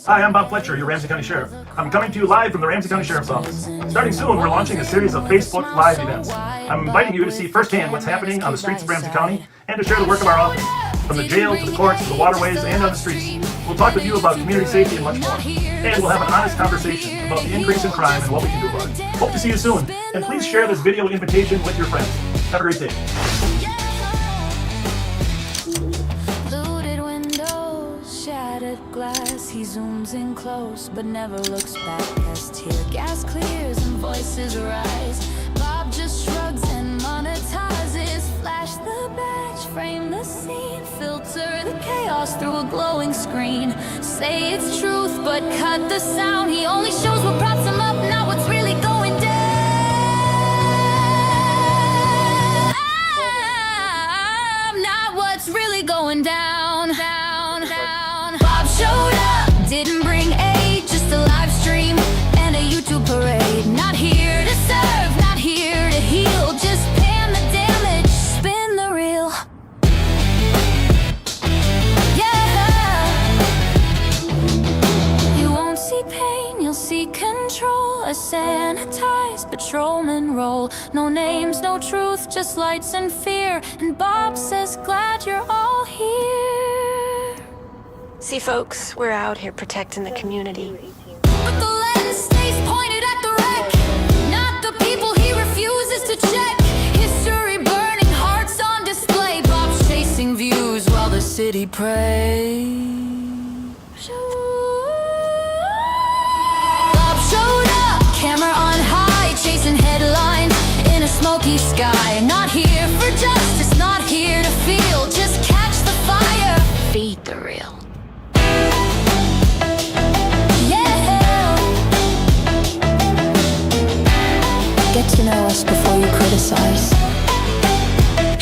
Hi, I'm Bob Fletcher, your Ramsey County Sheriff. I'm coming to you live from the Ramsey County Sheriff's Office. Starting soon, we're launching a series of Facebook Live events. I'm inviting you to see firsthand what's happening on the streets of Ramsey County and to share the work of our office. From the jail to the courts to the waterways and on the streets, we'll talk with you about community safety and much more. And we'll have an honest conversation about the increase in crime and what we can do about it. Hope to see you soon. And please share this video invitation with your friends. Have a great day. Glass, he zooms in close but never looks back as tear gas clears and voices rise. Bob just shrugs and monetizes. Flash the badge, frame the scene, filter the chaos through a glowing screen. Say it's truth but cut the sound. He only shows what props him up, not what's really going down. Not what's really going down. Showed up, didn't bring aid, just a live stream and a YouTube parade. Not here to serve, not here to heal, just pan the damage, spin the reel. Yeah, you won't see pain, you'll see control. A sanitized patrolman role. No names, no truth, just lights and fear. And Bob says, glad you're all here. See, folks, we're out here protecting the community. But the lens stays pointed at the wreck, not the people he refuses to check. History burning, hearts on display. Bob's chasing views while the city prays. Bob showed up, camera on high, chasing headlines in a smoky sky. Not here for justice, not here to feel, just catch the fire, feed the real. Get to know us before you criticize.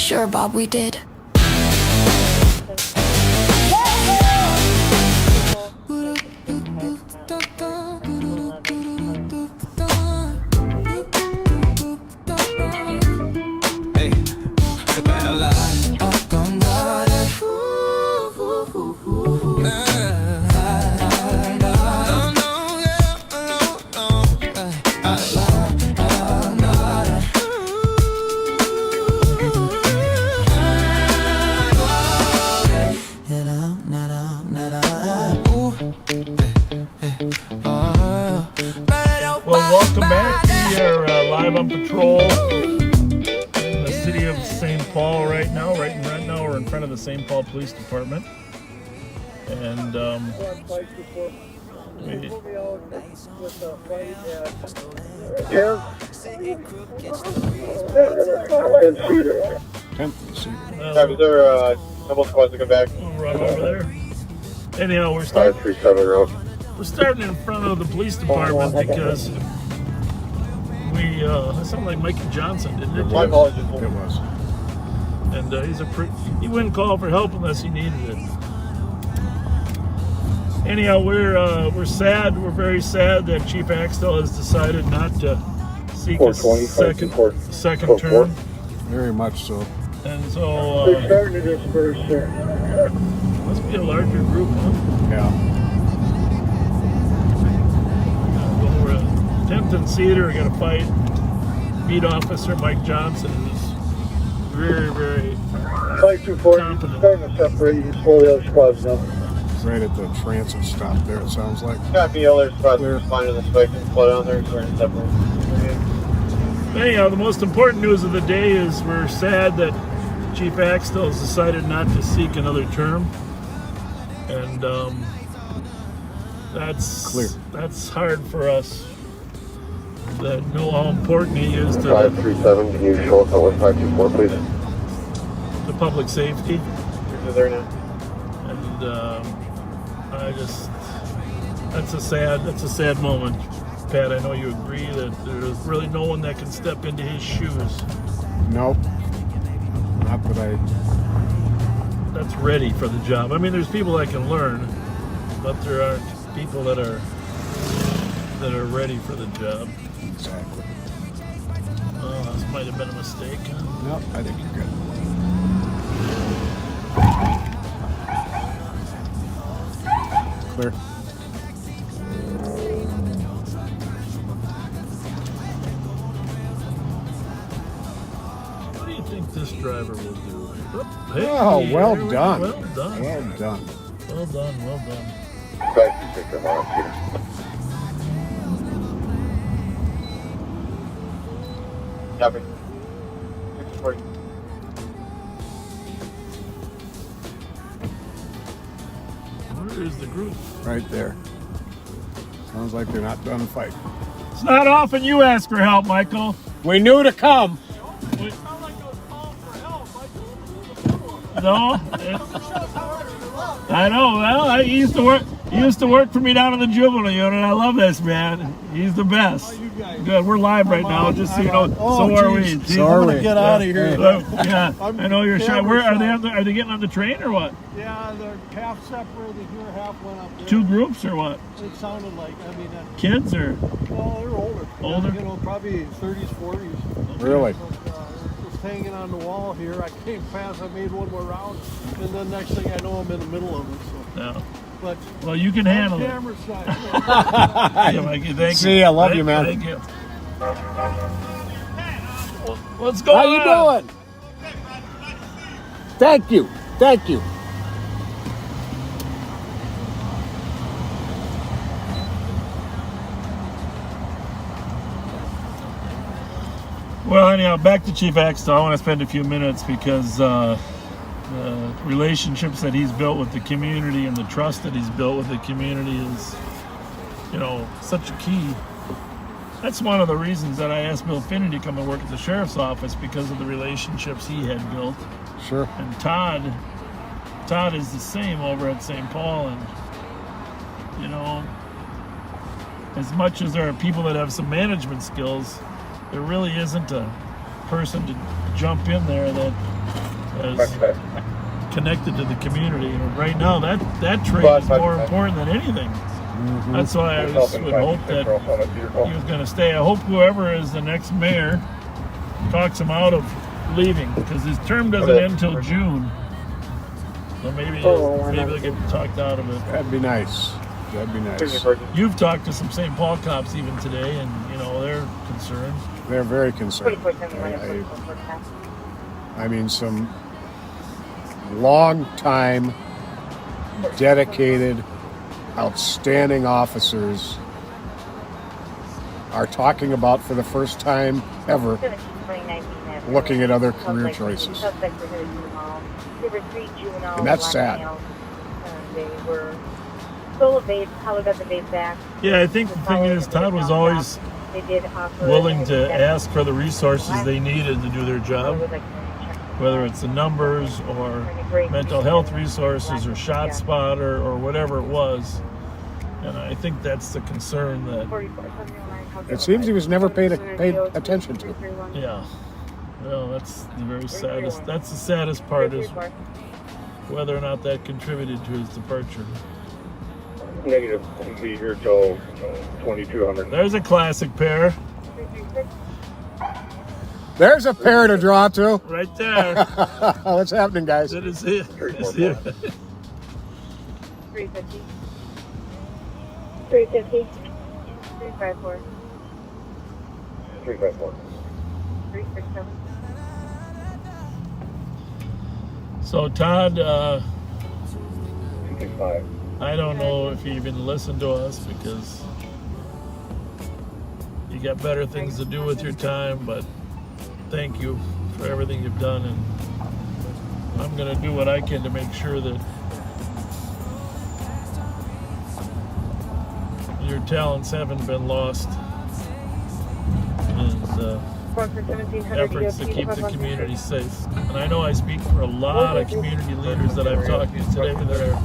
Sure, Bob, we did. Welcome back. We are live on patrol in the city of St. Paul right now. Right now we're in front of the St. Paul Police Department. And Is there double squads to come back? We'll run over there. Anyhow, we're starting. 537 road. We're starting in front of the police department because we, that sounded like Mikey Johnson, didn't it? My apologies. It was. And he wouldn't call for help unless he needed it. Anyhow, we're sad. We're very sad that Chief Axtell has decided not to seek a second term. Very much so. And so, They're starting to disperse, sir. must be a larger group, huh? Yeah. Well, we're at 10th and Cedar. We're going to fight beat officer Mike Johnson, who's very, very 524, competent. starting to separate. You just pull the other squads now. Right at the transit stop there, it sounds like. Copy, the other squads are responding to the spike and slow down there. Starting to separate. Anyhow, the most important news of the day is we're sad that Chief Axtell has decided not to seek another term. And that's clear. That's hard for us that know how important he is to 537, can you show us on 1524, please? the public safety. You're there now. And that's a sad moment. Pat, I know you agree that there's really no one that can step into his shoes. Nope. Not that That's ready for the job. I mean, there's people that can learn, but there aren't people that are ready for the job. Exactly. Oh, this might have been a mistake. Nope, I think you're good. Clear. What do you think this driver will do? Oh, hey, Oh, well here we go. done. Well done. Well done. Well done. Well done. Copy. Where is the group? Right there. Sounds like they're not done fighting. It's not often you ask for help, Michael. We knew to come. No, I know. Well, he used to work. He used to work for me down in the juvenile unit. I love this man. He's the best. Good. We're live right now, just so you know. So are we. Geez, So are I'm we. gonna Get out of here. Yeah, I know you're shy. Where are they? Are they getting on the train or what? Yeah, they're half separated here, half went up there. Two groups or what? It sounded like, I mean, Kids or? well, they're older. Older? You know, probably 30s, 40s. Really? But, just hanging on the wall here. I came fast, I made one more round, and then next thing I know, I'm in the middle of it. So. No. But Well, you can handle it. camera side. Yeah, Mikey, thank See, you. I love you, man. Thank you. What's going How on? you doing? Thank you. Thank you. Well, anyhow, back to Chief Axtell. I want to spend a few minutes because the relationships that he's built with the community and the trust that he's built with the community is, you know, such a key. That's one of the reasons that I asked Bill Finney to come and work at the sheriff's office, because of the relationships he had built. Sure. And Todd is the same over at St. Paul. And, you know, as much as there are people that have some management skills, there really isn't a person to jump in there that is connected to the community. And right now, that trait is more important than anything. That's why I would hope that he was going to stay. I hope whoever is the next mayor talks him out of leaving, because his term doesn't end until June. So maybe they'll get talked out of it. That'd be nice. That'd be nice. You've talked to some St. Paul cops even today, and you know they're concerned. They're very concerned. I mean, some long-time, dedicated, outstanding officers are talking about, for the first time ever, looking at other career choices. And that's sad. They were full of babes, how got the babe back. Yeah, I think the thing is, Todd was always willing to ask for the resources they needed to do their job, whether it's the numbers or mental health resources or shot spotter or whatever it was. And I think that's the concern that It seems he was never paid attention to. Yeah. Well, that's the very saddest. That's the saddest part, is whether or not that contributed to his departure. Negative. I'll be here till 2200. There's a classic pair There's a pair to draw to. right there. What's happening, guys? That is it. It's it. 350. 350. 354. 354. 367. So Todd, 265. I don't know if you even listened to us, because you got better things to do with your time, but thank you for everything you've done, and I'm going to do what I can to make sure that your talents haven't been lost, and efforts to keep the community safe. And I know I speak for a lot of community leaders that I've talked to today that are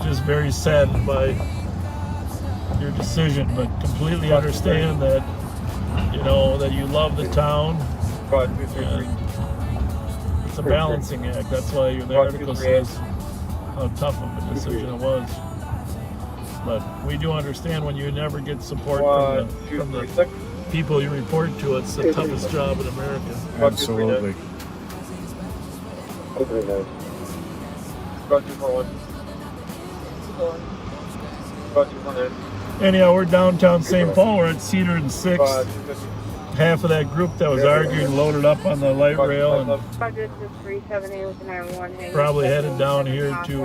just very saddened by your decision, but completely understand that, you know, that you love the town. And it's a balancing act. That's why the article says how tough of a decision it was. But we do understand when you never get support from the people you report to. It's the toughest job in America. Absolutely. Anyhow, we're downtown St. Paul. We're at Cedar and 6th. Half of that group that was arguing loaded up on the light rail and probably headed down here to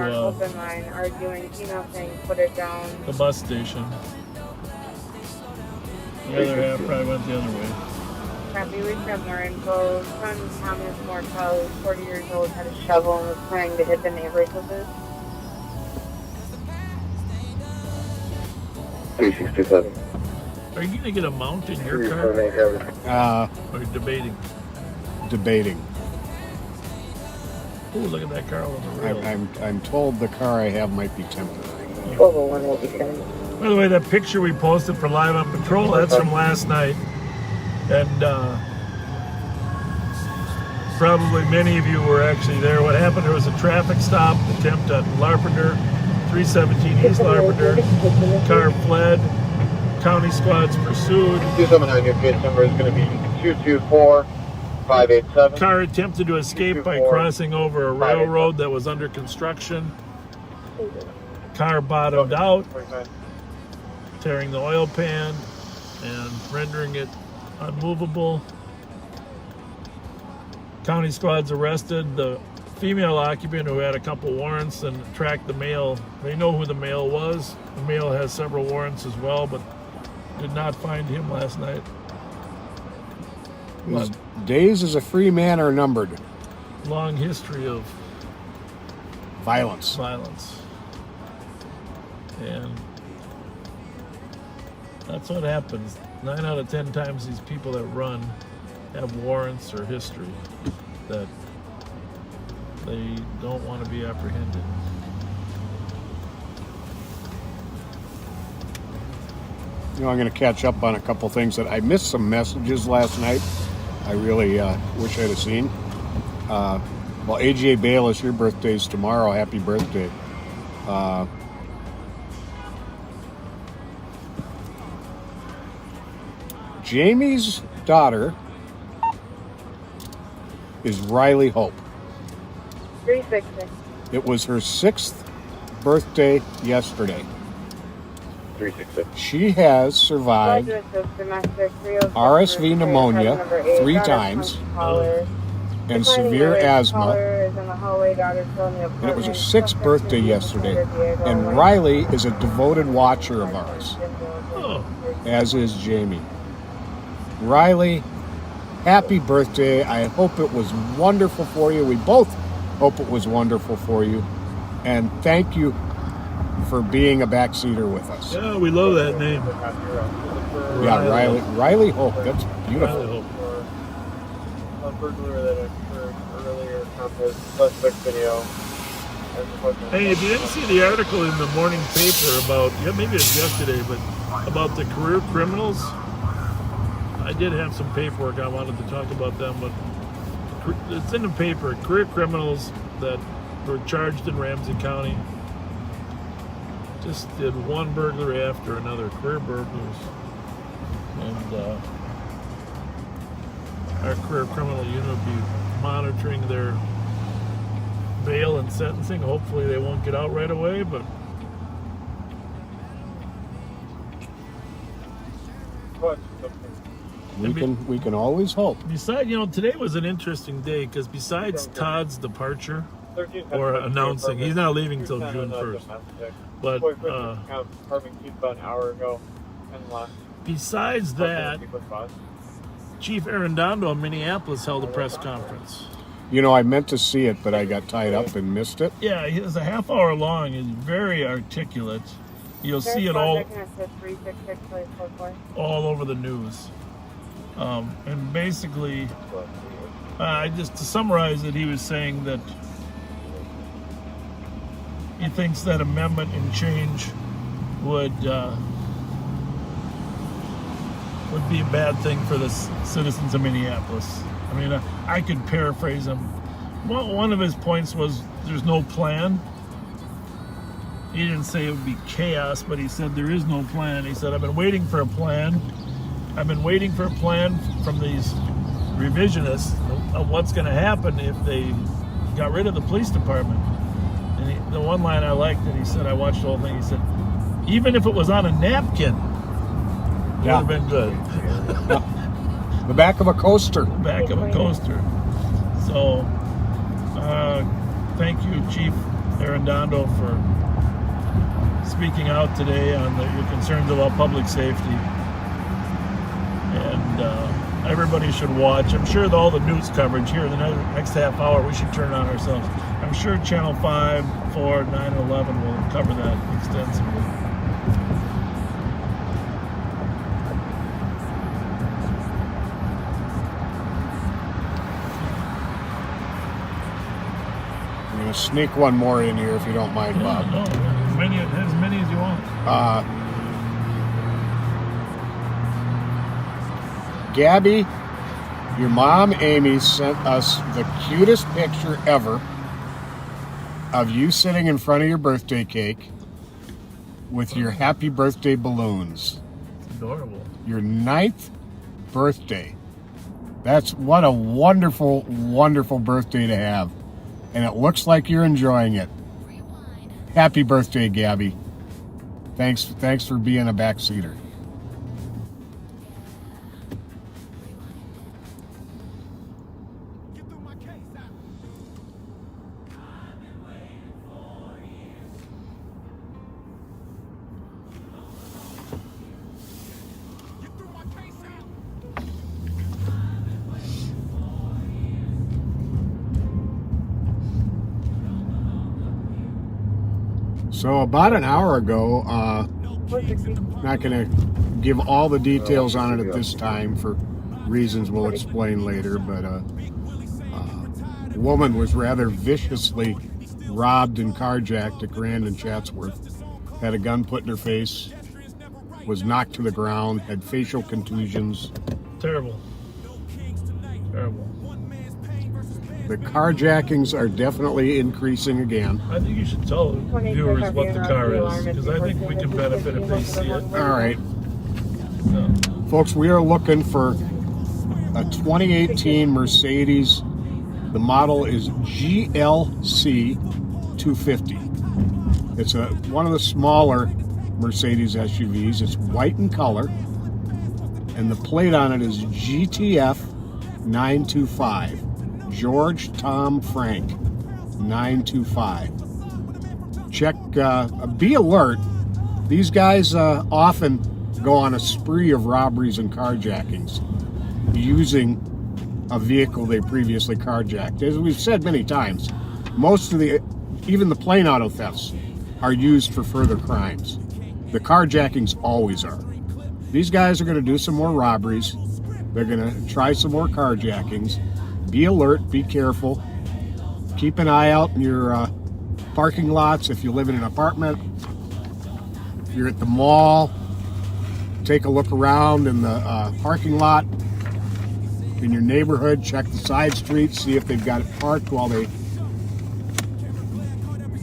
the bus station. The other half probably went the other way. Copy, we've got more info. Son Thomas Mortel, 40 years old, had a shovel and was trying to hit the neighbors with it. 3627. Are you going to get a mount in your car? Or debating? Debating. Oh, look at that car on the rail. I'm told the car I have might be temporary. 1201 will be coming. By the way, that picture we posted for Live on Patrol, that's from last night. And probably many of you were actually there. What happened, there was a traffic stop attempt at Larpenteur, 317 East Larpenteur. Car fled. County squads pursued. 279, your case number is going to be 224587. Car attempted to escape by crossing over a railroad that was under construction. Car bottomed out, tearing the oil pan and rendering it unmovable. County squads arrested the female occupant who had a couple warrants and tracked the male. They know who the male was. The male has several warrants as well, but did not find him last night. His days as a free man are numbered. Long history of Violence. And that's what happens. 9 out of 10 times these people that run have warrants or history that they don't want to be apprehended. You know, I'm going to catch up on a couple things that I missed some messages last night. I really wish I'd have seen. Well, AGA Bayless, your birthday's tomorrow. Happy birthday. Jamie's daughter is Riley Hope. 360. It was her 6th birthday yesterday. 366. She has survived RSV pneumonia 3 times and severe asthma. And it was her 6th birthday yesterday. And Riley is a devoted watcher of ours, as is Jamie. Riley, happy birthday. I hope it was wonderful for you. We both hope it was wonderful for you. And thank you for being a backseater with us. Yeah, we love that name. Yeah, Riley Hope. That's beautiful. Riley Hope. A burglar that occurred earlier from his suspect video. Hey, if you didn't see the article in the morning paper about, maybe it was yesterday, but about the career criminals, I did have some paperwork. I wanted to talk about them, but it's in the paper. Career criminals that were charged in Ramsey County just did one burglary after another, career burglars. And our career criminal unit will be monitoring their bail and sentencing. Hopefully they won't get out right away, but we can always hope. Besides, today was an interesting day because besides Todd's departure or announcing, he's not leaving until June 1st. But besides that, Chief FERNANDO in Minneapolis held a press conference. I meant to see it, but I got tied up and missed it. Yeah, it's a half hour long. It's very articulate. You'll see it all over the news. And basically, just to summarize it, he was saying that he thinks that amendment and change would be a bad thing for the citizens of Minneapolis. I mean, I could paraphrase him. One of his points was there's no plan. He didn't say it would be chaos, but he said there is no plan. He said, I've been waiting for a plan. I've been waiting for a plan from these revisionists of what's going to happen if they got rid of the police department. And the one line I liked that he said, I watched the whole thing, he said, Even if it was on a napkin, it Yeah. would have been good. The back of a coaster. Back of a coaster. So, thank you, Chief FERNANDO, for speaking out today on your concerns about public safety. And everybody should watch. I'm sure that all the news coverage here in the next half hour, we should turn on ourselves. I'm sure Channel 5, 4, 9, and 11 will cover that extensively. I'm going to sneak one more in here if you don't mind, Bob. No, as many as you want. Gabby, your mom, Amy, sent us the cutest picture ever of you sitting in front of your birthday cake with your happy birthday balloons. It's adorable. Your 9th birthday. That's what a wonderful, wonderful birthday to have. And it looks like you're enjoying it. Happy birthday, Gabby. Thanks for being a backseater. So about an hour ago, not going to give all the details on it at this time for reasons we'll explain later, but a woman was rather viciously robbed and carjacked at Grand and Chatsworth, had a gun put in her face, was knocked to the ground, had facial contusions. Terrible. Terrible. The carjackings are definitely increasing again. I think you should tell viewers what the car is, because I think we can benefit if they see it. All right. Folks, we are looking for a 2018 Mercedes. The model is GLC 250. It's one of the smaller Mercedes SUVs. It's white in color, and the plate on it is GTF 925. George Tom Frank 925. Check, be alert. These guys often go on a spree of robberies and carjackings using a vehicle they previously carjacked. As we've said many times, most of even the plain auto thefts are used for further crimes. The carjackings always are. These guys are going to do some more robberies. They're going to try some more carjackings. Be alert, be careful. Keep an eye out in your parking lots if you live in an apartment. If you're at the mall, take a look around in the parking lot. In your neighborhood, check the side streets, see if they've got it parked while they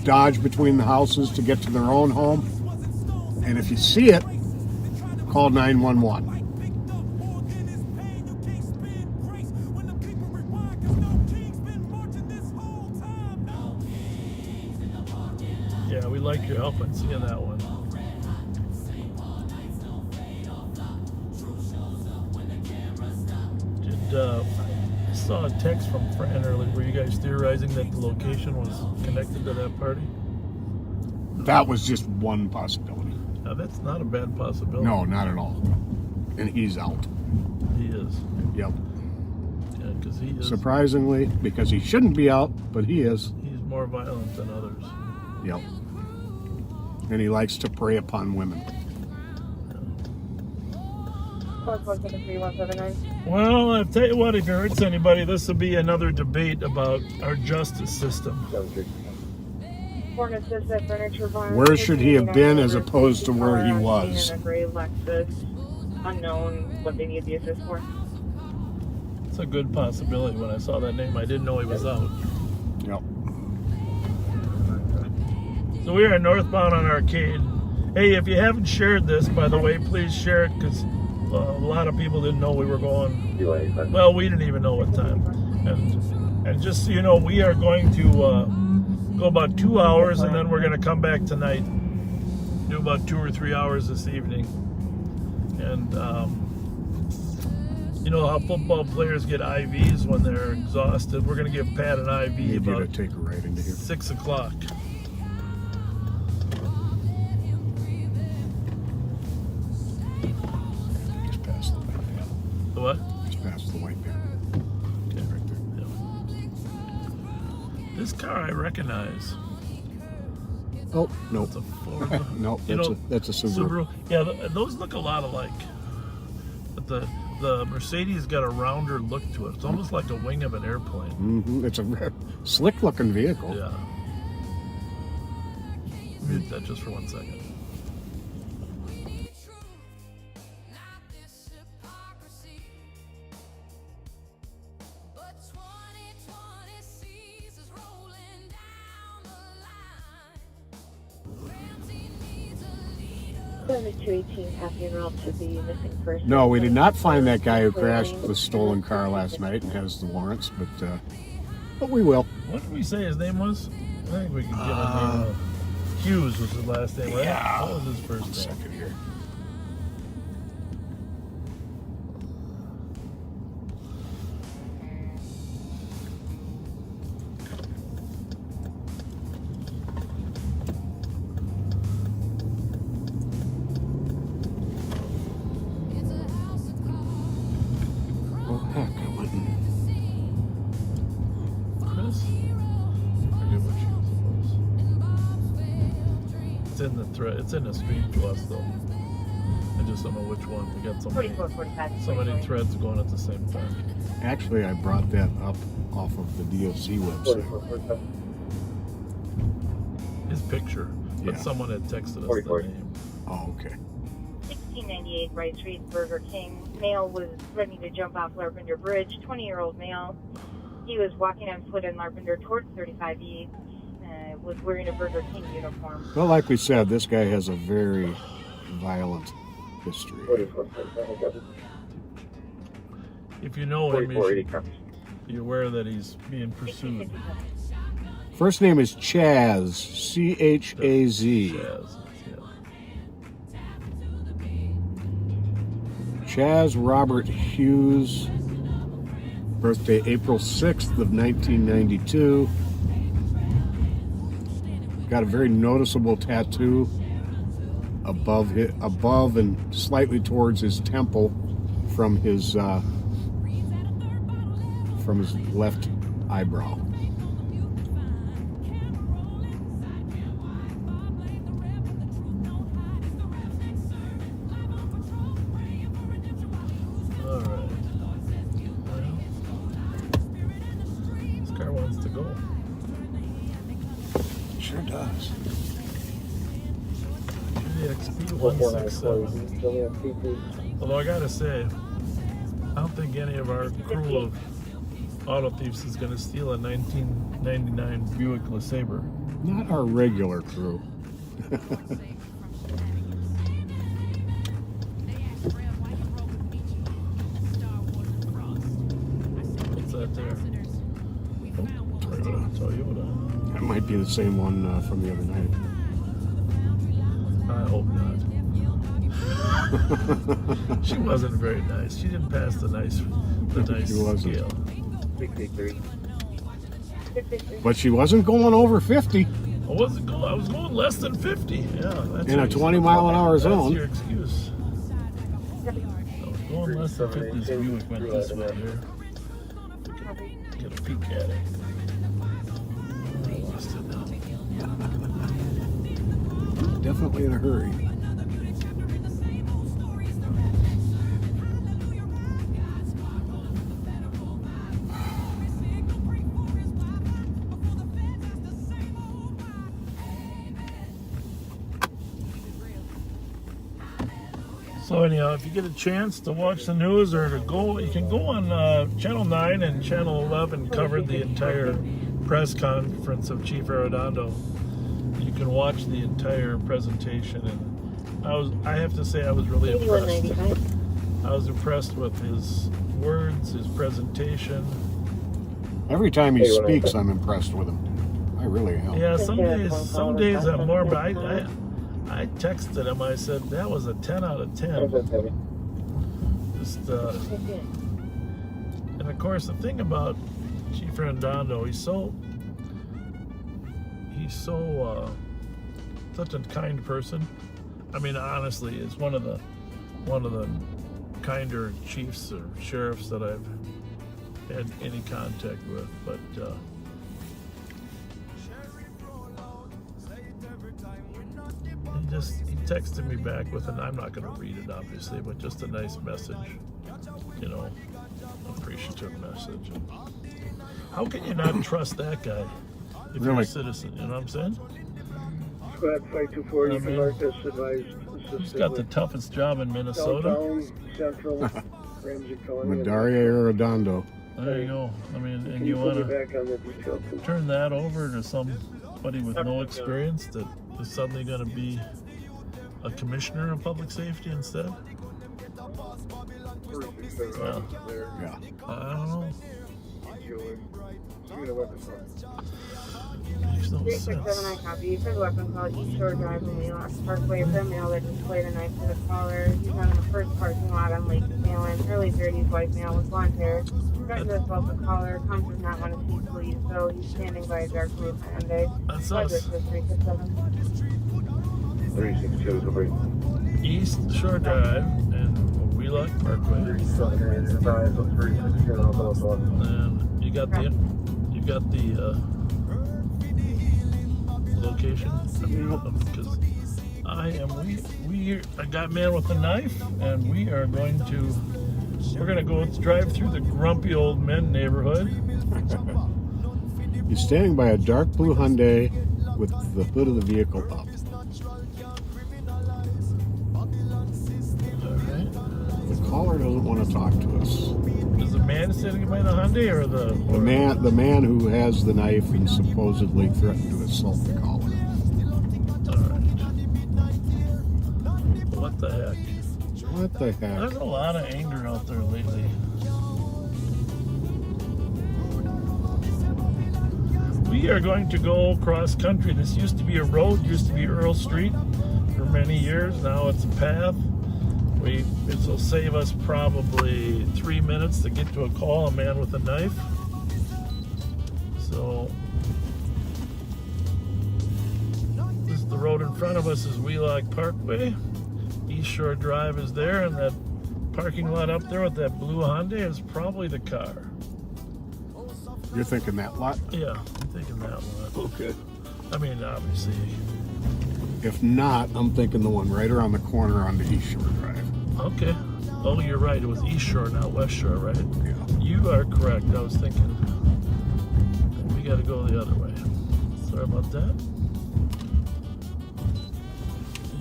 dodge between the houses to get to their own home. And if you see it, call 911. Yeah, we like your help in seeing that one. I saw a text from Fran earlier. Were you guys theorizing that the location was connected to that party? That was just one possibility. Now, that's not a bad possibility. No, not at all. And he's out. He is. Yep. Yeah, because he is. Surprisingly, because he shouldn't be out, but he is. He's more violent than others. Yep. And he likes to prey upon women. Well, I'll tell you what, if it hurts anybody, this will be another debate about our justice system. Where should he have been as opposed to where he was? Unknown what they need the assist for. It's a good possibility. When I saw that name, I didn't know he was out. Yep. So we are northbound on Arcade. Hey, if you haven't shared this, by the way, please share it, because a lot of people didn't know we were going. Well, we didn't even know what time. And just so you know, we are going to go about 2 hours, and then we're going to come back tonight, do do about 2 or 3 hours this evening. And you know how football players get IVs when they're exhausted? We're going to give Pat an IV Maybe to about take it right into here. 6 o'clock. Just past the white panel. The what? Just past the white panel. Okay. Right there. Yeah. This car I recognize. Oh, no. It's a Ford. No, You know, that's a Subaru. Yeah, those look a lot alike. But the Mercedes got a rounder look to it. It's almost like a wing of an airplane. Mm-hmm. It's a slick-looking vehicle. Yeah. Mute that just for 1 second. No, we did not find that guy who crashed the stolen car last night and has the warrants, but we will. What did we say his name was? I think we could give a name. Hughes was his last name, right? Yeah. What was his first name? 1 second here. Oh heck, I went and Chris? I forget what she was. It's in the thread. It's in the stream to us though. I just don't know which one. We got so many threads going at the same time. actually I brought that up off of the DOC website. His picture, but Yeah. someone had texted us 44. the name. Oh, okay. 1698 Wright Street, Burger King. Male was ready to jump off Larpenter Bridge. 20-year-old male. He was walking on foot in Larpenter towards 35E. Was wearing a Burger King uniform. Well, like we said, this guy has a very violent history. If you know him, 4480 you should comes. be aware that he's being pursued. First name is Chaz, C-H-A-Z. Chaz, yeah. Chaz Robert Hughes, birthday April 6th of 1992. Got a very noticeable tattoo above and slightly towards his temple from his left eyebrow. All right. Well, this car wants to go. Sure does. GXP 167. Although I gotta say, I don't think any of our crew of auto thieves is gonna steal a 1999 Buick LeSabre. Not our regular crew. What's that there? Oh, Toyota. That might be the same one from the other night. I hope not. She wasn't very nice. She didn't pass the nice She wasn't. scale. 63. But she wasn't going over 50 I was going less than 50. Yeah, that's in a 20-mile-an-hour zone. That's your excuse. I was going less than 50. This Buick went this way here. Get a peek at it. I lost it now. Definitely in a hurry. So anyhow, if you get a chance to watch the news or to go, you can go on Channel 9 and Channel 11 covered the entire press conference of Chief Arredondo. You can watch the entire presentation, and I have to say I was really impressed. I was impressed with his words, his presentation. Every time he speaks, I'm impressed with him. I really am. Yeah, some days I'm more, but I texted him. I said that was a 10 out of 10. Just and of course the thing about Chief FERNANDO, he's such a kind person. I mean, honestly, it's one of the kinder chiefs or sheriffs that I've had any contact with. But he texted me back with I'm not going to read it obviously, but just a nice message, you know, appreciative message. How can you not trust that guy if you're a citizen? You know what I'm saying? Squad 5240, you can mark this advised. He's got the toughest job in Minnesota. Downtown, Central, Ramsey County. Madaria Arredondo. There you go. I mean, and you want to turn that over to somebody with no experience that is suddenly going to be a commissioner of public safety instead? Well, Yeah. I don't know. Makes no sense. I copy. You said weapon call East Shore Drive in Wheelock Parkway. For a male that displayed a knife to the caller. He's on the first parking lot on Lake Salem. Early 30s, white male with blonde hair. Threatened to assault the caller. Comes does not want to see police, so he's standing by a dark blue Hyundai. That's us. 367. East Shore Drive and Wheelock Parkway. And you got the location? Because I got man with a knife, and we're going to go drive through the grumpy old men neighborhood. He's standing by a dark blue Hyundai with the hood of the vehicle up. Alright. The caller doesn't want to talk to us. Is the man sitting by the Hyundai or the man who has the knife and supposedly threatened to assault the caller? What the heck? What the heck? There's a lot of anger out there lately. We are going to go cross country. This used to be a road, used to be Earl Street for many years. Now it's a path. This will save us probably 3 minutes to get to a call, a man with a knife. So the road in front of us is Wheelock Parkway. East Shore Drive is there, and that parking lot up there with that blue Hyundai is probably the car. You're thinking that lot? Yeah, I'm thinking that lot. Okay. I mean, obviously. If not, I'm thinking the one right around the corner on the East Shore Drive. Okay. Oh, you're right. It was East Shore, not West Shore, right? Yeah. You are correct. I was thinking we got to go the other way. Sorry about that.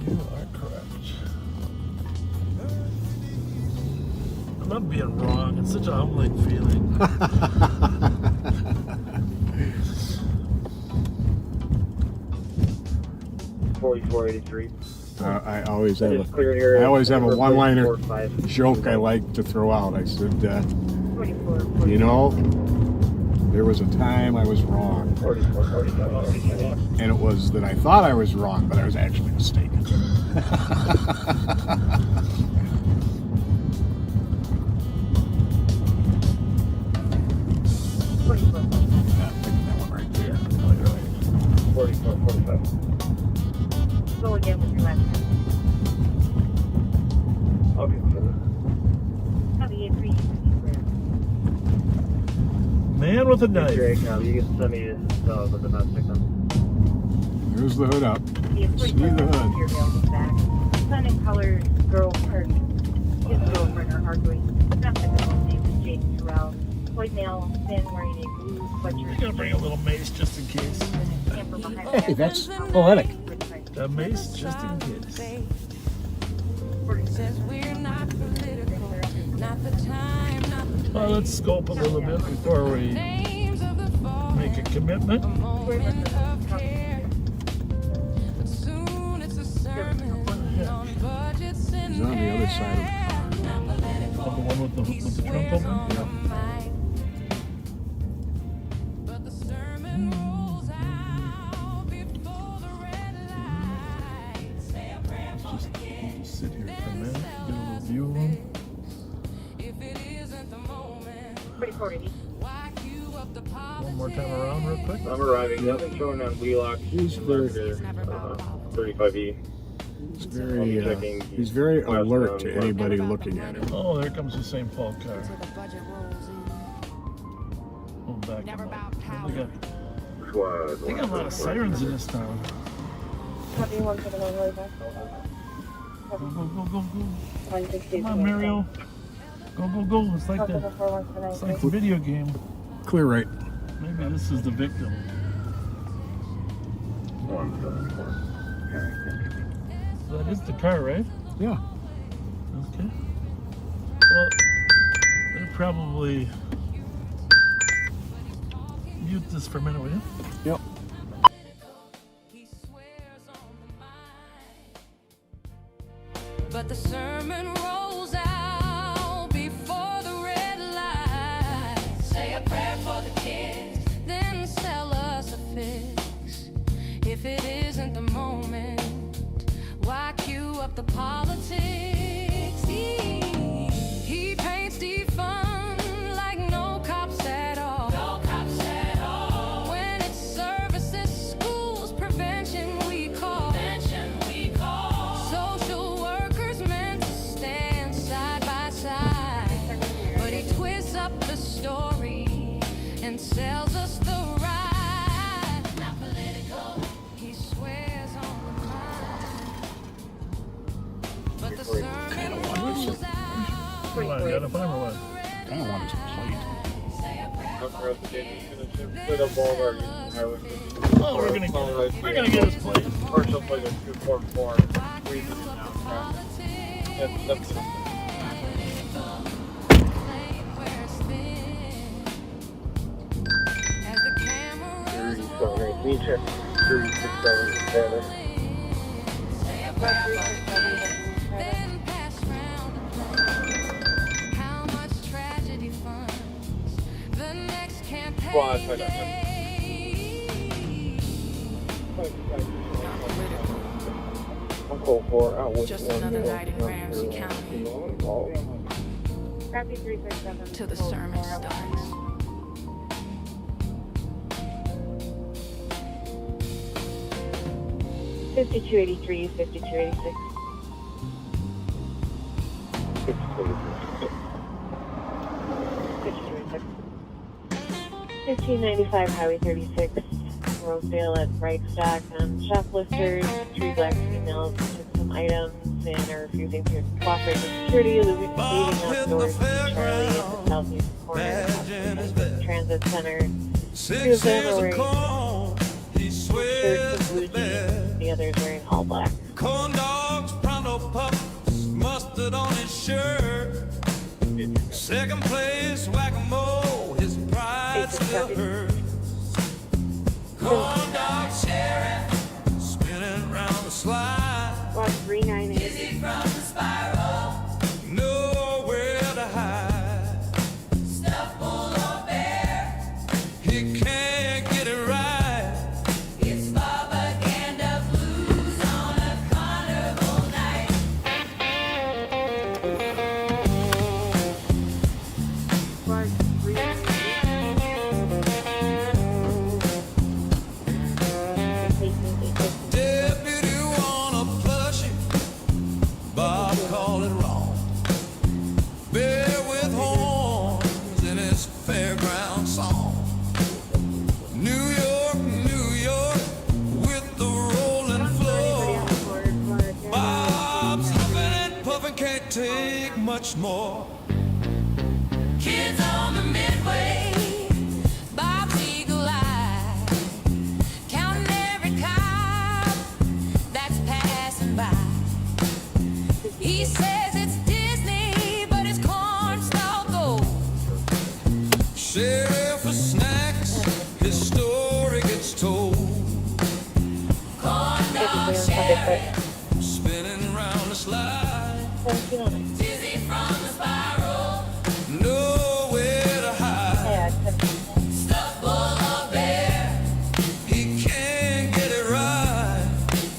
You are correct. I love being wrong. It's such a humbling feeling. 4483. I always have a one-liner joke I like to throw out. I said, you know, there was a time I was wrong. 44, 45, 47. And it was that I thought I was wrong, but I was actually mistaken. That one right there. Oh, you're right. 44, 45. Go again with your left hand. Okay, Copy 83. Man with a knife. Drake, you can send me the domestic then. There's the hood up. See the hood. Sun and color girl party. His girlfriend or arguing. Not the girl's name is Jaden Terrell. White male, thin, wearing a blue Fletcher. We're gonna bring a little mace just in case. Hey, that's poetic. A mace just in case. Well, let's scope a little bit before we make a commitment. He's on the other side of the car. Oh, the one with the trunk open? Yep. 480. One more time around real quick. I'm arriving. Nothing showing on Wheelock. He's very, 35E. he's very alert to anybody looking at him. Oh, there comes the St. Paul car. Oh, back him up. They got a lot of sirens in this town. Copy 171 way back. Go, go, go, go, go. Come on, Mario. Go, go, go. It's like the video game. Clear right. Maybe this is the victim. That is the car, right? Yeah. Okay. Well, they'll probably mute this for a minute, will you? Yep. But the sermon rolls out before the red light. Say a prayer for the kids, then sell us a fix. If it isn't the moment, why cue up the politics? He paints defund like no cops at all. No cops at all. When it's services, schools, prevention we call. Social workers meant to stand side by side. But he twists up the story and sells us the ride. Not political. He swears on the mind. But the sermon rolls out. Come on, got a find or what? Kind of want his plate. Oh, we're gonna get his plate. Partial plate of 244. Squeeze it in now. That's it. As the camera 37, me check. 37, then pass round the plane. How much tragedy funds the next Well, I campaign tried that. day. Uncle 4 out with Just another night in Ramsey County Copy 367. till the sermon starts. $52.83, $52.86. 1595 Highway 36, Rosedale at Brightstock. Shoplifters, 3 black females took some items and are refusing to cooperate with security, leaving outdoors to Charlie in the southeast corner of the transit center. 2 of them are wearing shirts and blue jeans, the others wearing all black. Corn dogs, pronto pups, mustard on his shirt. Second place, whack-a-mole, his pride still hurts. Corn dog sharing, spinning round the slide. Watch 398. From the spiral, nowhere to hide. Stuff full of bear, he can't get it right. It's propaganda blues on a carnival night. Watch 398. Deputy wanna plush it, Bob called it wrong. Bear with horns in his fairground song. New York, with the rolling floor. Bob's huffing and puffing, can't take much more. Kids on the midway, Bob's eagle eye, counting every cop that's passing by. He says it's Disney, but it's cornstalk gold. Sheriff for snacks, his story gets told. Corn dog sheriff, Spinning round the slide, dizzy from the spiral, nowhere to hide. stuff full of bear. He can't get it right.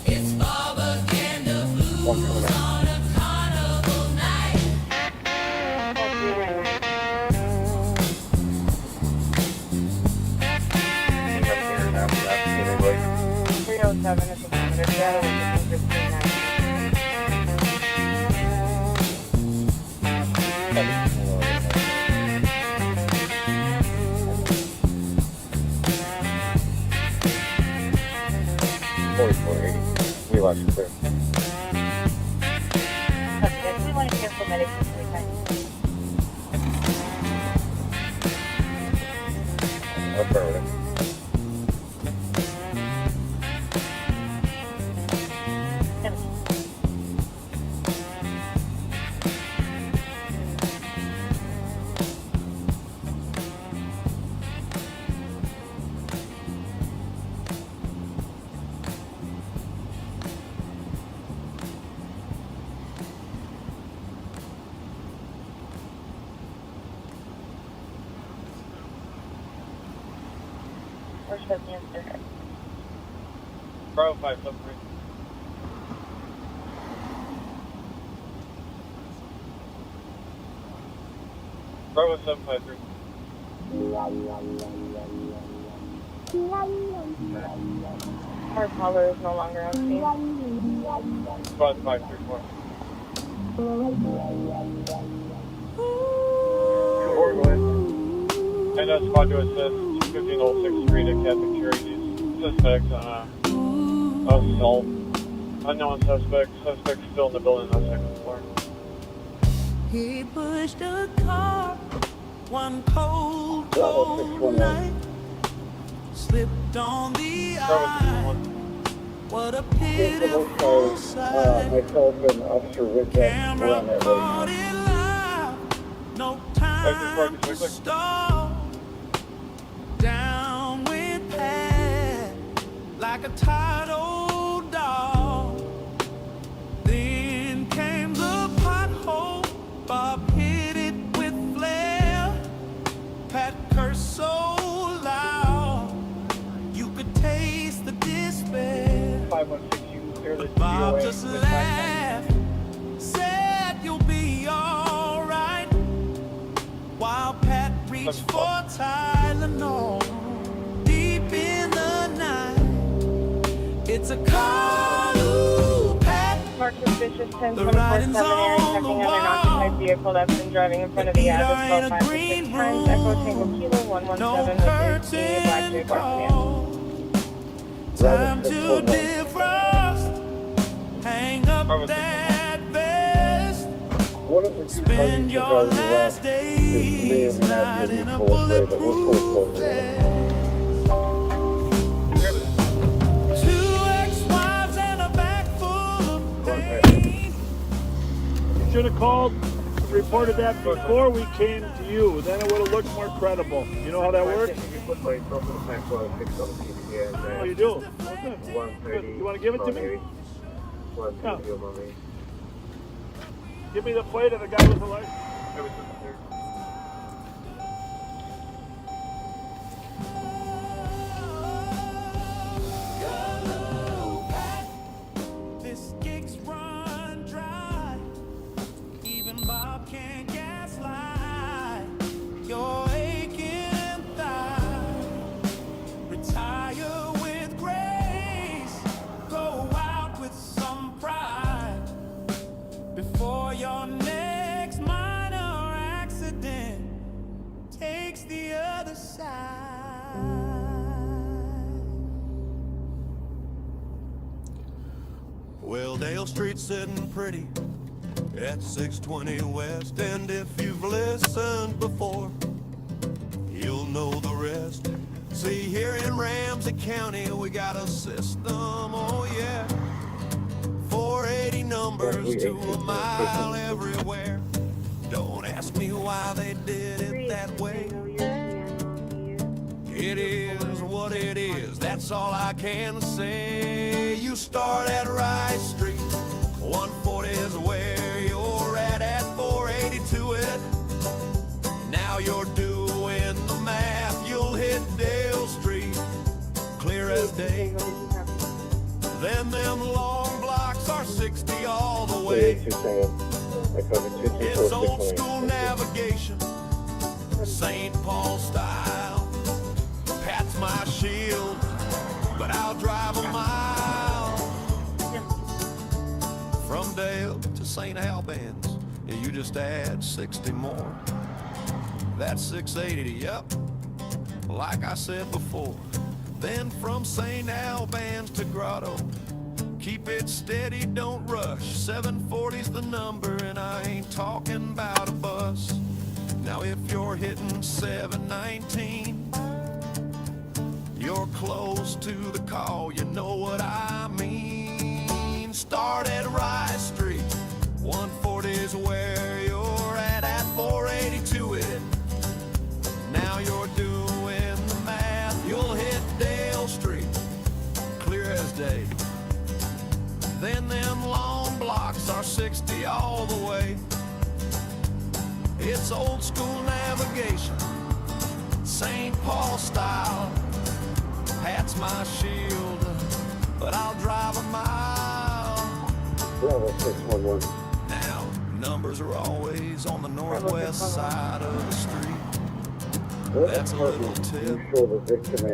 It's propaganda blues on a carnival night. Full medic 3 times. Affirmative. Or should the answer? Bravo 573. Bravo 753. Our caller is no longer on scene. Squad 534. And that's squad to assist 215 Old 6th Street at Catholic Charities. Suspects on assault. Unknown suspect. Suspect still in the building on the 2nd floor. He pushed a car one cold night. Slipped on the ice. What a pitiful sight. Myself and Officer Whitbeck were on that road. No time to stall. Down with Pat like a tired old dog. Then came the pothole. Bob hit it with flair. Pat cursed so loud you could taste the despair. 516, you clear the But Bob DOA. just laughed, said you'll be alright. While Pat reached for Tylenol. Deep in the night, it's a call, ooh, Pat. Mark suspicious 10 The 24/7 writing's area on checking the out an wall. occupied vehicle that's been driving in front of the address Peter in a 12 green 5 times. room. Echo Tango Kilo 117 No with a black curtain vehicle command. call. Time to defrost. Hang up that vest. One of the two Spend parties your that last left days not in a bulletproof vest. Two ex-wives and a bag full of pain. You should have called, reported that before we came to you. Then it would have looked more credible. You know how that works? Oh, you do? Oh, good. Good. You want to give it to me? Yeah. Give me the plate of the guy with the light. This gig's run dry. Even Bob can't gaslight your aching thigh. Retire with grace. Go out with some pride. Before your next minor accident takes the other side. Well, Dale Street's sitting pretty at 620 West, and if you've listened before, you'll know the rest. See, here in Ramsey County, we got a system, oh yeah. 480 numbers to a mile everywhere. Don't ask me why they did it that way. It is what it is, that's all I can say. You start at Rice Street, 140 is where you're at 482 it. Now you're doing the math, you'll hit Dale Street, clear as day. Then them long blocks are 60 all the way. It's old school navigation, St. Paul style. Pat's my shield, but I'll drive a mile. From Dale to St. Albans, you just add 60 more. That's 680, yep, like I said before. Then from St. Albans to Grotto, Keep it steady, don't rush. 740's the number, and I ain't talking about a bus. Now if you're hitting 719, you're close to the call, you know what I mean. Start at Rice Street, 140's where you're at 482 it. Now you're doing the math, you'll hit Dale Street, clear as day. Then them long blocks are 60 all the way. It's old school navigation, St. Paul style. Pat's my shield, but I'll drive a mile. Bravo 611. Now, numbers are always on the northwest side of the street. That's a little tip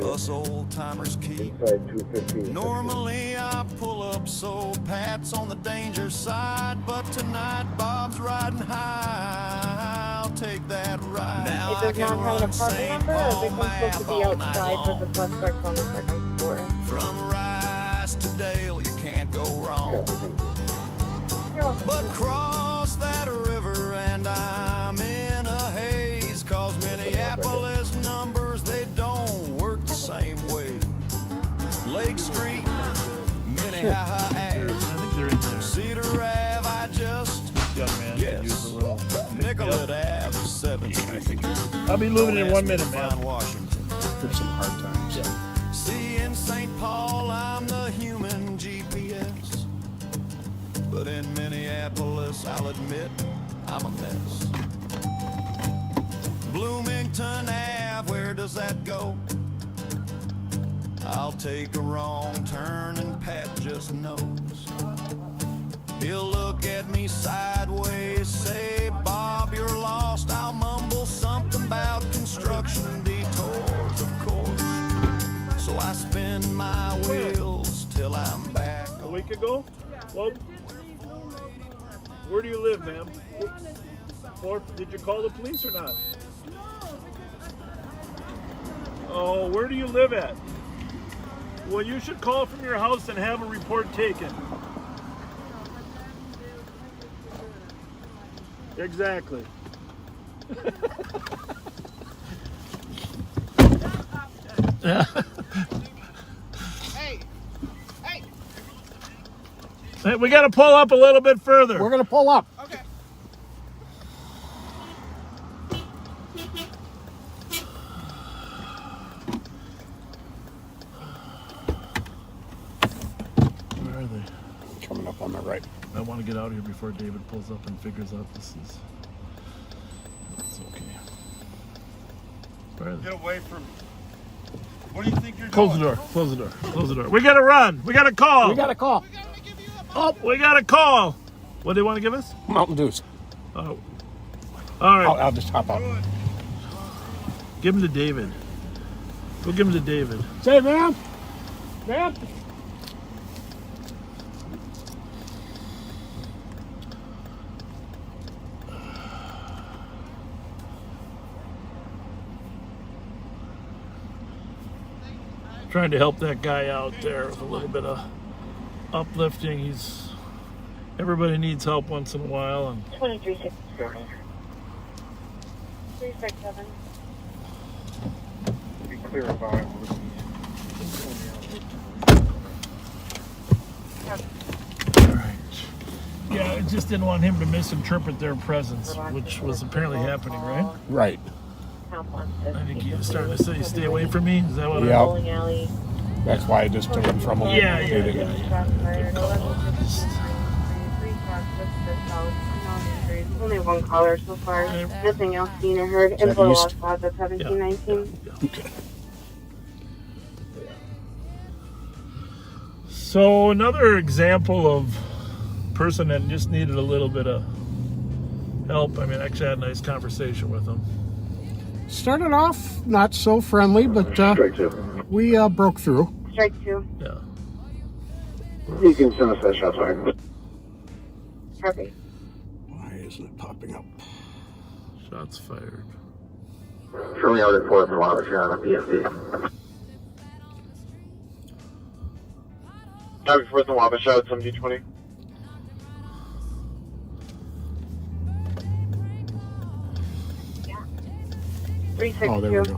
us old timers keep. Normally I pull up so Pat's on the danger side, but tonight Bob's riding high. I'll take that ride. Now It does not have a parking number, or is it supposed to be outside with the plus X on the second floor? From Rice to Dale, you can't go wrong. But cross that river and I'm in a haze, cause Minneapolis numbers, they don't work the same way. Lake Street, Minnehaha Ave, Cedar Ave, I just guess. Nicollet Ave, 7th. I'll be moving in 1 minute, man. Washington. There's some hard times. Yeah. See, in St. Paul, I'm the human GPS. But in Minneapolis, I'll admit, I'm a mess. Bloomington Ave, where does that go? I'll take a wrong turn and Pat just knows. He'll look at me sideways, say, Bob, you're lost. I'll mumble something about construction detours, of course. So I spin my wheels till I'm back. A week ago? Well, where do you live, ma'am? Or did you call the police or not? Oh, where do you live at? Well, you should call from your house and have a report taken. Exactly. Hey, we got to pull up a little bit further. We're going to pull up. Okay. Where are they? Coming up on the right. I want to get out of here before David pulls up and figures out this is. It's okay. Where are they? Get away from. What do you think you're Close doing? the door. Close the door. Close the door. We got to run. We got to call. We got a call. Oh, we got a call. What do they want to give us? Mountain Dews. Oh. All right. I'll just hop out. Give him to David. We'll give him to David. Say, ma'am. Ma'am. Trying to help that guy out there with a little bit of uplifting. Everybody needs help once in a while, and 2360. 367. Be clear about it. all right. Yeah, I just didn't want him to misinterpret their presence, which was apparently happening, right? Right. I think he was starting to say, "Stay away from me." Is that what? Yeah. Bowling alley. That's why I just took him from him. Yeah. Good call. Only one caller so far. Nothing else seen or heard. that Info east? lost Plaza 1719. Okay. So another example of person that just needed a little bit of help. I mean, actually, I had a nice conversation with him. Started off not so friendly, but Strike two. we broke through. Strike 2. Yeah. You can send us that shot fire. Copy. Why isn't it popping up? Shots fired. Show me out at 4 from Water, you're on a PFD. Copy 4th and Wabash out 1720. Oh, there we go.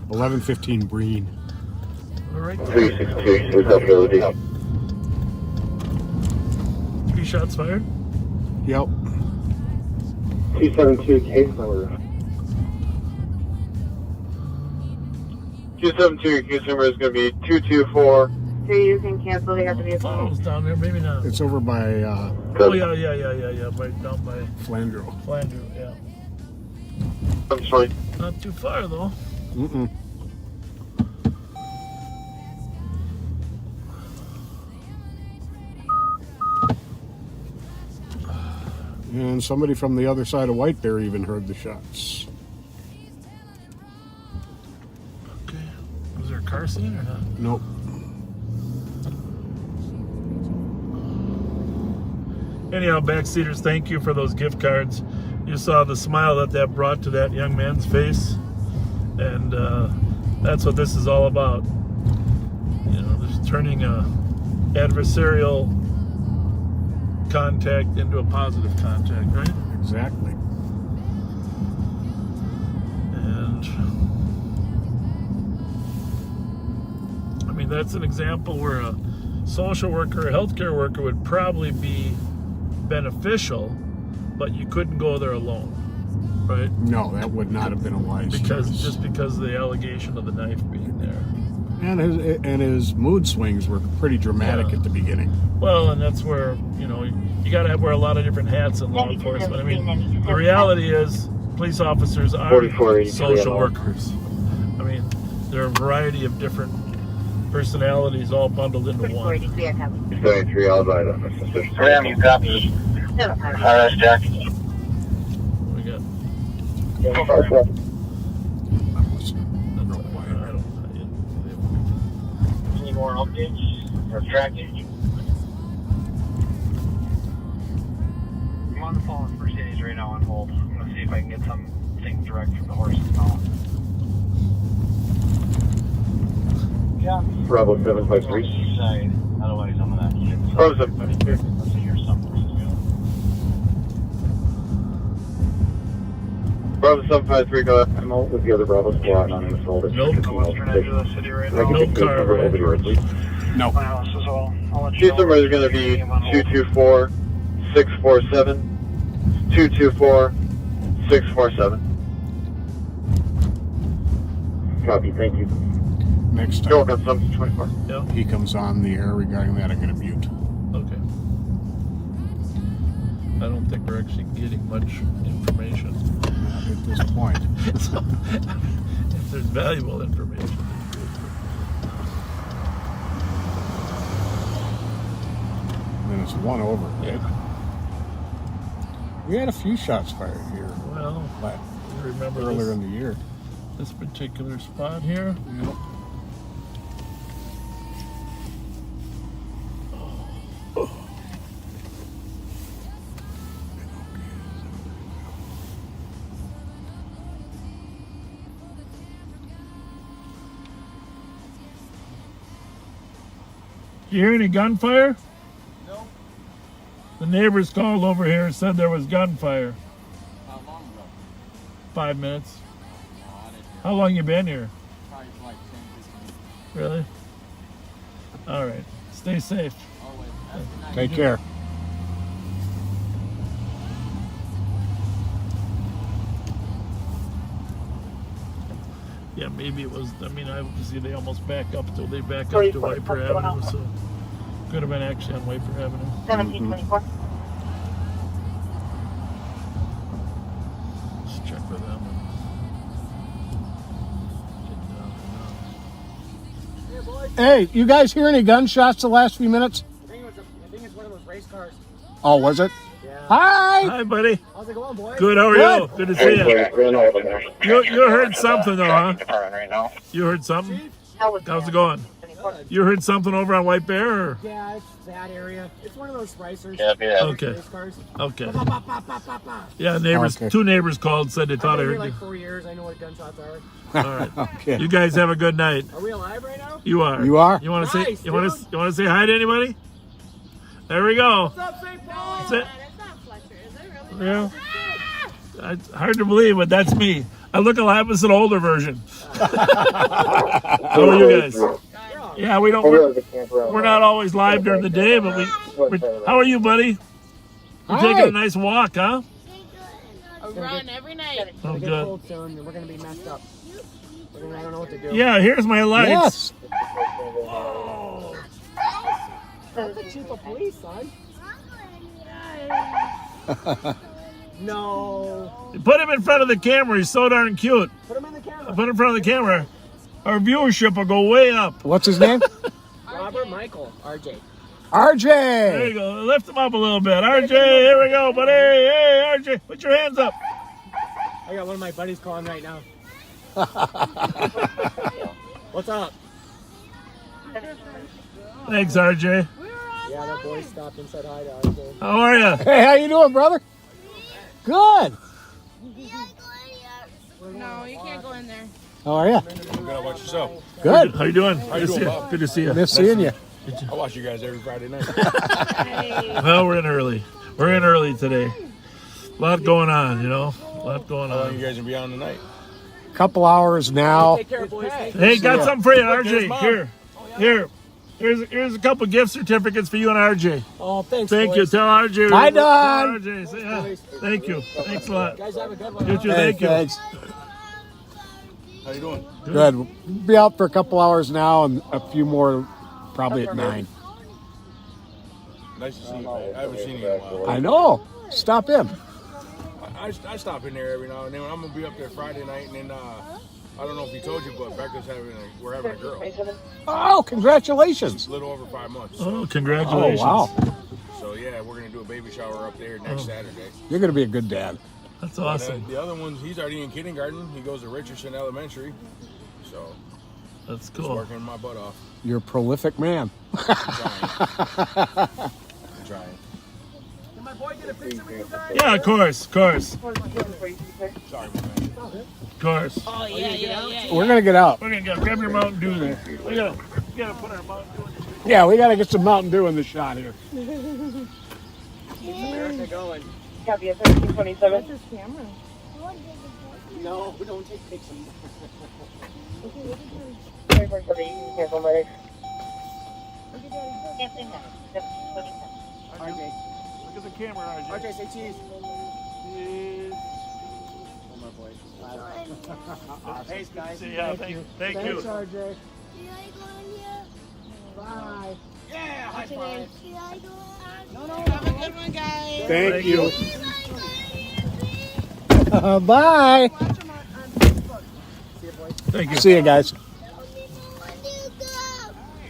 1115 Breen. All right. 362, there's ability. 3 shots fired. Yep. 272, case number. 272, case number is going to be 224. So you can cancel the other I thought it was down there, maybe not. It's over by Oh, yeah. Right down by Flandreau. Flandreau, yeah. I'm sorry. Not too far, though. Mm-mm. And somebody from the other side of White Bear even heard the shots. Okay. Was there a car scene or not? Nope. Anyhow, backseaters, thank you for those gift cards. You saw the smile that brought to that young man's face, and that's what this is all about. You know, just turning a adversarial contact into a positive contact, right? Exactly. And I mean, that's an example where a social worker, a healthcare worker would probably be beneficial, but you couldn't go there alone, right? No, that would not have been a wise choice. Because of the allegation of the knife being there. And his mood swings were pretty dramatic at the beginning. Well, and that's where, you know, you got to wear a lot of different hats in law enforcement. I mean, the reality is police officers are social workers. I mean, there are a variety of different personalities all bundled into one. 73, I'll buy that. Ram, you copy. Jack. We got. Any more updates or trackage? I'm on the phone with Mercedes right now on hold. I'm going to see if I can get something direct from the horses now. Yeah. Bravo 753. Side. Otherwise, I'm going to hit Bravo 753. Let's see, here's something. Bravo 753, go ahead. I'm out with the other Bravo squad on this hold. No car. No car, right? No. My house as well. Case number is going to be 224 647 224 647. Copy, thank you. Next Go time on 724. Yeah. he comes on the air regarding that, I'm going to mute. Okay. I don't think we're actually getting much information. Not at this point. So, if there's valuable information. Then it's one over, right? We had a few shots fired here Well, remember earlier in the year. this particular spot here. Yep. You hear any gunfire? No. The neighbors called over here and said there was gunfire. How long ago? 5 minutes. No, I didn't hear. How long you been here? Probably like 10, 15 minutes. Really? All right. Stay safe. Always. Have a good night. Take care. Yeah, maybe it was. I mean, I see they almost back up till they back up to Wiper Avenue, so could have been actually on Wiper Avenue. 1724. Let's check with them. Hey, you guys hear any gunshots the last few minutes? I think it's one of those race cars. Oh, was it? Yeah. Hi! Hi, buddy. How's it going, boys? Good, how are you? Good to see you. You heard something, though, huh? Right now. You heard something? How's How's it going? You heard something over on White Bear? Or? Yeah, it's that area. It's one of those racers. Okay. Race cars. Okay. Bah, bah, bah, bah, bah, bah. Yeah, neighbors. Okay. Two neighbors called, said they I've thought I been here heard like you. 4 years. I know what gunshots are. All right. Okay. You guys have a good night. Are we alive right now? You are. You are? You want to Nice, say? You want dude. to? You want to say hi to anybody? There we go. What's up, St. Paul? That's it. That's not Fletcher, is it really? Yeah. It's hard to believe, but that's me. I look a lot as an older version. How are you guys? Yeah, we don't. We're not always live during the day, but we. How are you, buddy? You're taking a nice walk, huh? A run every night. Oh, It's gonna get good. cold soon, and we're gonna be messed up. I don't know what to do. Yeah, here's my lights. Yes. Oh. That's the chief of police, son. No. Put him in front of the camera. He's so darn cute. Put him in the camera. Put him in front of the camera. Our viewership will go way up. What's his name? Robert Michael, RJ. RJ. There you go. Lift him up a little bit. RJ, here we go, buddy. Hey, RJ, put your hands up. I got one of my buddies calling right now. What's up? Thanks, RJ. Yeah, that boy stopped and said hi to RJ. How are you? Hey, how you doing, brother? Good. No, you can't go in there. How are you? Good. How about yourself? Good. How you doing? How you doing, Bob? Good to see you. Miss seeing you. I watch you guys every Friday night. Well, we're in early. We're in early today. A lot going on, you know. A lot going How long on. you guys gonna be on tonight? Couple hours now. Take care, boys. Hey, got something for you, There's RJ. Mom. Here. Here's a couple gift certificates for you and RJ. Oh, thanks, Thank you. boys. Tell RJ. Hi, Tell Don. RJ. Say, yeah. Thank you. Thanks a lot. Guys, have a good one. You too. Hey, Thank you. thanks. How you doing? Good. We'll be out for a couple hours now and a few more probably at 9. Nice to see you, man. I haven't seen you in a while. I know. Stop in. I stop in there every now and then. I'm gonna be up there Friday night, and then I don't know if he told you, but Becca's we're having a girl. Oh, congratulations. A little over 5 months. Oh, Oh, congratulations. wow. So yeah, we're gonna do a baby shower up there next Saturday. You're going to be a good dad. That's awesome. And, the other one's he's already in kindergarten. He goes to Richardson Elementary. So That's just cool. working my butt off. You're a prolific man. Trying. Can my boy get a picture with you guys? Yeah, of course. Sorry, my man. Of course. Oh, yeah. We're going to get out. We're gonna go grab your Mountain Dew there. We gotta put our Mountain Dew in. Yeah, we got to get some Mountain Dew in the shot here. Where's it going? Copy, 1327. What's his camera? No, we don't take pictures. Cancel my RJ. Look at the camera, RJ. RJ, say cheese. Cheese. Oh, my boy. Thanks, guys. Yeah, thank you. Thanks, RJ. Bye. Yeah, high five. Have a good one, guys. Thank you. Bye. Thank you. See you guys.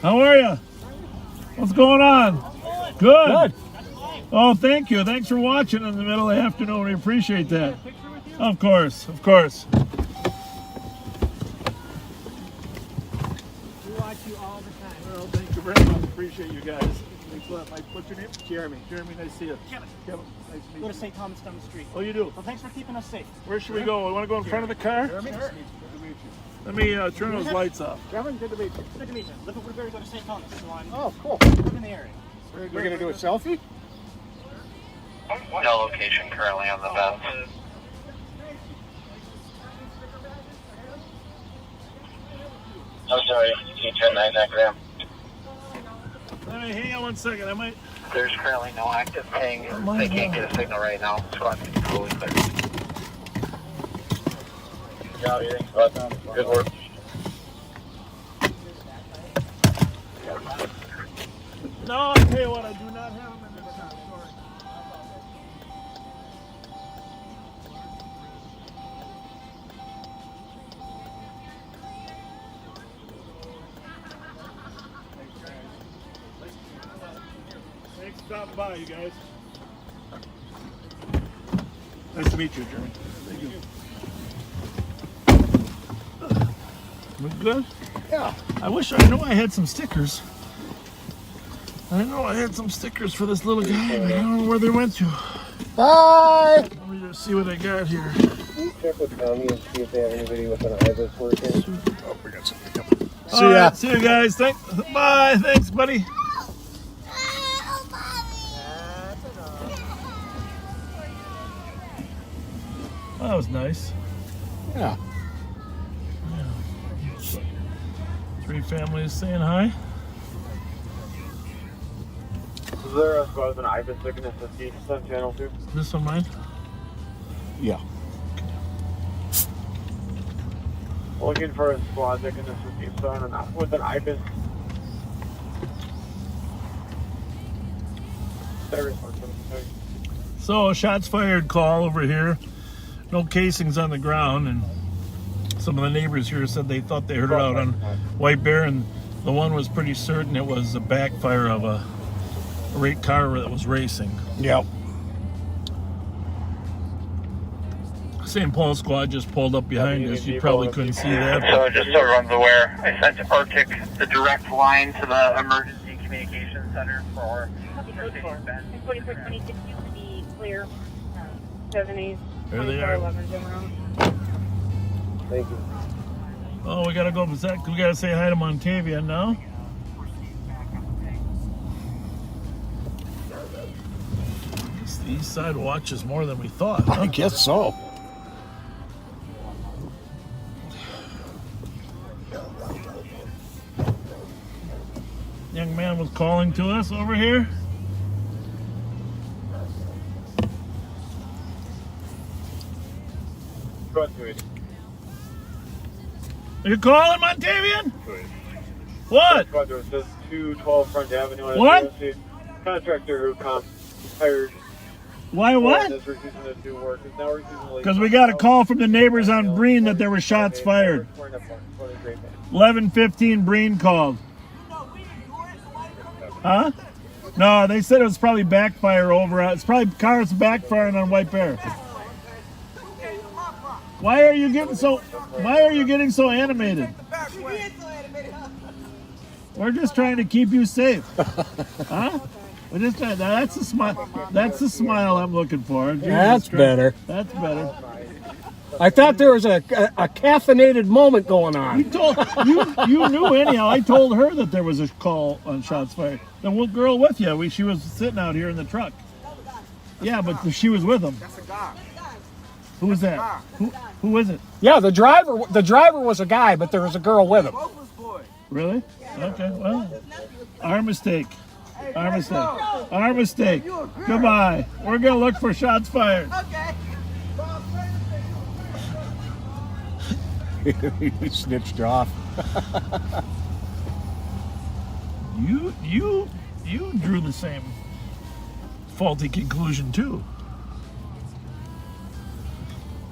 How are you? What's going on? Good. Oh, thank you. Thanks for watching in the middle of the afternoon. We appreciate that. Of course. We watch you all the time. Well, thank you very much. Appreciate you guys. What's your name? Jeremy. Jeremy, nice to see you. Kevin. Kevin, nice to meet Go you. to St. Thomas down the street. Oh, you do? Well, thanks for keeping us safe. Where should we go? We want to go in front of the car? Jeremy? Sure. Let me turn those lights off. Kevin, good to meet you. Good to meet you. Live at Woodbury, go to St. Thomas. So I'm Oh, cool. live in the area. We're going to do a selfie? No location currently on the fence. I'm sorry, C-10-9 acronym. Let me hang on 1 second. I might. There's currently no active ping. They can't get a signal right now. Squad is fully clear. Good job, Ethan. Good work. No, I'll tell you what. I do not have them in the shop. Sorry. Thanks for stopping by, you guys. Nice to meet you, Jeremy. Thank you. We good? Yeah. I wish I knew I had some stickers. I know I had some stickers for this little guy, but I don't know where they went to. Bye. Let me just see what I got here. Check with Tommy and see if they have anybody with an IBIS working. Oh, we got something coming. All right, see you guys. Bye. Thanks, buddy. Well, that was nice. Yeah. Yeah. 3 families saying hi. Is there a squad with an IBIS that can assist you on channel 2? This one mine? Yeah. Looking for a squad that can assist you with an IBIS. So, shots fired call over here. No casings on the ground, and some of the neighbors here said they thought they heard it out on White Bear, and the one was pretty certain it was a backfire of a car that was racing. Yep. St. Paul squad just pulled up behind us. You probably couldn't see that. So just so everyone's aware, I sent Arctic the direct line to the emergency communication center for 4426 to be clear. 70s. There they are. Thank you. Oh, we gotta go. We gotta say hi to Montavia now. The east side watches more than we thought. Huh? I guess so. Young man was calling to us over here. Go ahead, 280. Are you calling, Montavian? What? Squad it says 212 Front Avenue. What? Contractor who hired. Why what? Is refusing to do work. Is now refusing to leave. Because we got a call from the neighbors on Breen that there were shots fired. 11:15 Breen called. Huh? No, they said it was probably backfire over. It's probably cars backfiring on White Bear. Why are you getting so animated? We're just trying to keep you safe. Huh? We're just trying, that's the smile. That's the smile I'm looking for. Jesus That's Christ. better. That's better. I thought there was a caffeinated moment going on. You knew anyhow. I told her that there was a call on shots fired. The girl with you, she was sitting out here in the truck. Yeah, but she was with him. That's a guy. Who was that? Who was it? Yeah, the driver was a guy, but there was a girl with him. Really? Okay, well, our mistake. Our mistake. Our mistake. Goodbye. We're going to look for shots fired. Okay. He snitched off. You drew the same faulty conclusion too.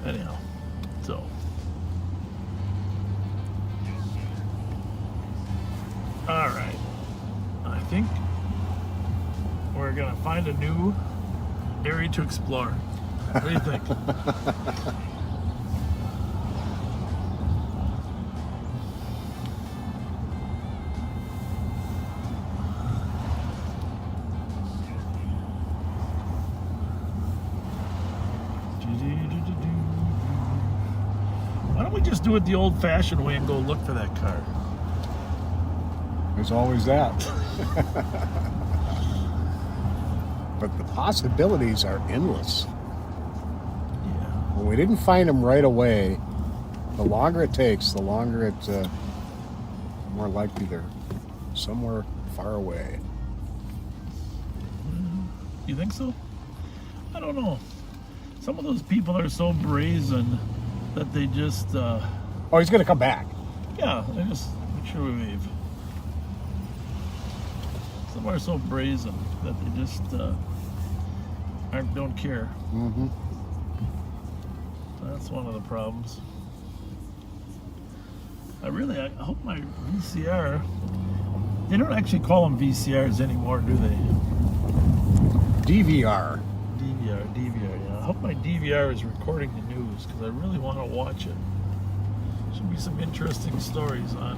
Anyhow, so all right. I think we're gonna find a new area to explore. What do you think? Why don't we just do it the old-fashioned way and go look for that car? There's always that. But the possibilities are endless. Yeah. When we didn't find them right away, the longer it takes, the longer it's more likely they're somewhere far away. You think so? I don't know. Some of those people are so brazen that they just... Oh, he's going to come back. Yeah, they just make sure we wave. Some are so brazen that they just don't care. Mm-hmm. That's one of the problems. I hope my VCR... They don't actually call them VCRs anymore, do they? DVR. DVR, yeah. I hope my DVR is recording the news because I really want to watch it. Should be some interesting stories on.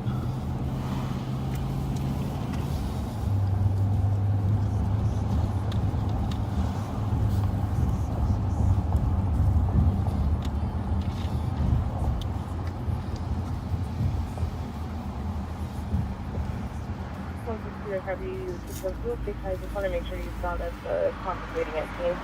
Have you because I just want to make sure you saw that the compensating at team.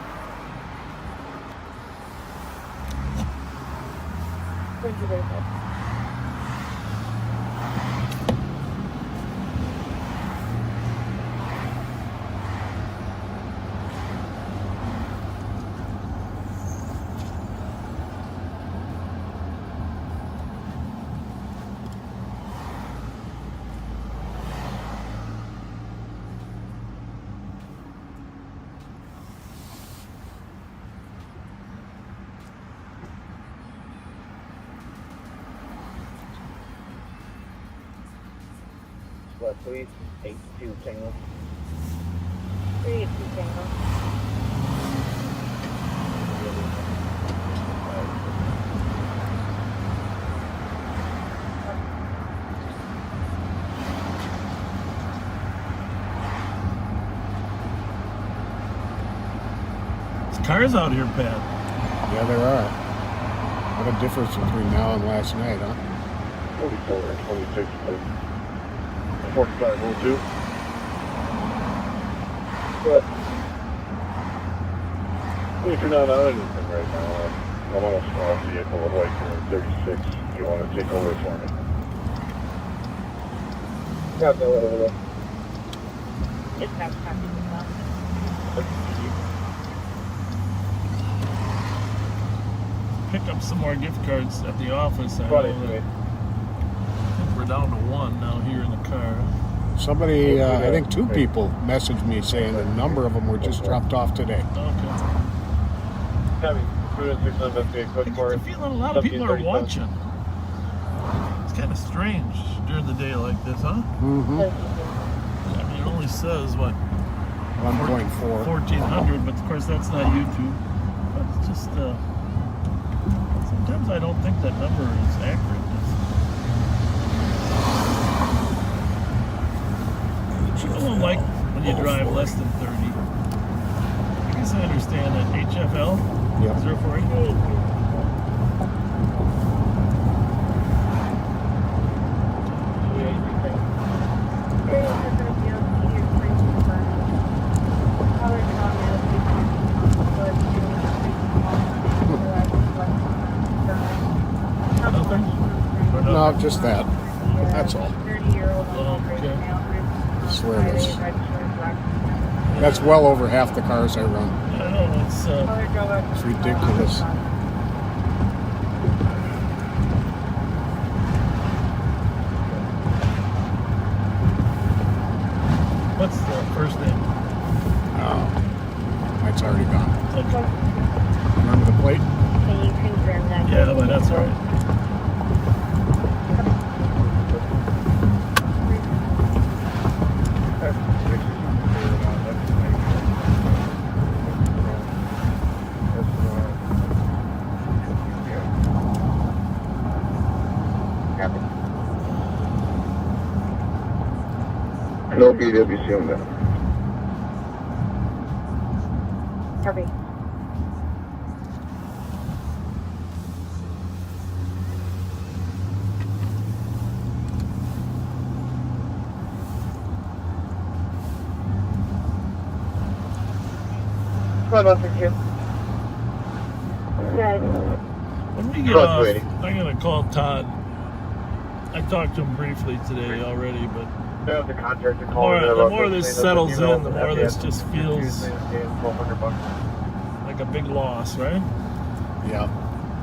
What, 382 Tango? 382 Tango. There's cars out here, Pat. Yeah, there are. What a difference between now and last night, huh? 44 and 26, 4502. But if you're not on anything right now, I'm on a small vehicle with like 36. If you want to take over for me. Got that over there. It's not copy as well. Pick up some more gift cards at the office. I think we're down to one now here in the car. Somebody, I think 2 people messaged me saying a number of them were just dropped off today. Okay. Copy. 206 investigate code I get the feeling a lot of people are 1737. watching. It's kind of strange during the day like this, huh? Mm-hmm. I mean, it only says, what? 1.4. 1,400, but of course that's not YouTube. But it's just, sometimes I don't think that number is accurate. People don't like when you drive less than 30. I guess I understand that. HFL? Yep. 048? No, just that. That's all. 30-year-old Okay. I swear that's well over half the cars I run. I know, it's ridiculous. What's the first name? It's already gone. Okay. Remember the plate? Can you confirm that? Yeah, but that's all right. No PWC on that. Copy. Squad 132. Good. When we get off, I'm going to call Todd. I talked to him briefly today already, but The contractor the calling more this settles in, the more this just feels like a big loss, right? Yeah,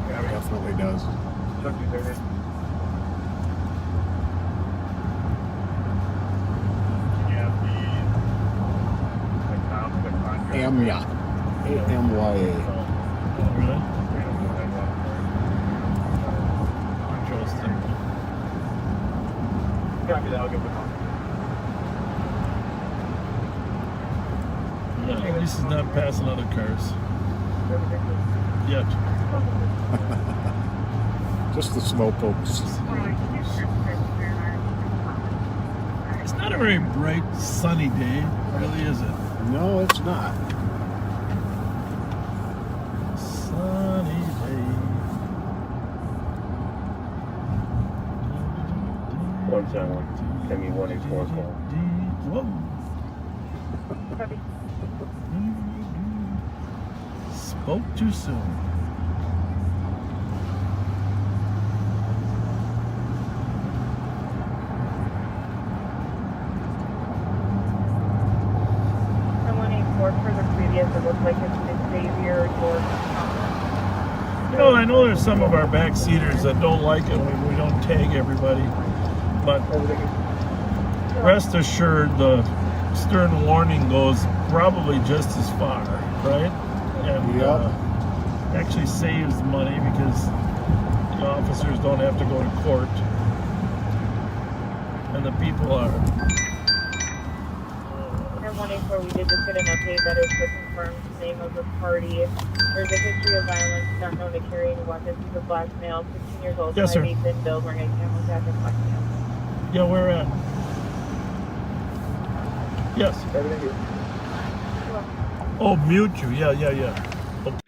it definitely does. AMYA. AMYA. Really? Interesting. Copy that, I'll give it a call. Yeah, at least he's not passing other cars. Yet. Just the slowpokes. It's not a very bright, sunny day, really, is it? No, it's not. Sunny day. 171. Send me 184 call. Whoa. Copy. Spoke too soon. I know there's some of our backseaters that don't like it when we don't tag everybody, but rest assured the stern warning goes probably just as far, right? And actually saves money because the officers don't have to go to court, and the people are. And 184, we did just get an update that is to confirm the name of the party. There's a history of violence, not known to carry any weapons. He's a black male, 16 years old, Yes, sir. 5'8" thin build, wearing a camel jacket, black male. Yeah, where at? Yes. Oh, mute you. Yeah. Okay.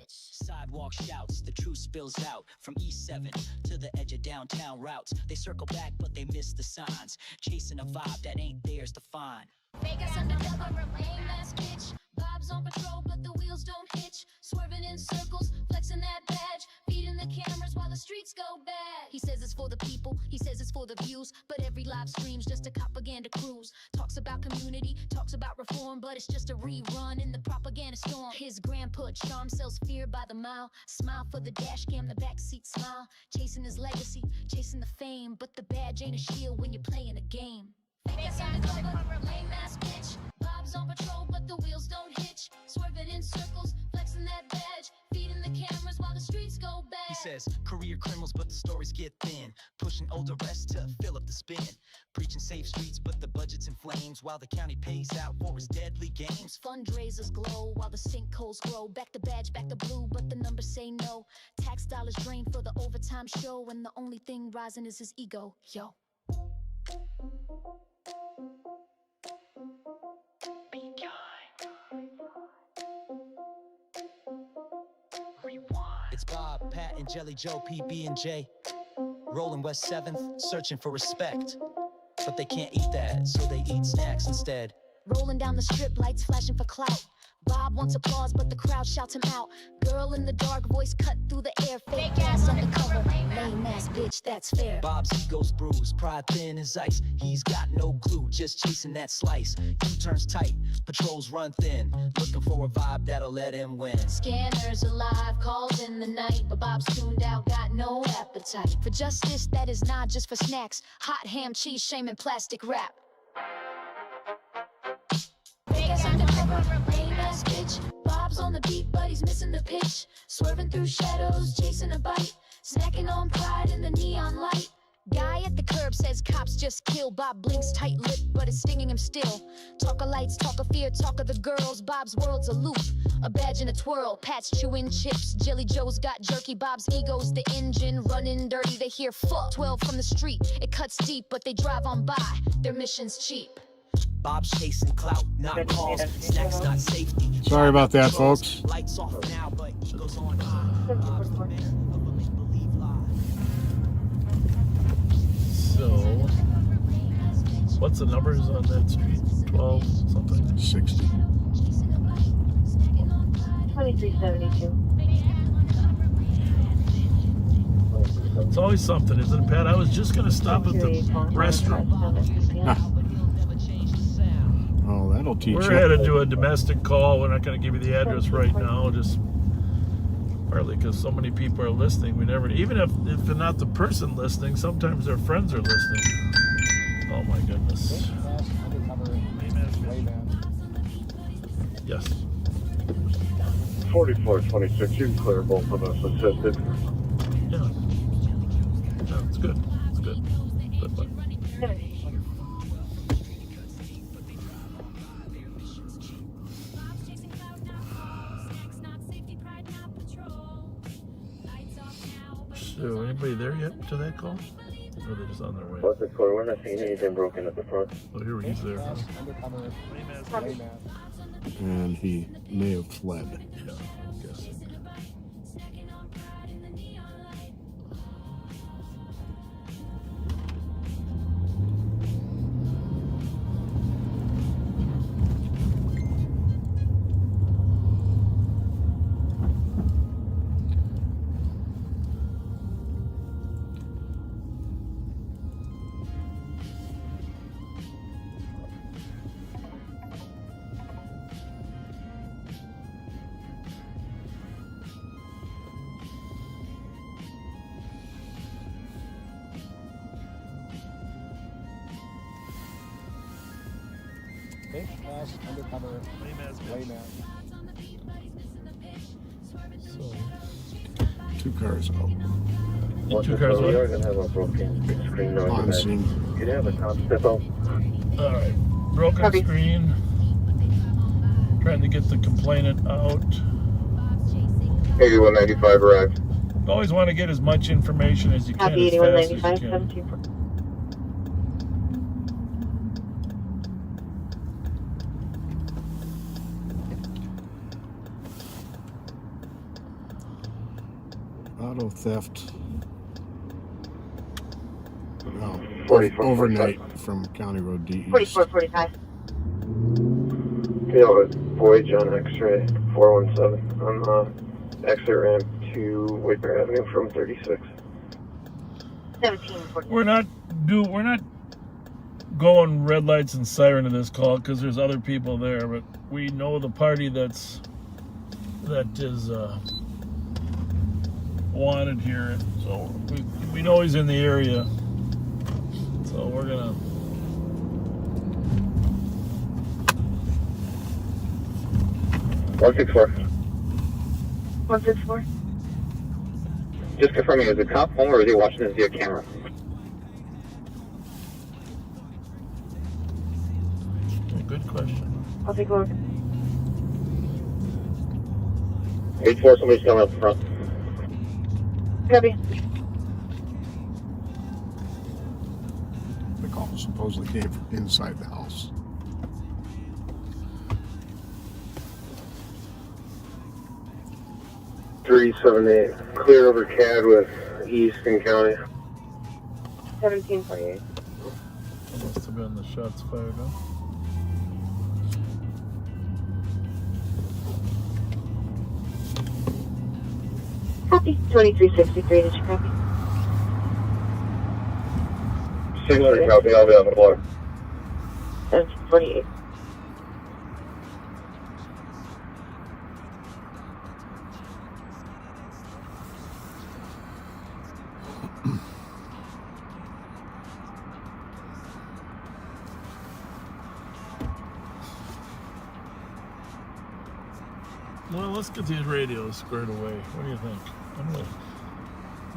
Sidewalk shouts, the truth spills out from E7 to the edge of downtown routes. They circle back, but they miss the signs, chasing a vibe that ain't theirs to find. Vegas undercover, lame ass bitch. Bob's on patrol, but the wheels don't hitch. Swerving in circles, flexing that badge, feeding the cameras while the streets go bad. He says it's for the people, he says it's for the views, but every live stream's just a propaganda cruise. Talks about community, talks about reform, but it's just a rerun in the propaganda storm. His grandpa charm sells fear by the mile. Smile for the dash cam, the backseat smile. Chasing his legacy, chasing the fame, but the badge ain't a shield when you're playing a game. Vegas undercover, lame ass bitch. Bob's on patrol, but the wheels don't hitch. Swerving in circles, flexing that badge, feeding the cameras while the streets go bad. He says career criminals, but the stories get thin, pushing old arrests to fill up the spin, preaching safe streets, but the budget's in flames while the county pays out for his deadly games. Fundraisers glow while the sinkholes grow. Back the badge, back the blue, but the numbers say no. Tax dollars drain for the overtime show, and the only thing rising is his ego. Yo. It's Bob, Pat, and Jelly Joe, PB and J, rolling West 7th, searching for respect, but they can't eat that, so they eat snacks instead. Rolling down the strip, lights flashing for clout. Bob wants applause, but the crowd shouts him out. Girl in the dark, voice cut through the air. Fake ass undercover, lame ass bitch, that's fair. Bob's ego's bruised, pride thin as ice. He's got no clue, just chasing that slice. U-turns tight, patrols run thin, looking for a vibe that'll let him win. Scanners alive, calls in the night, but Bob's tuned out, got no appetite for justice that is not just for snacks. Hot ham, cheese, shame, and plastic wrap. Vegas undercover, lame ass bitch. Bob's on the beat, but he's missing the pitch. Swerving through shadows, chasing a bite, snacking on pride in the neon light. Guy at the curb says cops just kill. Bob blinks tight-lipped, but it's stinging him still. Talk of lights, talk of fear, talk of the girls. Bob's world's aloof, a badge in a twirl. Pat's chewing chips, Jelly Joe's got jerky. Bob's ego's the engine, running dirty. They hear fuck 12 from the street. It cuts deep, but they drive on by. Their mission's cheap. Bob's chasing clout, not calls, snacks, not safety. Sorry about that, folks. Lights off now, but he goes on. So, what's the numbers on that street? 12 something? 60. 2372. It's always something, isn't it, Pat? I was just going to stop at the restroom. Oh, that'll teach you. We're headed to a domestic call. We're not going to give you the address right now, just partly because so many people are listening. We never, even if they're not the person listening, sometimes their friends are listening. Oh my goodness. Yes. 4426, you can clear both of us assisted. Yeah. Yeah, it's good. It's good. Good, but. So, anybody there yet to that call? Or are they just on their way? What's the score? We're not seeing anything broken at the front. Oh, here he's there. Huh? And he may have fled. Yeah, I'm guessing. Fish Pass Undercover Layman. So, 2 cars out. 2 cars We away. are going to have a broken screen On scene. Could you have a cop step out? Alright. Broken Copy. screen. Trying to get the complainant out. 8195 arrived. Always want to get as much information as you can Copy, as fast as you 8195, can. 724. Auto theft. No, 44, overnight from County Road D East. 4445. Yeah, but Voyage on X-ray 417 on the exit ramp to Waker Avenue from 36. 1740. We're not going red lights and siren to this call because there's other people there, but we know the party that is wanted here, so we know he's in the area. So we're gonna. One 164. 164. Just confirming, is the cop home or is he watching this via camera? Good question. I'll take a look. 8-4, somebody's coming up front. Copy. The call supposedly came from inside the house. $378. Clear over CAD with Easton County. 1748. Must have been the shots fired, huh? Copy. 2363. Did you copy? 600 copy, I'll be on the water. 1748. Well, let's get these radios squared away. What do you think?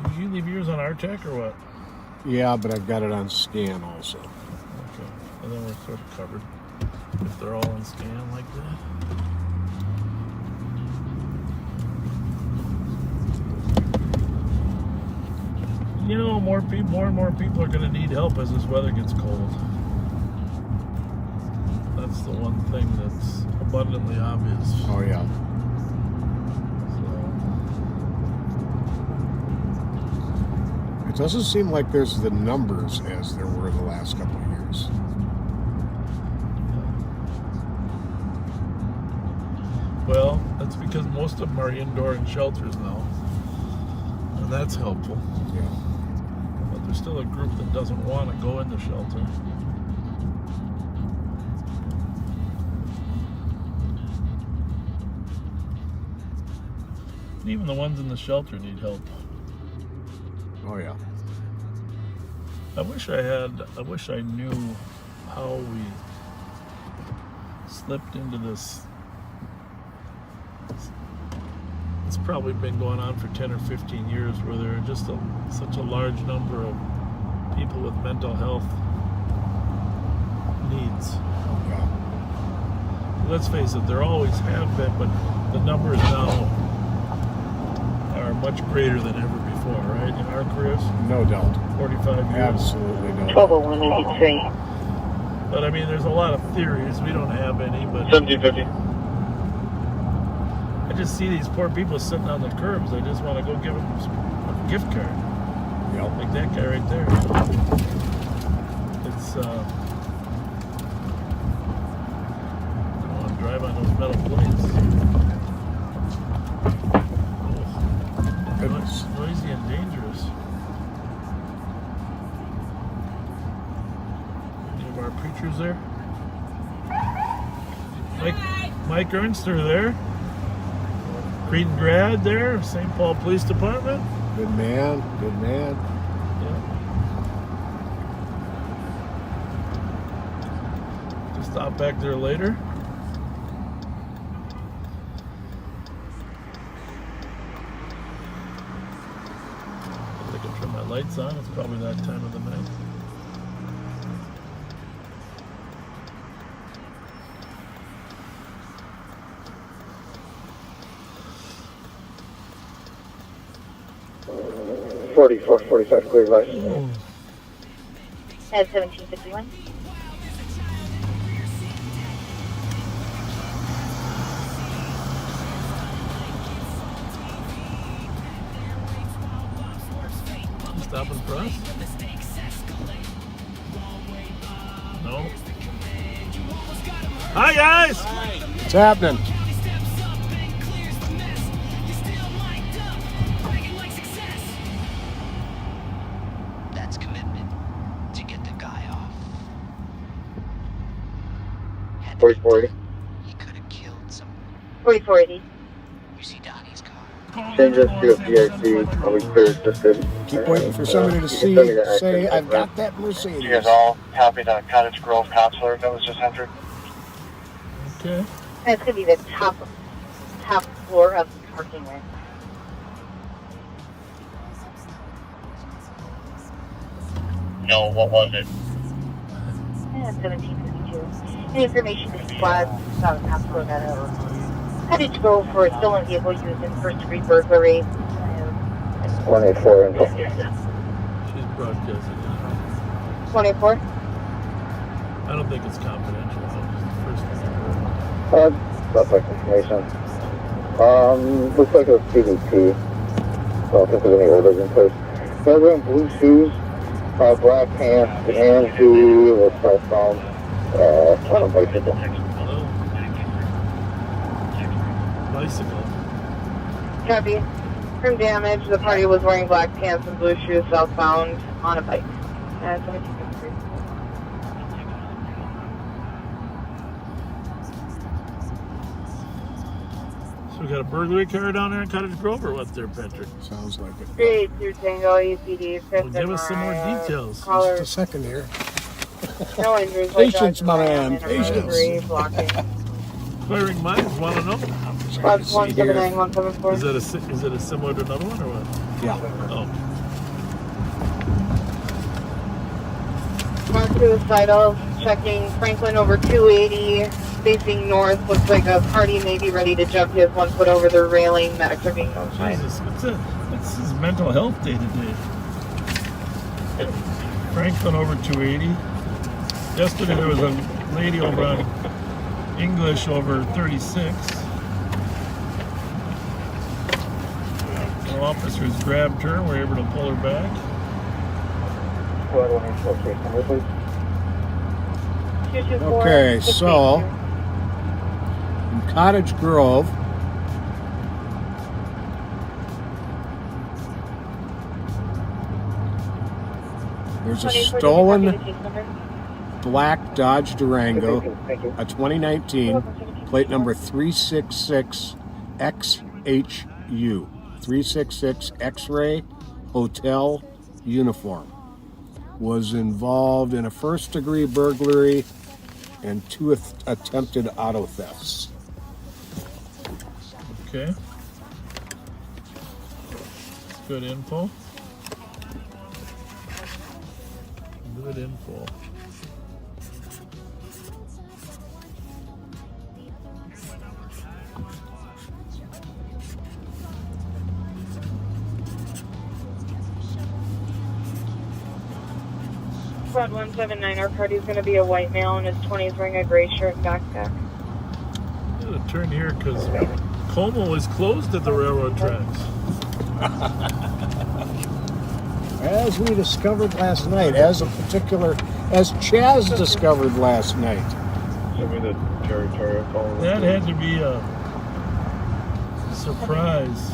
Did you leave yours on RTEC or what? Yeah, but I've got it on scan also. Okay, and then we're sort of covered if they're all on scan like that. You know, more and more people are going to need help as this weather gets cold. That's the one thing that's abundantly obvious. Oh, yeah. It doesn't seem like there's the numbers as there were the last couple of years. Well, that's because most of them are indoor in shelters now. And that's helpful. Yeah. But there's still a group that doesn't want to go into shelter. And even the ones in the shelter need help. Oh, yeah. I wish I knew how we slipped into this. It's probably been going on for 10 or 15 years where there are just such a large number of people with mental health needs. Yeah. Let's face it, there always have been, but the numbers now are much greater than ever before, right? In our careers? No doubt. 45 years. Absolutely no doubt. 120183. But I mean, there's a lot of theories. We don't have any, but 1750. I just see these poor people sitting on the curbs. I just want to go give them a gift card. Yep. Like that guy right there. It's, I don't want to drive on those metal plates. Goodness. Noisy and dangerous. Any of our preachers there? Mike Ernster there. Creedon grad there, St. Paul Police Department. Good man. Good man. Yeah. Just Stop back there later. I can turn my lights on. It's probably that time of the night. Oh. 44, 45 clear light. At 1751. Stopping for us? No. Hi guys! What's happening? That's commitment to get the guy off. 4480. He could have killed someone. 4480. You see Donnie's car? Change us to a PIC. I'll be clear just to... Keep waiting for somebody to say, I've got that Mercedes. You guys all copy the Cottage Grove cops alert that was just entered? Okay. That's going to be the top floor of the parking lot. No, what was it? 1752. Any information to squad on the top floor of that Cottage Grove for a stolen vehicle used in first-degree burglary. 184 info. She's broadcasting. 24. I don't think it's confidential. First Suspect information. Looks like a CDT. I don't think there's any orders in place. They're wearing blue shoes, black pants, and shoes with cell phone. On a bicycle. Bicycle. Copy. From damage, the party was wearing black pants and blue shoes, southbound on a bike. 1753. So we got a burglary car down there in Cottage Grove or what there, Patrick? Sounds like it. 382 Tango, ECD, Well, give us some more details. Caller, Just a second here. no injuries. Patience, my man. Patience. Blocking. Firing minds, want to know? Plus 179, 174. Is it a similar to another one or what? Yeah. Oh. Mark suicidal, checking Franklin over 280, facing north. Looks like a party may be ready to jump. He has 1 foot over the railing. Medics are being notified. Jesus, what's his mental health day to day? Franklin over 280. Yesterday there was a lady over on English over 36. Our officers grabbed her and were able to pull her back. Okay, so in Cottage Grove, there's a stolen black Dodge Durango, a 2019, plate number 366XHU, 366 X-ray Hotel uniform. Was involved in a first-degree burglary and 2 attempted auto thefts. Okay. Good info. Good info. Squad 179, our party's going to be a white male in his 20s wearing a gray shirt and backpack. I'm going to turn here because Como is closed at the railroad tracks. As we discovered last night, as Chaz discovered last night. Send me the territorial call. That had to be a surprise.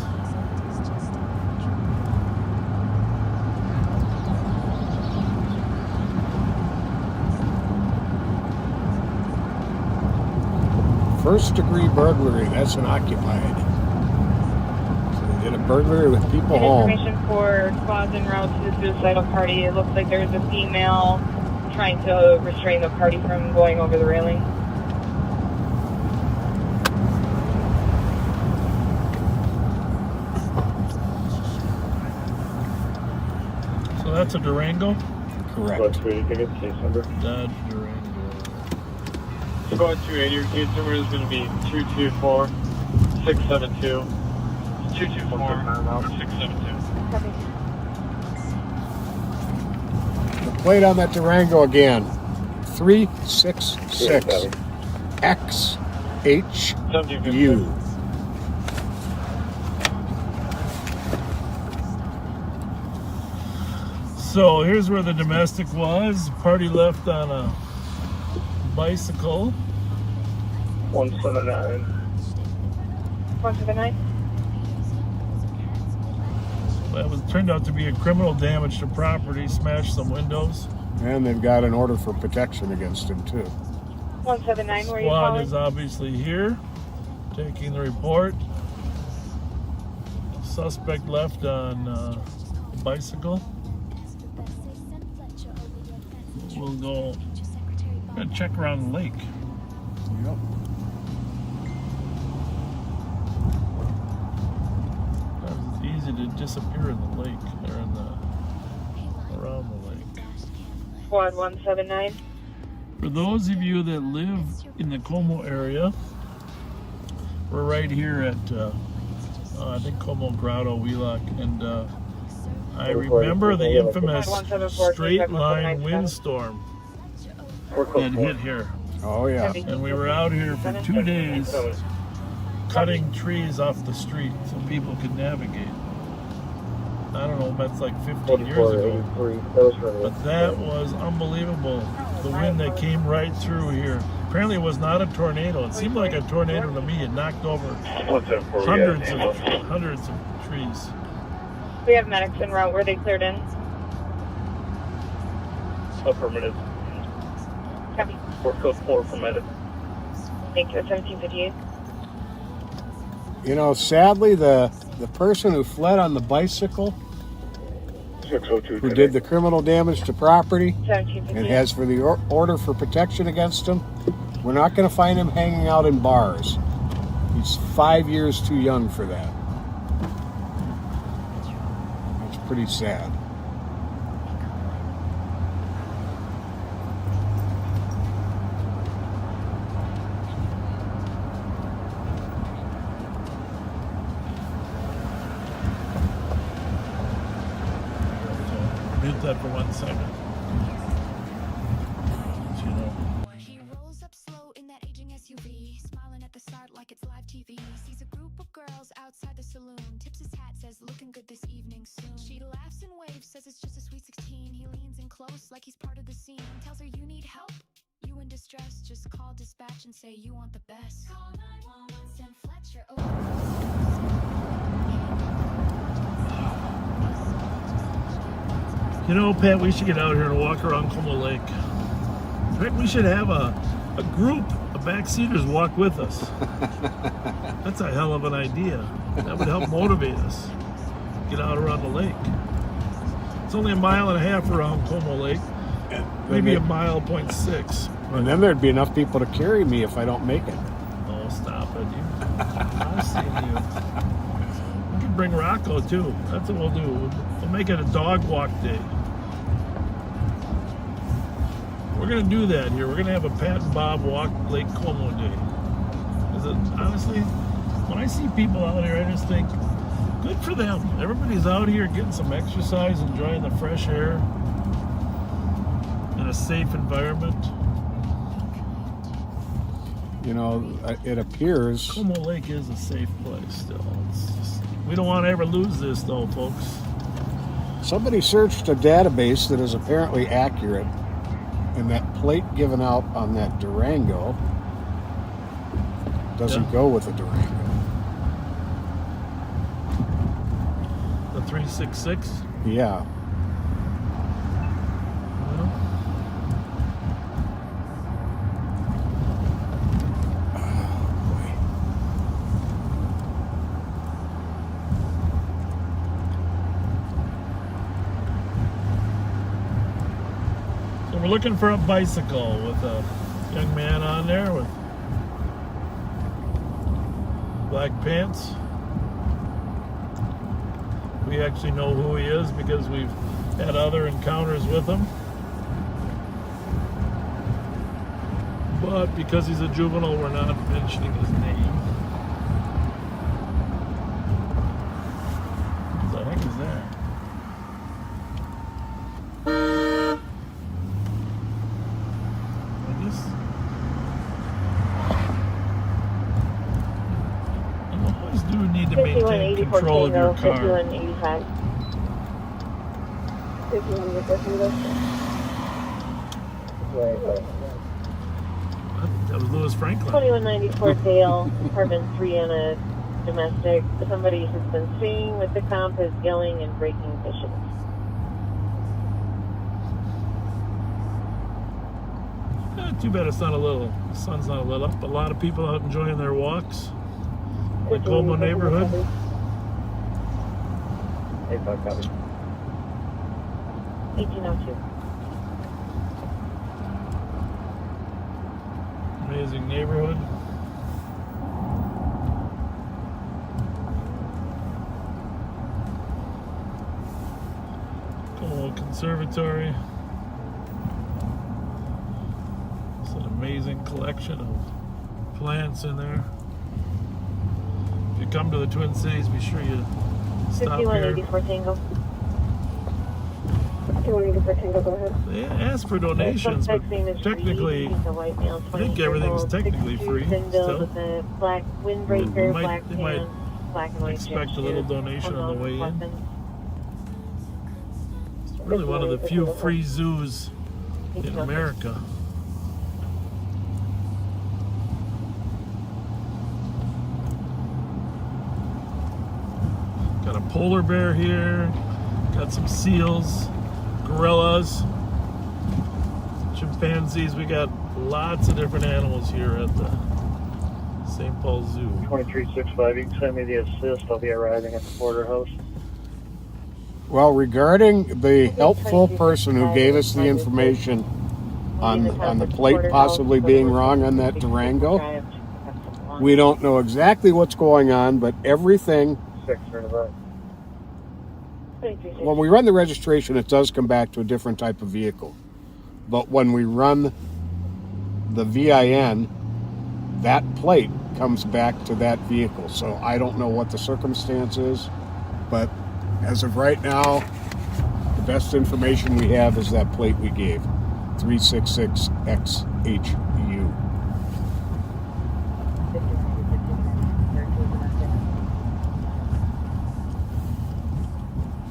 First-degree burglary, that's an occupied. So they did a burglary with people home. Information for squads en route to the suicidal party. It looks like there's a female trying to restrain the party from going over the railing. So that's a Durango? Correct. Go 280 ticket, case number. Dodge Durango. So go 280, your case number is going to be 224-672. 224-672. The plate on that Durango again, 366 XHU. So here's where the domestic was. Party left on a bicycle. 179. 179. That was turned out to be a criminal damage to property, smashed some windows. And they've got an order for protection against him too. 179, where are you Squad calling? is obviously here, taking the report. Suspect left on a bicycle. We'll go gonna check around the lake. Yep. It's easy to disappear in the lake or in the around the lake. Squad 179. For those of you that live in the Como area, we're right here at I think Como Grotto, Wheelock, and I remember the infamous straight line windstorm that hit here. Oh yeah. And we were out here for 2 days cutting trees off the street so people could navigate. I don't know, that's like 15 years ago. But that was unbelievable. The wind that came right through here. Apparently it was not a tornado. It seemed like a tornado to me. It knocked over hundreds of trees. We have medics en route. Were they cleared in? Affirmative. Copy. Work code 4 for medic. Thank you. 1758. You know, sadly, the person who fled on the bicycle, 602 who did the criminal damage to property, 1758. and has for the order for protection against him, we're not going to find him hanging out in bars. He's 5 years too young for that. It's pretty sad. Mute that for 1 second. You know. He rolls up slow in that aging SUV, smiling at the start like it's live TV. Sees a group of girls outside the saloon, tips his hat, says looking good this evening soon. She laughs and waves, says it's just a sweet 16. He leans in close like he's part of the scene, tells her you need help, you in distress, just call dispatch and say you want the best. Call 911, send Fletcher You know, Pat, we should get out here and walk around Como Lake. In fact, we should have a group of backseaters walk with us. That's a hell of an idea. That would help motivate us. Get out around the lake. It's only 1.5 miles around Como Lake. Maybe 1.6 miles. And then there'd be enough people to carry me if I don't make it. Oh, stop it. I've seen you. We can bring Rocco, too. That's what we'll do. We'll make it a dog walk day. We're going to do that here. We're going to have a Pat and Bob walk Lake Como day. Honestly, when I see people out here, I just think, good for them. Everybody's out here getting some exercise, enjoying the fresh air in a safe environment. You know, it appears Como Lake is a safe place still. We don't want to ever lose this, though, folks. somebody searched a database that is apparently accurate, and that plate given out on that Durango doesn't go with a Durango. The 366? Yeah. We're looking for a bicycle with a young man on there with black pants. We actually know who he is because we've had other encounters with him. But because he's a juvenile, we're not mentioning his name. What the heck is that? I guess you always do need to maintain control of your car. 5185. 5185. That was Lewis Franklin. 2194 Dale, carbon 3 on a domestic. Somebody who's been staying with the comp is yelling and breaking dishes. Too bad it's not a little, the sun's not lit up. A lot of people out enjoying their walks in the Como neighborhood. 1802. Amazing neighborhood. Como Conservatory. It's an amazing collection of plants in there. If you come to the Twin Cities, be sure you stop here. 5184 Tango. 5184 Tango, go ahead. They ask for donations, but technically, I think everything's technically free still. Black windbreaker, They might black and white expect a little donation on the way in. It's really one of the few free zoos in America. Got a polar bear here, got some seals, gorillas, chimpanzees. We got lots of different animals here at the St. Paul Zoo. 2365, you can send me the assist. I'll be arriving at the border house. Well, regarding the helpful person who gave us the information on the plate possibly being wrong on that Durango, we don't know exactly what's going on, but everything, when we run the registration, it does come back to a different type of vehicle. But when we run the VIN, that plate comes back to that vehicle. So I don't know what the circumstance is, but as of right now, the best information we have is that plate we gave, 366XHU.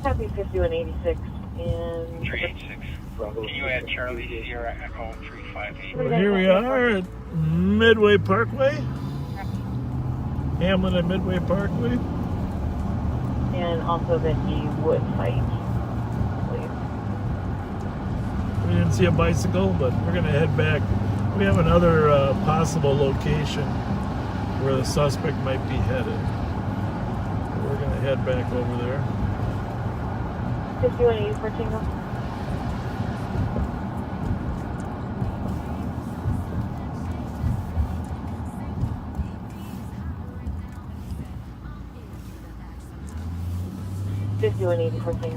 Copy 5186 and 386. Can you add Charlie Sierra Echo 358? Well, here we are at Midway Parkway, Hamlin and Midway Parkway. And also that he would fight, please. We didn't see a bicycle, but we're going to head back. We have another possible location where the suspect might be headed. We're going to head back over there. 5184 Tango.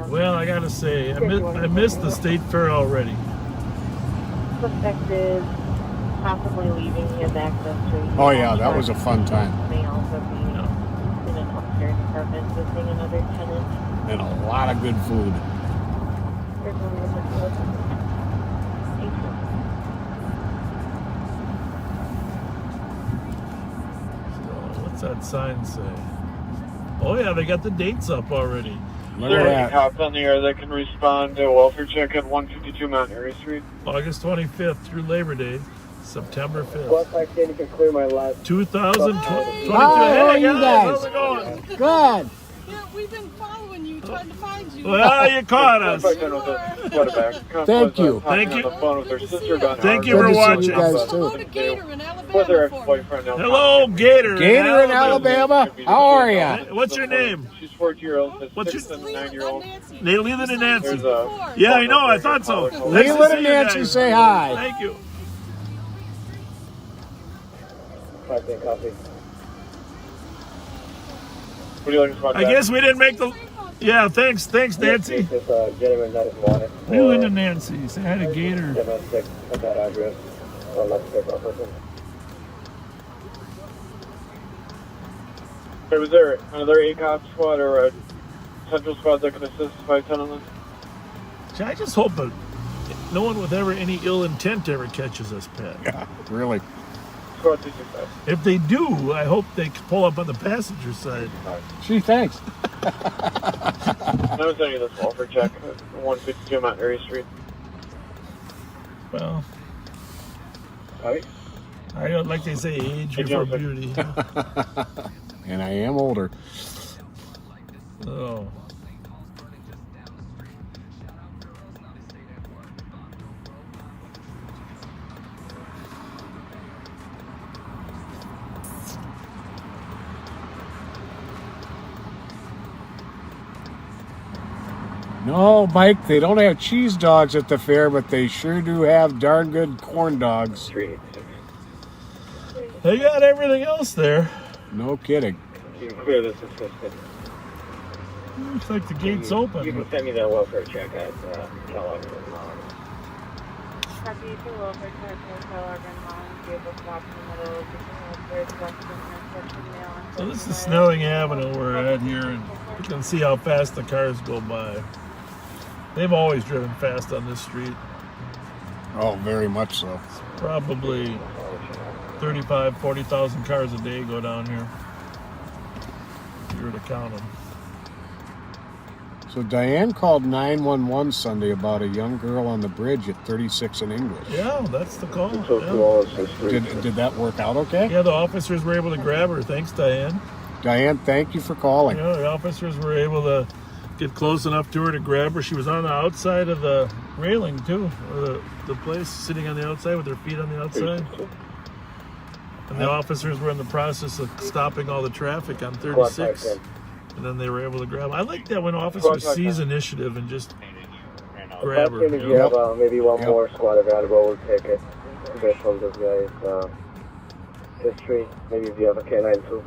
Well, I gotta say, I missed the state fair already. Suspect is possibly leaving. He has access to. Oh yeah, that was a fun time. May also be in an upstairs apartment visiting another tenant. And a lot of good food. So, what's that sign say? Oh yeah, they got the dates up already. Look at that. Cops on the air that can respond to a welfare check at 152 Mount Airy Street. August 25th through Labor Day, September 5th. What I can clear my last 2022. How are Hey you guys, guys? how's it going? Good. Yeah, we've been following you, trying to find you. Well, you caught us. Thank you. Thank you. Thank you for watching. Hello to Gator in Alabama. Hello, Gator. Gator in Alabama. How are you? What's your name? She's 4-year-old. What's your 6 and 9-year-old. Leland and Nancy. There's a Yeah, I know. I thought so. Leland and Nancy, say hi. Thank you. Copy. What do you like to I guess we didn't make the. Yeah, thanks, Nancy. Gentleman that is wanted. Leland and Nancy. Say hi to Gator. 706 at that address. Let's take off with him. Hey, was there another ACOP squad or a central squad that can assist 510 See, I just hope that no one with ever any ill intent ever catches us, Pat. Yeah, really. Squad 265. If they do, I hope they pull up on the passenger side. Gee, thanks. I was sending this wall for check. 152 Mount Airy Street. Well, Howdy. I don't like they say age before beauty. And I am older. Oh. No, Mike, they don't have cheese dogs at the fair, but they sure do have darn good corn dogs. They got everything else there. No kidding. You can clear this assistant. Looks like the gate's open. You can send me that welfare check at Kellogg. Copy to welfare check at Kellogg and Mom. Vehicle stopped in the middle of the third section intersection now. So this is Snelling Avenue we're at here, and you can see how fast the cars go by. They've always driven fast on this street. Oh, very much so. Probably 35, 40,000 cars a day go down here. If you were to count them. So Diane called 911 Sunday about a young girl on the bridge at 36 in English. Yeah, that's the call. Yeah. Did that work out okay? Yeah, the officers were able to grab her. Thanks, Diane. Diane, thank you for calling. Yeah, the officers were able to get close enough to her to grab her. She was on the outside of the railing, too. Or the place, sitting on the outside with her feet on the outside. And the officers were in the process of stopping all the traffic on 36. And then they were able to grab her. I like that when officers seize initiative and just grab her. If you have maybe one more squad available, we'll take it. Based on this guy's history. Maybe if you have a K9 too.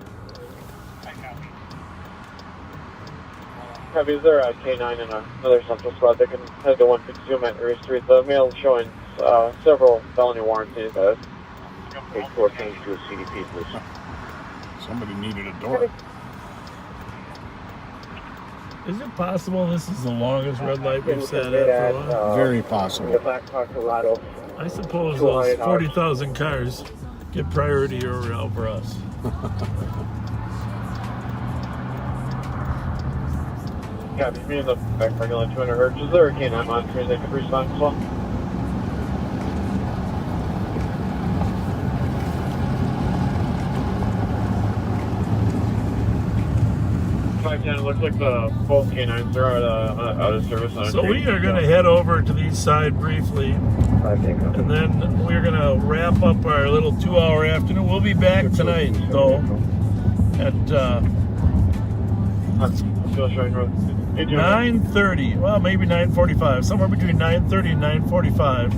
Copy, is there a K9 and another central squad that can head to 152 Mount Airy Street? The mail is showing several felony warrants. 814 to a CDP, please. Somebody needed a door. Is it possible this is the longest red light we've sat at for a while? Very possible. I suppose those 40,000 cars get priority over us. Copy, me in the back parking lot 200 hertz. Is there a K9 monitoring that could respond as well? It looks like both K9s are out of service on So we are going to head over to the east side briefly, and then we're going to wrap up our little 2-hour afternoon. We'll be back tonight, though, at 9:30. Well, maybe 9:45, somewhere between 9:30 and 9:45.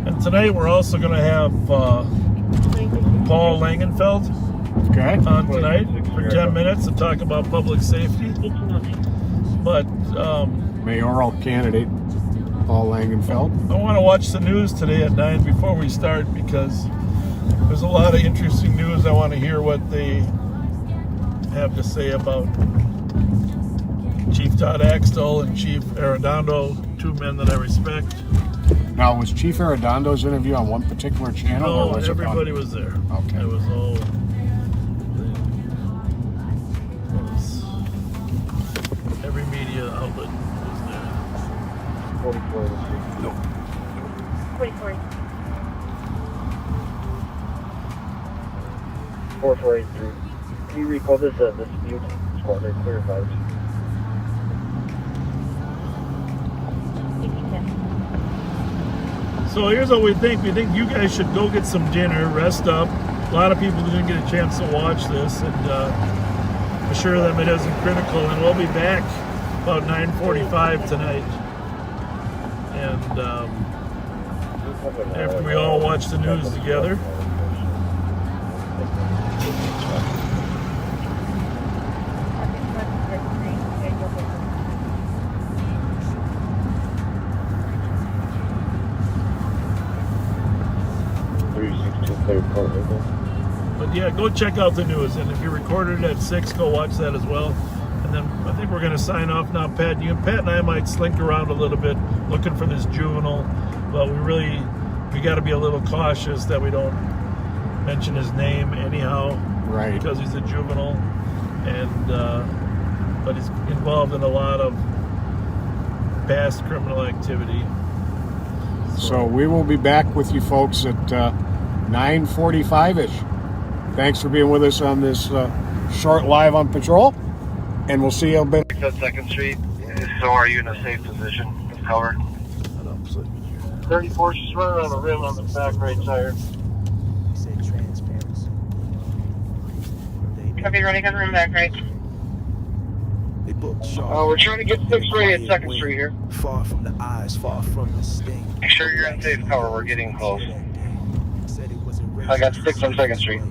And tonight we're also going to have Paul Langenfeld on tonight for 10 minutes to talk about public safety. But mayoral candidate Paul Langenfeld. I want to watch the news today at 9 before we start, because there's a lot of interesting news. I want to hear what they have to say about Chief Todd Axtell and Chief Arredondo, two men that I respect. Now, was Chief Arredondo's interview on one particular channel? No, or was everybody was there. Okay. It was all... Every media outlet was there. 44. No. 44. 4483. Can you recall this dispute They're clear about So here's what we think. We think you guys should go get some dinner, rest up. A lot of people didn't get a chance to watch this, and assure them it isn't critical. And we'll be back about 9:45 tonight. And after we all watch the news together. But yeah, go check out the news, and if you recorded it at 6, go watch that as well. And then I think we're going to sign off now, Pat. Pat and I might slink around a little bit looking for this juvenile, but we got to be a little cautious that we don't mention his name anyhow, right? Because he's a juvenile, and but he's involved in a lot of past criminal activity. So we will be back with you folks at 9:45ish. Thanks for being with us on this short live on patrol, and we'll see you a bit. 2nd Street. So are you in a safe position of cover? 34, she's running on the rim on the back right tire. Copy, running on the rim back right. We're trying to get 6-3 at 2nd Street here. Far from the eyes, far from the sting. Make sure you're in safe cover. We're getting close. I got 6 on 2nd Street.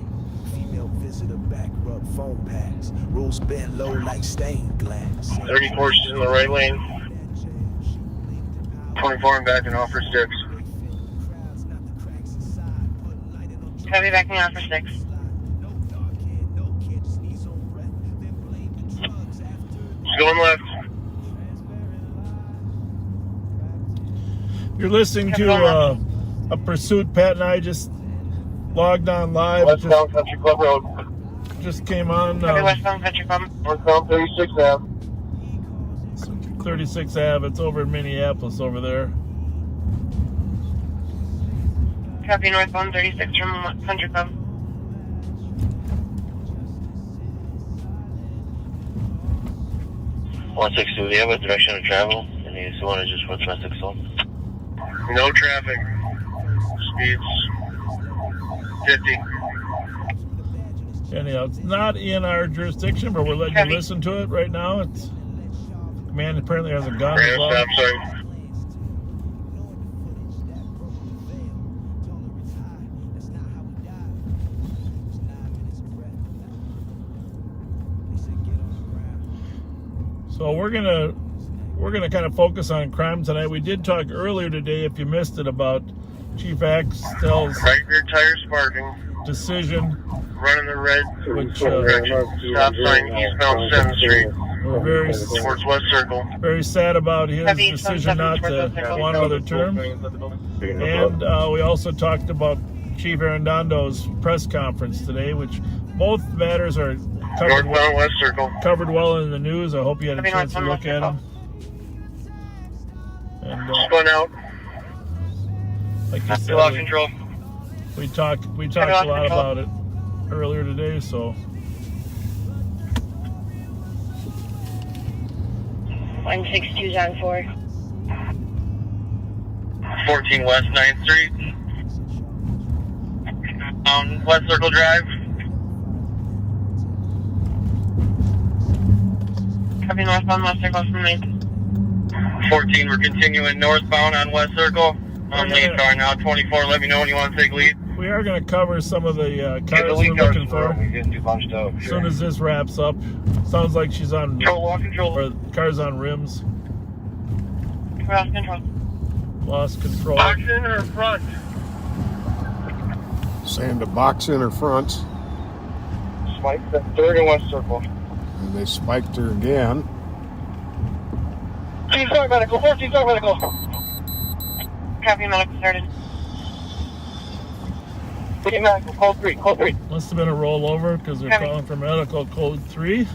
Female visitor back rub phone pads. Rules bend low like stained glass. 34, she's in the right lane. 24 and backing off for 6. Copy, backing off for 6. She's going left. You're listening to a pursuit. Pat and I just logged on live. Westbound Country Club Road. Just came on. Westbound Country Club. Northbound 36 Ave. 36 Ave. It's over in Minneapolis over there. Copy, northbound 36 from Country Club. Do you have a direction of travel? And you just want to just what's my 6 No traffic. Speeds 50. Anyhow, it's not in our jurisdiction, but we're letting you listen to it right now. It's man apparently has a gun as well. I'm sorry. So we're gonna kind of focus on crime tonight. We did talk earlier today, if you missed it, about Chief Axtell's right rear tire sparking decision, running the red which stop sign eastbound 7th Street. We're very towards West Circle. Very sad about his decision not to want another term. And we also talked about Chief Fernando's press conference today, which both matters are covered West Circle. Covered well in the news. I hope you had a chance to look at them. And spun out. Like you said, lost control. We talked a lot about it earlier today. So 162's on 4. 14 West 9th Street. West Circle Drive. Copy, northbound West Circle from 9th. 14, we're continuing northbound on West Circle. I'm lead car now. 24, let me know when you want to take lead. We are going to cover some of the cars we're looking for. We didn't do bunched up. As soon as this wraps up. Sounds like she's on control. Or car's on rims. Lost control. Lost control. Box in her front. Saying to box in her front. Spiked the 3rd and West Circle. And they spiked her again. 14 start medical. 14 start medical. Copy, medical started. 14 medical. Code 3. Code 3. Must have been a rollover because they're calling for medical code 3.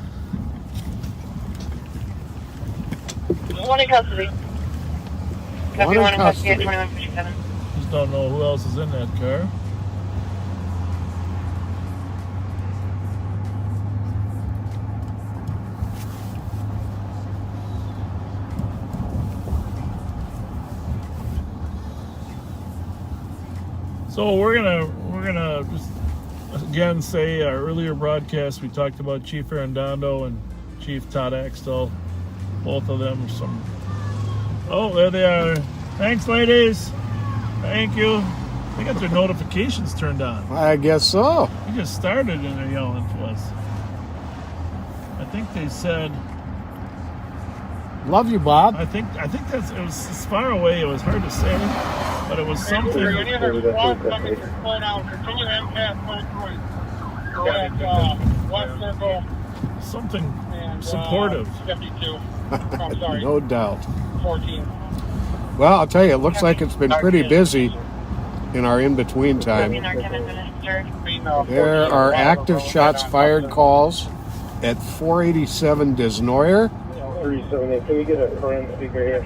1 in custody. Copy, 1 in custody at 2157. Just don't know who else is in that car. So we're gonna just again say our earlier broadcast we talked about Chief FERNANDO and Chief Todd Axtell. Both of them are some. Oh, there they are. Thanks, ladies. Thank you. They got their notifications turned on. I guess so. We just started and they're yelling to us. I think they said. Love you, Bob. I think that's it was as far away. It was hard to say, but it was something. Any other squads coming to slow down? Continue MCAS 23. Go at West Circle. Something and, supportive. 52. I'm sorry. No doubt. 14. Well, I'll tell you, it looks like it's been pretty busy in our in-between time. There are active shots fired calls at 487 Desnoyer. 378, can we get a current speaker here?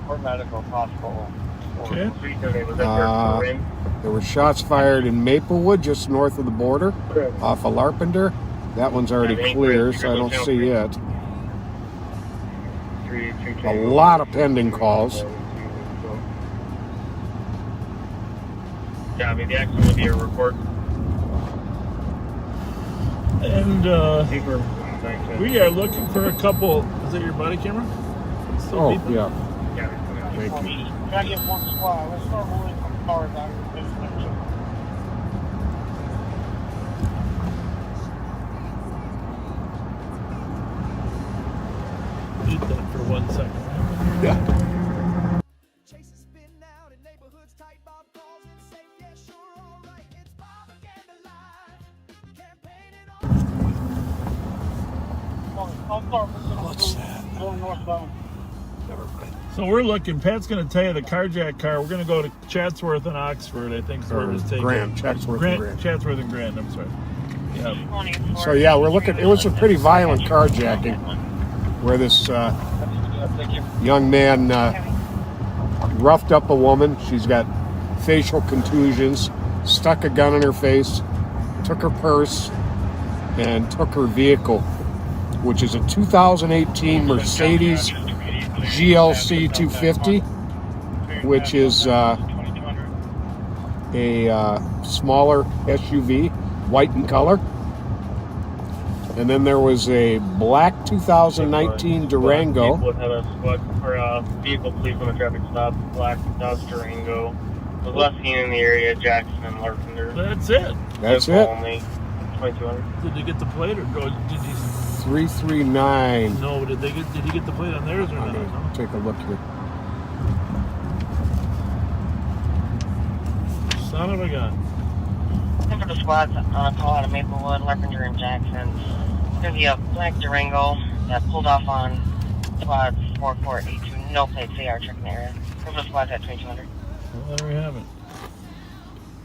Or medical hospital. Okay. There were shots fired in Maplewood, just north of the border, off of Larpenter. That one's already clear, so I don't see it. A lot of pending calls. Yeah, I mean, the accident would be a report. And we are looking for a couple. Is that your body camera? Oh, yeah. Thank you. Gotta get one squad. Let's start moving some cars out of this section. Eat that for 1 second. Yeah. What's that? So we're looking. Pat's going to tell you the carjack car. We're going to go to Chatsworth and Oxford. I think is where it's taking. Grant, Chatsworth and Grant. Chatsworth and Grant. I'm sorry. Yeah. So yeah, we're looking. It was a pretty violent carjacking, where this young man roughed up a woman. She's got facial contusions, stuck a gun in her face, took her purse, and took her vehicle, which is a 2018 Mercedes GLC 250, which is a smaller SUV, white in color. And then there was a black 2019 Durango. Had a squad or a vehicle flee from a traffic stop. Black Dodge Durango was last seen in the area. Jackson and Larpenter. That's it. That's it. Only 2200. Did they get the plate or did he? 339. No, did he get the plate on theirs or not? No? Take a look here. Son of a gun. Looking for the squads call out of Maplewood, Larpenter, and Jackson. It's going to be a black Durango that pulled off on squad 4482. No plates, they are checking the area. Looking for the squads at 2200. Well, there we have it.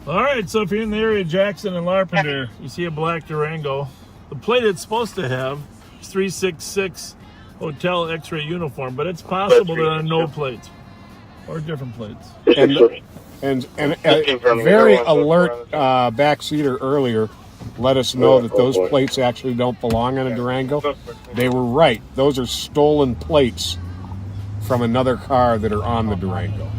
All right, so if you're in the area of Jackson and Larpenter, you see a black Durango. The plate it's supposed to have is 366 Hotel X-ray uniform, but it's possible there are no plates or different plates. And a very alert backseater earlier let us know that those plates actually don't belong on a Durango. They were right. Those are stolen plates from another car that are on the Durango.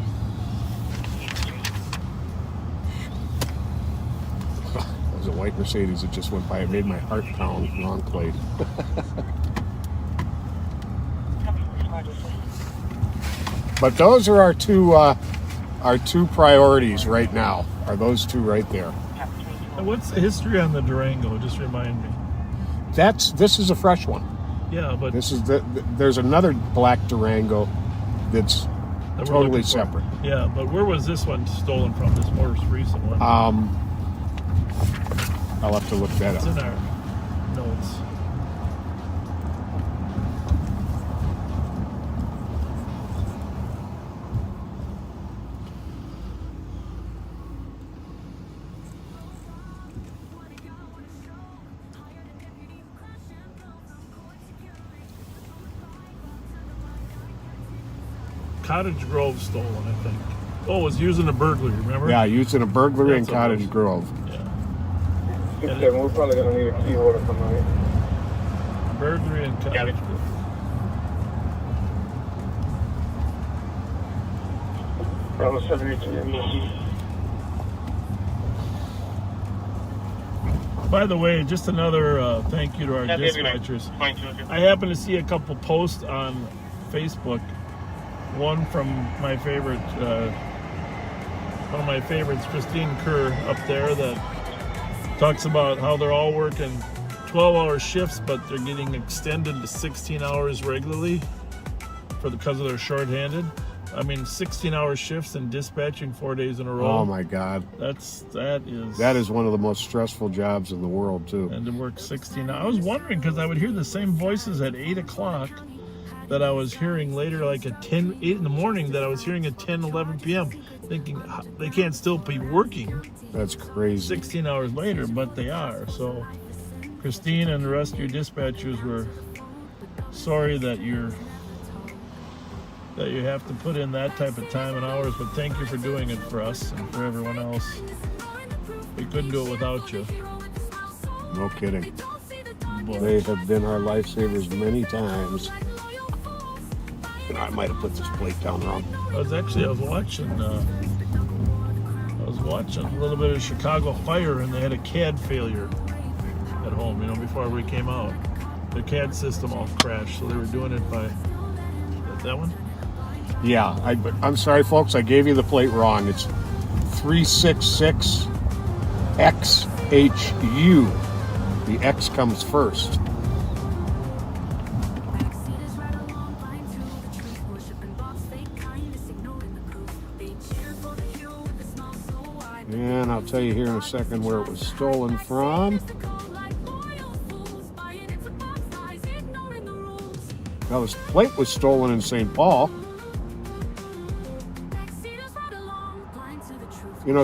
That was a white Mercedes that just went by. It made my heart pound. Wrong plate. But those are our two priorities right now. Are those two right there? And what's the history on the Durango? Just remind me. This is a fresh one. Yeah, but this is there's another black Durango that's totally separate. Yeah, but where was this one stolen from? This most recent one. I'll have to look that up. It's in our notes. Cottage Grove stolen, I think. Oh, it was using a burglary, remember? Yeah, using a burglary in Cottage Grove. Yeah, we're probably going to need a key holder for tonight. Burglary in Cottage Grove. Bravo 72. By the way, just another thank you to our dispatchers. I happened to see a couple posts on Facebook. One from my favorite, one of my favorites, Christine Kerr up there, that talks about how they're all working 12-hour shifts, but they're getting extended to 16 hours regularly because of their shorthanded. I mean, 16-hour shifts and dispatching 4 days in a row. Oh my God. That is one of the most stressful jobs in the world too. And to work 16 hours. I was wondering because I would hear the same voices at 8 o'clock that I was hearing later, like at 8 in the morning, that I was hearing at 10, 11 p.m. Thinking they can't still be working. That's crazy. 16 hours later, but they are. So Christine and the rest of your dispatchers were sorry that you have to put in that type of time and hours, but thank you for doing it for us and for everyone else. We couldn't do it without you. No kidding. They have been our lifesavers many times. And I might have put this plate down wrong. I was watching a little bit of Chicago Fire, and they had a CAD failure at home, before we came out. Their CAD system all crashed, so they were doing it by that one. Yeah, I'm sorry, folks. I gave you the plate wrong. It's 366 XHU. The X comes first. And I'll tell you here in a second where it was stolen from. Now, this plate was stolen in St. Paul.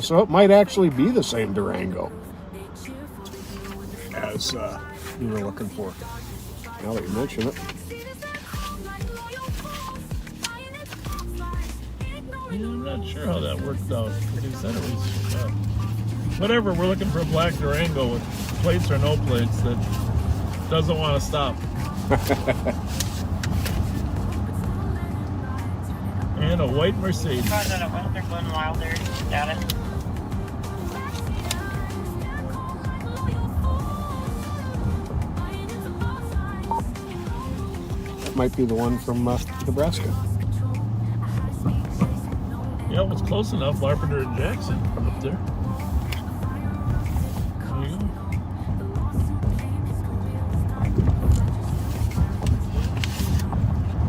So it might actually be the same Durango as you were looking for. Now that you mention it. I'm not sure how that worked out. They said it was whatever. We're looking for a black Durango with plates or no plates that doesn't want to stop. And a white Mercedes. They're going wild there. Got it. That might be the one from Nebraska. Yeah, it was close enough. Larpenter and Jackson up there. There you go.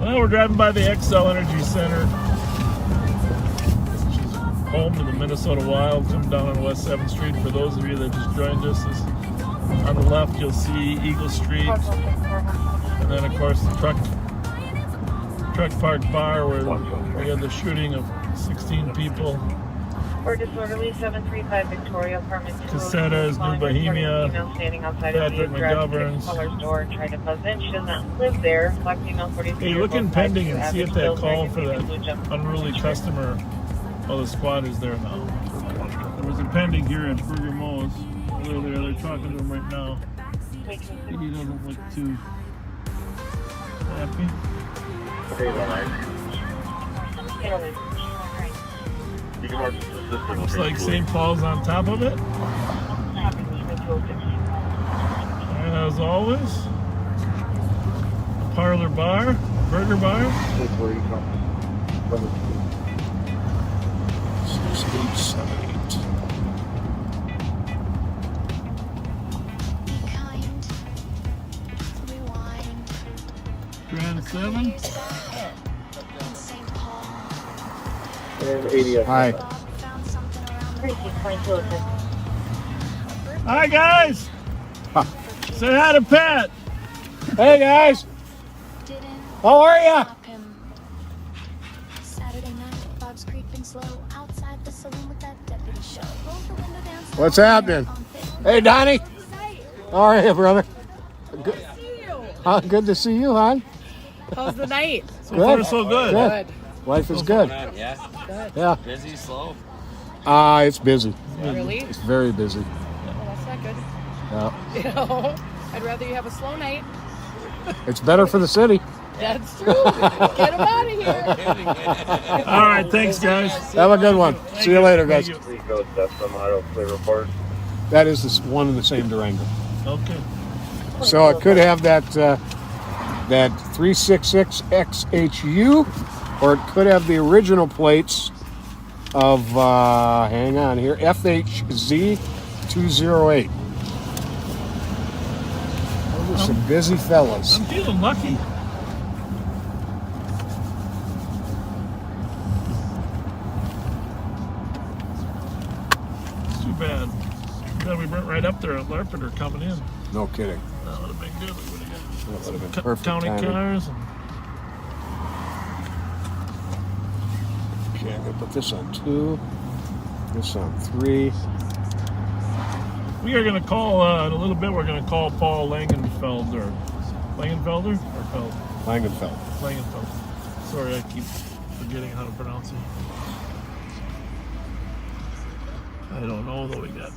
Well, we're driving by the XL Energy Center, which is home to the Minnesota Wild. Come down on West 7th Street. For those of you that just joined us, on the left you'll see Eagle Street, and then of course the truck park bar where we had the shooting of 16 people. Or disorderly 735 Victoria, apartment 2. Cassetta's, New Bohemia, standing outside Patrick McGovern's. Door and tried to buzz in. She does not live there. Black female 43. Hey, look in pending and see if that call for that unruly customer. Oh, the squad is there now. There was a pending here at Burger Mo's earlier. They're talking to him right now. He doesn't look too happy. Looks like St. Paul's on top of it. And as always, Parlor Bar, Burger Bar. 6878. Grand 7. Hi. Hi, guys. Say hi to Pat. Hey, guys. How are ya? What's happening? Hey, Donnie. How are you, brother? Good. Good to see you, hon. How's the night? So far, so good. Good. Life is good. Yeah. Good. Yeah. Busy, slow. It's busy. Really? It's very busy. Well, that's not good. Yeah. I'd rather you have a slow night. It's better for the city. That's true. Get him out of here. All right, thanks, guys. Have a good one. See you later, guys. Thank you. Rico, that's from Auto Play Report. That is this one in the same Durango. Okay. So it could have that 366 XHU, or it could have the original plates of, hang on here, FHZ 208. Those are some busy fellas. I'm feeling lucky. It's too bad. We weren't right up there at Larpenter coming in. No kidding. That would have been good. We would have got That would have been perfect county timing. cars. And Okay, I'm going to put this on 2, this on 3. we are going to call, in a little bit, we're going to call Paul Langenfelder. Langenfelder? Or Feld? Langenfeld. Langenfeld. Sorry, I keep forgetting how to pronounce it. I don't know, though. We got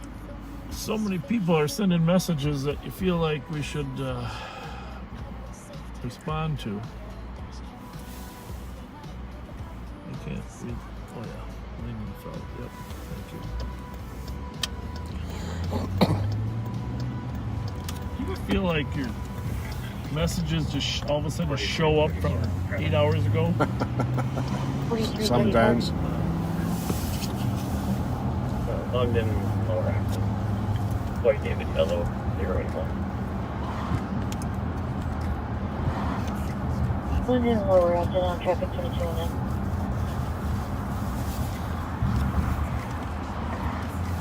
so many people are sending messages that you feel like we should respond to. I can't read. Oh, yeah. Langenfeld. Yep. Thank you. You feel like your messages just all of a sudden show up from 8 hours ago? Sometimes. Logged in lower active. White David Yellow 0 and 1. Logged in lower active on traffic 2209.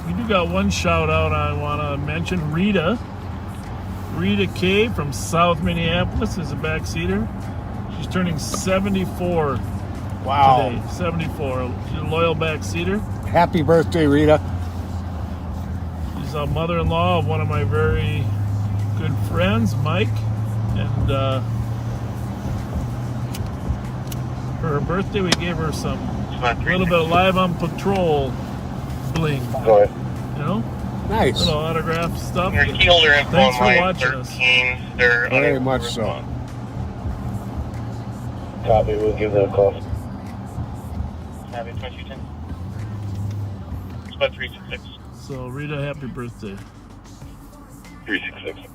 We do got one shout out I want to mention. Rita K from South Minneapolis is a backseater. She's turning 74 Wow. today. 74. She's a loyal backseater. Happy birthday, Rita. She's a mother-in-law of one of my very good friends, Mike. And for her birthday, we gave her some little bit of Live on Patrol bling. You know? Nice. Little autograph stuff. Your Keeler info Thanks for line watching us. 13. They're Very much so. Copy, we'll give that a call. Copy 2210. Spot 366. So, Rita, happy birthday. 366.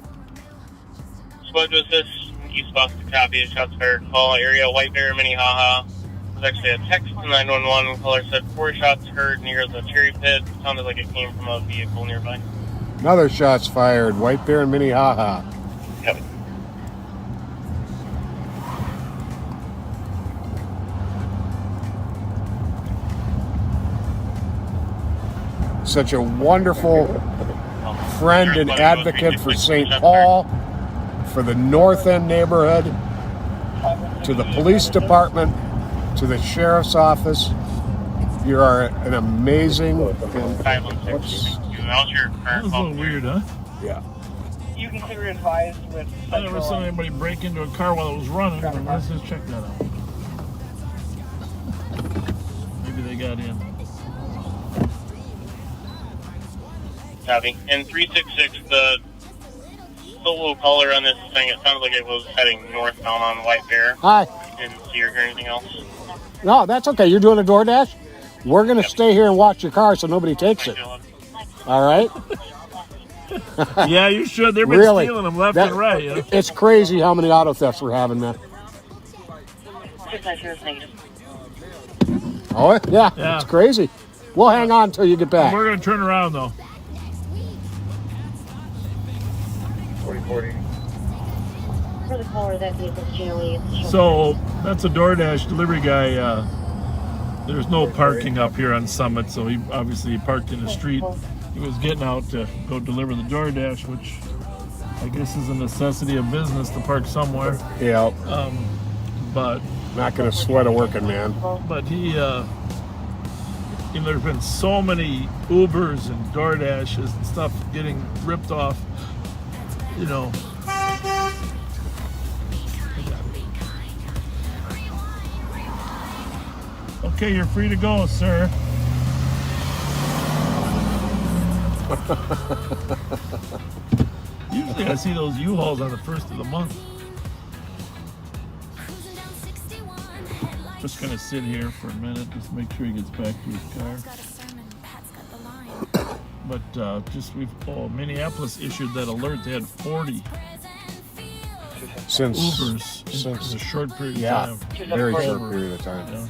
Spot was this East Boston copy, shots fired, call area White Bear Minnehaha. It was actually a text to 911. Caller said 4 shots heard near the cherry pit. It sounded like it came from a vehicle nearby. Another shots fired. White Bear and Minnehaha. Yep. Such a wonderful friend and advocate for St. Paul, for the North End neighborhood, to the police department, to the sheriff's office. You are an amazing. That was your That was a little weird, huh? Yeah. You consider advised with. I never saw anybody break into a car while it was running, but let's just check that out. Maybe they got in. Copy. And 366, the solo caller on this thing, it sounded like it was heading northbound on White Bear. Hi. Didn't see or hear anything else. No, that's okay. You're doing a DoorDash? We're going to stay here and watch your car so nobody takes it. All right? Yeah, you should. They've been Really? stealing them left and right. You know? It's crazy how many auto thefts we're having, man. Oh, yeah, Yeah. it's crazy. We'll hang on until you get back. We're going to turn around, though. 4040. For the caller, that vehicle's GLE. So, that's a DoorDash delivery guy. There's no parking up here on Summit, so he obviously parked in the street. He was getting out to go deliver the DoorDash, which I guess is a necessity of business to park somewhere. Yeah. But not going to sweat a working man. But he, there's been so many Ubers and DoorDashes and stuff getting ripped off, you know. Okay, you're free to go, sir. Usually I see those U-Hauls on the first of the month. Just gonna sit here for a minute, just make sure he gets back to his car. But Minneapolis issued that alert. They had 40 since Ubers in a short period of time. Very short period of time. Yeah.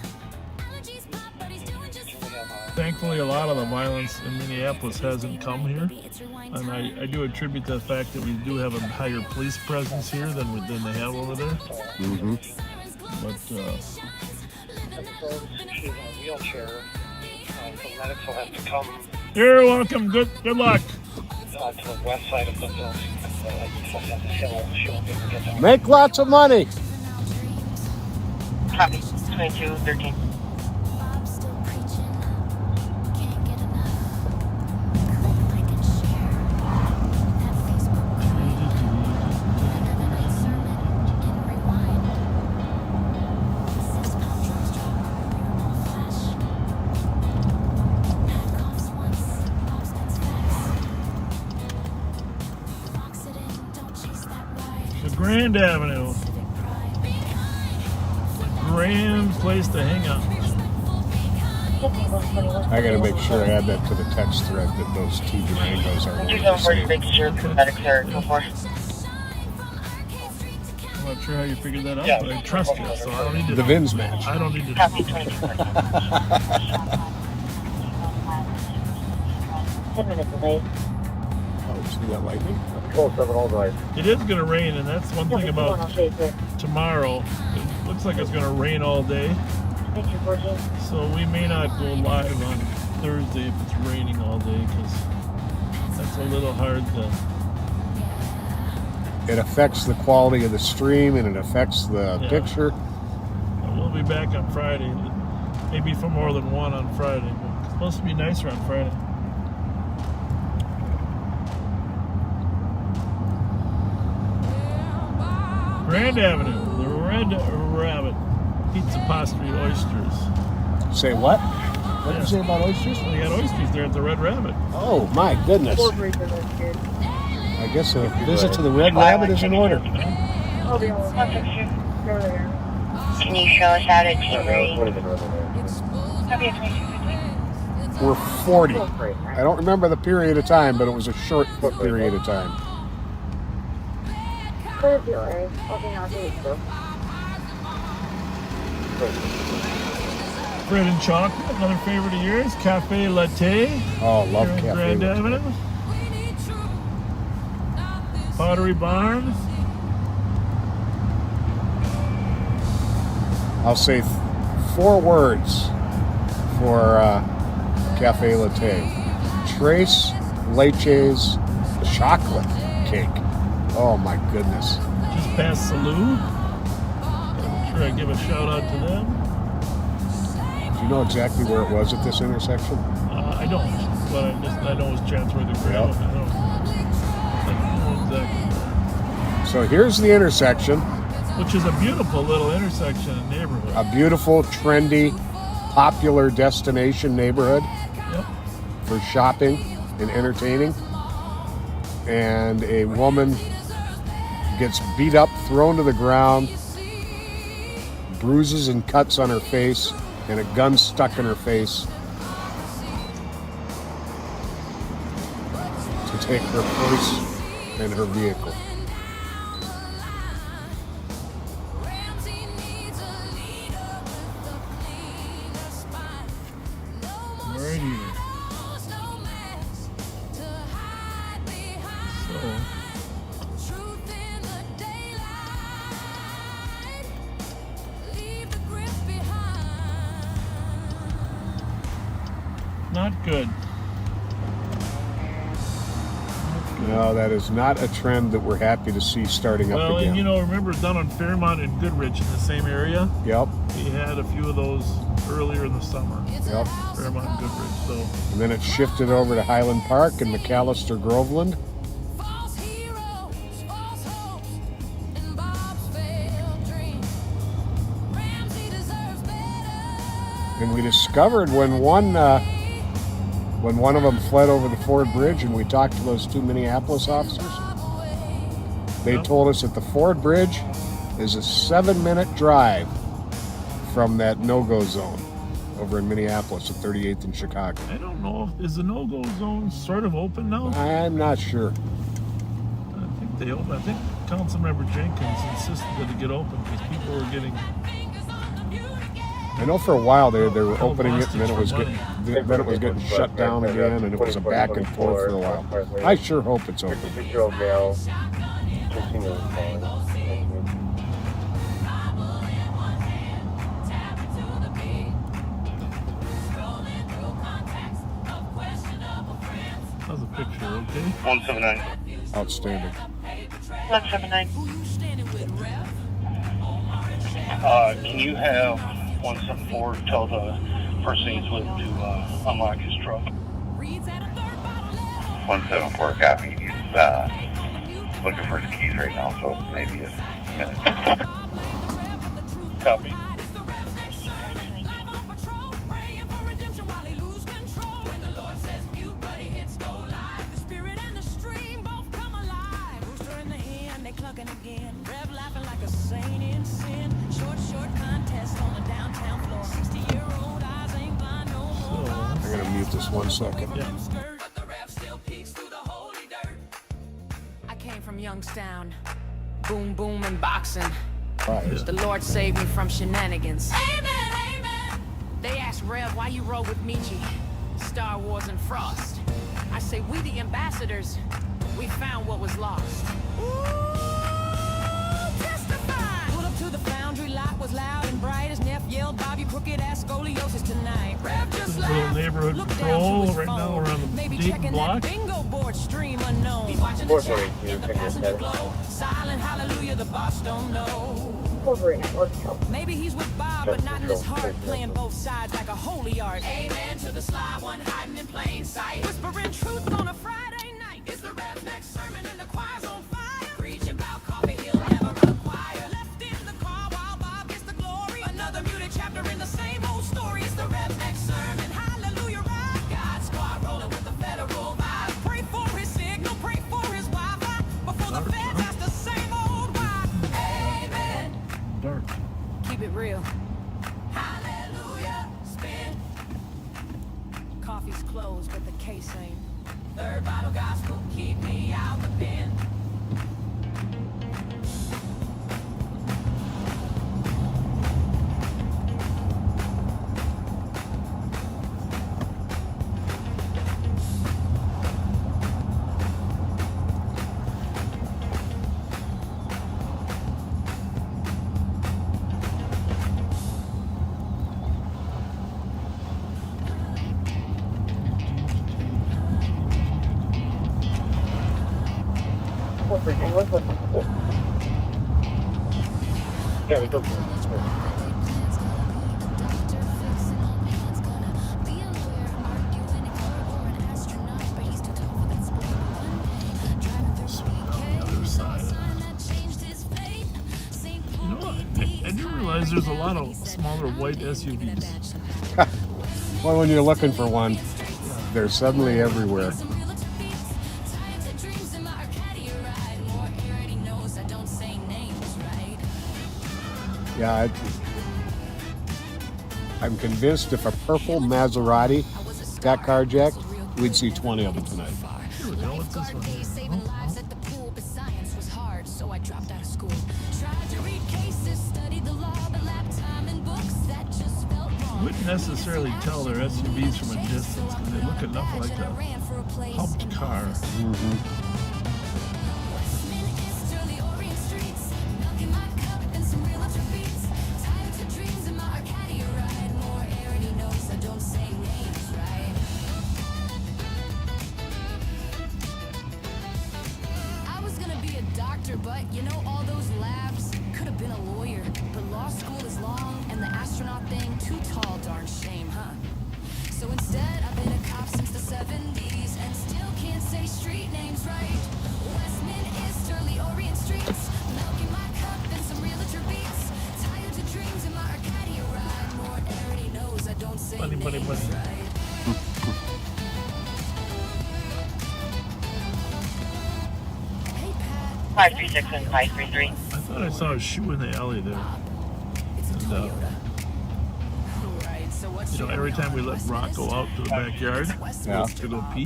Thankfully, a lot of the violence in Minneapolis hasn't come here, and I do attribute to the fact that we do have a higher police presence here than they have over there. Mm-hmm. But she's in a wheelchair, so medics will have to come. You're welcome. Good luck. To the west side of the building. East side of the hill. She won't be able to get down. Make lots of money. Copy. 2213. Grand Avenue. Grand place to hang out. I gotta make sure I add that to the text thread that those two Durangos are one and the same. Making sure medics are so far. I'm not sure how you figured that out, but I trust you, so I don't need to. The VINs match. I don't need to. Copy 2213. 10 minutes away. Oh, see that lightning? It is going to rain, and that's one thing about tomorrow. It looks like it's going to rain all day. So we may not go live on Thursday if it's raining all day, because that's a little hard to... It affects the quality of the stream, and it affects the picture. We'll be back on Friday, maybe for more than one on Friday, but it's supposed to be nicer on Friday. Grand Avenue, the Red Rabbit, pizza, pastry, oysters. Say what? What did you say about oysters? Well, you got oysters there at the Red Rabbit. Oh my goodness. I guess a visit to the Red Rabbit is in order. Can you show us how to team ready? Copy 2213. We're 40. I don't remember the period of time, but it was a short period of time. Bread and chocolate, another favorite of yours. Cafe Latte. Oh, love here on Cafe Grand Latte. Avenue. Pottery Barn. I'll say 4 words for Cafe Latte. Tres leches chocolate cake. Oh my goodness. Just past Salou. I'm sure I give a shout out to them. Do you know exactly where it was at this intersection? I don't, but I know it's Chatsworth and Grand. Yep. I don't know exactly. So here's the intersection. Which is a beautiful little intersection and neighborhood. A beautiful, trendy, popular destination neighborhood for shopping and entertaining. And a woman gets beat up, thrown to the ground, bruises and cuts on her face, and a gun stuck in her face to take her purse and her vehicle. Right here. Not good. No, that is not a trend that we're happy to see starting up Well, again. and you know, remember down on Fairmont and Goodrich in the same area? Yep. We had a few of those earlier in the summer. Yep. Fairmont and Goodrich, so. And then it shifted over to Highland Park and McAllister Groveland. And we discovered when one of them fled over the Ford Bridge, and we talked to those 2 Minneapolis officers, they told us that the Ford Bridge is a 7-minute drive from that no-go zone. over in Minneapolis at 38th and Chicago. I don't know. Is the no-go zone sort of open now? I'm not sure. I think they open. I think Councilmember Jenkins insisted that it get open because people were getting. I know for a while they were opening it, and then it was getting shut down again, and it was a back and forth for a while. I sure hope it's open. 56-year-old male, 16 years old. How's the picture? Okay. 179. Outstanding. 179. Can you have 174 tell the person he's with to unlock his truck? 174 copy. He's looking for his keys right now, so maybe a minute. Copy. I'm gonna mute this 1 second. I came from Youngstown, boom boom and boxing. Right. The Lord saved me from shenanigans. Amen, amen. They asked Rev why you rode with Michi, Star Wars and Frost. I say we the ambassadors, we found what was lost. Testify. Pull up to the foundry, lot was loud and bright as Neff yelled, Bob, you crooked ass scoliosis tonight. Rev just Little laughed. neighborhood Look patrol down to his right now phone. around the Maybe Dayton checking block. that bingo board stream unknown. Be watching the chat, get the passenger glow. Silent hallelujah, the boss don't know. Maybe he's with Bob, but not in his heart. Playing both sides like a holy art. Amen to the sly one hiding in plain sight. Whispering truth on a Friday night. Is the Rev's next sermon and the choir's on fire? Preaching about coffee, he'll never require. Left in the car while Bob gets the glory. Another muted chapter in the same old story. It's the Rev's next sermon. Hallelujah, right? God squad rolling with the federal vibe. Pray for his signal, pray for his Wi-Fi. Before the feds ask the same old why. Amen. Dark. Keep it real. Hallelujah. Spin. Coffee's closed, but the case ain't. Third bottle gospel, keep me out the bin. Yeah, we go. You know what? I didn't realize there's a lot of smaller white SUVs. Well, when you're looking for one, they're suddenly everywhere. Yeah, I'm convinced if a purple Maserati got carjacked, we'd see 20 of them tonight. Here we go. What's this one? Wouldn't necessarily tell they're SUVs from a distance because they look enough like a humped car. Mm-hmm. But you know, all those labs could have been a lawyer. But law school is long, and the astronaut thing too tall, darn shame, huh? So instead, I've been a cop since the 70s, and still can't say street names right. Westminster, Orient streets, milk in my cup and some realtor beats. Tired to dreams in my Arcadia ride. More already knows I don't say names right. 536 and 533. I thought I saw a shoe in the alley there. And, You know, every time we let Brock go out to the backyard to go pee,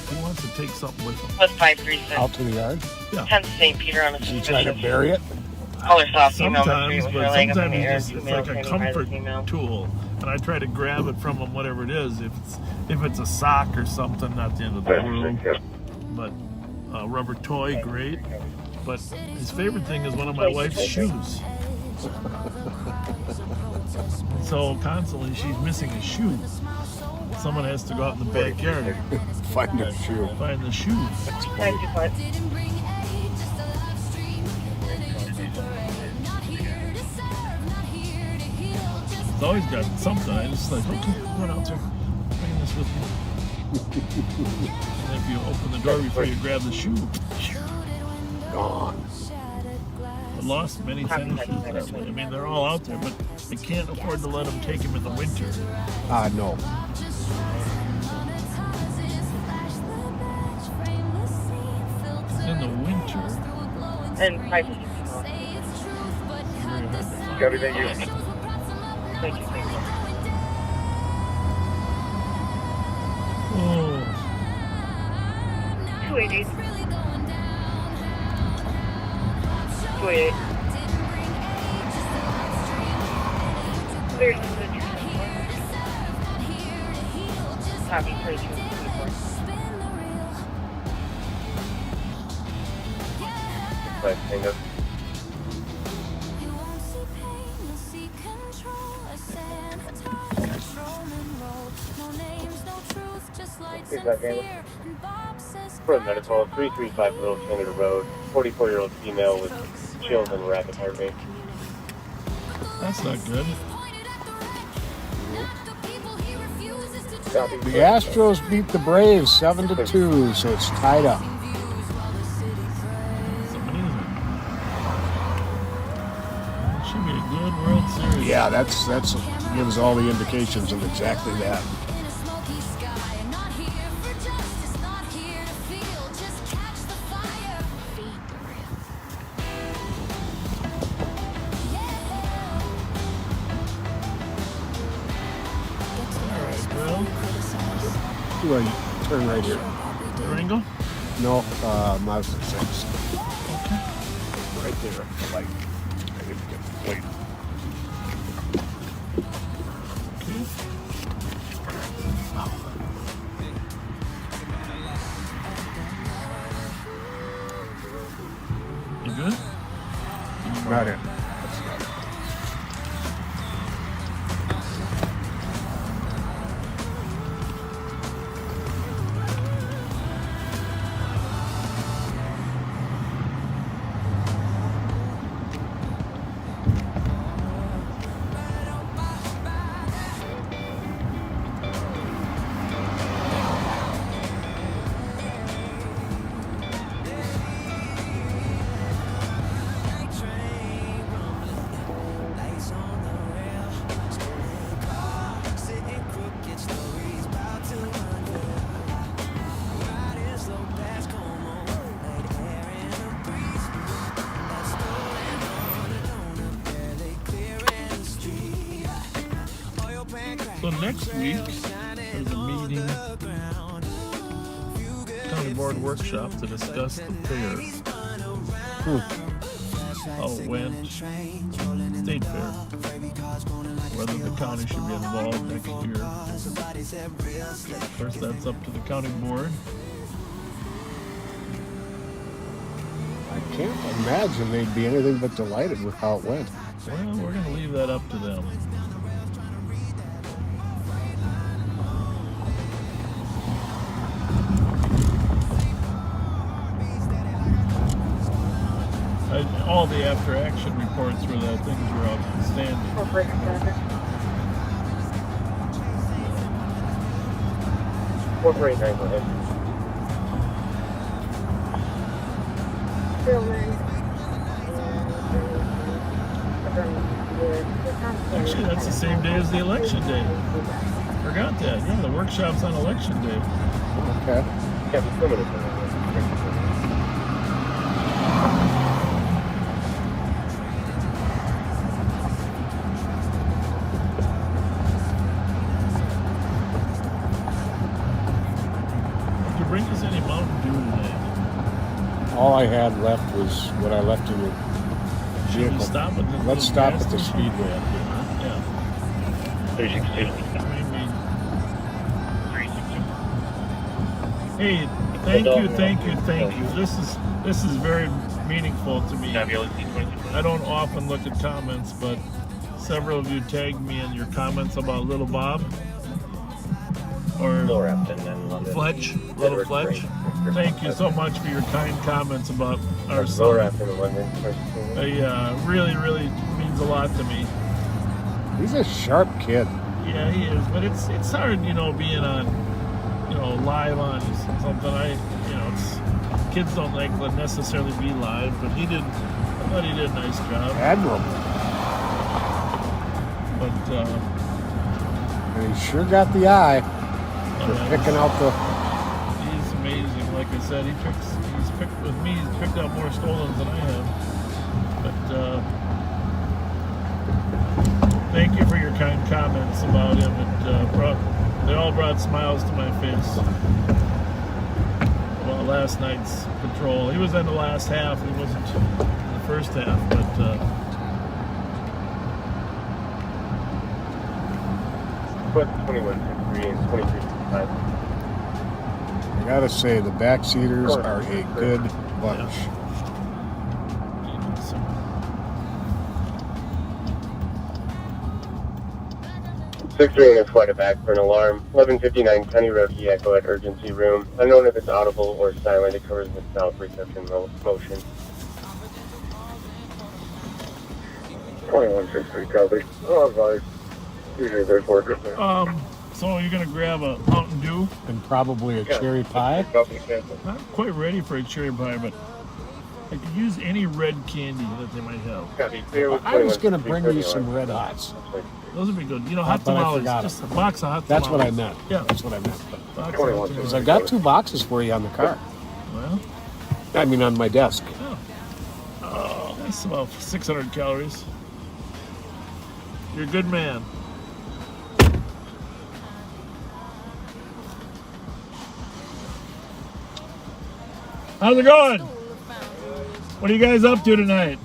he wants to take something with him. Plus 536. Out to the yard? Yeah. 10 St. Peter on a Does he try to bury it? Color soft female mystery Sometimes, with but her leg up in sometimes the air. it's like a comfort tool, and I try to grab it from him, whatever it is. If it's a sock or something, not the end of the world. But a rubber toy, great. But his favorite thing is one of my wife's shoes. So constantly she's missing a shoe. Someone has to go out in the backyard find the shoe. Find the shoe. It's always got something. I just like, okay, run out there, bring this with you. And if you open the door before you grab the shoe, gone. I lost many tennis shoes that way. I mean, they're all out there, but I can't afford to let them take them in the winter. No. In the winter. And prices. Gabby, thank you. Thank you. Oh. 288. 288. There's the copy 32. Right, hang up. For medical, 335 Little Canada Road, 44-year-old female with chills and rapid heart rate. That's not good. The Astros beat the Braves 7-2, so it's tied up. It should be a good World Series. Yeah, that's gives all the indications of exactly that. Well, you turn right here. Durango? No, Mazda 6. Okay. Right there, the light. I didn't get the plate. You good? Not it. So next week, there's a meeting, county board workshop to discuss the fair. How it went, state fair, whether the county should be involved next year. Of course, that's up to the county board. I can't imagine they'd be anything but delighted with how it went. Well, we're going to leave that up to them. All the after-action reports were that things were outstanding. 449, go ahead. Actually, that's the same day as the election day. Forgot that. Yeah, the workshop's on election day. Okay. Yeah, be swimming it. I had left was what I left in the Should we vehicle. stop at the Let's stop gas at the station? speedway up here. Yeah. 3660. Hey, thank you. This is very meaningful to me. I don't often look at comments, but several of you tagged me in your comments about Little Bob or Fletch, Little Fletch. Thank you so much for your kind comments about our son. Really means a lot to me. He's a sharp kid. Yeah, he is, but it's hard, being on, live on something. It's kids don't like to necessarily be live, but I thought he did a nice job. Admirable. But and he sure got the eye for picking out the. He's amazing. Like I said, he's picked with me. He's picked out more stolens than I have. But thank you for your kind comments about him. They all brought smiles to my face. Well, last night's patrol. He was in the last half. He wasn't in the first half, but. But 2163 and 2365. I gotta say, the backseaters are a good bunch. 6-3 is quite a back for an alarm. 1159 County Road E Echo at urgency room. Unknown if it's audible or silent. It covers the south reception motion. 2163 copy. Oh, advised. Usually there's workers there. So you're gonna grab a Mountain Dew and probably a cherry pie. Not quite ready for a cherry pie, but I could use any red candy that they might have. I was gonna bring you some Red Hots. Those would be good. Hot tamales. Just a box of hot tamales. That's what I meant. Yeah, that's what I meant. Because I've got 2 boxes for you on the car. Well, I mean on my desk. Oh, that's about 600 calories. You're a good man. How's it going? What are you guys up to tonight?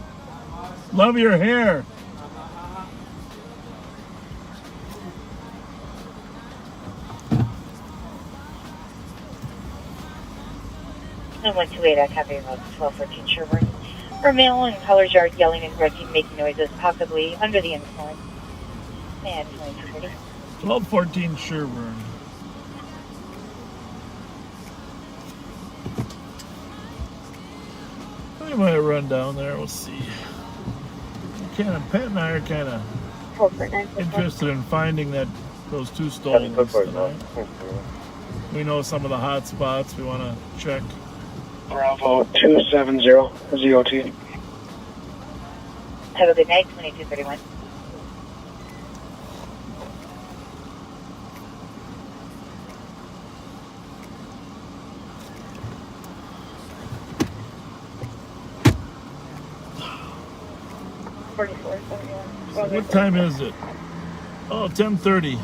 Love your hair. And 128, I copy about 1214 Sherburne. For male in Colors Yard yelling and grunting, making noises, possibly under the influence. And 2230. 1214 Sherburne. We might run down there. We'll see. Pat and I are kind of interested in finding those 2 stalls tonight. We know some of the hot spots we want to check. Bravo 270 ZOT. Have a good night, 2231. What time is it? Oh, 10:30.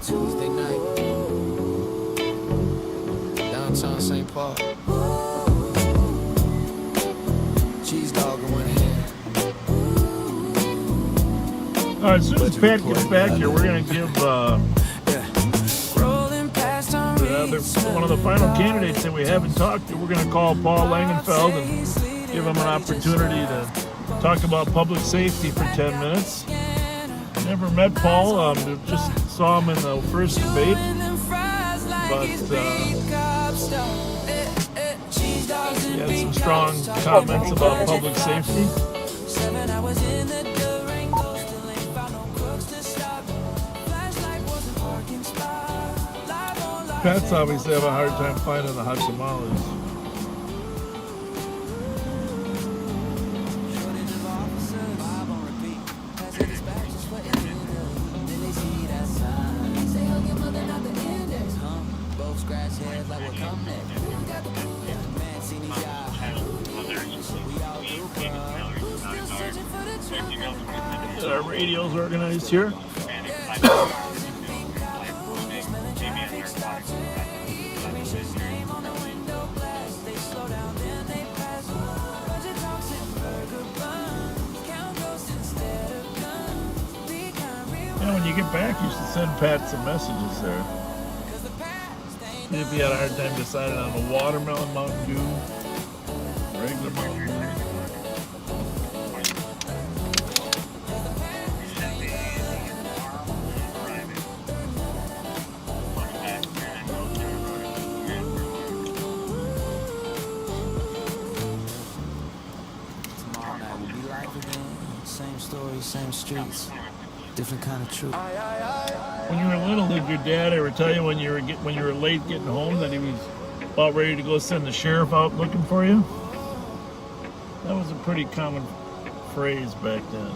Tuesday night, downtown St. Paul. Cheese dog in one hand. All right, as soon as Pat gets back here, we're going to give one of the final candidates that we haven't talked to. We're going to call Paul Langenfeld and give him an opportunity to talk about public safety for 10 minutes. Never met Paul, just saw him in the first debate, but he had some strong comments about public safety. Pets obviously have a hard time finding the hot tamales. Get our radios organized here. When you get back, you should send Pat some messages there. See if he had a hard time deciding on the watermelon Mountain Dew, regular Mountain Dew. Tomorrow night will be live again. Same story, same streets. Different kind of truth. When you were little, did your dad ever tell you when you were late getting home that he was about ready to go send the sheriff out looking for you? That was a pretty common phrase back then.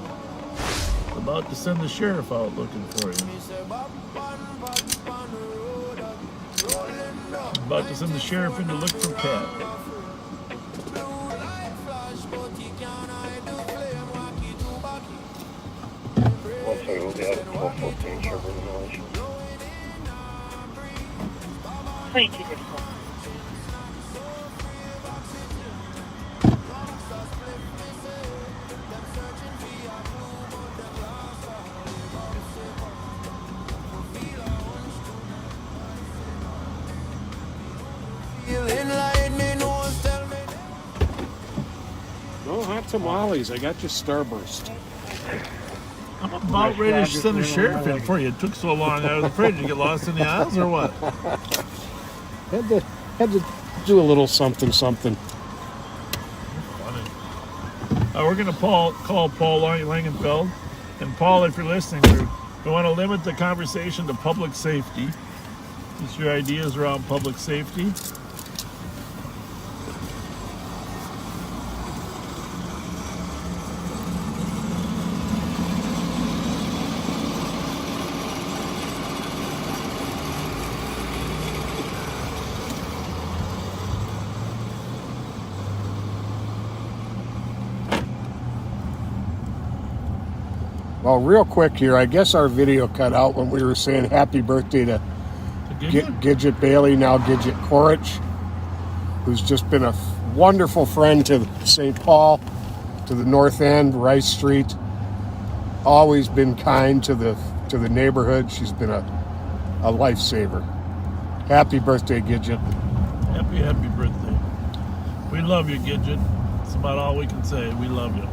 About to send the sheriff out looking for you. About to send the sheriff in to look for Pat. We'll be out at 12:14, Sherburne, Illinois. 2254. No hot tamales. I got you Starburst. I'm about ready to send the sheriff in for you. It took so long. I was afraid to get lost in the aisles or what? Had to do a little something. Funny. We're going to call Paul Langenfeld. And Paul, if you're listening, we want to limit the conversation to public safety. Just your ideas around public safety. Well, real quick here, I guess our video cut out when we were saying happy birthday to Gidget Bailey, now Gidget Korich, who's just been a wonderful friend to St. Paul, to the North End, Rice Street. Always been kind to the neighborhood. She's been a lifesaver. Happy birthday, Gidget. Happy birthday. We love you, Gidget. That's about all we can say. We love you.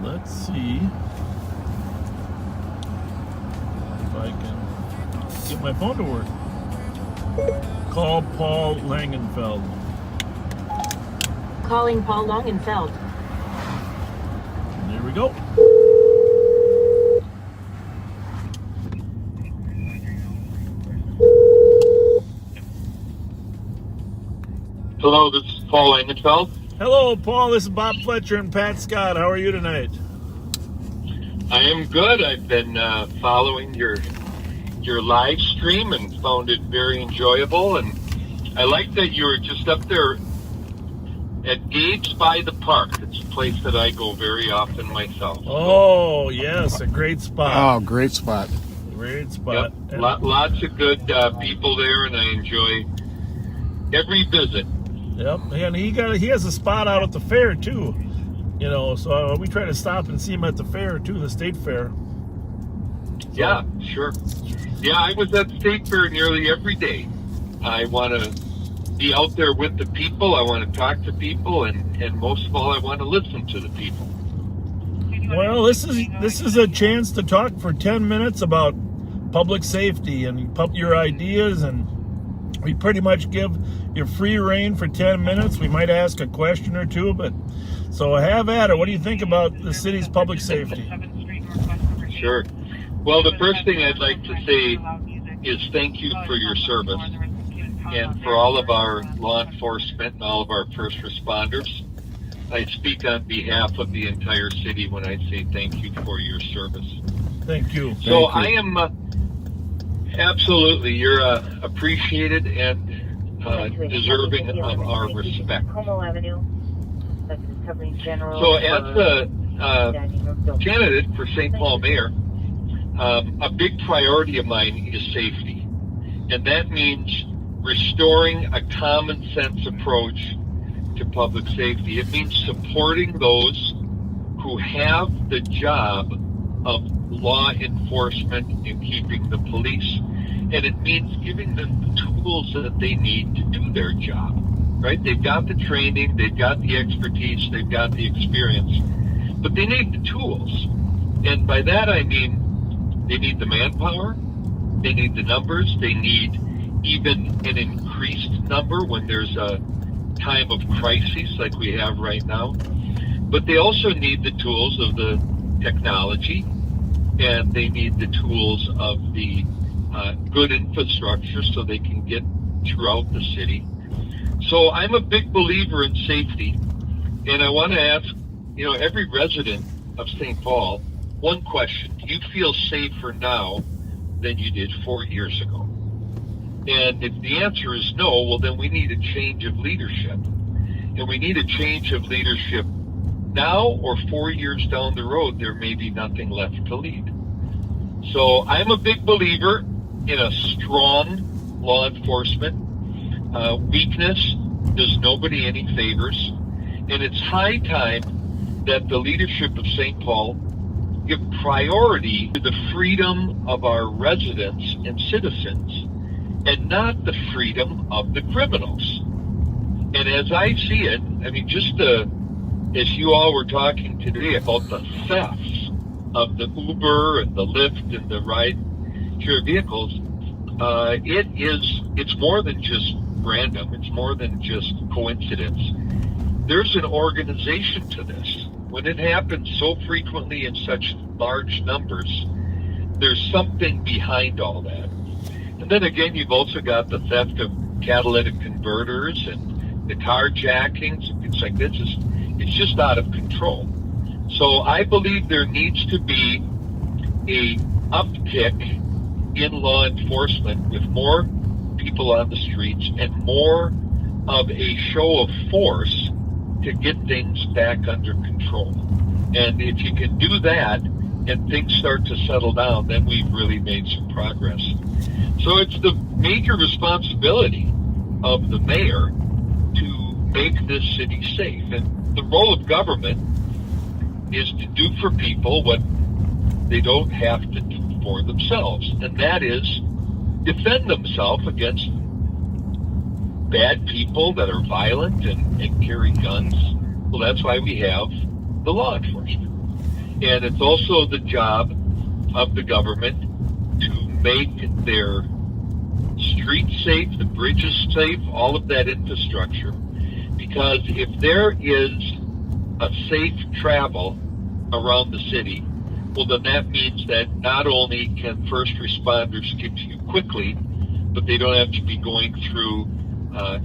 Let's see if I can get my phone to work. Call Paul Langenfeld. Calling Paul Langenfeld. There we go. Hello, this is Paul Langenfeld. Hello, Paul. This is Bob Fletcher and Pat Scott. How are you tonight? I am good. I've been following your live stream and found it very enjoyable. And I like that you were just up there at Gates by the Park. It's a place that I go very often myself. Oh, yes, a great spot. Oh, great spot. Great spot. Yep. Lots of good people there, and I enjoy every visit. Yep, and he has a spot out at the fair too, so we try to stop and see him at the fair too, the state fair. So. Yeah, sure. Yeah, I was at the state fair nearly every day. I want to be out there with the people. I want to talk to people, and most of all, I want to listen to the people. Well, this is a chance to talk for 10 minutes about public safety and your ideas, and we pretty much give you free reign for 10 minutes. We might ask a question or two, but so have at it. What do you think about the city's public safety? Sure. Well, the first thing I'd like to say is thank you for your service and for all of our law enforcement and all of our first responders. I speak on behalf of the entire city when I say thank you for your service. Thank you. So I am absolutely, you're appreciated and deserving of our respect. Como Avenue, covering general. So as a candidate for St. Paul mayor, a big priority of mine is safety. And that means restoring a common sense approach to public safety. It means supporting those who have the job of law enforcement and keeping the police. And it means giving them the tools that they need to do their job, right? They've got the training, they've got the expertise, they've got the experience, but they need the tools. And by that I mean they need the manpower, they need the numbers, they need even an increased number when there's a time of crisis like we have right now. But they also need the tools of the technology, and they need the tools of the good infrastructure so they can get throughout the city. So I'm a big believer in safety, and I want to ask, every resident of St. Paul one question: do you feel safer now than you did 4 years ago? And if the answer is no, well, then we need a change of leadership. And we need a change of leadership now, or 4 years down the road, there may be nothing left to lead. So I'm a big believer in a strong law enforcement. Weakness does nobody any favors. And it's high time that the leadership of St. Paul give priority to the freedom of our residents and citizens, and not the freedom of the criminals. And as I see it, as you all were talking today about the thefts of the Uber and the Lyft and the ride-share vehicles, it's more than just random. It's more than just coincidence. There's an organization to this. When it happens so frequently in such large numbers, there's something behind all that. And then again, you've also got the theft of catalytic converters and the carjackings and things like this. It's just out of control. So I believe there needs to be a uptick in law enforcement with more people on the streets and more of a show of force to get things back under control. And if you can do that and things start to settle down, then we've really made some progress. So it's the major responsibility of the mayor to make this city safe. And the role of government is to do for people what they don't have to do for themselves. And that is defend themselves against bad people that are violent and carry guns. Well, that's why we have the law enforcement. And it's also the job of the government to make their streets safe, the bridges safe, all of that infrastructure. Because if there is a safe travel around the city, well, then that means that not only can first responders get to you quickly, but they don't have to be going through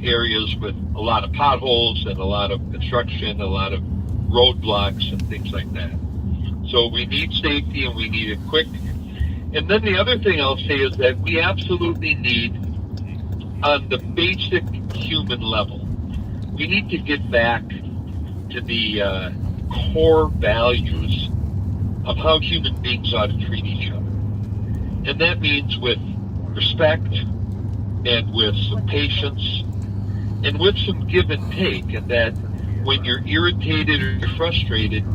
areas with a lot of potholes and a lot of construction, a lot of roadblocks and things like that. So we need safety, and we need it quick. And then the other thing I'll say is that we absolutely need, on the basic human level, we need to get back to the core values of how human beings ought to treat each other. And that means with respect, and with some patience, and with some give and take, and that when you're irritated or you're frustrated,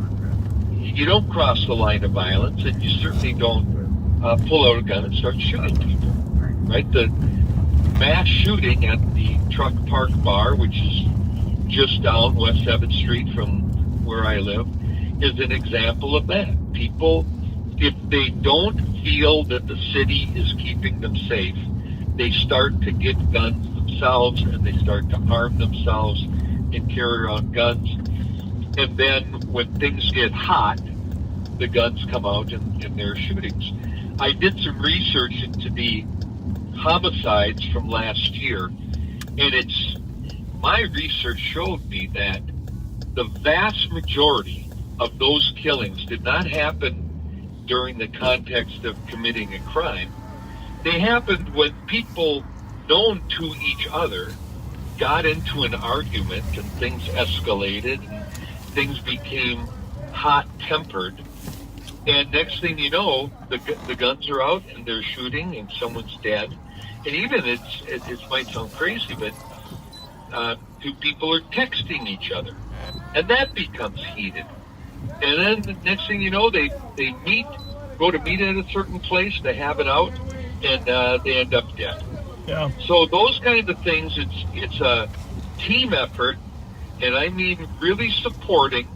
you don't cross the line of violence, and you certainly don't pull out a gun and start shooting people, right? The mass shooting at the Truck Park Bar, which is just down West 7th Street from where I live, is an example of that. People, if they don't feel that the city is keeping them safe, they start to get guns themselves, and they start to arm themselves and carry around guns. And then when things get hot, the guns come out and there are shootings. I did some research into the homicides from last year, and my research showed me that the vast majority of those killings did not happen during the context of committing a crime. They happened when people known to each other got into an argument and things escalated and things became hot-tempered. And next thing you know, the guns are out and they're shooting and someone's dead. And even it might sound crazy, but two people are texting each other, and that becomes heated. And then the next thing you know, they go to meet at a certain place, they have it out, and they end up dead. Yeah. So those kinds of things, it's a team effort, and I mean really supporting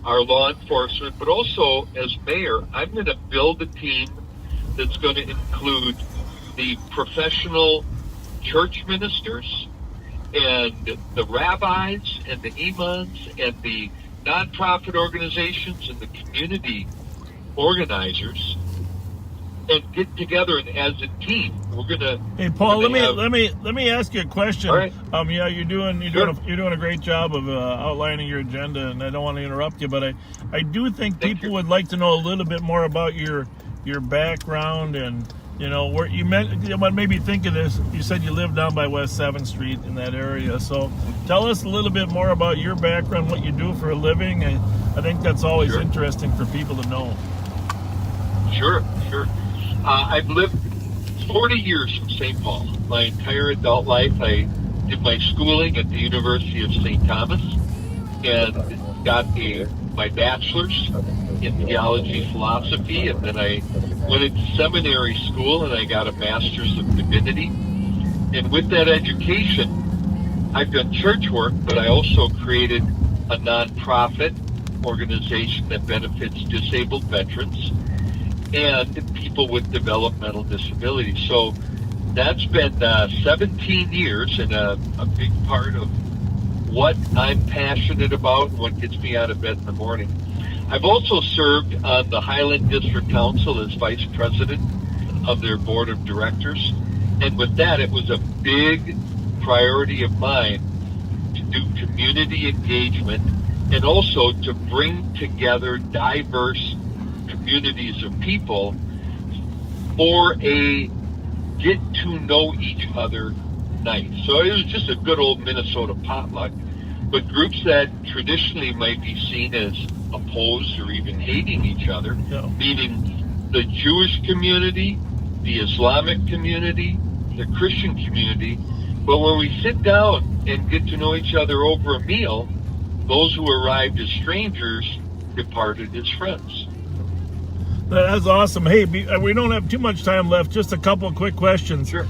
our law enforcement, but also as mayor, I'm going to build a team that's going to include the professional church ministers and the rabbis and the imams and the nonprofit organizations and the community organizers, and get together and as a team we're gonna. Hey Paul, let me ask you a question. All right. Yeah, you're doing a great job of outlining your agenda, and I don't want to interrupt you, but I do think people would like to know a little bit more about your background and where you meant. What made me think of this? You said you live down by West 7th Street in that area, so tell us a little bit more about your background, what you do for a living. I think that's always interesting for people to know. Sure. I've lived 40 years in St. Paul. My entire adult life, I did my schooling at the University of St. Thomas and got my bachelor's in theology, philosophy, and then I went into seminary school and I got a master's of divinity. And with that education, I've done church work, but I also created a nonprofit organization that benefits disabled veterans and people with developmental disabilities. So that's been 17 years and a big part of what I'm passionate about and what gets me out of bed in the morning. I've also served on the Highland District Council as vice president of their board of directors. And with that, it was a big priority of mine to do community engagement and also to bring together diverse communities of people for a get to know each other night. So it was just a good old Minnesota potluck. But groups that traditionally might be seen as opposed or even hating each other, meaning the Jewish community, the Islamic community, the Christian community. But when we sit down and get to know each other over a meal, those who arrived as strangers departed as friends. That's awesome. Hey, we don't have too much time left. Just a couple of quick questions. Sure.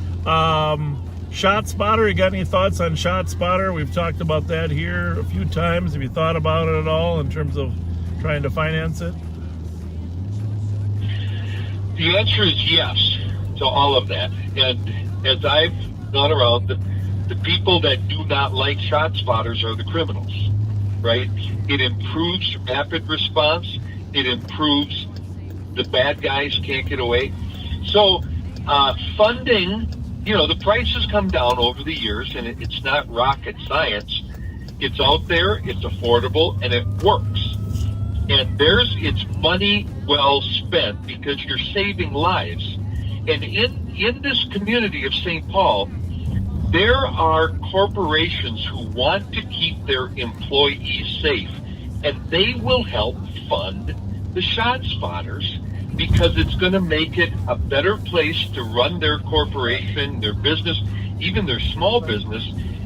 Shot Spotter, you got any thoughts on Shot Spotter? We've talked about that here a few times. Have you thought about it at all in terms of trying to finance it? The answer is yes to all of that. And as I've gone around, the people that do not like Shot Spotters are the criminals, right? It improves rapid response. It improves the bad guys can't get away. So funding, the prices come down over the years, and it's not rocket science. It's out there, it's affordable, and it works. And it's money well spent because you're saving lives. And in this community of St. Paul, there are corporations who want to keep their employees safe, and they will help fund the Shot Spotters because it's going to make it a better place to run their corporation, their business, even their small business.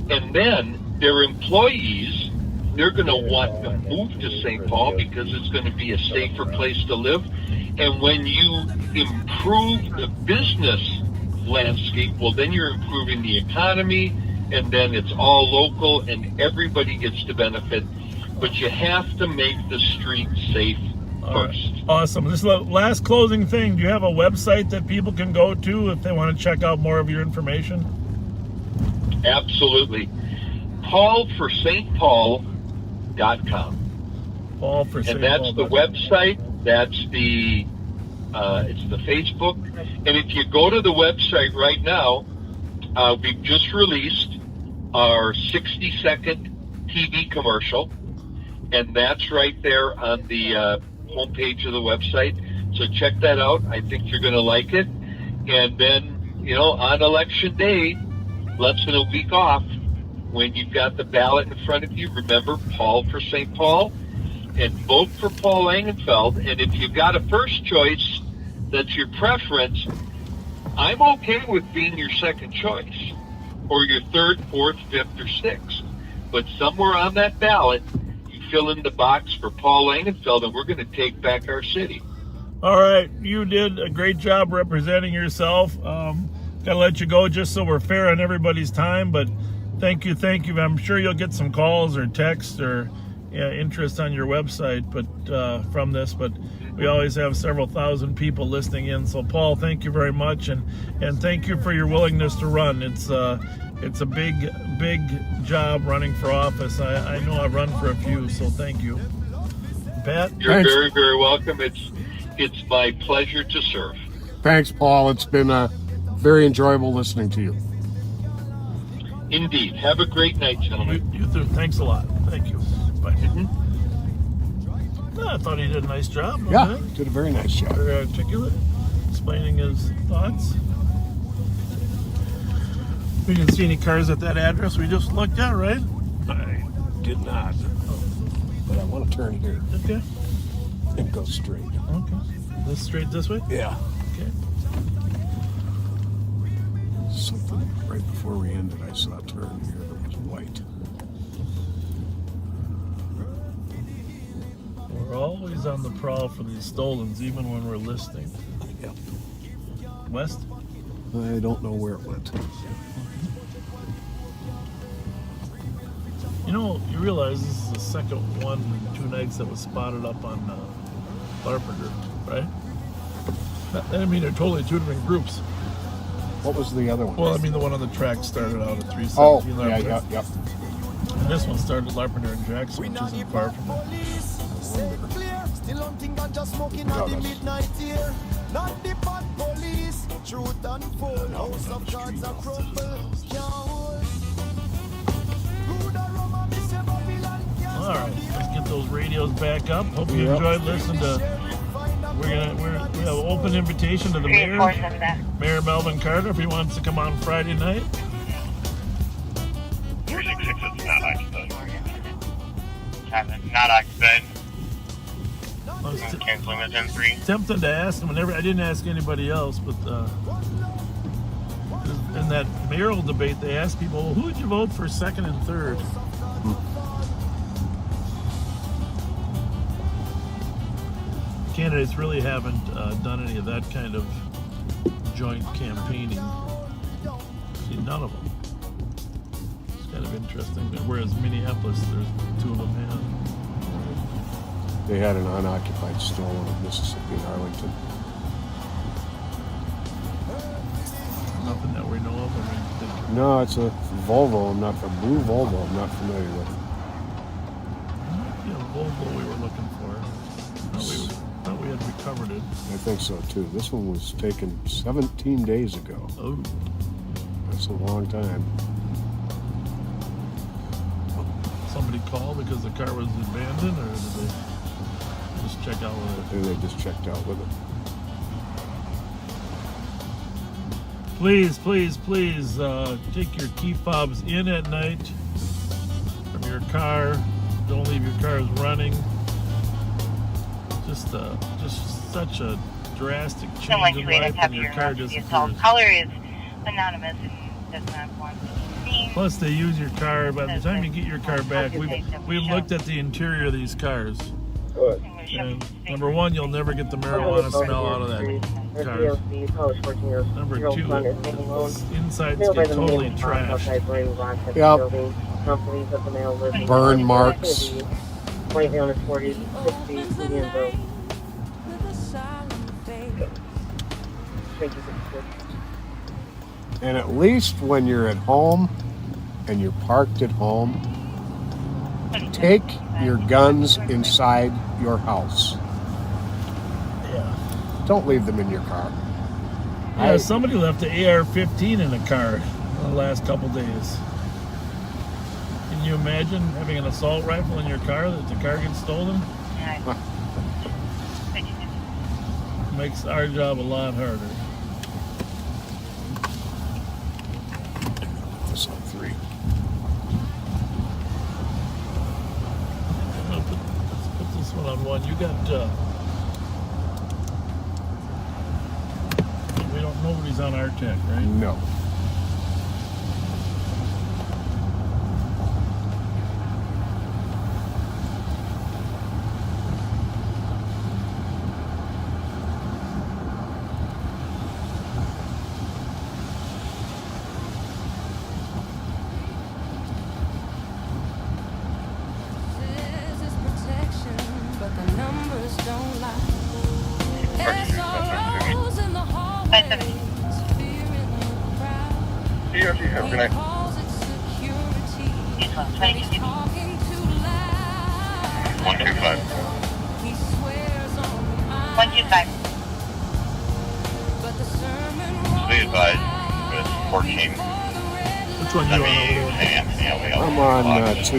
And then their employees, they're going to want to move to St. Paul because it's going to be a safer place to live. And when you improve the business landscape, well, then you're improving the economy, and then it's all local and everybody gets to benefit. But you have to make the street safe first. Awesome. This is the last closing thing. Do you have a website that people can go to if they want to check out more of your information? Absolutely. PaulForSt.Paul.com. PaulForSt. And that's the website. That's the it's the Facebook. And if you go to the website right now, we've just released our 60-second TV commercial, and that's right there on the homepage of the website. So check that out. I think you're going to like it. And then, on election day, less than a week off, when you've got the ballot in front of you, remember Paul for St. Paul, and vote for Paul Langenfeld. And if you've got a first choice that's your preference, I'm okay with being your second choice, or your third, fourth, fifth, or sixth. But somewhere on that ballot, you fill in the box for Paul Langenfeld, and we're going to take back our city. All right, you did a great job representing yourself. Gotta let you go just so we're fair on everybody's time, but thank you. I'm sure you'll get some calls or texts or interest on your website, but from this, but we always have several thousand people listening in. So Paul, thank you very much, and thank you for your willingness to run. It's a big job running for office. I know I've run for a few, so thank you. Pat? You're Thanks. very, very welcome. It's my pleasure to serve. Thanks, Paul. It's been very enjoyable listening to you. Indeed. Have a great night, gentlemen. You too. Thanks a lot. Thank you. Bye. I thought he did a nice job. Yeah, did a very nice job. Very articulate, explaining his thoughts. We didn't see any cars at that address we just looked at, right? I did not. But I want to turn here. Okay. And go straight. Okay. Straight this way? Yeah. Okay. Something right before we ended, I saw a turn here that was white. We're always on the prowl for these stolens, even when we're listening. Yep. West? I don't know where it went. You realize this is the second one in 2 nights that was spotted up on Larpenteur, right? I mean, they're totally two different groups. What was the other one? Well, I mean, the one on the track started out at 317. Oh, Larpenteur. yep. And this one started at Larpenteur and Jackson, which isn't far from it. All right, let's get those radios back up. Hope you enjoyed listening to. We have an open invitation to the mayor, Mayor Melvin Carter, if he wants to come on Friday night. 366 is not occupied. Not occupied. Canceling the Gen 3. Tempted to ask him, I didn't ask anybody else, but in that mayoral debate, they asked people, well, who would you vote for second and third? Candidates really haven't done any of that kind of joint campaigning. See, none of them. It's kind of interesting. Whereas Minneapolis, there's 2 of them have. They had an unoccupied store in Mississippi and Arlington. Nothing that we know of. No, it's a Volvo. A blue Volvo. I'm not familiar with. Yeah, Volvo we were looking for. Thought we had recovered it. I think so too. This one was taken 17 days ago. Oh. That's a long time. Somebody called because the car was abandoned, or did they just check out with it? Maybe they just checked out with it. Please, take your key fobs in at night from your car. Don't leave your cars running. Just such a drastic change in life when your car disappears. Caller is anonymous and does not want to be seen. Plus, they use your car. By the time you get your car back, we've looked at the interior of these cars. And number one, you'll never get the marijuana smell out of that car. Number 2, insides get totally trashed. Yep. Burn marks. And at least when you're at home and you're parked at home, take your guns inside your house. Don't leave them in your car. Yeah, somebody left the AR-15 in the car the last couple days. Can you imagine having an assault rifle in your car that the car gets stolen? Makes our job a lot harder. This on 3. Let's put this one on 1. You got, we don't, nobody's on our tech, right? No. Have a good night. 125. 125. Be advised, with 14. Which one you on? I'm on 2.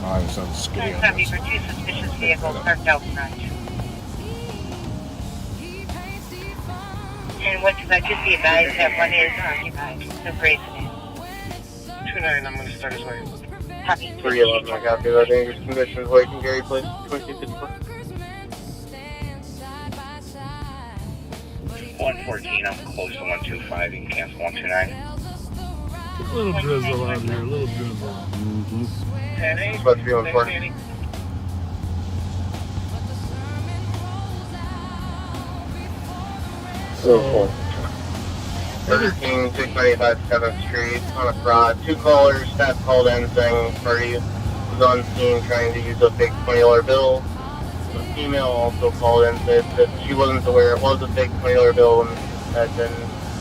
I was on skinny on Copy this. for 2 suspicious vehicles parked out front. And 125, just be advised that one is occupied. No grace in it. 29, I'm going to start his way. Copy. 311, I copy that. Dangerous conditions, wait and Gary, please. 2254. 114, I'm close to 125. You can cancel 129. A little drizzle out here, a little drizzle. It's about to be 140. So, 695 7th Street on a fraud. 2 callers, staff called in saying party was on scene trying to use a fake $20 bill. The female also called in, said that she wasn't aware it was a fake $20 bill and had been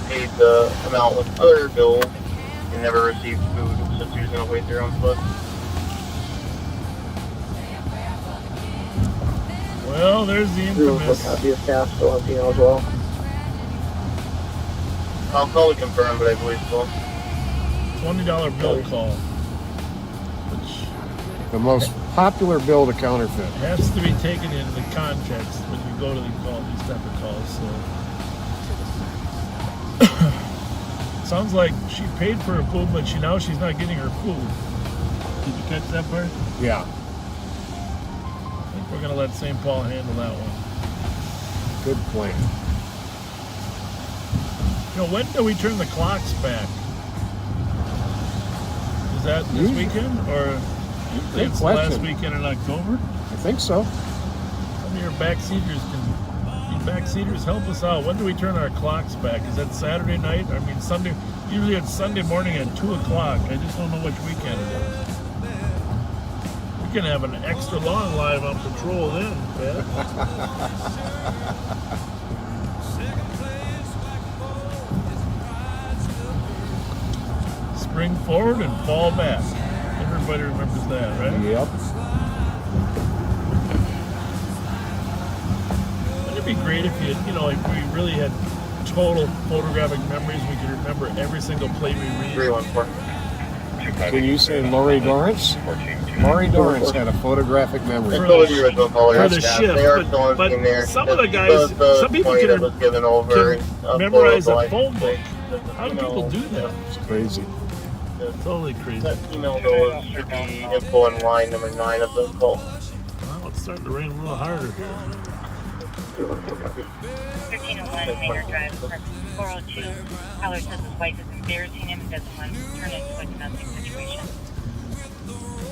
paid the amount with other bills and never received food, so she was going to wait there on foot. well, there's the infamous. Copy of staff, still on female as well. I'll call to confirm, but I believe so. $20 bill call. Which The most popular bill to counterfeit. has to be taken into the context when you go to these type of calls. So sounds like she paid for her food, but now she's not getting her food. Did you catch that part? Yeah. I think we're gonna let St. Paul handle that one. Good plan. You know, when do we turn the clocks back? Is that this Usually. weekend, or Good it's the last question. weekend in October? I think so. Some of your backseaters help us out. When do we turn our clocks back? Is that Saturday night? I mean, Sunday. Usually it's Sunday morning at 2 o'clock. I just don't know which weekend it is. We can have an extra long live on patrol then, Pat. Spring forward and fall back. Everybody remembers that, right? Yep. Wouldn't it be great if if we really had total photographic memories, we could remember every single plate we read? 314. Can you say Lori Dorrance? Lori Dorrance had a photographic memory. For the original caller. the shift, They are but there. some of the guys, some people that can was given over memorize a phone book. How do people do that? It's crazy. Totally crazy. That email though should be info on line number 9 of the call. Well, it's starting to rain a little harder here. 1301 Maynard Drive, 402. Caller says his wife is embarrassing him and doesn't want him to turn into a domestic situation.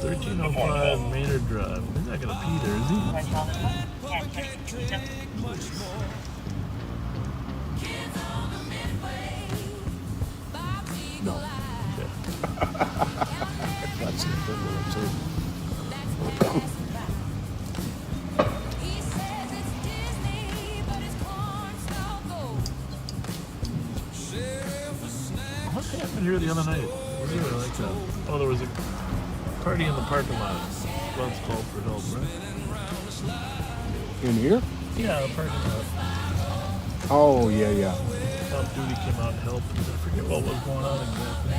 1305 Maynard Drive. He's not going to pee there, is he? 112. Yeah, No. That's the equivalent too. What happened here the other night? Was it like that? Oh, there was a party in the parking lot. once called for help, right? In here? Yeah, the parking lot. Oh, yeah. Off duty came out and helped. I forget what was going on exactly.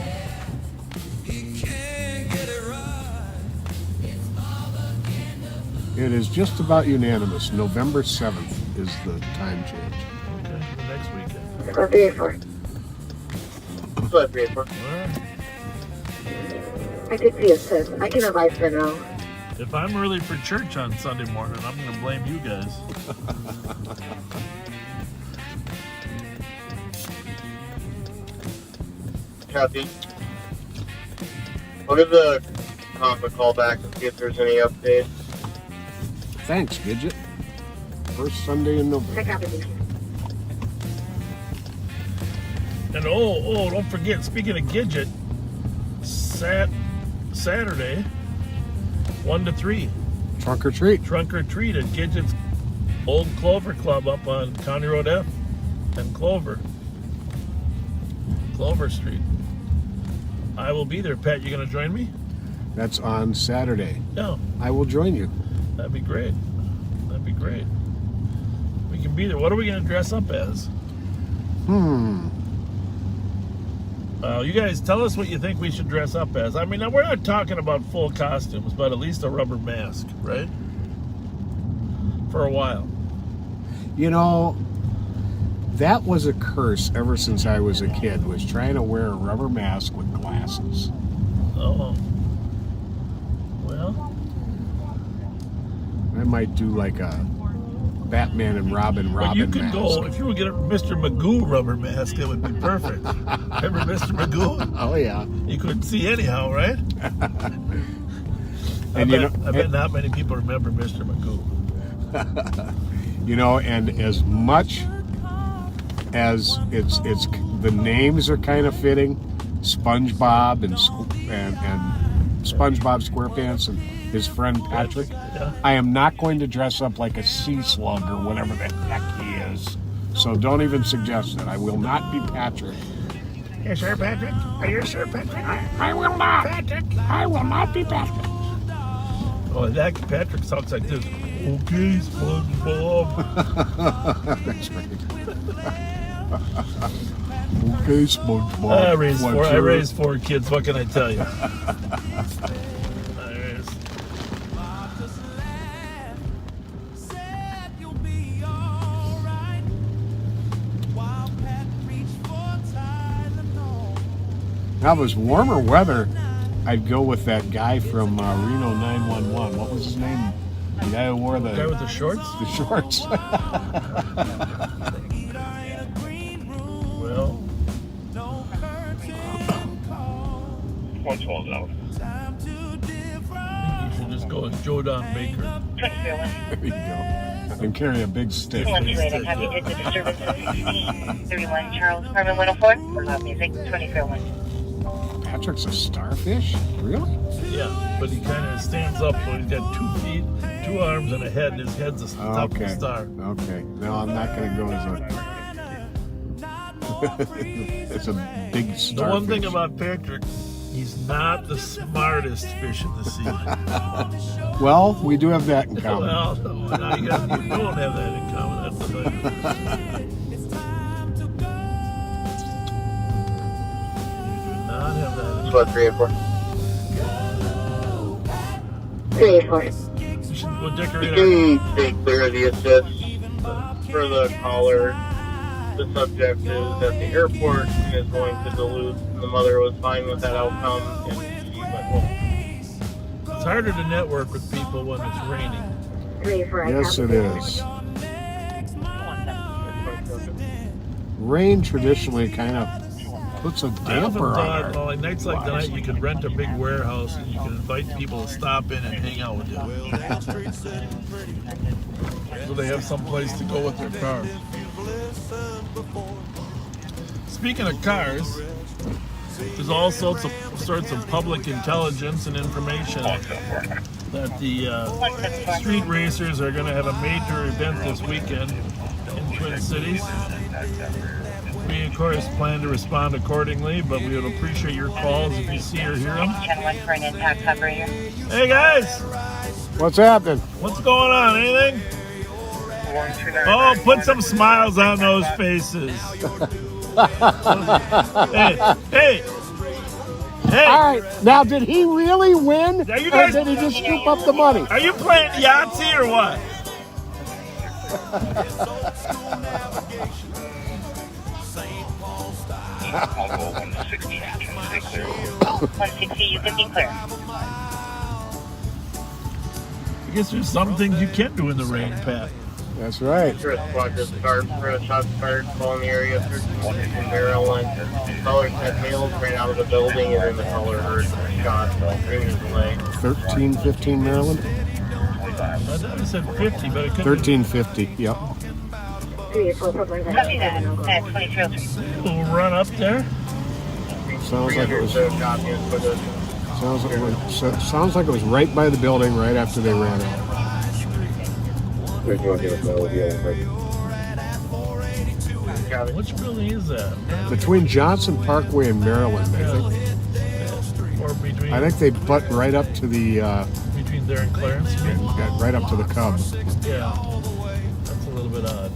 It is just about unanimous. November 7th is the time change. Okay, the next weekend. Squad 384. Squad 384. I did see a sis. I can advise her now. If I'm early for church on Sunday morning, I'm going to blame you guys. Copy. I'll give the comp a call back and see if there's any updates. Thanks, Gidget. First Sunday in November. And don't forget, speaking of Gidget, Saturday, 1 to 3. Trunk or treat. Trunk or treat at Gidget's Old Clover Club up on County Road F and Clover Street. I will be there. Pat, you going to join me? That's on Saturday. No. I will join you. That'd be great. That'd be great. We can be there. What are we going to dress up as? You guys tell us what you think we should dress up as. I mean, we're not talking about full costumes, but at least a rubber mask, right? For a while. You know, that was a curse ever since I was a kid, was trying to wear a rubber mask with glasses. Oh. Well. I might do like a Batman and Robin Well, you could mask. go, if you would get a Mr. Magoo rubber mask, it would be perfect. Remember Mr. Magoo? Oh, yeah. You couldn't see anyhow, right? I bet not many people remember Mr. Magoo. You know, and as much as it's the names are kind of fitting, SpongeBob and SpongeBob SquarePants and his friend Patrick. Yeah. I am not going to dress up like a sea slug or whatever the heck he is. So don't even suggest it. I will not be Patrick. You sure, Patrick? Are you sure, Patrick? I will not. Patrick? I will not be Patrick. Oh, that Patrick sounds like this. Okay, SpongeBob. That's right. Okay, SpongeBob. I raised four kids. What can I tell you? Now, if it was warmer weather, I'd go with that guy from Reno 911. What was his name? The guy who wore the... guy with the shorts? The shorts. Well... 112 out. You should just go with Joe Don Baker. There you go. And carry a big stick. 128, happy to the disturbances. 31 Charles, Department 104, for loud music, 24-1. Patrick's a starfish? Really? Yeah, but he kind of stands up, so he's got 2 feet, 2 arms, and a head, and his head's the top of the star. Okay. No, I'm not going to go as a... It's a big starfish. The one thing about Patrick, he's not the smartest fish in the sea. Well, we do have that in common. Well, no, you don't have that in common. That's the thing. Not have that. Squad 384. 384. We'll decorate You can stay clear of the assist for the caller. The subject is at the airport and is going to Duluth. And the mother was fine with that outcome and she went home. It's harder to network with people when it's raining. 384. Yes, it is. Rain traditionally kind of puts a I often damper thought, on well, like nights like tonight, you could rent a big warehouse and you can invite people to stop in and hang out with you. So they have some place to go with their car. Speaking of cars, there's all sorts of public intelligence and information that the street racers are going to have a major event this weekend in Twin Cities. We, of course, plan to respond accordingly, but we would appreciate your calls if you see or hear them. Channel 1 for an impact operator. Hey, guys! What's happening? What's going on? Anything? Oh, put some smiles on those faces. Hey. All right, now did he really win? Are you Or guys, did he just scoop up the money? Are you playing Yahtzee or what? I'll go 160. 160, you can be clear. I guess there's some things you can do in the rain, Pat. That's right. Squad just started for a shots fired all in the area. 13 in Maryland. Callers had males ran out of the building, and then the caller heard shots 3 meters away. 1315 Maryland? I thought it said 50, but it could 1350, yep. Copy that. At 2303. We'll run up there. Sounds like it was right by the building right after they ran out. Which building is that? Between Johnson Parkway and Maryland, I think. Or between? I think they butt right up to the between there and Clarence. right up to the Cub. Yeah, that's a little bit odd.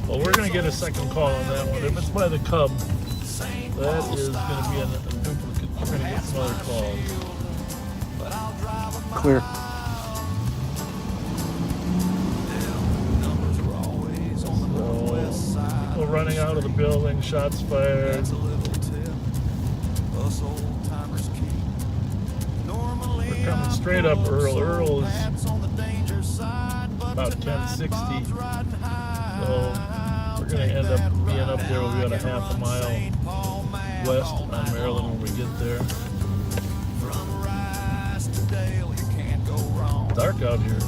Well, we're gonna get a second call on that one. If it's by the Cub, that is gonna be a duplicate. We're gonna get some other calls. Clear. People running out of the building, shots fired. We're coming straight up Earl. Earl is about 1060. So we're going to end up being up there. We'll be about a half a mile west on Maryland when we get there. Dark out here.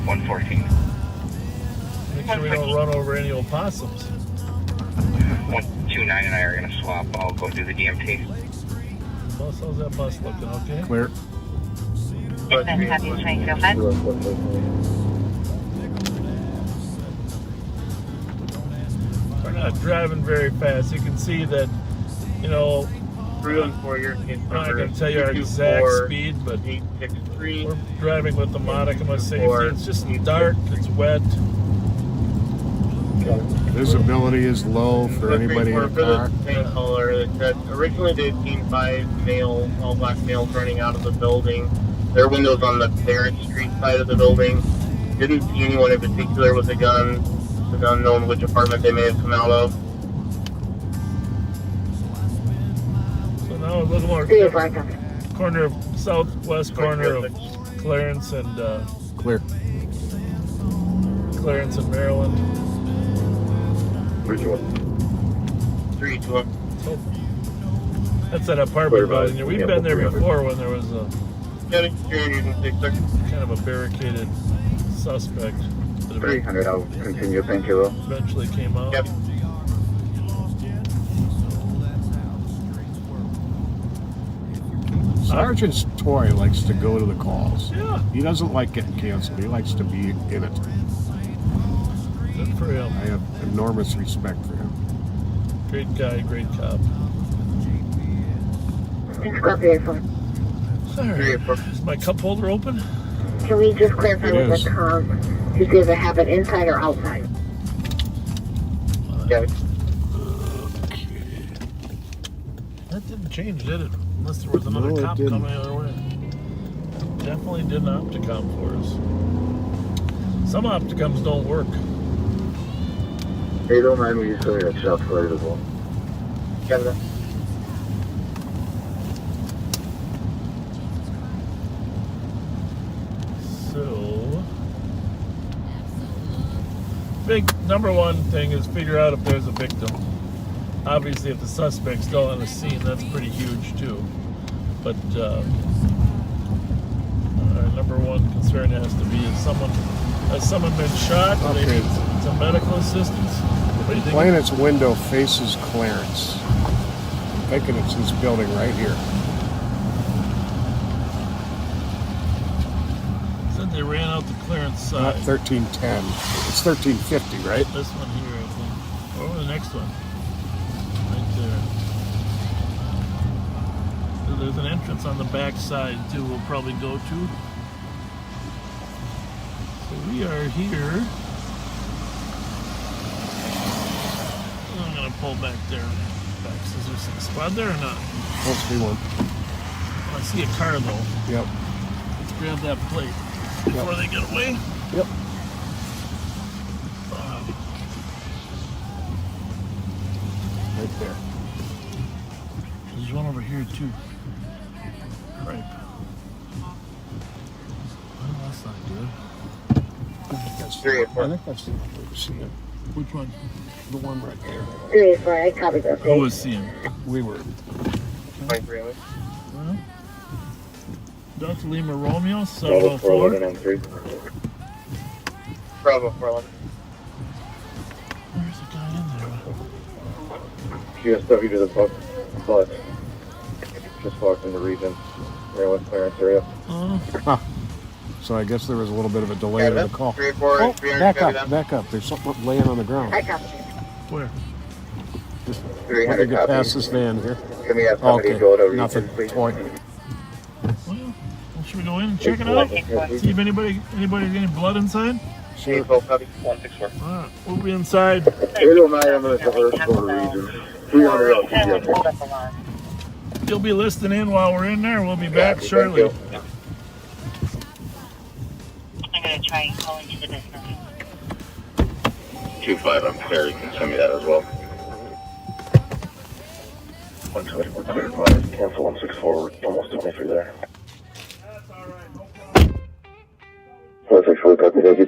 114. Make sure we don't run over any opossums. 129 and I are going to swap. I'll go do the DMT. Bus, how's that bus looking? Okay? Clear. We're not driving very fast. You can see that, you know, 314 your case I'm not going to tell you our exact speed, but we're driving with the modicum of safety. It's just dark, it's wet. Visibility is low for anybody in a car. Caller that said originally they'd seen 5 males, all black males running out of the building. Their windows on the Barrett Street side of the building. Didn't see anyone in particular with a gun. It's unknown which apartment they may have come out of. So now we're looking more corner of southwest corner of Clarence and Clear. Clarence and Maryland. 321. So that's that apartment building. We've been there before when there was a kind of a barricaded suspect that 300, I'll continue, thank you. Eventually came out. Yep. Sergeant Toy likes to go to the calls. Yeah. He doesn't like getting canceled. He likes to be in it. Good for him. I have enormous respect for him. Great guy, great cop. Sorry. Is my cup holder open? Can we just clarify with the com? Does it have it inside or outside? Yeah. That didn't change, did it? Unless there was another cop coming the other way. Definitely did an Opticom for us. Some Opticoms don't work. Hey, don't mind me, you say that shots fired as well. Canada. So, big number one thing is figure out if there's a victim. Obviously, if the suspect's still on the scene, that's pretty huge too. But our number one concern has to be: has someone been shot? Do they need some medical assistance? What do you think? Planet's window faces Clarence. I'm thinking it's this building right here. Said they ran out the Clarence side. Not 1310. It's 1350, right? This one here, I think. Or the next one. Right there. there's an entrance on the back side too we'll probably go to. So we are here. I'm gonna pull back there. Is there some squad there or not? Let's see one. I see a car though. Yep. Let's grab that plate before they get away. Yep. Right there. There's one over here too. Right. Well, that's not good. I think that's the one we're seeing. Which one? The one right there. 384, I copy that. Who was seeing? We were. Well, Delta Lima Romeo, Bravo 704. 411 on 3. Bravo 411. There's a guy in there. GSW to the bus. Just walked in the region. Right West clearance area. Huh. So I guess there was a little bit of a delay in the call. 384, Oh, 300, back copy up, back up. There's something laying on the ground. I copy. Where? Just 300 let me get copy. past this van here. Can we have somebody Okay, go to region, nothing. please? Toy. Well, should we go in and check it out? See if anybody any blood inside? Sure. 164. Alright, we'll be inside. 809, I'm going to traverse go to region. 300 out to You'll be listening in while we're in there. We'll be back shortly. I'm going to try and call into the business. 25, I'm clear. You can send me that as well. 124, clear. Cancel 164. We're almost 23 there. 164, copy. Thank you.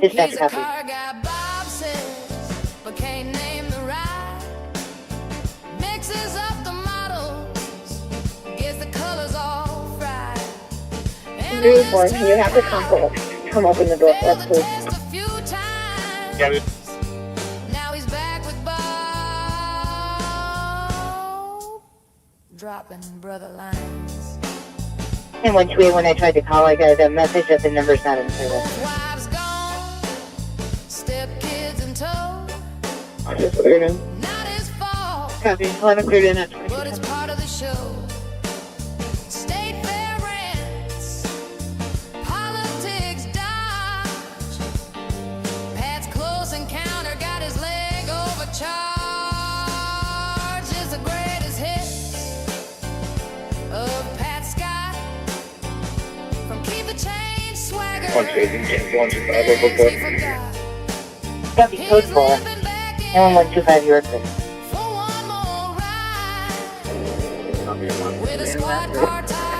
Dispatch copy. Car guy Bob says, but can't name the ride. Mixes up the models, gets the colors all fried. 384, you have to come open the door for us, please. Got it. Now he's back with Bob, dropping brother lines. And 128, when I tried to call, I got a message that the number's not in service. Wives gone, step kids in tow. Just cleared in. Not his fault, Copy. 11 cleared in at but it's part of the show. State fair rants, politics dodge. Pat's close encounter got his leg overcharged. Is the greatest hit of Pat Scott. From Keep the Change swagger. 125, Copy. Code 4. And 1125, you're good.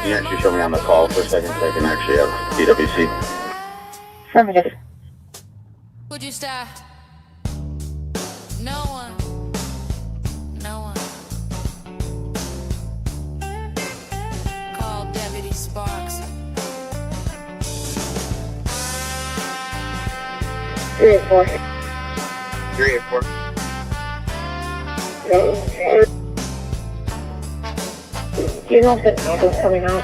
Can you actually show me on the call for a second so I can actually have DWC? Affirmative. Would you stop? No one. No one. Call Deputy Sparks. 384. 384. Do you know if the is coming out?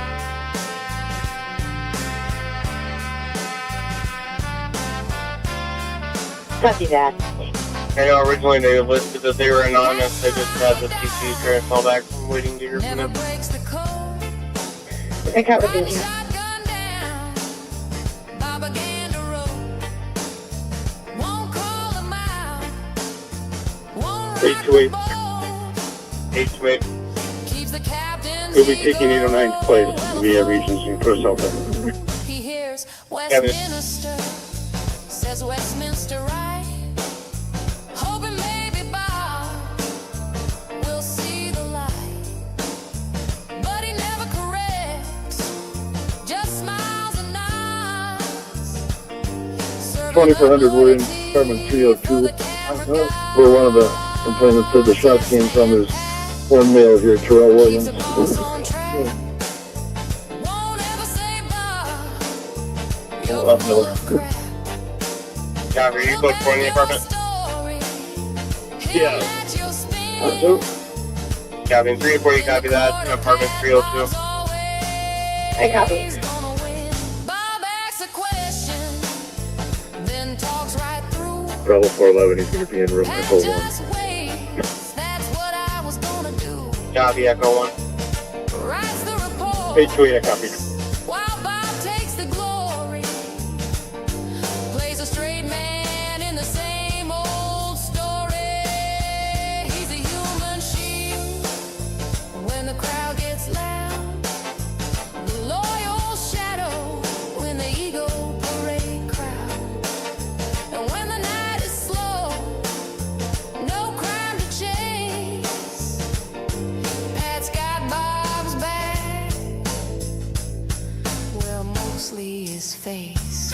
Copy that. I know originally they listed that they were anonymous. I just had the TC trying to call back. I'm waiting to hear from them. Breaks the code. I copy, thank you. Shotgun down. Bob again to roll. Won't call him out. Won't 828. 828. keeps the captain. We'll be taking 809's place via Regions and Chris Open. He hears Kevin. Westminster. Says Westminster right. Hoping maybe Bob will see the light. But he never corrects. Just smiles and nods. 2400, we're in Department 302. We're one of the complainants said the shots came from his one male here, Terrell Williams. On track. Won't ever say Bob. Up Miller. Copy. You booked for in the apartment? Yeah. Copy. 340, copy that. In apartment 302. I copy. Bob asks a question, then talks right through. Bravo 411, he's going to be in room Echo 1. Just wait, that's what I was gonna do. Copy. Echo 1. 828, copy. While Bob takes the glory, plays a straight man in the same old story. He's a human shield when the crowd gets loud, the loyal shadow when the ego parade crowd. And when the night is slow, no crime to chase, Pat's got Bob's back, well, mostly his face.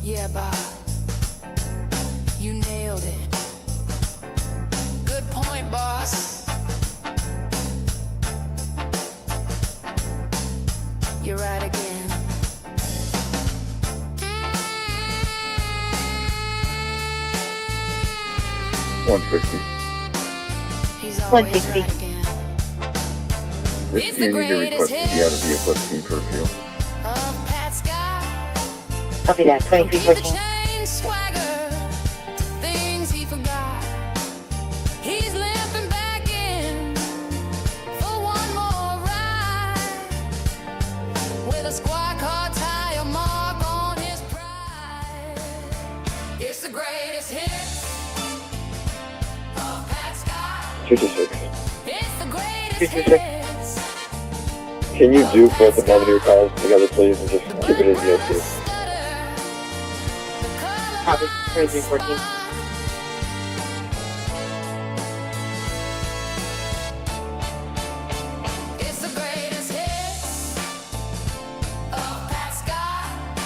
Yeah, Bob, you nailed it. Good point, boss. You're right again. He's always right again. This community requested you out of vehicle team curfew. Of Pat Scott, Copy that, 2314. chain swagger to things he forgot. He's limping back in for one more ride with a squad car tire mark on his pride. It's the greatest hits of Pat Scott. 226. It's the greatest hits. Can you do both above your calls together, please, and just keep it as VOC? Copy, 2314. It's the greatest hits of Pat Scott.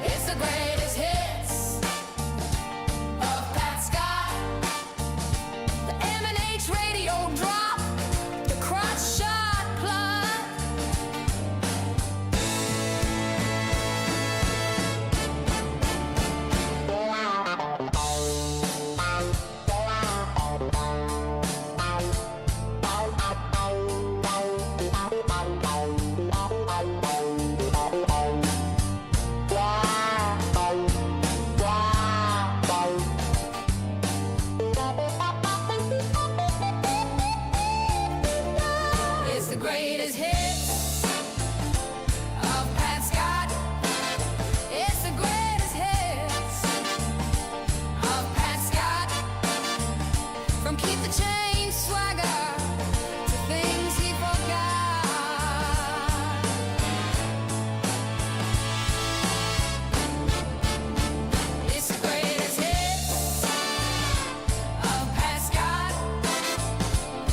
It's the greatest hits of Pat Scott. The M&H radio drop, the crotch shot plot. It's the greatest hits of Pat Scott. It's the greatest hits of Pat Scott. From keep the change swagger to things he forgot. It's the greatest hits of Pat Scott.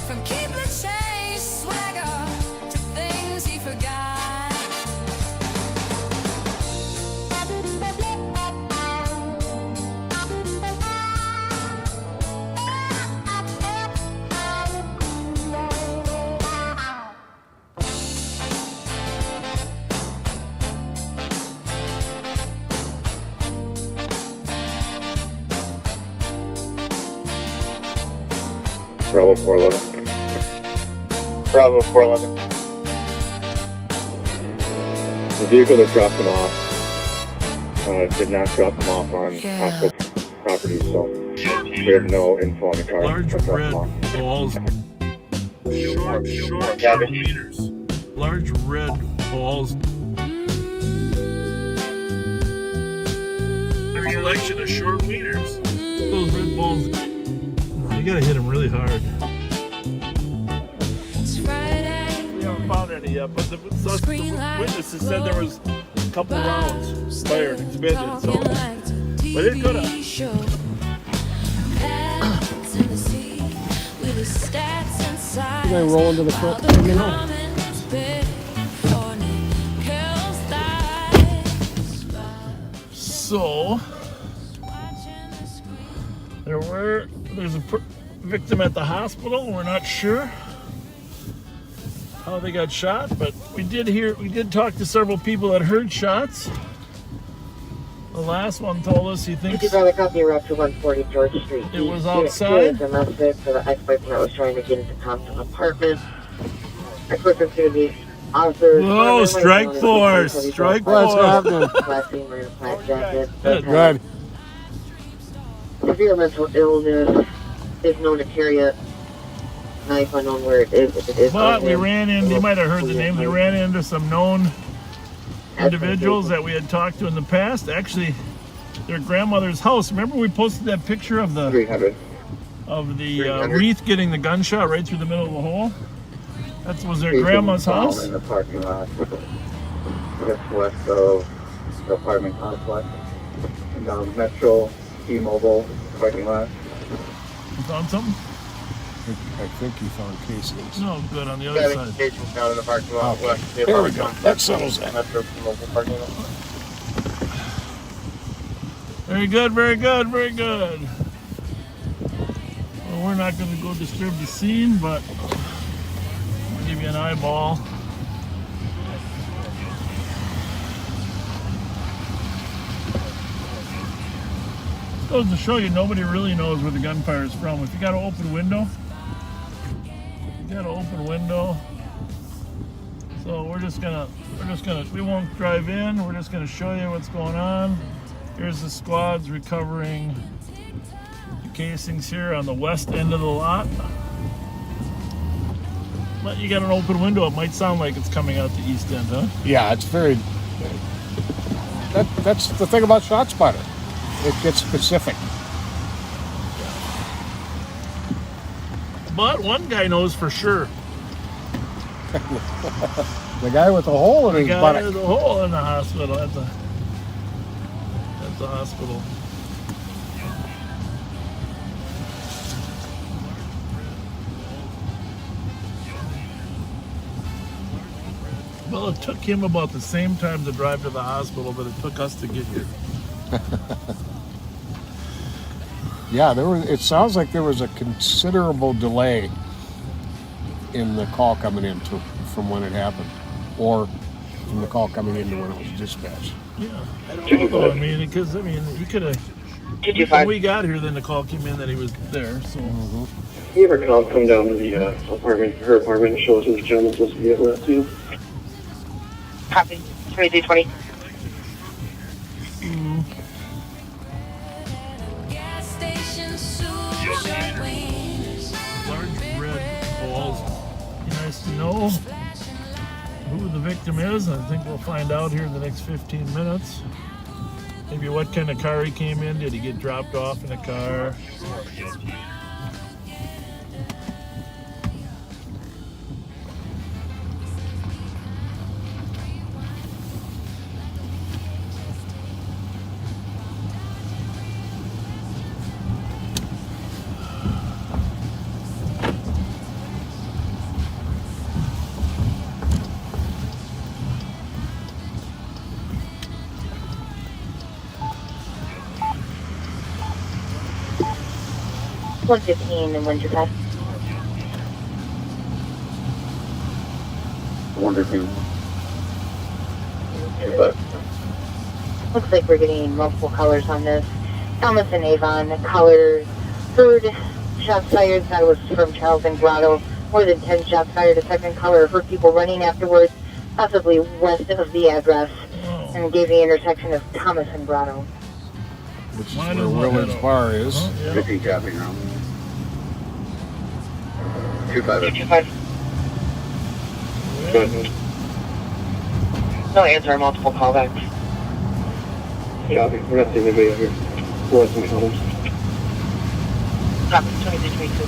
From keep the change swagger to things he forgot. Bravo 411. Bravo 411. The vehicle that dropped them off did not drop them off on hospital property, so we have no info on the car. Large that dropped red them off. balls. Short meters. Large red balls. A collection of short meters. Those red balls. You gotta hit them really hard. It's Friday. We haven't found any yet, but the witnesses said there was a couple rounds fired, expended, so. But it could have. You're gonna roll into the front. Let me know. So there's a victim at the hospital. We're not sure how they got shot, but we did talk to several people that heard shots. The last one told us he thinks Could you grab a copy of Route 140 George Street? it was He outside. was domestic for the ex-boyfriend that was trying to get into Thompson's apartment. Equipment to the officers. Whoa, strike force! Strike force! What's happening? Class C marine black jacket. Good. severe mental illness, is known to carry a knife, unknown where it is. If it is But on we him, ran in, you might have heard the names, we ran into some known individuals that we had talked to in the past. Actually, their grandmother's house. Remember we posted that picture of the 300. wreath getting the gunshot right through the middle of the hole? That was their He's grandma's found house. in the parking lot, just west of the apartment complex. And Metro T-Mobile parking lot. You found something? I think he found casings. No, good, on the other side. Stations down in the parking lot. Okay. West of the There we apartment go. complex. That settles that. Metro T-Mobile parking lot. Very good, very good, very good. Well, we're not going to go disturb the scene, but I'll give you an eyeball. Goes to show you, nobody really knows where the gunfire is from. If you got an open window, so we won't drive in. We're just gonna show you what's going on. Here's the squads recovering the casings here on the west end of the lot. But you got an open window. It might sound like it's coming out the east end, huh? Yeah, it's very. That's the thing about ShotSpotter. It gets specific. But one guy knows for sure. The guy with the hole in his buttock. There's a hole in the hospital. At the hospital. Well, it took him about the same time to drive to the hospital that it took us to get here. Yeah, it sounds like there was a considerable delay in the call coming in from when it happened, or from the call coming in to when it was dispatched. Yeah, I don't know though. I mean, because he could have. When we got here, then the call came in that he was there. So. You ever come down to the apartment, her apartment, and show us who the gentleman's supposed to be at last to? Copy. 2320. Large red balls. Be nice to know who the victim is. I think we'll find out here in the next 15 minutes. Maybe what kind of car he came in. Did he get dropped off in a car? $115 and 125. 115. Looks like we're getting multiple colors on this. Thomas and Avon, the colors. Heard shots fired. That was from Charles and Grotto. More than 10 shots fired. A second color. Heard people running afterwards, possibly west of the address, and gave the intersection of Thomas and Grotto. Which is where Willard's Bar is. Repeat copy now. 255. No answer, multiple callbacks. Copy. We're not seeing anybody out here. We'll have some colors. Copy. 2322.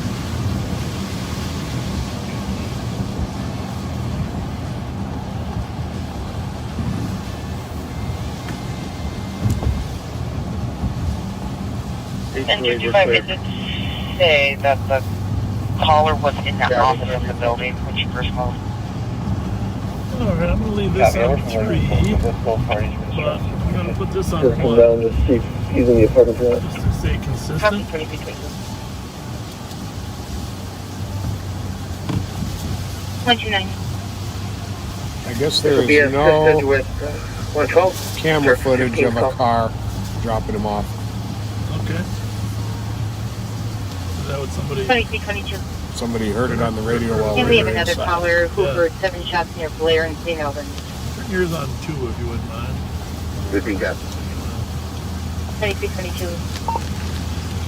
And 225, it did say that the caller was in the office of the building when she first called. Alright, I'm going to leave this on 3. But I'm going to put this on 1. Come down to see if he's in the apartment for just to stay consistent. Copy. 2322. 129. I guess there is no with 112 camera footage of a car dropping him off. Okay. Is that what somebody... 2322. Somebody heard it on the radio while And we we have were another inside. caller who heard 7 shots near Blair and St. Albans. Turn yours on 2 if you wouldn't mind. Repeat that. 2322.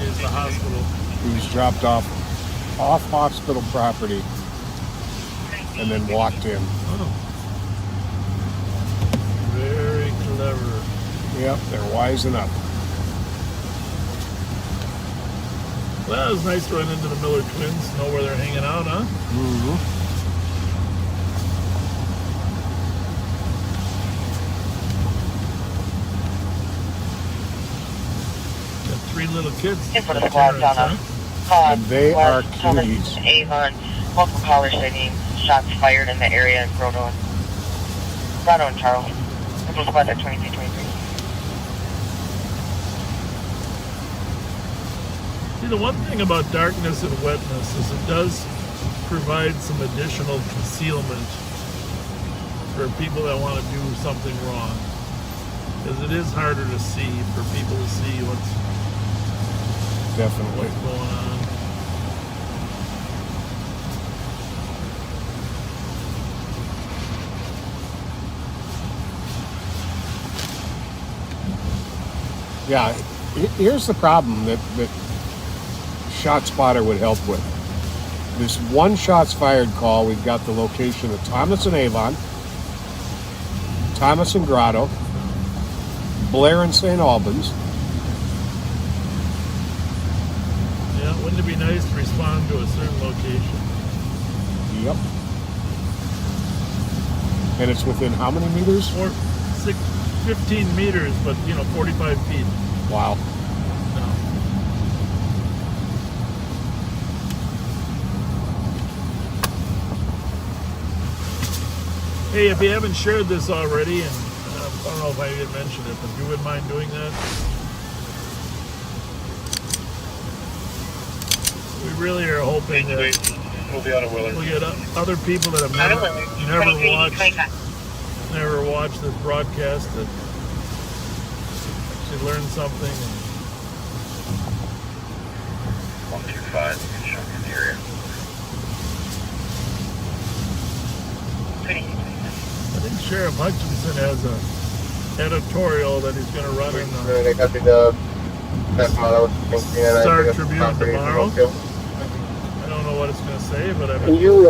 is the hospital. He was dropped off hospital property and then walked in. Oh. Very clever. Yep, they're wising up. Well, it was nice to run into the Miller twins, know where they're hanging out, huh? Mm-hmm. Got 3 little kids. For the squad down on And they are cuties. Avon, multiple callers stating shots fired in the area in Grotto and Charles. This was squad at 2323. See, the one thing about darkness and wetness is it does provide some additional concealment for people that want to do something wrong. Because it is harder to see, for people to see what's Definitely. going on. Yeah, here's the problem that Shot Spotter would help with. This one shots fired call, we've got the location of Thomas and Avon, Thomas and Grotto, Blair and St. Albans. Yeah, wouldn't it be nice to respond to a certain location? Yep. And it's within how many meters? 15 meters, but 45 feet. Wow. No. Hey, if you haven't shared this already, and I don't know if I even mentioned it, but if you wouldn't mind doing that, we really are hoping that we'll be out of Willard. we'll get other people that have never watched this broadcast that actually learn something. 125, show me the area. I think Sheriff Hutchinson has a editorial that he's going to run in the Star Tribune tomorrow. I don't know what it's going to say, but Can you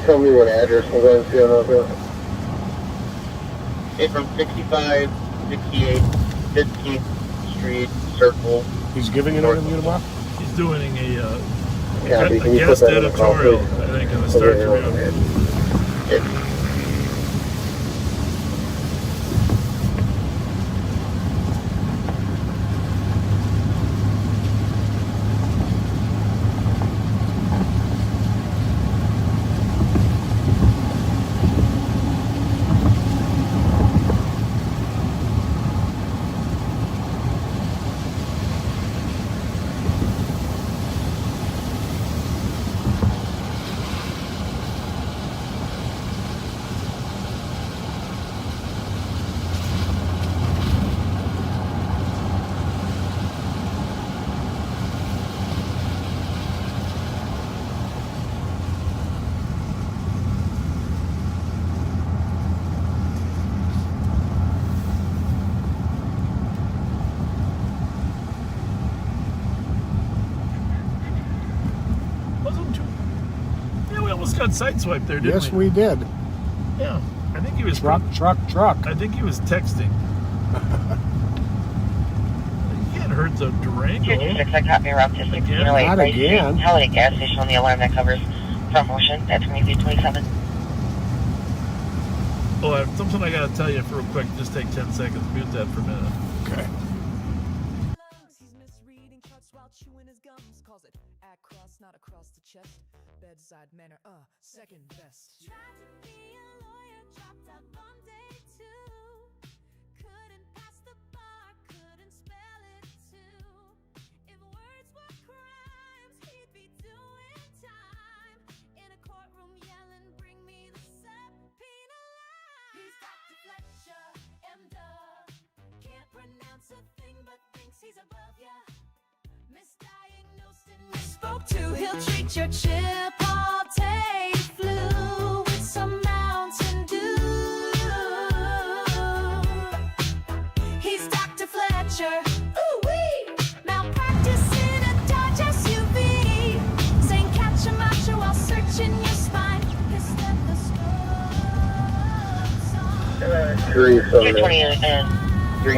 tell me what address we're going to see on over? It's from 65, 68, 15th Street, Circle. He's giving it over to you tomorrow? He's doing a Can you guest put that in the call, editorial, please? I think, in the Star Tribune. Got sideswiped there, didn't Yes, we did. Yeah, I think he was truck. I think he was texting. You can't hurt the Durango. 226, I copy route to 1608 Not Vries Street. again. Holiday gas station on the alarm that covers front motion at 2327. Oh, I have something I gotta tell you real quick. Just take 10 seconds. Mute that for a minute. Okay. He's misreading cuts while chewing his gums. Calls it across, not across the chest. Bedside manner, second best. Tried to be a lawyer, dropped out on day 2. Couldn't pass the bar, couldn't spell it too. If words were crimes, he'd be doing time. In a courtroom yelling, bring me the subpoena line. He's Dr. Fletcher, M-Dub. Can't pronounce a thing but thinks he's above ya. Misdiagnosed and misspoke to. He'll treat your Chipotle flu with some Mountain Dew. He's Dr. Fletcher. Ooh-wee! Malpractice 220 and I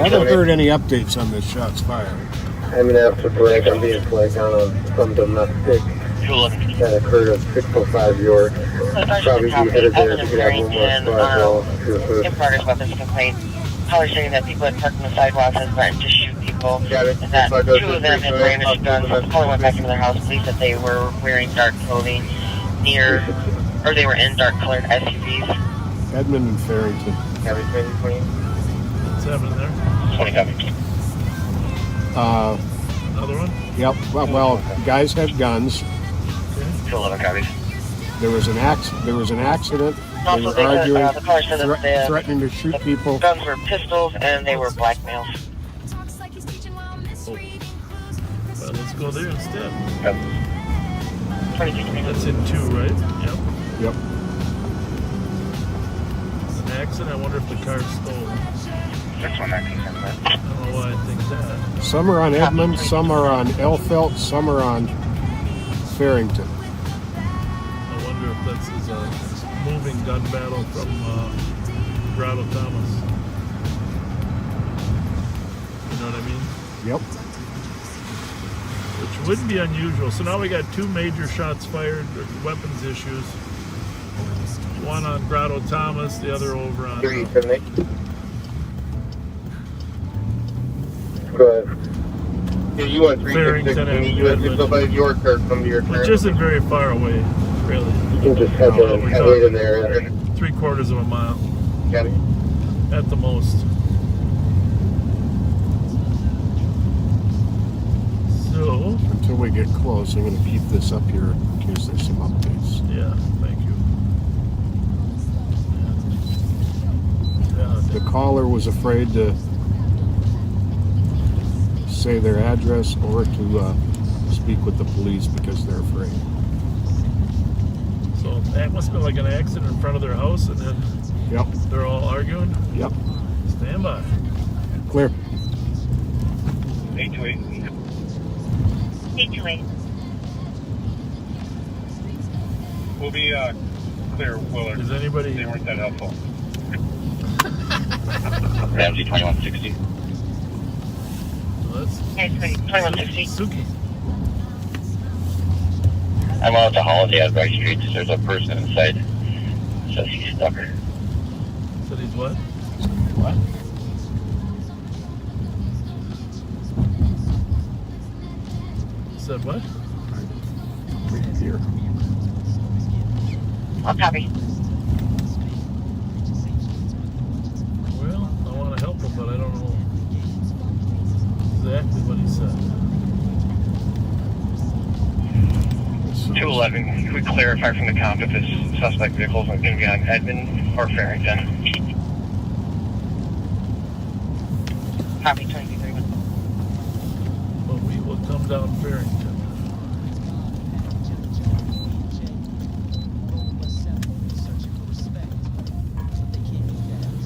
haven't heard any updates on this shots fired. I'm gonna have to break. I'm being flagged on some domestic that occurred at 605 York. Probably be headed there to get out one more spot. in progress weapons complaint. Caller stating that people had parked on the sidewalks and threatened to shoot people. And that 2 of them had brandished guns. The caller went back into their house. Police said they were wearing dark clothing or they were in dark colored SUVs. Edmond and Farrington. What's happening there? 20 copy. Another one? Yep. Well, guys had guns. Okay. 11 copies. There was an accident. They Also, were arguing, the caller said that threatening to shoot people. guns were pistols and they were blackmails. Oh. Well, let's go there instead. Yep. That's in 2, right? Yep. Yep. An accident. I wonder if the car's stolen. 619. I don't know why I think that. Some are on Edmond, some are on Elfelt, some are on Farrington. I wonder if this is a moving gun battle from Grotto Thomas. You know what I mean? Yep. Which wouldn't be unusual. So now we got 2 major shots fired, weapons issues. One on Grotto Thomas, the other over on... Go ahead. Yeah, you want 366. You have to go by York or come to your car. Which isn't very far away, really. You can just have a head in there. 3/4 of a mile. Got it. At the most. So... Until we get close, I'm going to keep this up here in case there's some updates. Yeah, thank you. The caller was afraid to say their address or to speak with the police because they're afraid. So that must be like an accident in front of their house, and then Yep. they're all arguing? Yep. Stand by. Clear. 828. 828. We'll be clear, Willard. Is anybody... They weren't that helpful. Ramsey 2160. Well, that's 2160. Suki. I'm out at the Holiday at Vries Street. There's a person inside. Says he's stuck. Said he's what? What? Said what? Right here. I'll copy. Well, I want to help him, but I don't know exactly what he said. 211. Can we clarify from the count if this suspect vehicle is going to be on Edmond or Farrington? Copy 23. But we will come down Farrington.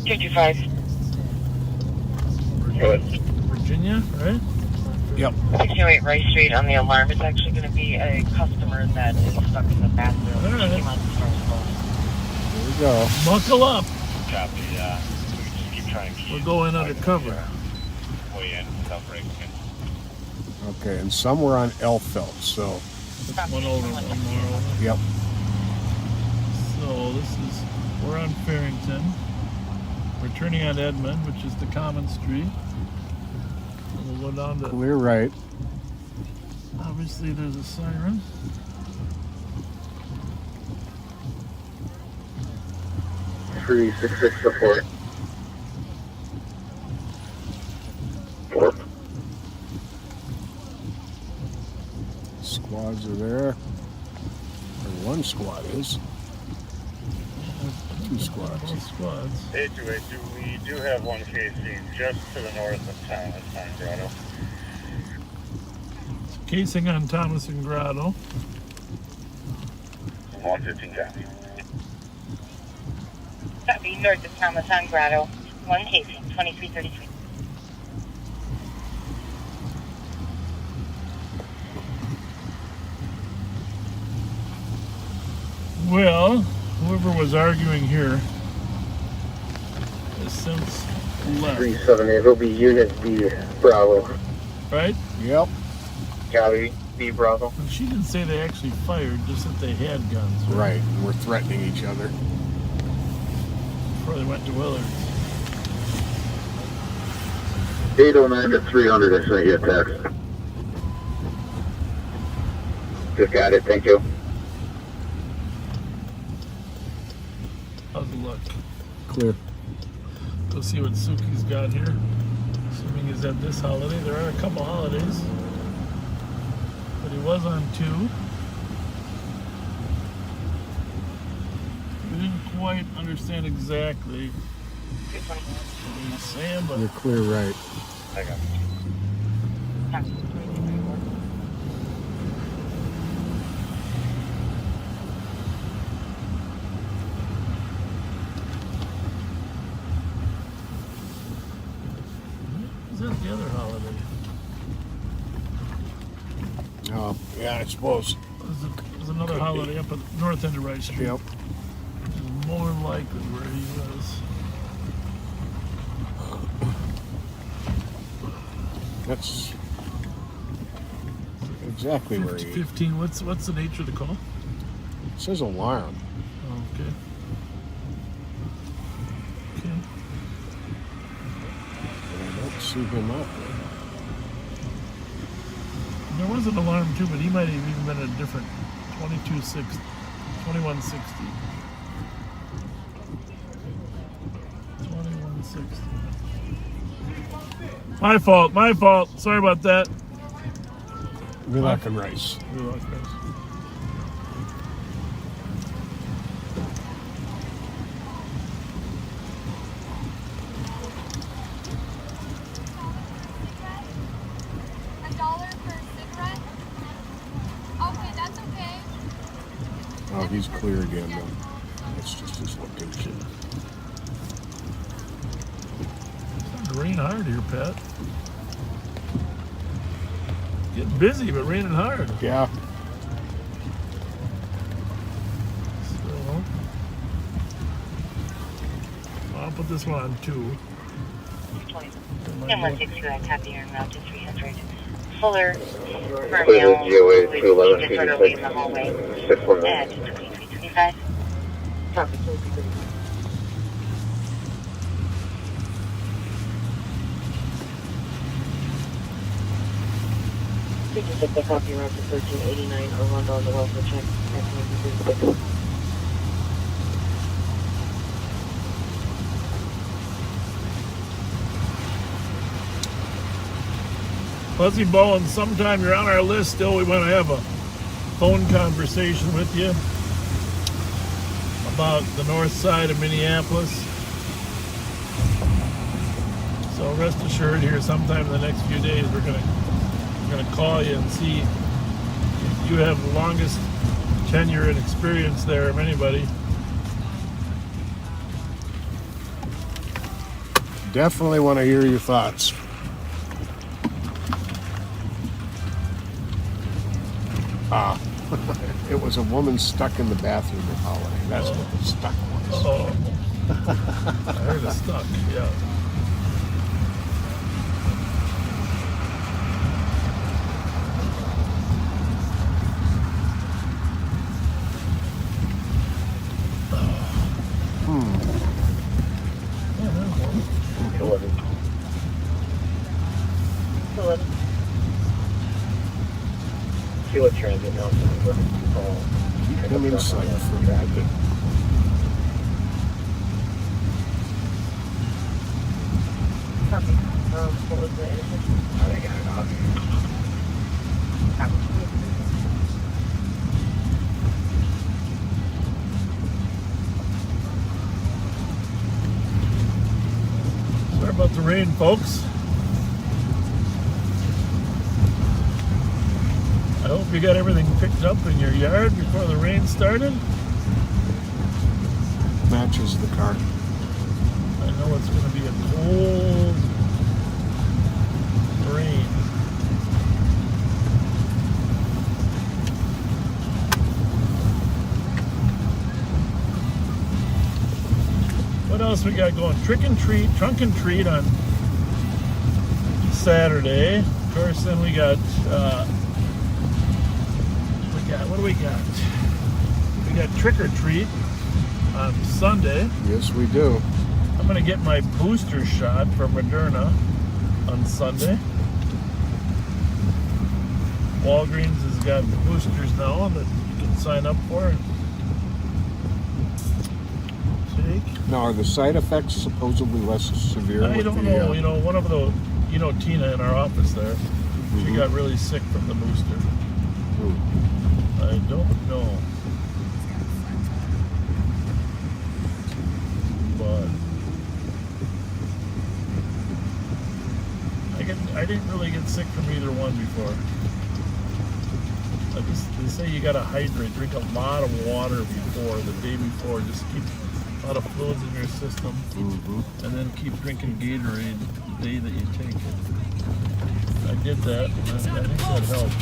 225. Virginia, right? Yep. 608 Rice Street on the alarm. It's actually going to be a customer that is stuck in the bathroom. All right. She came out the store. There we go. Buckle up. Copy, we just keep trying to keep... We're going undercover. Way in, without breaking it. Okay, and some were on Elfelt, so... One over, one more over. Yep. So this is, we're on Farrington. We're turning on Edmond, which is the common street. And we'll go down to... Clear right. Obviously there's a siren. Three 6-6 support. 4. Squads are there. Or one squad is. 2 squads. Both squads. 828, we do have one case seen just to the north of town at San Grotto. Casing on Thomas and Grotto. 115 copy. Copy north of Thomas on Grotto. One casing, 2333. Well, whoever was arguing here has since left. 378, it'll be Unit B Bravo. Right? Yep. Copy, B Bravo. And she didn't say they actually fired, just that they had guns. Right, and we're threatening each other. Before they went to Willard's. 809 to 300, I sent you a text. Just got it, thank you. How's the luck? Clear. Go see what Suki's got here. Assuming he's at this holiday. There are a couple holidays. But he was on 2. We didn't quite understand exactly what he was saying, but You're clear, right. I got it. is that the other holiday? Oh, yeah, I suppose. There's another holiday up at the north end of Wright Street. Yep. Which is more likely where he was. That's exactly where he 15. What's the nature of the call? It says alarm. Oh, okay. Okay. But I don't see him up there. There was an alarm too, but he might have even been a different 2160. My fault. Sorry about that. Milak and Rice. Oh, he's clear again, though. It's just his location. It's starting to rain hard here, Pat. Getting busy, but raining hard. Yeah. So, I'll put this one on 2. 162, I copy your route to 300. Fuller, Clear the GOA 211, just sort of leave the hallway. 619. At 2325. Copy, 2325. We can take the copy route to 1389 Orlando on the welfare check. That's 1936. Fuzzy Bowen, sometime you're on our list still. We want to have a phone conversation with you about the north side of Minneapolis. So rest assured here sometime in the next few days we're gonna call you and see if you have the longest tenure and experience there of anybody. Definitely want to hear your thoughts. Ah, it was a woman stuck in the bathroom at Holiday. That's what the stuck was. Oh, I heard it stuck, yeah. Feel a transit now. Come inside for that. Copy. What was the intersection? I got it off. Sorry about the rain, folks. I hope you got everything picked up in your yard before the rain started. Matches the car. I know it's going to be a cold rain. What else we got going? Trunk and treat on Saturday. Of course, then we got, what do we got? We got trick or treat on Sunday. Yes, we do. I'm going to get my booster shot for Moderna on Sunday. Walgreens has got boosters now that you can sign up for and take. Now, are the side effects supposedly less severe? I don't know. You know, one of the, Tina in our office there, she got really sick from the booster. I don't know. But I didn't really get sick from either one before. They say you gotta hydrate, drink a lot of water before, the day before, just keep a lot of fluids in your system, and then keep drinking Gatorade the day that you take it. I did that, and I think that helped.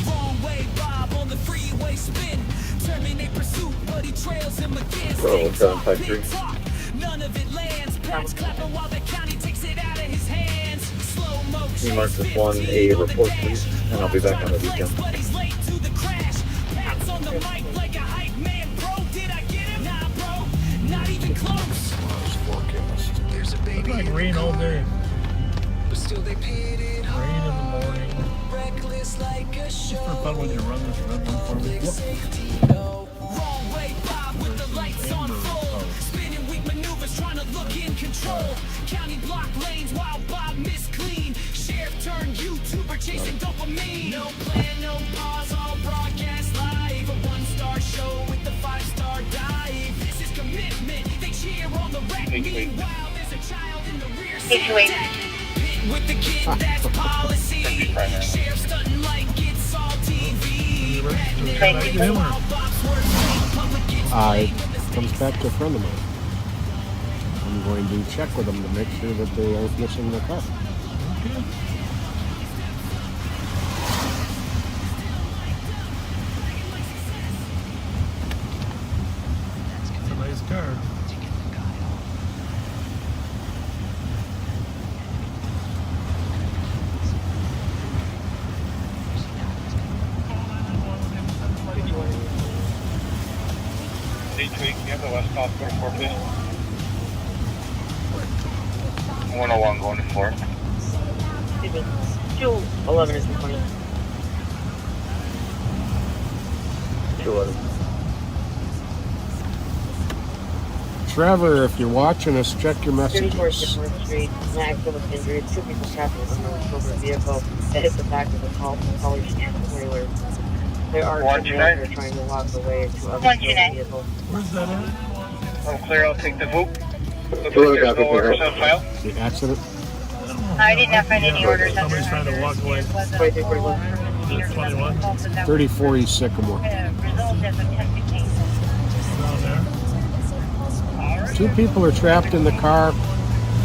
You mark this one a report, please, and I'll be back on the weekend. It's like rain all day. Rain in the morning. It's for fun when you run this red one for me. Spinning weak maneuvers, trying to look in control. County block lanes while Bob missed clean. Sheriff turned YouTuber chasing dopamine. No plan, no pause, all broadcast live. A one-star show with the 5-star dive. This is commitment. They cheer on the wreck. Meanwhile, there's a child in the rear seat. With the kid, that's policy. Sheriff stunting like it's all TV. It comes back to a friend of mine. I'm going to check with them to make sure that they aren't missing their car. Okay. It's a nice car. Can you have the West Coast going to 4, please? 101 going to 4. 211 is the 20. 211. Trevor, if you're watching us, check your messages. 34 4th Street, an accident with injury. 2 people trapped in a silver vehicle that hit the back of the collar's trailer. There are 2 men that are trying to walk away to other vehicles. Where's that at? I'm clear, I'll take the VOOP. Looks like there's no orders on file. The accident? I did not find any orders. Somebody's trying to walk away. 2341. 21. 34 East Sycamore. Down there. 2 people are trapped in the car.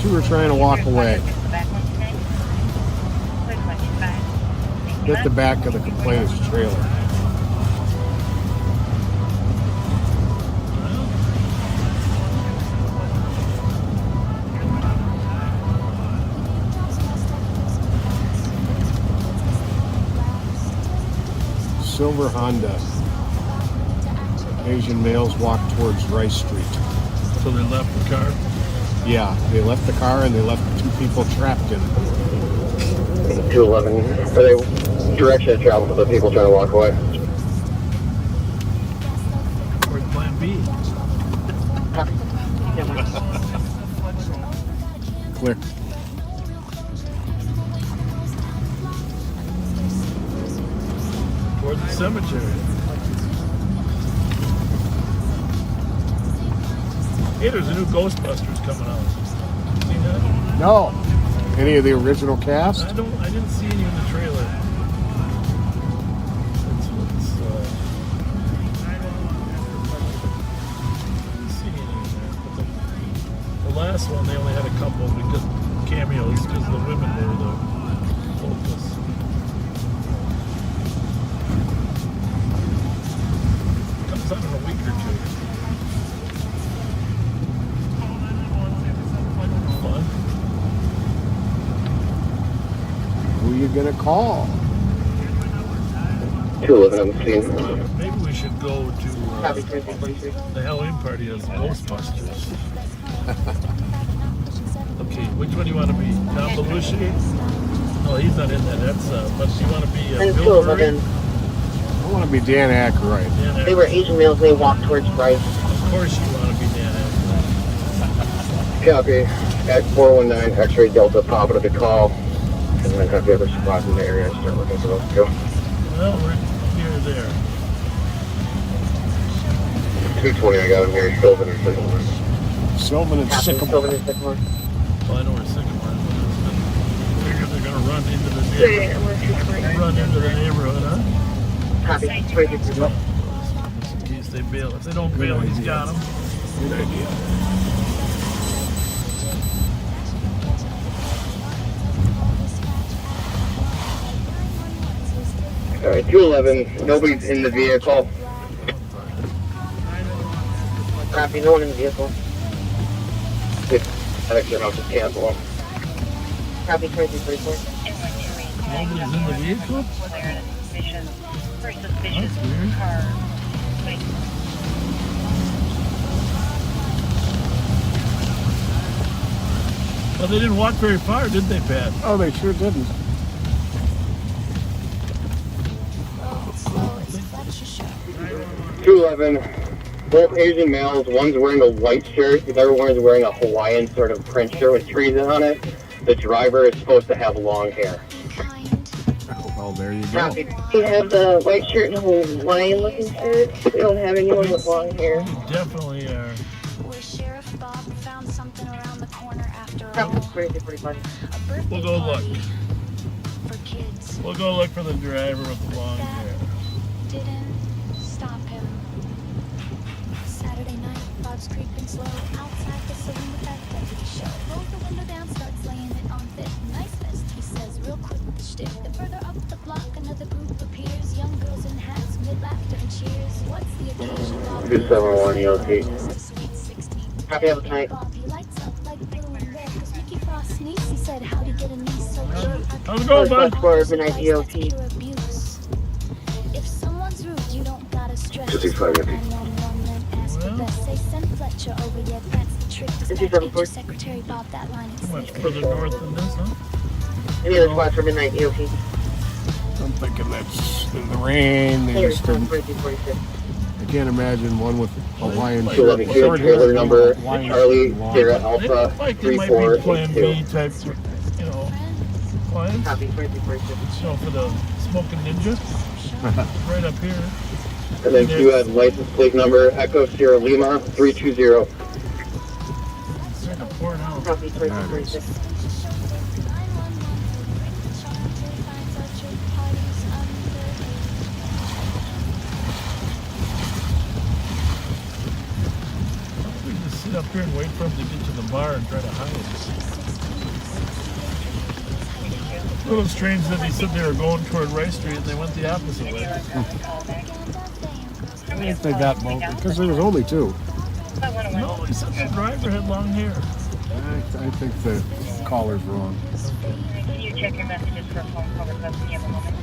2 are trying to walk away. Hit the back of the complainant's trailer. Silver Honda. Asian males walk towards Rice Street. So they left the car? Yeah, they left the car and they left 2 people trapped in it. 211. Are they direction of travel for the people trying to walk away? Where's plan B? Clear. Towards the cemetery. Hey, there's a new Ghostbusters coming out. Seen that? No. Any of the original cast? I didn't see any in the trailer. I didn't see any in there. But the last one, they only had a couple because cameos because the women were the focus. Comes out in a week or 2. you gonna call? 211 on the scene. Maybe we should go to the Halloween party as Ghostbusters. Okay, which one do you want to be? Tom Belushi? No, he's not in that. That's but do you want to be Bill Murray? I want to be Dan Aykroyd. They were Asian males. They walked towards Vries. Of course you want to be Dan Aykroyd. Copy. At 419 X-ray Delta, pop it up a call. And then have the other squads in the area and start looking for those two. Well, we're here or there. 220, I got him here. Sylvan and Sycamore. Sylvan and Sycamore. Sylvan and Sycamore. Well, I know where Sycamore is, but figure they're going to run into the neighborhood, huh? Copy. Just in case they bail. If they don't bail, he's got them. Good idea. All right, 211. Nobody's in the vehicle. Copy. No one in the vehicle. Actually, I'll just cancel them. Copy. 2344. Nobody's in the vehicle? That's weird. Well, they didn't walk very far, did they, Pat? Oh, they sure didn't. Both Asian males. One's wearing a white shirt. The other one is wearing a Hawaiian sort of print shirt with trees on it. The driver is supposed to have long hair. Well, there you go. You have the white shirt and Hawaiian looking shirt. We don't have anyone with long hair. Definitely are. Sheriff Bob found something around the corner after all. We'll go look. For kids. We'll go look for the driver with the long hair. Didn't stop him. Saturday night, Bob's creeping slow outside the saloon with that deputy show. Rolls the window down, starts laying it on thick. Nice vest, he says, real quick with the shtick. Then further up the block, another group appears. Young girls in hats, mid laughter and cheers. What's the occasion? 271 ELT. Copy of the night. How's it going, bud? For midnight ELT. If someone's rude, you don't gotta stress. 55 Say send Fletcher over, yeah, that's the trick. Dispatch Secretary Bob that line. Too much further north than this, huh? Any other squads for midnight ELT? I'm thinking that's in the rain. They just didn't. I can't imagine one with Hawaiian shirt. 211 trailer number Charlie Sierra They Alpha look like they might be Plan B 3482. type, clients. Copy. 2346. So for the smoking ninja, right up here. And then you had license plate number Echo Sierra Lima 320. Starting to pour now. Copy. 2346. We can just sit up here and wait for him to get to the bar and try to hide. A little strange that they said they were going toward Rice Street and they went the opposite way. I think they got both because there was only two. No, he said the driver had long hair. I think the caller's wrong. Can you check your messages for phone call request at the moment?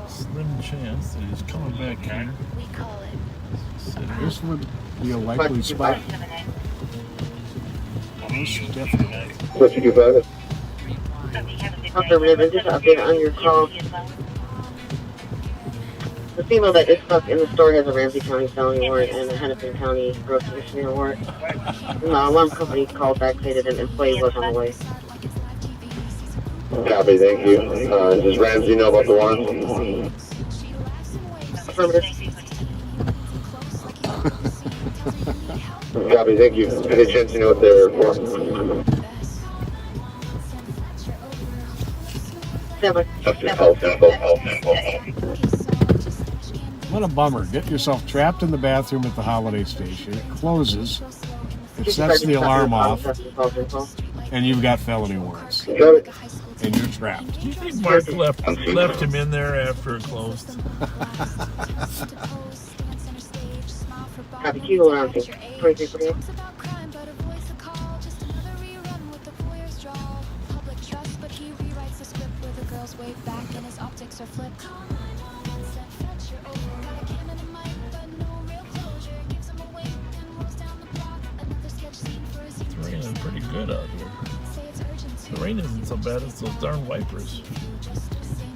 Slim chance that he's coming back here. This would be a likely spot. Most definitely. What you do about it? Affirmative, and just update on your call. The female that is stuck in the store has a Ramsey County felony warrant and a Hennepin County gross misdemeanor warrant. The alarm company called back stated an employee was on the way. Copy, thank you. Does Ramsey know about the warrant? Affirmative. Copy, thank you. Any chance you know what they're for? What a bummer. Get yourself trapped in the bathroom at the holiday station. It closes. It sets the alarm off. and you've got felony warrants. And you're trapped. Do you think Mark left him in there after it closed? Copy, Kilo Ramsey, 2348. It's raining pretty good out here. The rain isn't so bad as those darn wipers.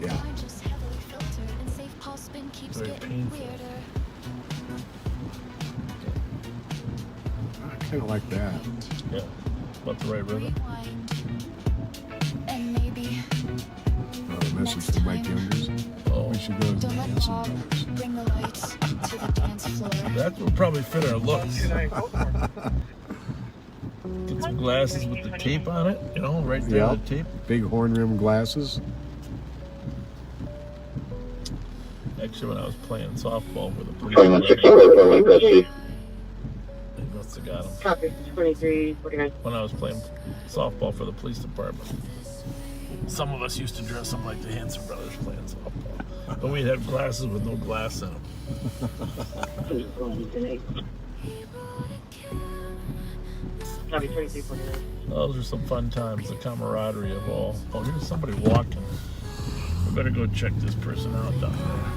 Yeah. Very painful. I kind of like that. Yeah. About the right rhythm. Oh, a message from Mike Youngers. Oh. We should go to the dancing doors. That would probably fit our looks. Get some glasses with the tape on it, you know, right there, the tape. Big horn rim glasses. Actually, when I was playing softball with the police, they must have got him. Copy, 2349. When I was playing softball for the police department, some of us used to dress up like the Hanson brothers playing softball, but we had glasses with no glass in them. Copy, 2349. Those are some fun times, the camaraderie of all. Oh, here's somebody walking. We better go check this person out down there.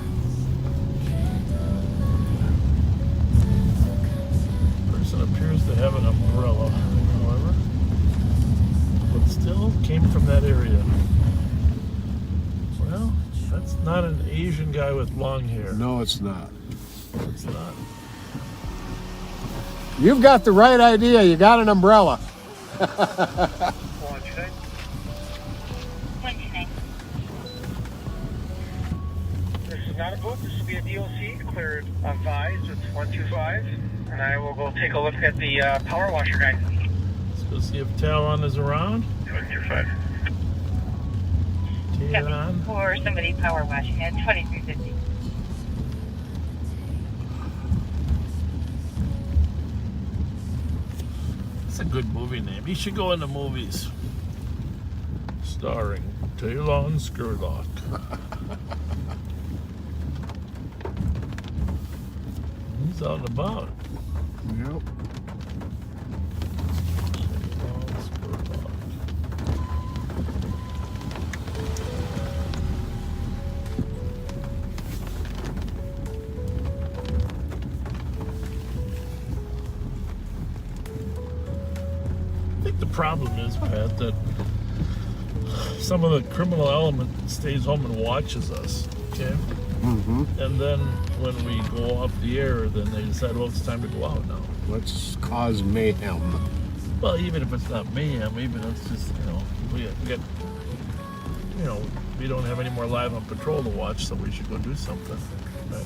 Person appears to have an umbrella, however, but still came from that area. Well, that's not an Asian guy with long hair. No, it's not. It's not. You've got the right idea. You got an umbrella. This is not a boat. This will be a DOC cleared on Vries. It's 125. And I will go take a look at the power washer guy. Let's go see if Talon is around. 125. Talon. For somebody power washing at 2350. That's a good movie name. He should go into movies. Starring Talon Skurlock. He's out and about. Yep. I think the problem is, Pat, that some of the criminal element stays home and watches us, okay? Mm-hmm. And then when we go off the air, then they decide, well, it's time to go out now. Let's cause mayhem. Well, even if it's not mayhem, even if it's just, you know, we get, you know, we don't have any more live on patrol to watch, so we should go do something. But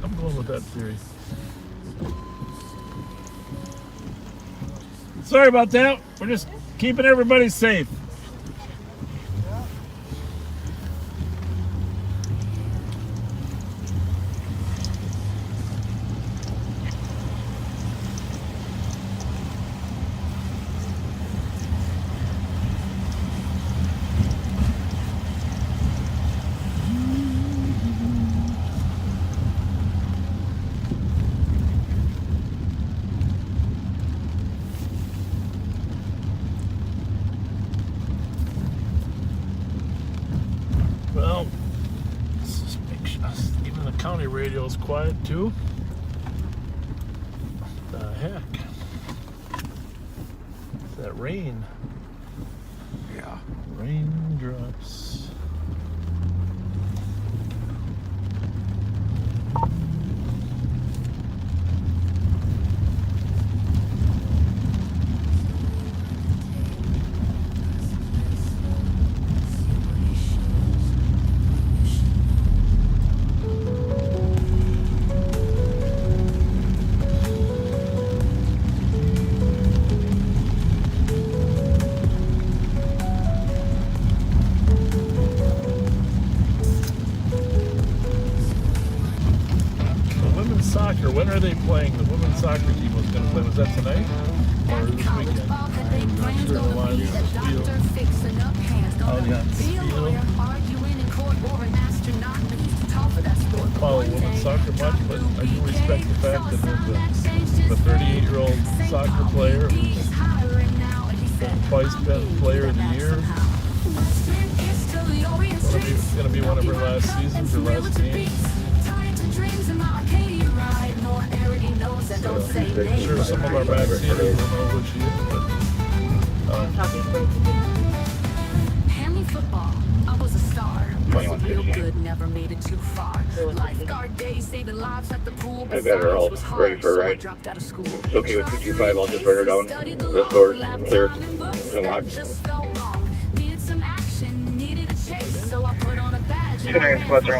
I'm going with that theory. Sorry about that. We're just keeping everybody safe. Well, let's just make sure. Even the county radio is quiet too. What the heck? It's that rain. Yeah. Raindrops. soccer, when are they playing? The women's soccer team was going to play. Was that tonight or this weekend? I'm not sure. Oh yeah, follow women's soccer much, but I do respect the fact that there's a 38-year-old soccer player who's twice been player of the year. It's going to be one of her last seasons, her last game. So, I'm sure some of our backseaters don't know who she is, but Hand me football, I was a star. Was real good, never made it too far. Lifeguard days, saving lives at the pool. I got her all ready for a ride. Dropped out of school. It's okay with 225, I'll just run her down. This door's clear. It's unlocked.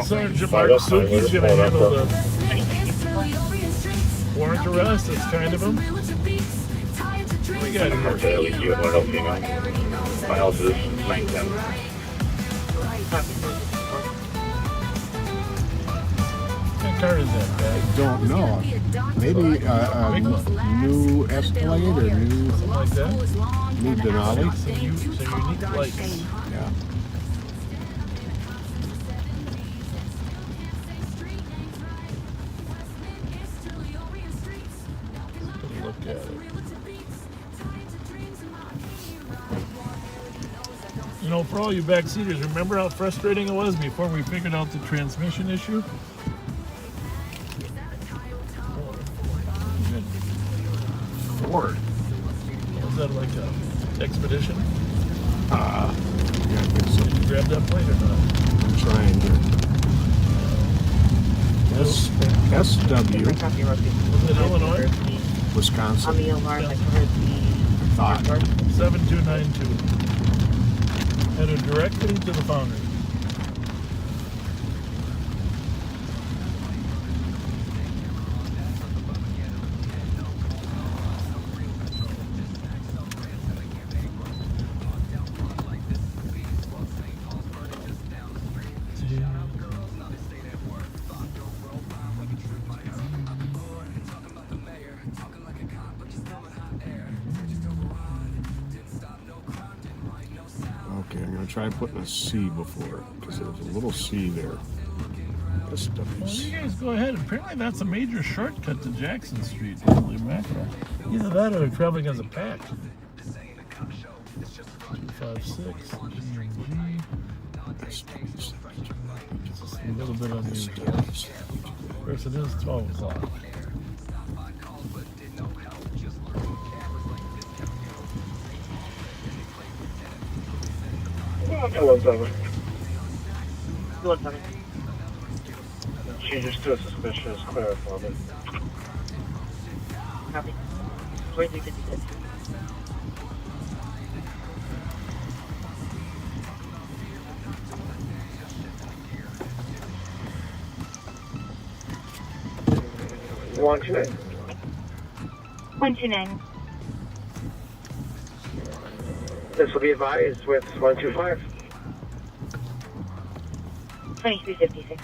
Sergeant Mark Suki's going to handle the warrant arrest. That's kind of him. What we got here? My house is 910. What car is that, I don't know. Maybe a new Escalade or new, something like that? new Denali. So unique lights. Yeah. Look at it. You know, for all you backseaters, remember how frustrating it was before we figured out the transmission issue? Ford. Was that like a expedition? Yeah, I think so. Did you grab that plate or not? I'm trying to. SW. Was it Illinois? Wisconsin. On the alarm, I heard the Thought. 7292. Headed directly to the foundry. Okay, I'm going to try putting a C before it because there's a little C there. Well, you guys go ahead. Apparently that's a major shortcut to Jackson Street. Holy mackerel. Either that or they're traveling as a pack. 256, G&G. Just a little bit unusual. Of course, it is 12 o'clock. Changes to a suspicious clear for me. Copy. 2356. One, two, nine. 129. This will be advised with 125. 2356.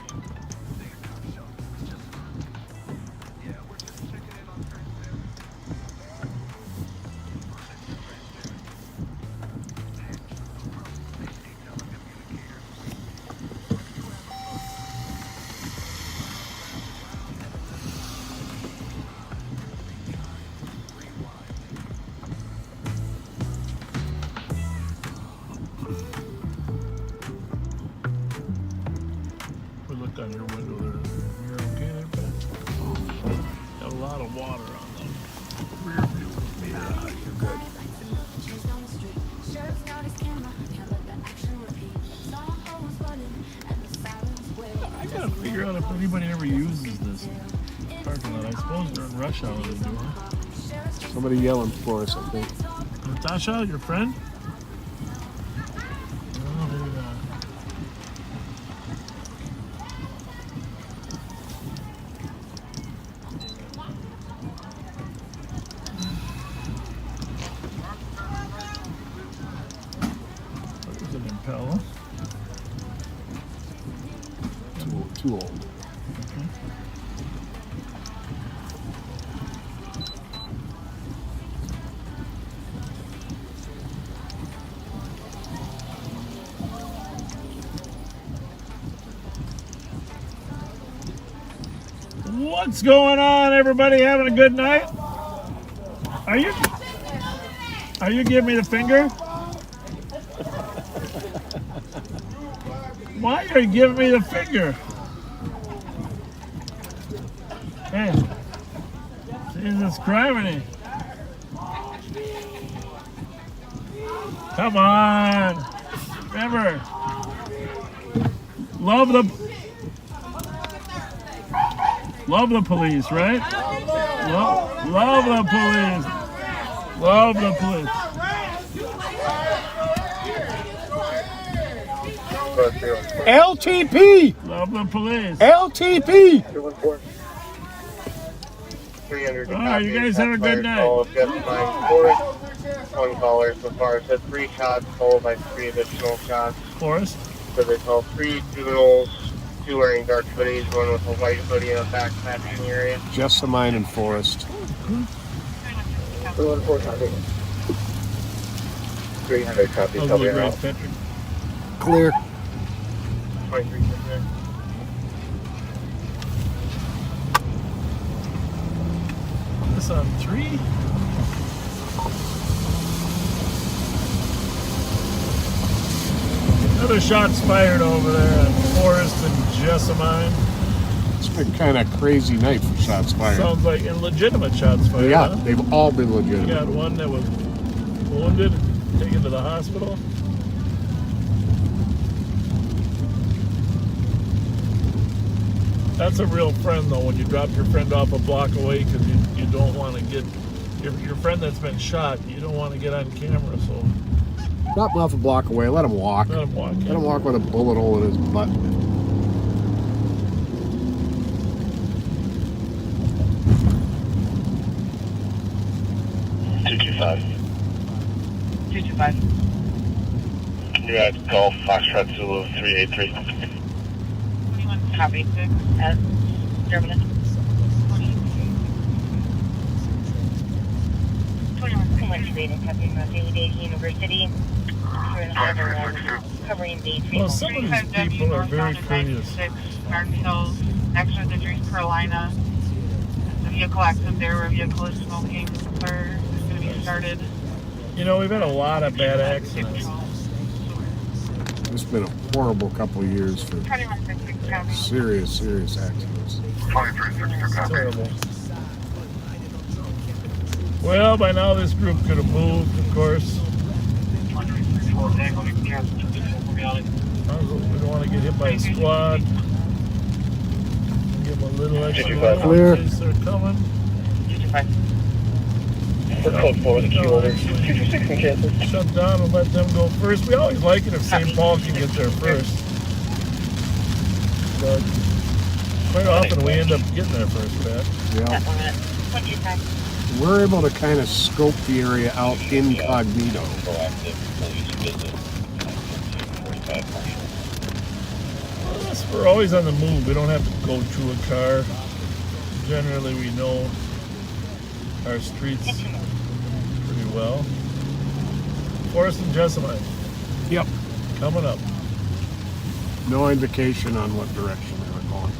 Look on your window there. You're okay there, Ben? Got a lot of water on the rear view. Yeah, you're good. I gotta figure out if anybody ever uses this parking lot. I suppose during rush hour they do. Somebody yelling for us, I think. Natasha, your friend? Oh, maybe not. There's an Impala. Too old. Okay. What's going on, everybody? Having a good night? Are you giving me the finger? Why are you giving me the finger? Hey, Jesus criminy. Come on. Remember, love the police, right? Love the police. Love the police. LTP! Love the police. LTP! 300. All right, you guys have a good night. One caller so far said 3 shots, followed by 3 additional shots. Forrest? So they called 3 juveniles, 2 wearing dark hoodies, 1 with a white hoodie and a backpack in the area. Jessamine and Forrest. 300 copies. Clear. 23. This on 3? Another shots fired over there on Forrest and Jessamine. It's been kind of crazy night for shots fired. Sounds like illegitimate shots fired. Yeah, huh? they've all been legitimate. You got one that was wounded, taken to the hospital. That's a real friend, though, when you drop your friend off a block away because you don't want to get your friend that's been shot. You don't want to get on camera, so drop him off a block away. Let him walk. Let him walk. Let him walk with a bullet hole in his butt. You're at Golf Foxtrot Zulu 383. 21 copy 6 at Germany. 21 Street and copy from Daily University. Covering the Well, some of these people are very curious. Martin Hills, next to the North Carolina. The vehicle accident there where a vehicle is smoking. Where it's going to be started. You know, we've had a lot of bad accidents. It's been a horrible couple of years for serious accidents. Terrible. Well, by now this group could have moved, of course. We don't want to get hit by a squad. Give them a little extra Clear. in case they're coming. We're code 4 with the key holder. 226 in Kansas. Shut down and let them go first. We always like it if St. Paul can get there first. But quite often we end up getting there first, Pat. Yeah. We're able to kind of scope the area out incognito. Yes, we're always on the move. We don't have to go to a car. Generally, we know our streets pretty well. Forrest and Jessamine. Yep. Coming up. No indication on what direction they were going.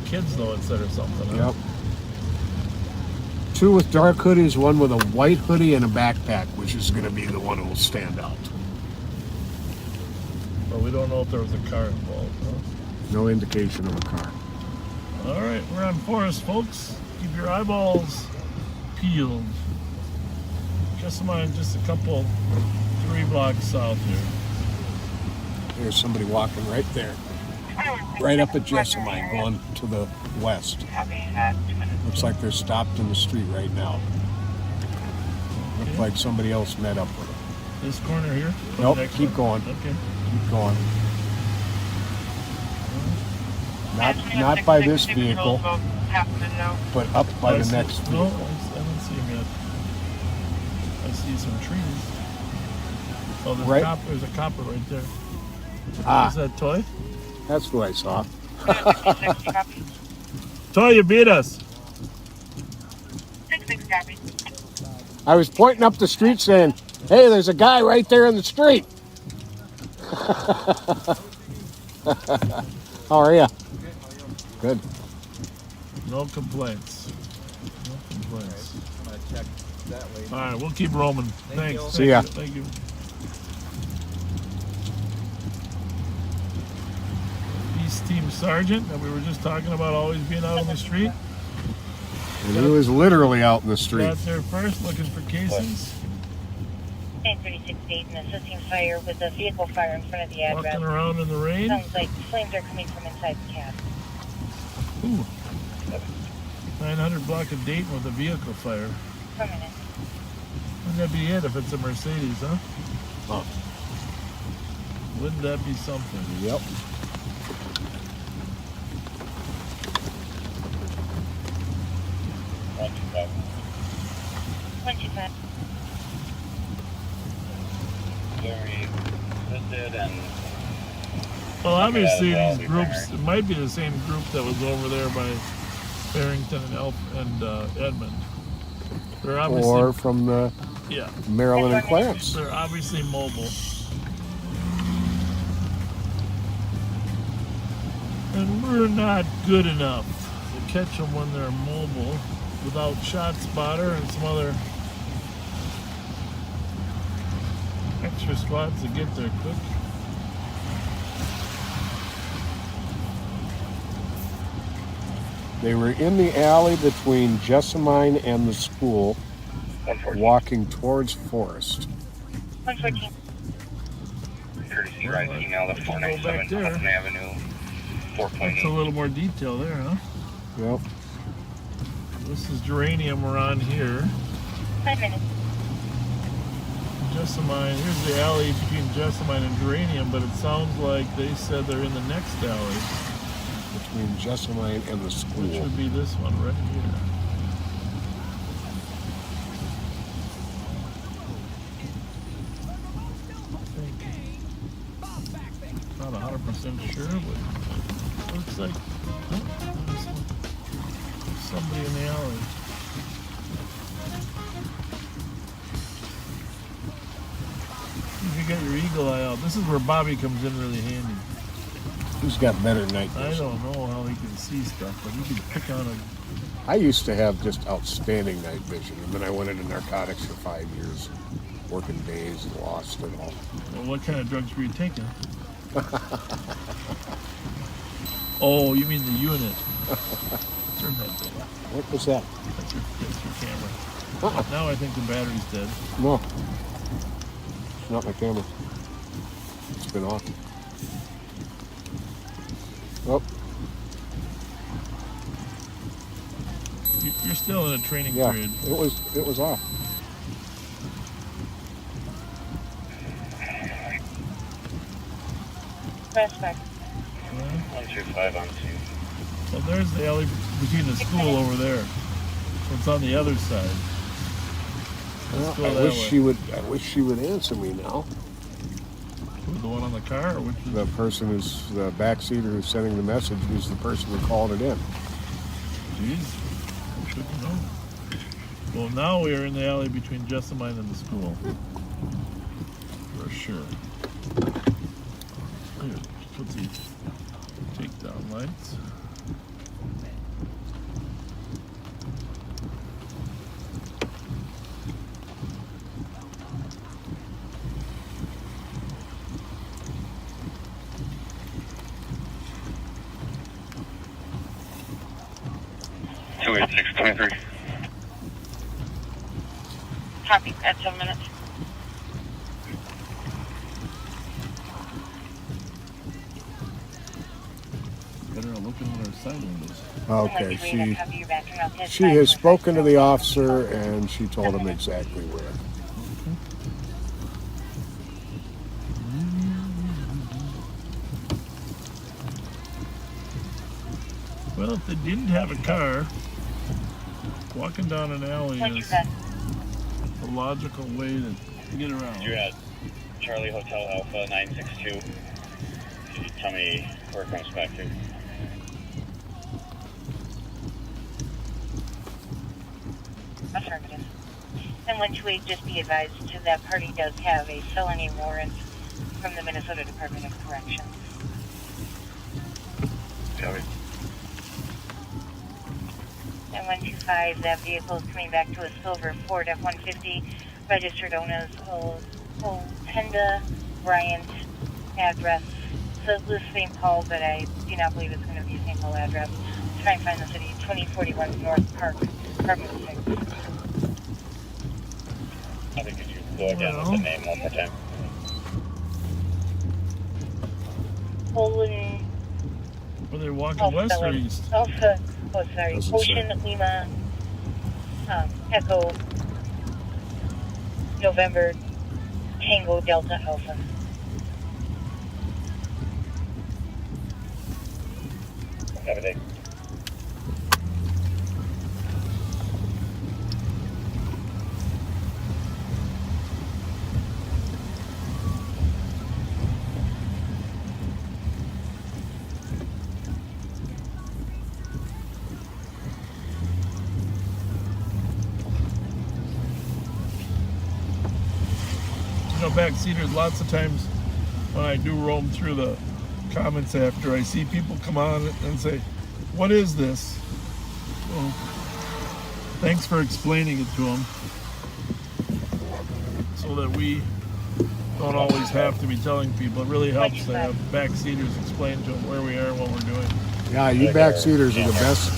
Kids though, it said or something. Huh? Yep. 2 with dark hoodies, 1 with a white hoodie and a backpack, which is going to be the one who will stand out. But we don't know if there was a car involved, huh? No indication of a car. All right, we're on Forest, folks. Keep your eyeballs peeled. Jessamine, just a couple, 3 blocks south here. There's somebody walking right there. Right up at Jessamine, going to the west. Looks like they're stopped in the street right now. Looks like somebody else met up with them. This corner here? Nope, Next keep one? going. Okay. Keep going. Not by this vehicle, but up by the next No, vehicle. I don't see him yet. I see some trees. Oh, there's a copper right there. Is that Toy? That's who I saw. Toy, you beat us. I was pointing up the street saying, hey, there's a guy right there in the street. How are you? Good. No complaints. No complaints. I'm gonna check that way. All right, we'll keep roaming. Thank Thanks. you. See ya. Thank you. East Team Sergeant that we were just talking about always being out on the street. And he was literally out in the street. Got there first looking for casings. 936 Dayton, assisting fire with a vehicle fire in front of the address. Walking around in the rain. Sounds like flames are coming from inside the cab. Ooh. 900 block of Dayton with a vehicle fire. Permanent. Wouldn't that be it if it's a Mercedes, huh? Oh. Wouldn't that be something? Yep. Very listed and Well, obviously these groups, it might be the same group that was over there by Barrington and Edmond. They're obviously, Or from the yeah, Maryland and Clarence. they're obviously mobile. And we're not good enough to catch them when they're mobile without shot spotter and some other extra squads to get there quick. They were in the alley between Jessamine and the school, walking towards Forest. 114. courtesy ride email to 497 Hudson Avenue, 4.8. That's a little more detail there, huh? Yep. This is Geranium we're on here. 5 minutes. Jessamine, here's the alley between Jessamine and Geranium, but it sounds like they said they're in the next alley. Between Jessamine and the school. Which would be this one right here. Not 100% sure, but looks like there's somebody in the alley. If you got your eagle eye out, this is where Bobby comes in really handy. Who's got better night vision? I don't know how he can see stuff, but he can pick on him. I used to have just outstanding night vision, and then I went into narcotics for 5 years, working days, lost it all. Well, what kind of drugs were you taking? Oh, you mean the unit. Turn that thing. What was that? That's your camera. Now I think the battery's dead. No. It's not my camera. It's been off. Oh. You're still in a training Yeah, period. it was off. Prospect. 125 on 2. Well, there's the alley between the school over there. So it's on the other side. Let's go I that wish way. I wish she would answer me now. The one on the car, or which is The person who's the backseater who's sending the message is the person who called it in. Jeez, I should know. Well, now we are in the alley between Jessamine and the school. For sure. Here, put these takedown lights. Copy. At 7 minutes. Better looking at our side windows. Okay, she has spoken to the officer and she told him exactly where. Well, if they didn't have a car, walking down an alley is a logical way to get around. You're at Charlie Hotel Alpha 962. Can you tell me where it comes back to? Affirmative. And 128, just be advised that party does have a felony warrant from the Minnesota Department of Corrections. Copy. And 125, that vehicle is coming back to a silver Ford F-150, registered owners of Penda Bryant, address. So this is St. Paul, but I do not believe it's going to be a St. Paul address. Try and find the city, 2041 North Park, apartment 6. I think if you go again with the name one more time. Poland. Were they walking west or east? Alpha, Ocean Lima, Echo, November, Tango Delta Alpha. Have a day. Backseaters, lots of times when I do roam through the comments after, I see people come on and say, what is this? Well, thanks for explaining it to them so that we don't always have to be telling people. It really helps to have backseaters explain to them where we are and what we're doing. Yeah, you backseaters are the best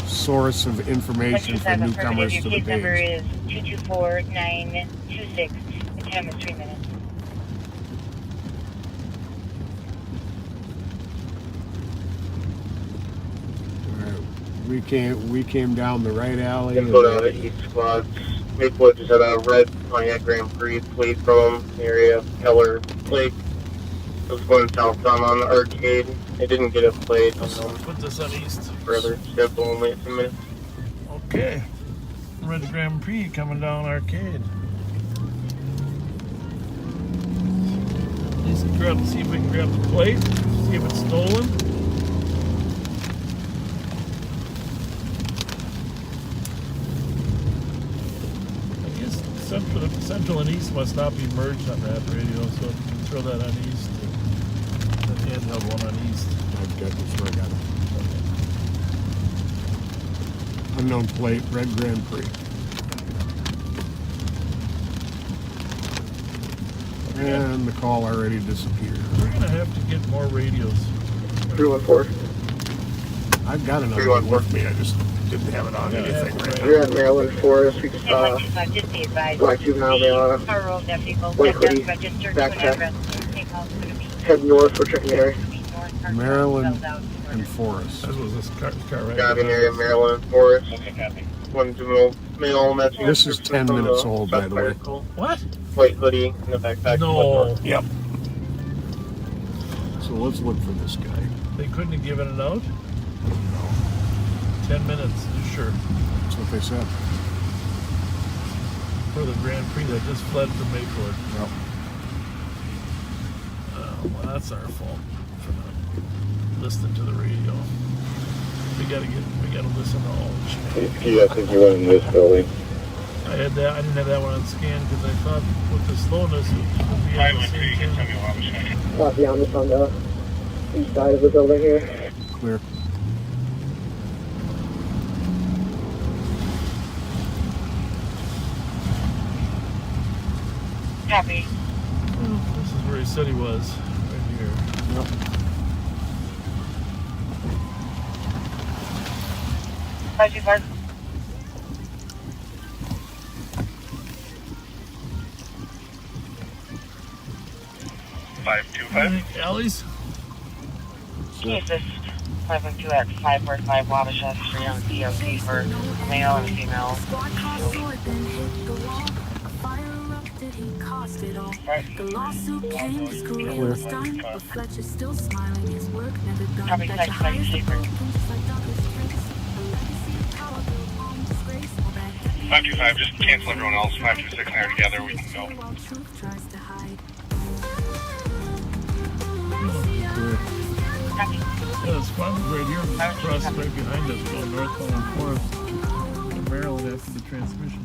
source of information for newcomers to the Case number page. is 224926. The time is 3 minutes. We came down the right alley. Info down at East Squads. Maplewood just had a red Pontiac Grand Prix plate from the area. Keller plate. It was going southbound on the arcade. It didn't get a plate. Put this on east. Further schedule only 2 minutes. Okay. Red Grand Prix coming down arcade. See if we can grab the plate, see if it's stolen. I guess central and east must not be merged on that radio, so if you can throw that on east, the handheld one on east. I've got this where I got it. Unknown plate, Red Grand Prix. And the call already disappeared. We're going to have to get more radios. 314. I've got another one with me. I just didn't have it on anything right now. We're at Maryland Forest. We just saw Black Juvenile there. White hoodie, backpack. Head north. We're checking the area. Maryland and Forest. This was this car right Driving area, Maryland Forest. One juvenile male matching. This is 10 minutes old, by the way. What? White hoodie and a backpack. No. Yep. So let's look for this guy. They couldn't have given it out? No. 10 minutes, you sure? That's what they said. For the Grand Prix that just fled from Maplewood. Yep. Well, that's our fault for not listening to the radio. We gotta listen to all the shit. Yeah, I think you went in this building. I didn't have that one on scan because I thought with the slowness it would be on the same channel. Copy on this on the east side of the building here. Clear. Copy. This is where he said he was, right here. Yep. How's your car? Alleys? Jesus. 512X545 Wabasha Street on DOT for male and female. The lawsuit came, his career was done, but Fletcher still smiling, his work never done. Copy, Bet your highest safer. broken just like Douglas Trace. A legacy of power built on disgrace. All that 525, just cancel everyone else. 526 and I are together, we can go. while truth tries to hide. Yeah, the squad was right here, across right behind us, going northbound Forest to Maryland after the transmission.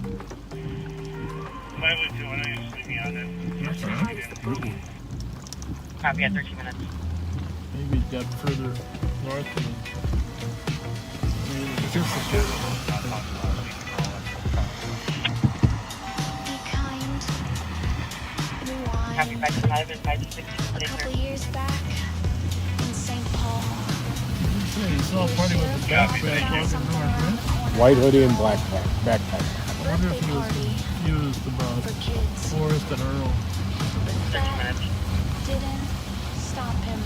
502, why don't you just leave me on it? That's all right. Copy at 13 minutes. Maybe it got further north and Happy 5-5 and 5-6. A couple years back in St. Paul. You saw a party with the backpack walking north, right? White hoodie and black backpack. I wonder if he was confused about Forrest and Earl. Didn't stop him.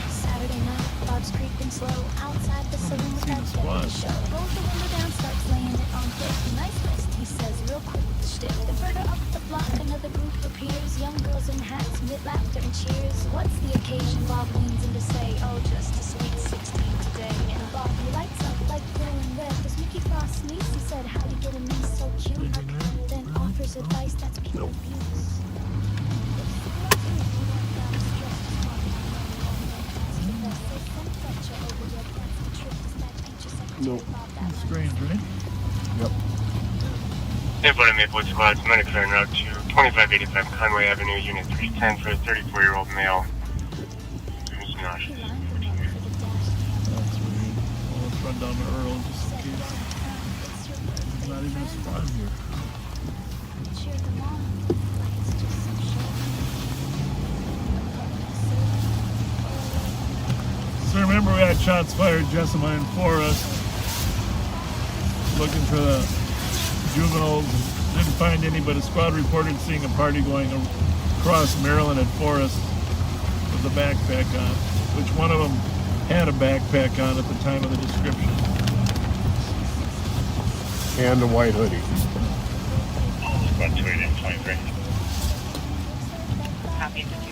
Saturday night, Bob's creeping slow outside the saloon with that deadly show. Rolls the window down, starts laying it on thick. Nice wrist, he says, real quick with the shtick. The further up the block, another group appears. Young girls in hats, with laughter and cheers. What's the occasion? Bob leans in to say, oh, just a sweet 16 today. And Bob, he lights up like glowing red. Does Mickey Frost sneeze? He said, how'd you get a niece so cute? Then offers advice that's pure abuse. Nope. Strange, right? Yep. Input and Maple Squad, medics are en route to 2585 Conway Avenue, Unit 310 for a 34-year-old male. Who's nauseous. That's weird. Well, let's run down to Earl just in case. There's not even a squad here. So remember we had shots fired, Jessima and Forrest, looking for the juveniles. Didn't find any, but a squad reported seeing a party going across Maryland at Forrest with a backpack on, which one of them had a backpack on at the time of the description. And a white hoodie. Squad 280 and 23. Copy 53.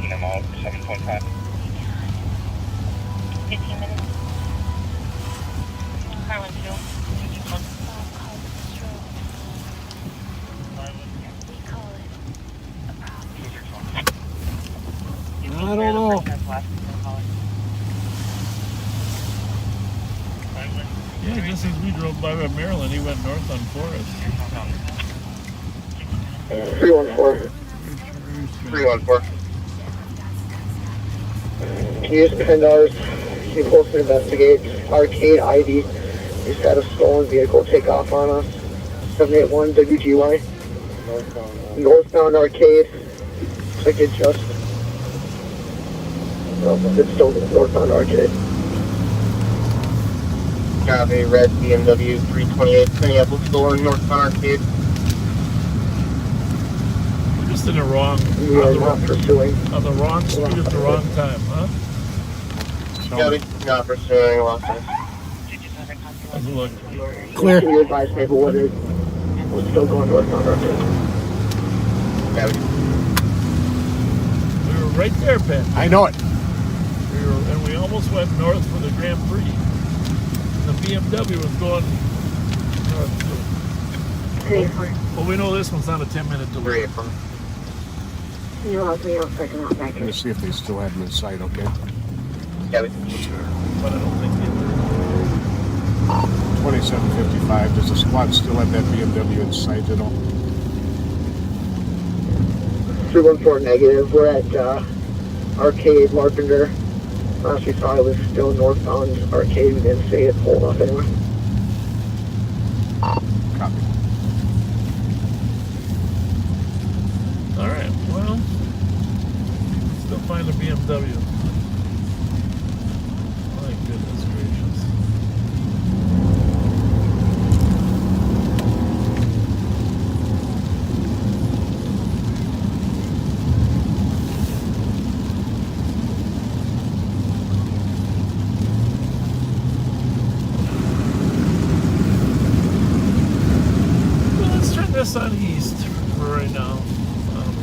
I'm out 7.5. 15 minutes. Car 1 2. I don't know. Yeah, just as we drove by Maryland, he went north on Forest. 314. 314. Use PENNINGTON. He pulls to investigate. Arcade ID. He's had a stolen vehicle take off on us. 781 WGY. Northbound Arcade. Looks like it just. No, it's still northbound Arcade. Copy, red BMW 328 Minneapolis stolen northbound Arcade. We're just in the wrong, on the wrong street at the wrong time, huh? Copy, not pursuing losses. Doesn't look clear. Can you advise Maplewood is still going northbound Arcade? Copy. We were right there, Ben. I know it. And we almost went north for the Grand Prix. The BMW was going north too. Well, we know this one's not a 10-minute delay. I'm going to see if they still have them in sight, okay? Copy. But I don't think they do. 2755. Does the squad still have that BMW in sight at all? 314 negative. We're at Arcade Larpenter. Last we saw it was still northbound Arcade. We didn't see it pulled up anywhere. Copy. All right, well, still find a BMW. My goodness gracious. On east for right now.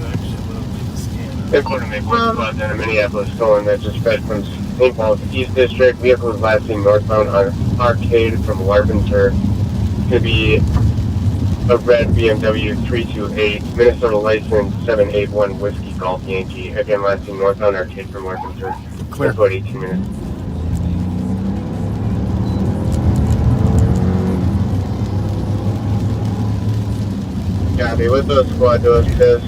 Actually, I'm going to leave the scan. Airport and Maple Squad down in Minneapolis stolen that just fed from St. Paul's East District. Vehicle was last seen northbound on Arcade from Larpenter. Could be a red BMW 328, Minnesota license 781 Whiskey Golf Yankee. Again, lasting northbound arcade from Larpenteur. Clear. About 18 minutes. Copy. With those squad to assist.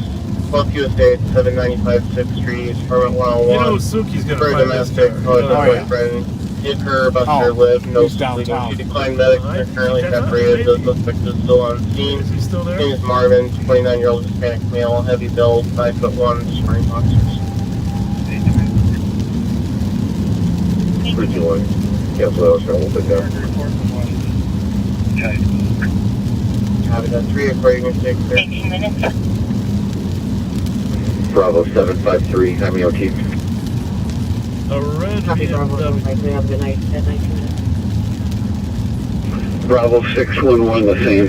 12 USA 795 6th Street, permit 101. You know Suki's gonna For find this domestic, car. boyfriend. Hit her, Buster Lip, no bleeding. She declined medics and are currently separated. The suspect is still on scene. Is he still there? His name is Marvin, 29-year-old Hispanic male, heavy build, 5'1", just wearing boxers. 321. Cancel those, we'll pick up. Copy that 3 according to 6. 18 minutes. Bravo 753, have me OT. A red Copy, Bravo. BMW. Have a good night. 19 minutes. Bravo 611, the same.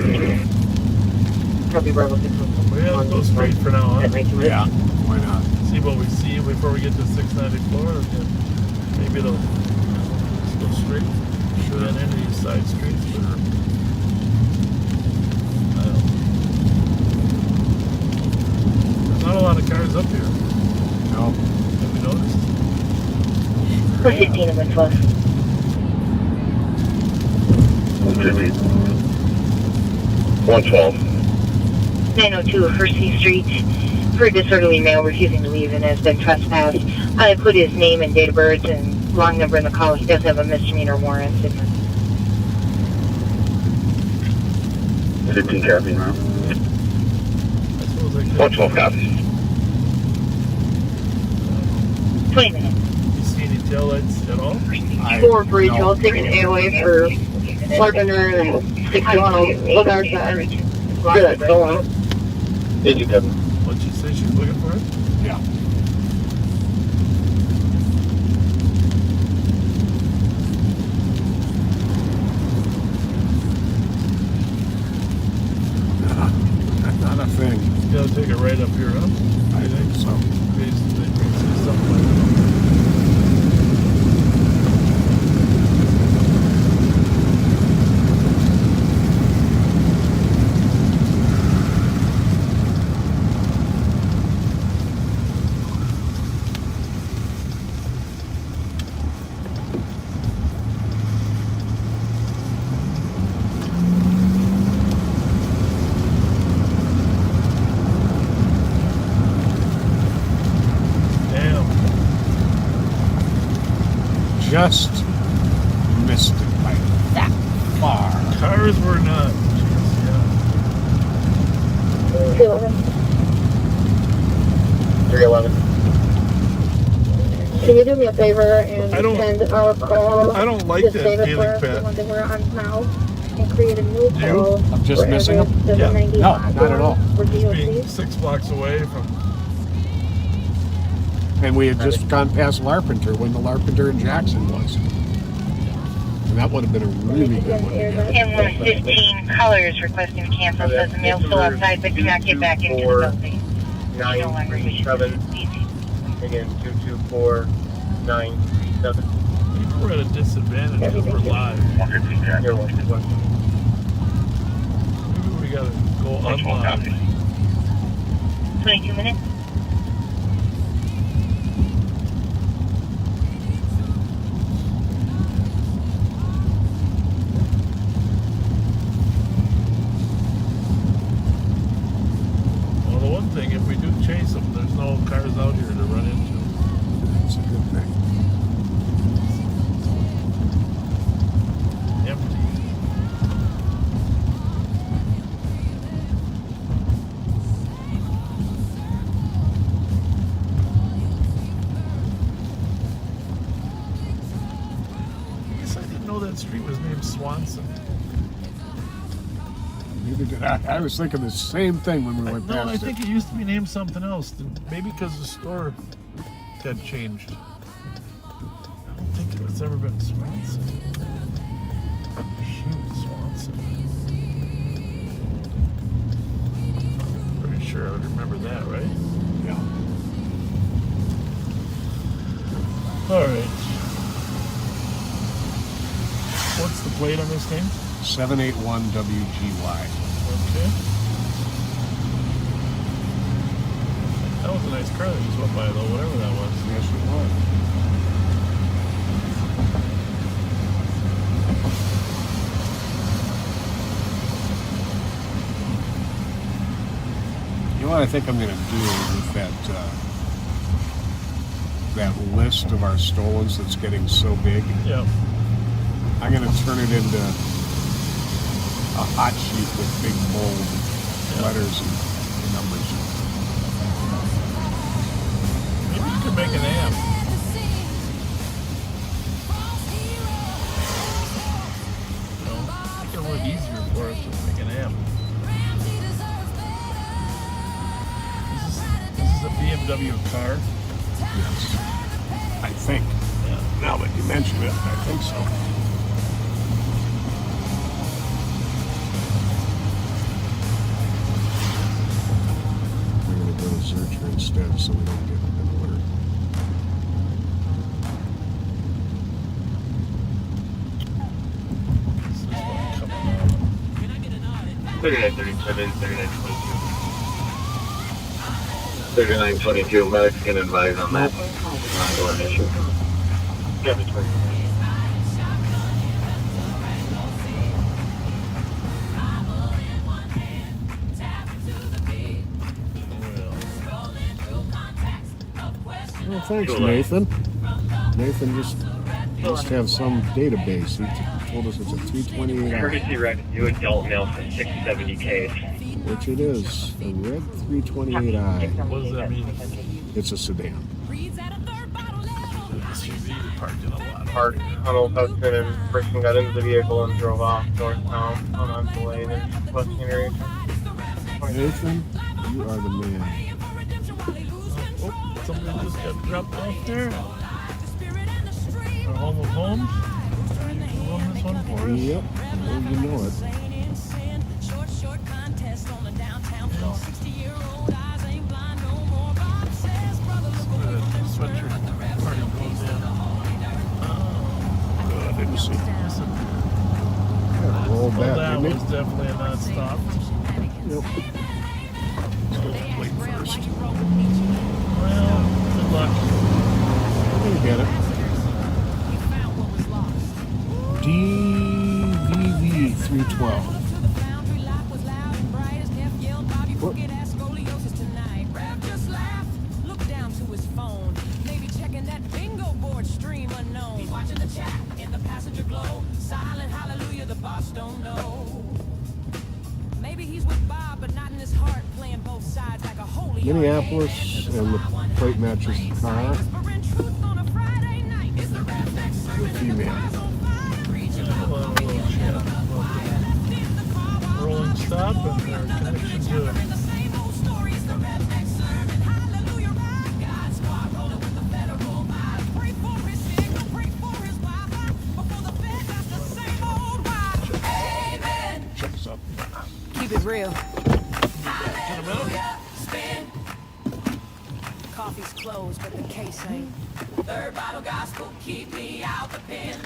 Copy, Bravo 611. We have to go straight for now, huh? At 19 minutes. Yeah, why not? See what we see before we get to 694, and then maybe it'll just go straight. Sure. Then into these side streets, but there's not a lot of cars up here. No. Have we noticed? 15 minutes left. 112. 902 First C Street. For a disorderly male refusing to leave and has been trespassed. I put his name and date of birth and long number in the call. He does have a misdemeanor warrant. 15 copy now. 112 copy. 20 minutes. You see any taillights at all? 4 Bridge. I'll take an AOA for Larpenter and 61. Look our side. Good, go on. 87. What'd she say? She's looking for it? Yeah. Not a thing. You gotta take it right up here, huh? I think so. They see something like that. Just missed it by that far. Cars were not. Jeez, 311. Can you do me a favor and send our call? I don't like to that David feeling, Burrill, Pat. the one that we're on now, and create a new call. I'm just for missing them? address Yeah. 790 No, not at all. For Being DOC. 6 blocks away from. And we had just gone past Larpenteur when the Larpenteur in Jackson was. And that would have been a really good one to get. And 115 colors requesting to cancel. Says the mail's still outside, but cannot get back into the building. 937. Again, 224937. We're at a disadvantage because we're live. Maybe we gotta go unlive. 22 minutes. Well, the one thing, if we do chase them, there's no cars out here to run into. That's a good thing. Empty. I guess I didn't know that street was named Swanson. Neither did I. I was thinking the same thing when we went No, past I think it used to be named something else. Maybe because the store had changed. I don't think it's ever been Swanson. Shoot, Swanson. Pretty sure I would remember that, right? Yeah. All right. What's the plate on this thing? 781 WGY. Okay. That was a nice car that just went by, though, whatever that was. Yes, it was. You know what I think I'm going to do with that list of our stolens that's getting so big? Yeah. I'm going to turn it into a hot sheet with big bold letters and numbers. Maybe you could make an amp. You know, make it a little easier for us to make an amp. This is a BMW car. Yes. I think. Yeah. Now that you mention it, I think so. We're going to go to Zurcher instead so we don't get an alert. This is one coming up. 3937, 3922. 3922, medics can advise on that. Ongoing issue. Yeah, between. Well, thanks, Nathan. Nathan just must have some database. He told us it's a 328i. Courtesy revenue adult male for 670K. Which it is. A red 328i. What does that mean? It's a sedan. SUV parked in a lot. Parked tunnel Hudson and person got into the vehicle and drove off northbound on the lane in West Henry. Nathan, you are the man. Oh, somebody just got dropped off there. Our home of homes. You run this one for us? Yep. Well, you know it. Fletcher party goes in. I didn't see it. Yeah, roll Well, back, that didn't was definitely a non-stop. Yep. Wait first. Well, good luck. You get it. DVV 312. What? Minneapolis and the plate matches the car. The female. Rolling stop and their connection to it. Checks up. Keep it real. Coffee's closed, but the case ain't. Third bottle gospel, keep me out the pen.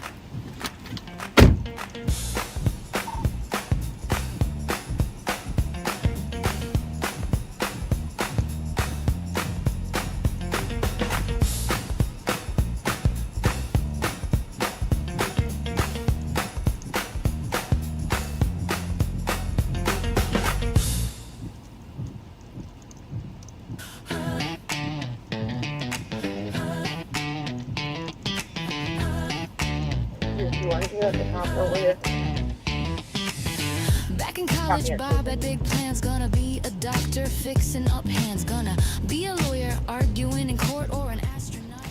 Back in college, Bob had big plans. Gonna be a doctor, fixing up hands. Gonna be a lawyer, arguing in court, or an astronaut.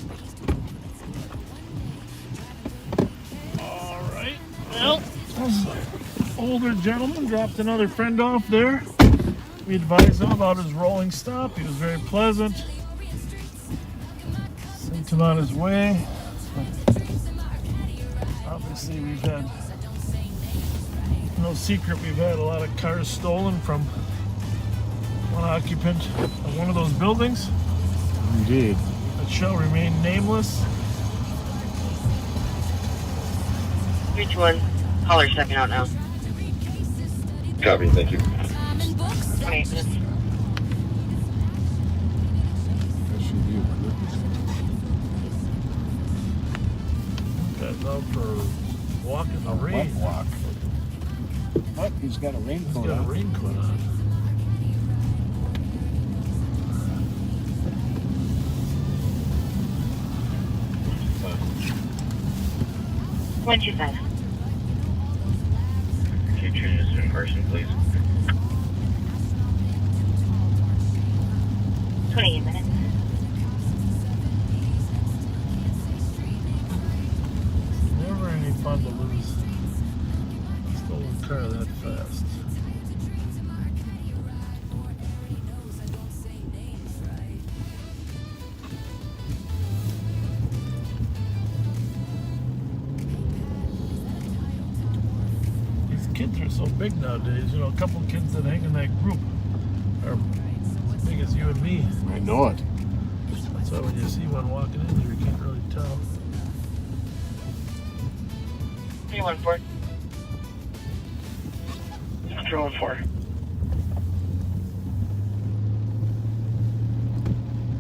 All right. Well, this older gentleman dropped another friend off there. We advised him about his rolling stop. He was very pleasant. Sent him on his way. Obviously, we've had no secret. We've had a lot of cars stolen from one occupant of one of those buildings. Indeed. That shall remain nameless. Which one? Caller stepping out now. Copy, thank you. 28 minutes. Guys out for walking the rain. Walk. But he's got a raincoat on. He's got a raincoat on. Can you choose this in person, please? 28 minutes. Never any fun to lose a stolen car that fast. Kids are so big nowadays. You know, a couple kids that hang in that group are as big as you and me. I know it. So when you see one walking in there, you can't really tell. 314. 314.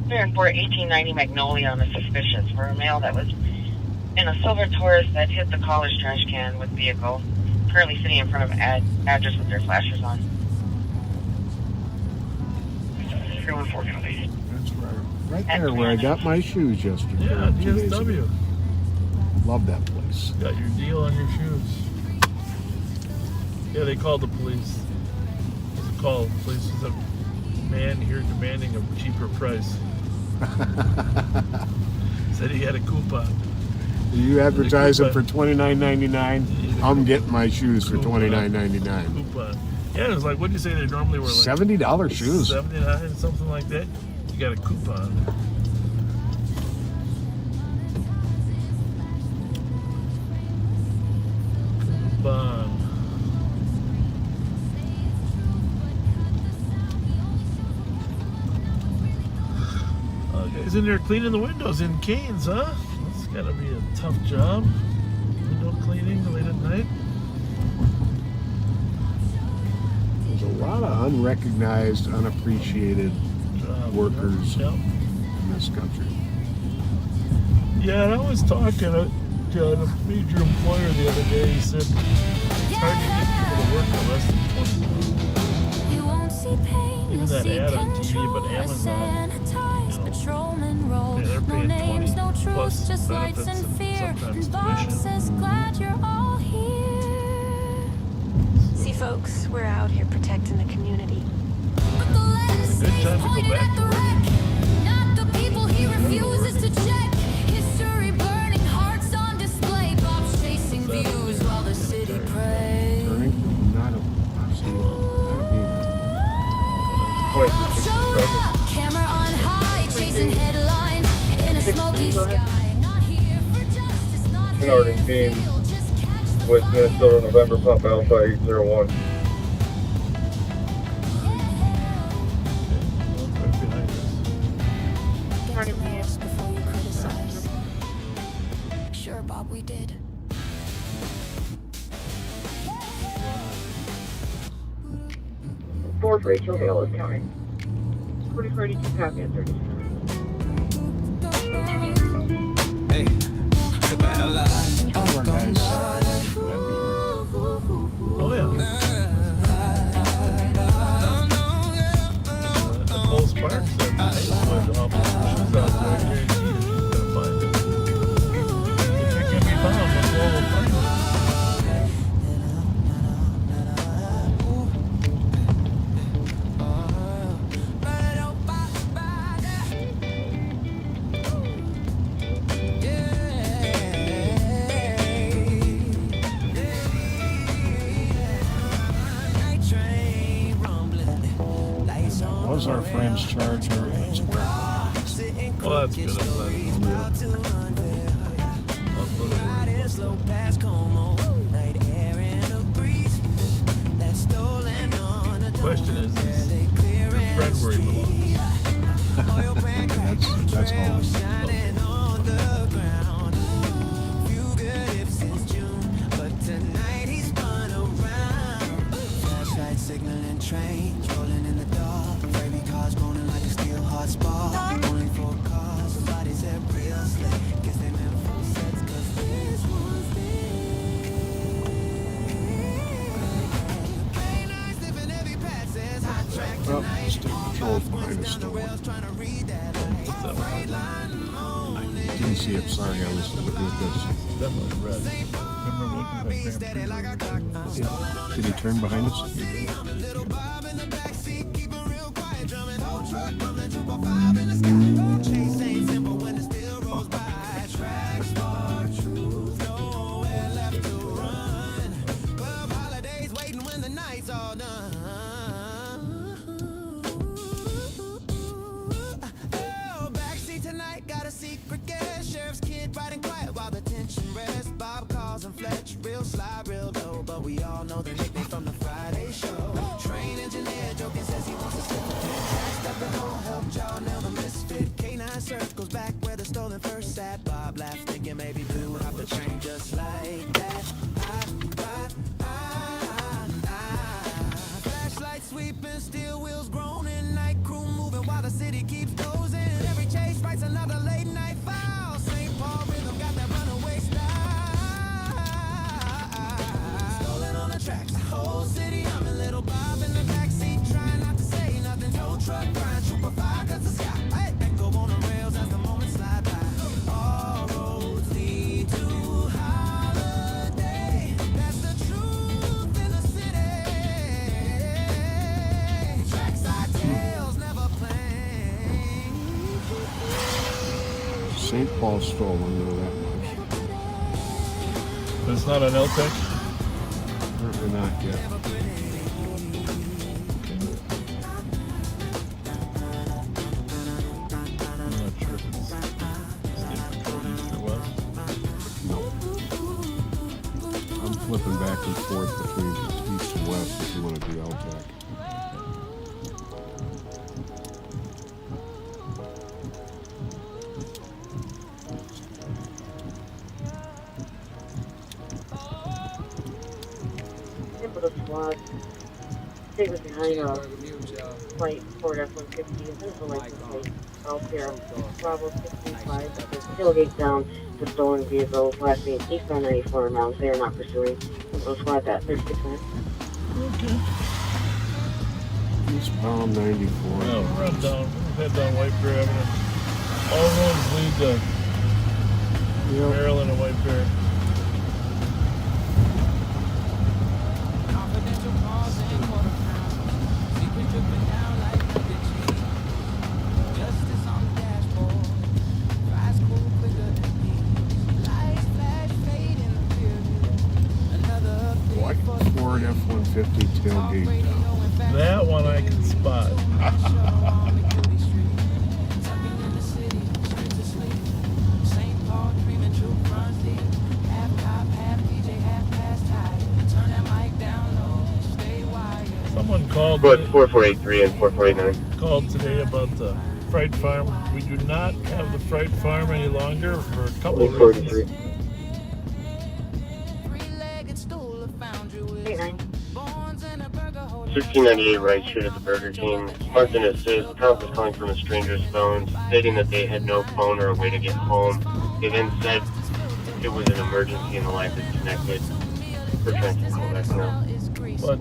1890 Magnolia on a suspicious for a male that was in a silver Taurus that hit the college trash can with vehicle. Currently sitting in front of address with their flashers on. 314, please. That's right there where I got my shoes yesterday. Yeah, DSW. Love that place. Got your deal on your shoes. Yeah, they called the police. What's it called? The police is a man here demanding a cheaper price. Said he had a coupon. You advertise them for $29.99. I'm getting my shoes for $29.99. Coupon. Yeah, it was like, what'd you say they normally were like? $70 shoes. $79, something like that. You got a coupon. Coupon. Guys in there cleaning the windows in Canes, huh? That's gotta be a tough job. Window cleaning late at night. There's a lot of unrecognized, unappreciated workers in this country. Yeah, and I was talking to a major employer the other day. He said it's hard to get people to work for less than 20. Even that ad on TV, but Amazon, they're paying 20 plus benefits and sometimes tuition. See, folks, we're out here protecting the community. It's a good time to go back to work. Not the people he refuses to check. History burning, hearts on display. Bob's chasing views while the city prays. Camera on high, chasing headlines in a smoky sky. Not here for justice, not here Northern team with Minnesota November Papa Alpha 801. before you criticize. Sure, Bob, we did. Fourth Rachel Hale is coming. 4042 copy at 30. Hey, Oh yeah. Nicole Sparks said that she's out there, guaranteed she's gonna find it. If it can be found, Nicole will find it. Was our friend's Charger and Well, that's good. The question is your friend where he belongs? that's home. signaling train. both behind us stolen. I didn't see it. Sorry, I was looking at this. Definitely red. Remember looking at Grand Prix? Yeah. Did he turn behind us? He did. Fletcher, real sly, real low, but we all know the nickname from the Friday show. Train engineer joking says he wants to sit with him. Track stuff that won't help y'all nail the misfit. K9 search goes back where the stolen first sat. Bob laughed thinking maybe Blue would hop the train just like that. Flashlight sweeping, steel wheels groaning, night crew moving while the city keeps dozing. Every chase writes another late night file. St. Paul rhythm got that runaway style. Tracks, the whole city, I'm a little Bob in the backseat, trying not to say nothing. Tow truck grind, super fire, cause the sky, hey, echo on the rails as the moments slide by. All roads lead to holiday. That's the truth in the city. Trackside tales never plain. St. Paul stolen, know that much. It's not an LTEC? Apparently not yet. I'm not sure if it's state control east or west. No. I'm flipping back and forth between east and west if you want to do LTAC. Stay with behind flight Ford F-150 and the license plate. All Sierra Bravo 635. Tailgate down the stolen vehicle. Last name eastbound 94 miles. They are not pursuing. We'll squad that 36 minutes. Okay. Eastbound 94. Well, head down White Bear Avenue. All roads lead to Maryland and White Bear. Ford F-150 tailgate down. That one I can spot. Someone called. But 4483 and 4489. Called today about the Fright Farm. We do not have the Fright Farm any longer for a couple of reasons. 1398 Wright Street at the Burger King. Sparked an assist. Trump was calling from a stranger's phone, stating that they had no phone or a way to get home. They then said it was an emergency and the line disconnected. We're trying to call back now. But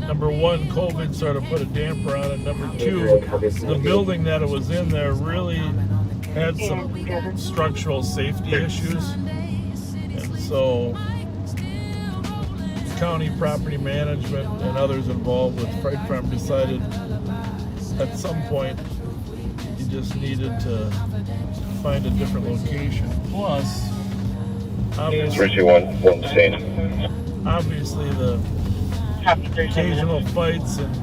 number one, COVID sort of put a damper on it. Number two, the building that it was in there really had some structural safety issues. And so county property management and others involved with Fright Farm decided at some point you just needed to find a different location. Plus, obviously the occasional fights and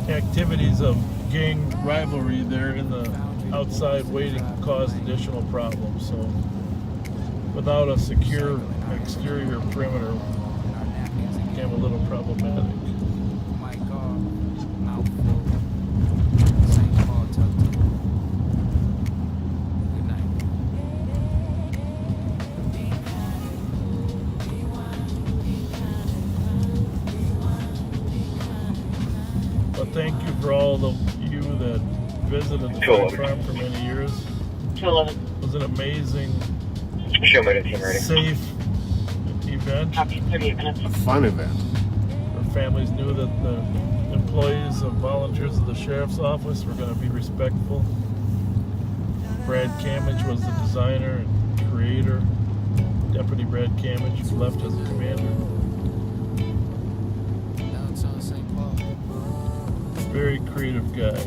activities of gang rivalry there in the outside waiting caused additional problems. So without a secure exterior perimeter, it became a little problematic. But thank you for all of you that visited the Fright Farm for many years. It was an amazing, safe event. A fun event. Our families knew that the employees and volunteers of the Sheriff's Office were going to be respectful. Brad Camage was the designer and creator. Deputy Brad Camage, who left as a commander. Very creative guy.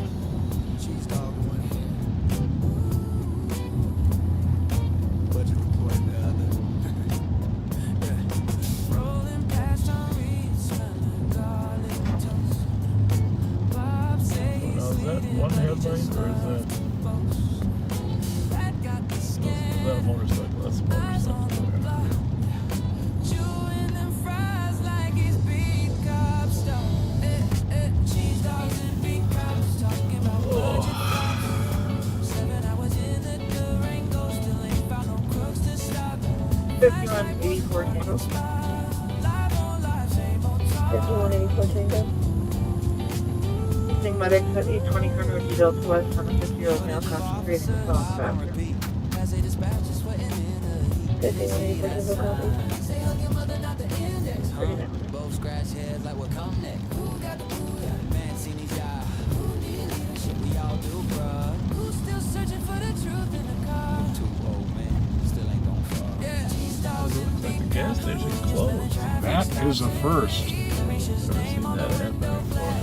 One headlight, or is that a motorcycle? That's a motorcycle there. Oh. 5184 Tango. 5184 Tango. Evening medics at 820 Carno Detail to West on a 50-year-old male concentrating with phone staff. 5184 Tango copy. Both scratch heads like what come next. Who got the man seen these guys? Who need leadership? We all do, bruh. Who's still searching for the truth in the car? Too old, man. Still ain't gon' fall. Yeah. Like the gas station closed. That is a first. Never seen that happen before.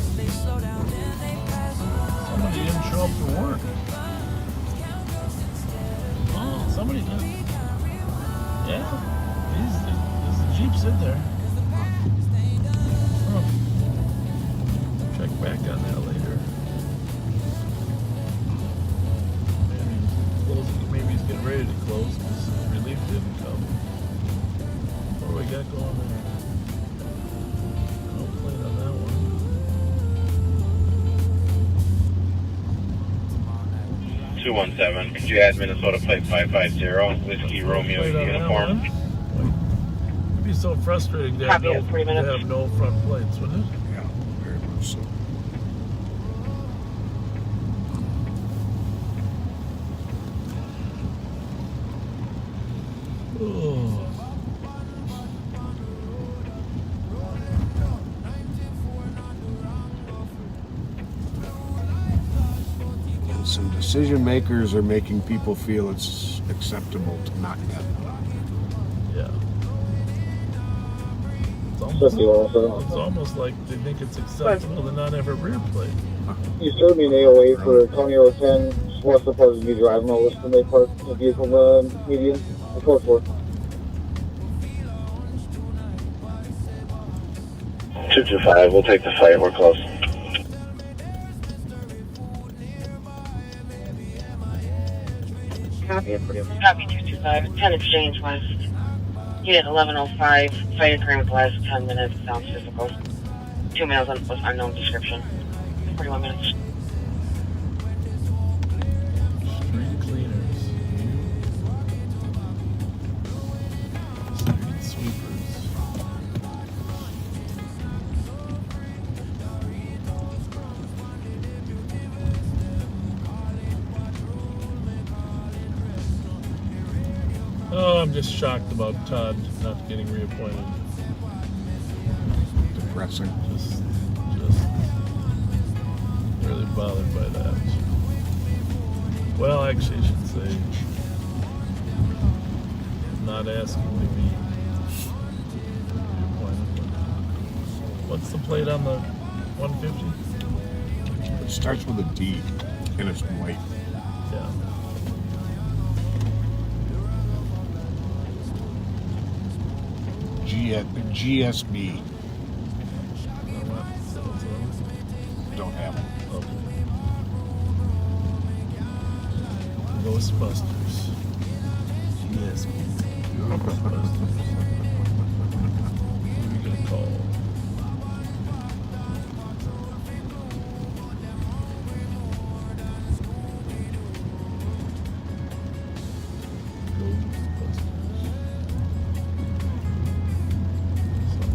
Somebody didn't show up for work. Oh, somebody did. Yeah. There's a Jeep sitting there. Huh. Check back on that later. Maybe he's getting ready to close because relief didn't come. What do we got going there? No plate on that one. 217. Could you add Minnesota plate 550 Whiskey Romeo uniform? It'd be so frustrating to have, no front plates, wouldn't it? Yeah, very much so. Oh. Some decision makers are making people feel it's acceptable to not get it. Yeah. It's almost like they think it's acceptable to not have a rear plate. You served me an AOA for Tony 010. What's supposed to be driving all this when they park the vehicle in the median? 4-4. 225. We'll take the fight. We're close. Copy. Copy 225. 10 Exchange West. Unit 1105. Fight occurring with the last 10 minutes. Sounds physical. 2 males with unknown description. 41 minutes. Street cleaners. Street sweepers. Oh, I'm just shocked about Todd not getting reappointed. Depressing. Just really bothered by that. Well, actually, I should say, not asking to be reappointed. What's the plate on the 150? It starts with a D, and it's white. Yeah. GSB. Don't have it. Okay. Ghostbusters. GSB. Ghostbusters. Who are you gonna call?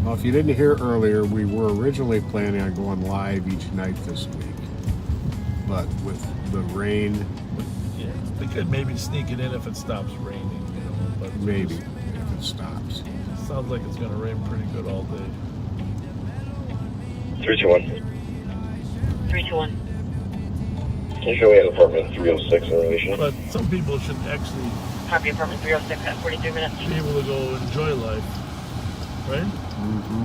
Well, if you didn't hear earlier, we were originally planning on going live each night this week. But with the rain... Yeah, we could maybe sneak it in if it stops raining, you know. But maybe, if it stops. It sounds like it's going to rain pretty good all day. 321. 321. Usually we have apartment 306 in relation. But some people should actually Copy apartment 306 at 43 minutes. be able to go enjoy life, right? Mm-hmm.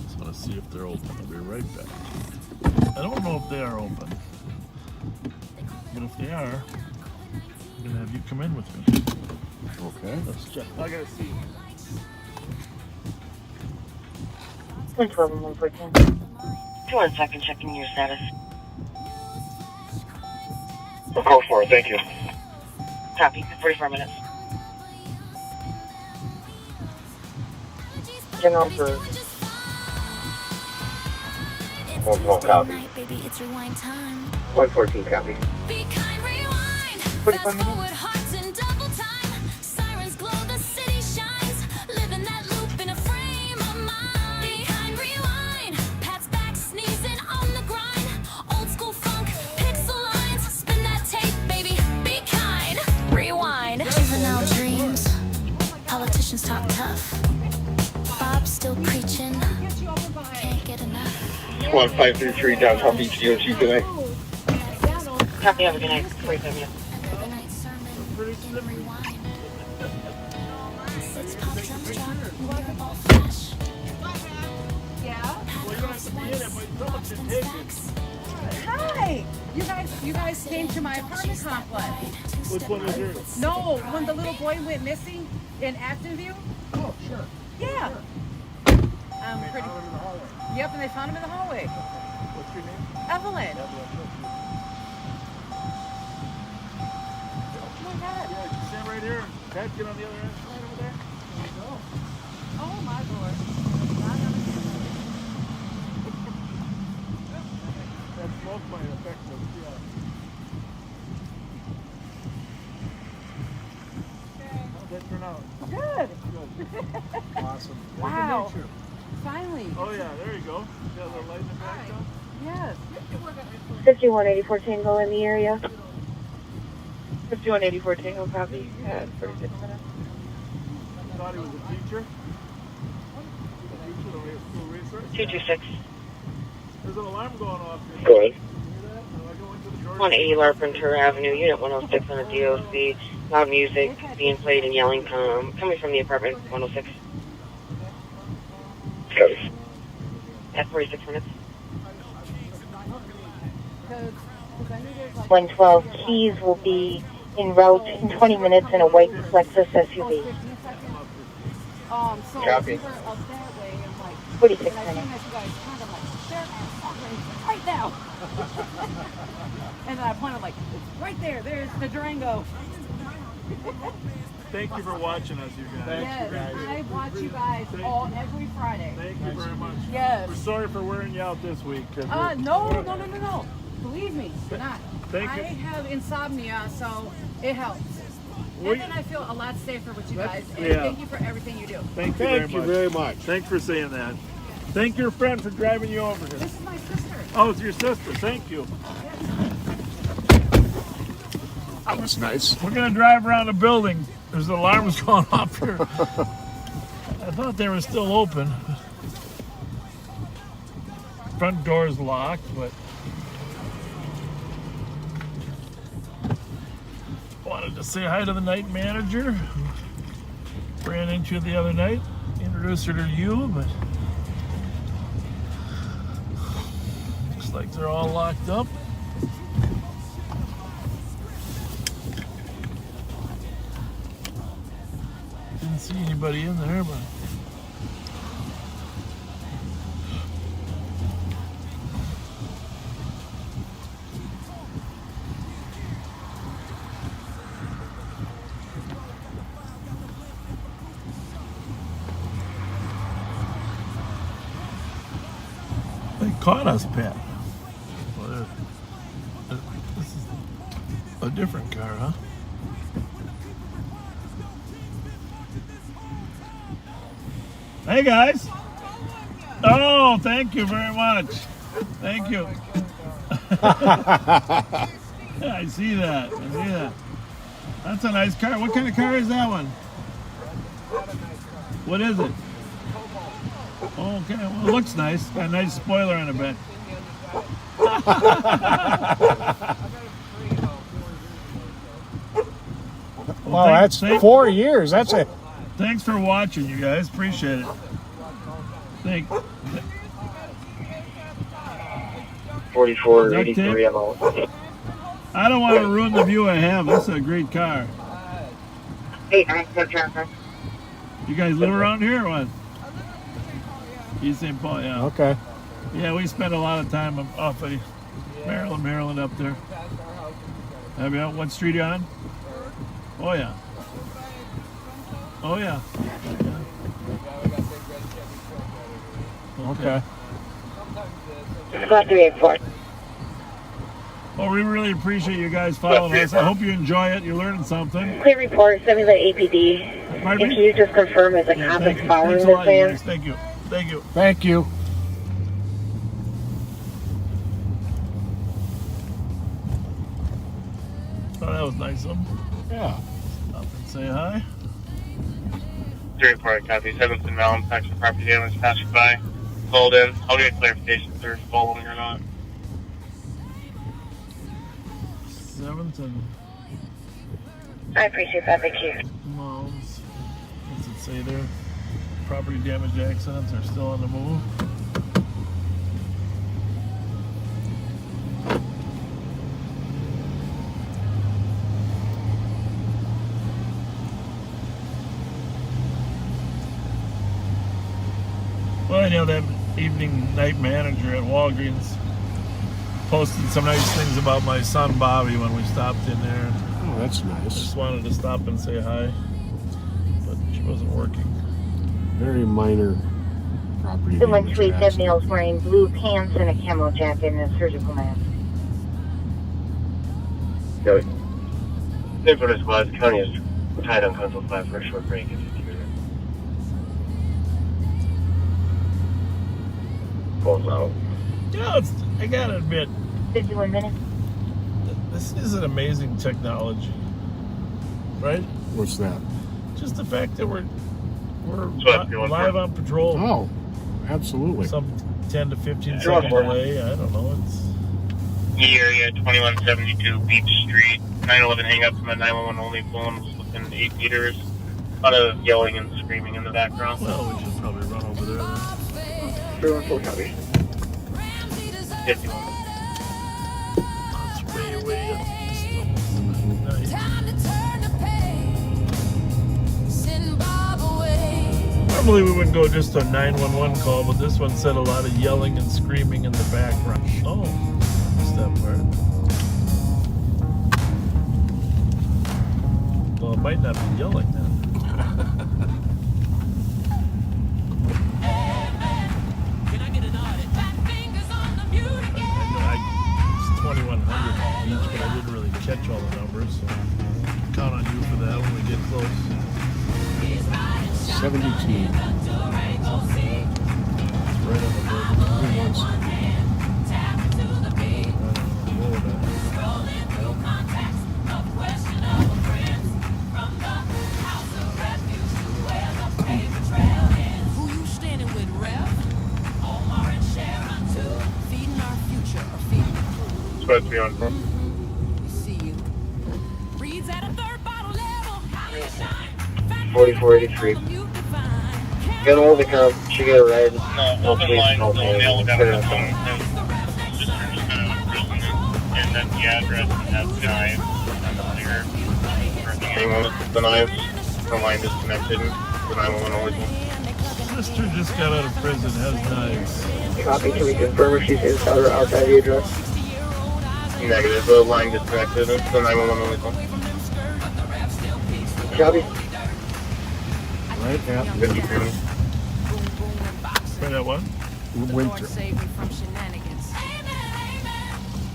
Just want to see if they're open. I'll be right back. I don't know if they are open, but if they are, I'm gonna have you come in with me. Okay. Let's check. I gotta see. 112 and 114. 2 second, checking your status. Call for it, thank you. Copy, 44 minutes. General for 112 copy. 114 copy. 44 minutes. Juvenile dreams, politicians talk tough. Bob's still preaching, can't get enough. 1533 downtown Beach DOT today. Copy, have a good night. 45 minutes. Overnight sermon, and rewind. Six pop drums drop, we're all fresh. Hi! You guys came to my apartment complex. Which one was yours? No, when the little boy went missing in Actonview. Oh, sure. Yeah. Pretty. Yep, and they found him in the hallway. What's your name? Evelyn. Oh my God. Yeah, you stand right here. Dad, get on the other end. Right over there. There you go. Oh my Lord. That smoke might affect us, yeah. How'd that turn out? Good. Awesome. Wow. Finally. Oh yeah, there you go. Got the light in the back though? Yes. 5184 Tango in the area. 5184 Tango, copy. 36 minutes. I thought he was a teacher. A teacher, the school research. 226. There's an alarm going off here. Go ahead. 180 Larpenteur Avenue, Unit 106 on the DOC. Loud music being played and yelling coming from the apartment 106. Copy. At 46 minutes. 112 keys will be en route in 20 minutes in a white Lexus SUV. So Copy. we were up that way and like 46 and I minutes. seen that you guys kind of like there right now. And then I pointed like it's right there. There's the Durango. Thank you for watching us, you guys. Yes, I watch you guys every Friday. Thank you very much. Yes. We're sorry for wearing you out this week. No. Believe me, not. Thank I you. have insomnia, so it helps. And then I feel a lot safer with you guys. And yeah. thank you for everything you do. Thank you very much. Thanks for saying that. Thank your friend for driving you over here. This is my sister. Oh, it's your sister. Thank you. That was nice. We're going to drive around the building. There's alarms going off here. I thought they were still open. Front door is locked, but wanted to say hi to the night manager. Ran into her the other night. Introduced her to you, but looks like they're all locked up. Didn't see anybody in there, but they caught us, Pat. Well, this is a different car, huh? Hey guys! Oh, thank you very much. Thank you. I see that. I see that. That's a nice car. What kind of car is that one? What is it? Okay, well, it looks nice. Got a nice spoiler on the back. Well, that's 4 years. That's a. Thanks for watching, you guys. Appreciate it. 4483 MO. I don't want to ruin the view I have. This is a great car. Hey, I have traffic. You guys live around here or what? East St. Paul, yeah. Okay. Yeah, we spend a lot of time off of Maryland up there. Have you? What street are you on? Oh, yeah. Oh, yeah. Okay. Squad 384. Well, we really appreciate you guys following us. I hope you enjoy it. You're learning something. Clear report, send me the APD. And can you just confirm if the cop is following Thanks a this lot, van? guys. Thank you. Thank you. Thank you. Oh, that was nice of them. Yeah. Stop and say hi. 3-4, copy. 7th and Malin, actual property damage, passing by. Called in. I'll get clarification if they're following or not. 7th and I appreciate that, thank you. Moms. What's it say there? Property damage accidents are still on the move. Well, I know that evening night manager at Walgreens posted some nice things about my son Bobby when we stopped in there. Oh, that's nice. Just wanted to stop and say hi, but she wasn't working. Very minor property The one damage tweet that accident. male's wearing blue pants and a camo jacket and a surgical mask. No. Same for the squad. The county is tied on console 5 for a short break if you can. Pulls out. Yeah, I gotta admit, 51 minutes. this is an amazing technology, right? What's that? Just the fact that we're Sure. live on patrol. Oh, absolutely. Some 10 to 15 Sure. second delay. I don't know. It's E area 2172 Beach Street. 911 hang up from the 911 only phone was within 8 meters. A lot of yelling and screaming in the background. well, we should probably run over there then. 314 copy. 51. That's way east. Nice. Normally we would go just a 911 call, but this one said a lot of yelling and screaming in the background. Oh, missed that part. Well, it might not be yelling then. It's 2100 each, but I didn't really catch all the numbers, so count on you for that when we get close. 72. Right on the border. Who you standing with, Rev? Omar and Sharon too. Feeding our future or feeding Squad 3 on 4. we see you. Reads at a third bottle level. How you shine. 4483. Get hold of the cop. She got a ride. No, No open police, line, no no pain. mail got Put on it the on phone. Just kind of imprisonment. And then the address and that guy. Clear. Anyone with the knives, the line disconnected. The 911 only phone. Sister just got out of prison, has knives. Copy, can we confirm if she's inside or outside the address? Negative, the line disconnected. It's the 911 only phone. Copy. Right, yeah. 53 minutes. Try that one. Winter. Save me from shenanigans.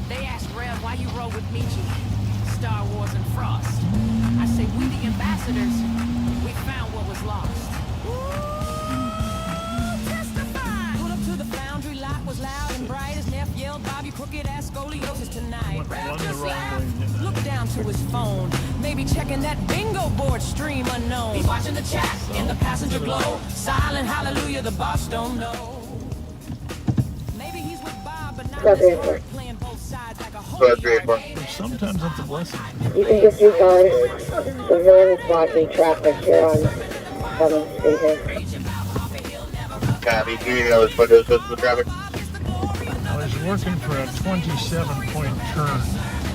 They asked Rev why you rode with Michi, Star Wars and Frost. I say we the ambassadors. We found what was lost. Testify. Pulled up to the foundry, light was loud and bright as Neff yelled, Bob, you crooked ass scoliosis. to his phone. Maybe checking that bingo board stream unknown. He's watching the chat in the passenger glow. Silent hallelujah, the boss don't know. Maybe he's with Bob, but not this hard, playing both sides like a whole. Sometimes that's a blessing. You can just regard the van blocking traffic here on 7th Street here. Copy. Do you know what is this, the traffic? I was working for a 27-point turn.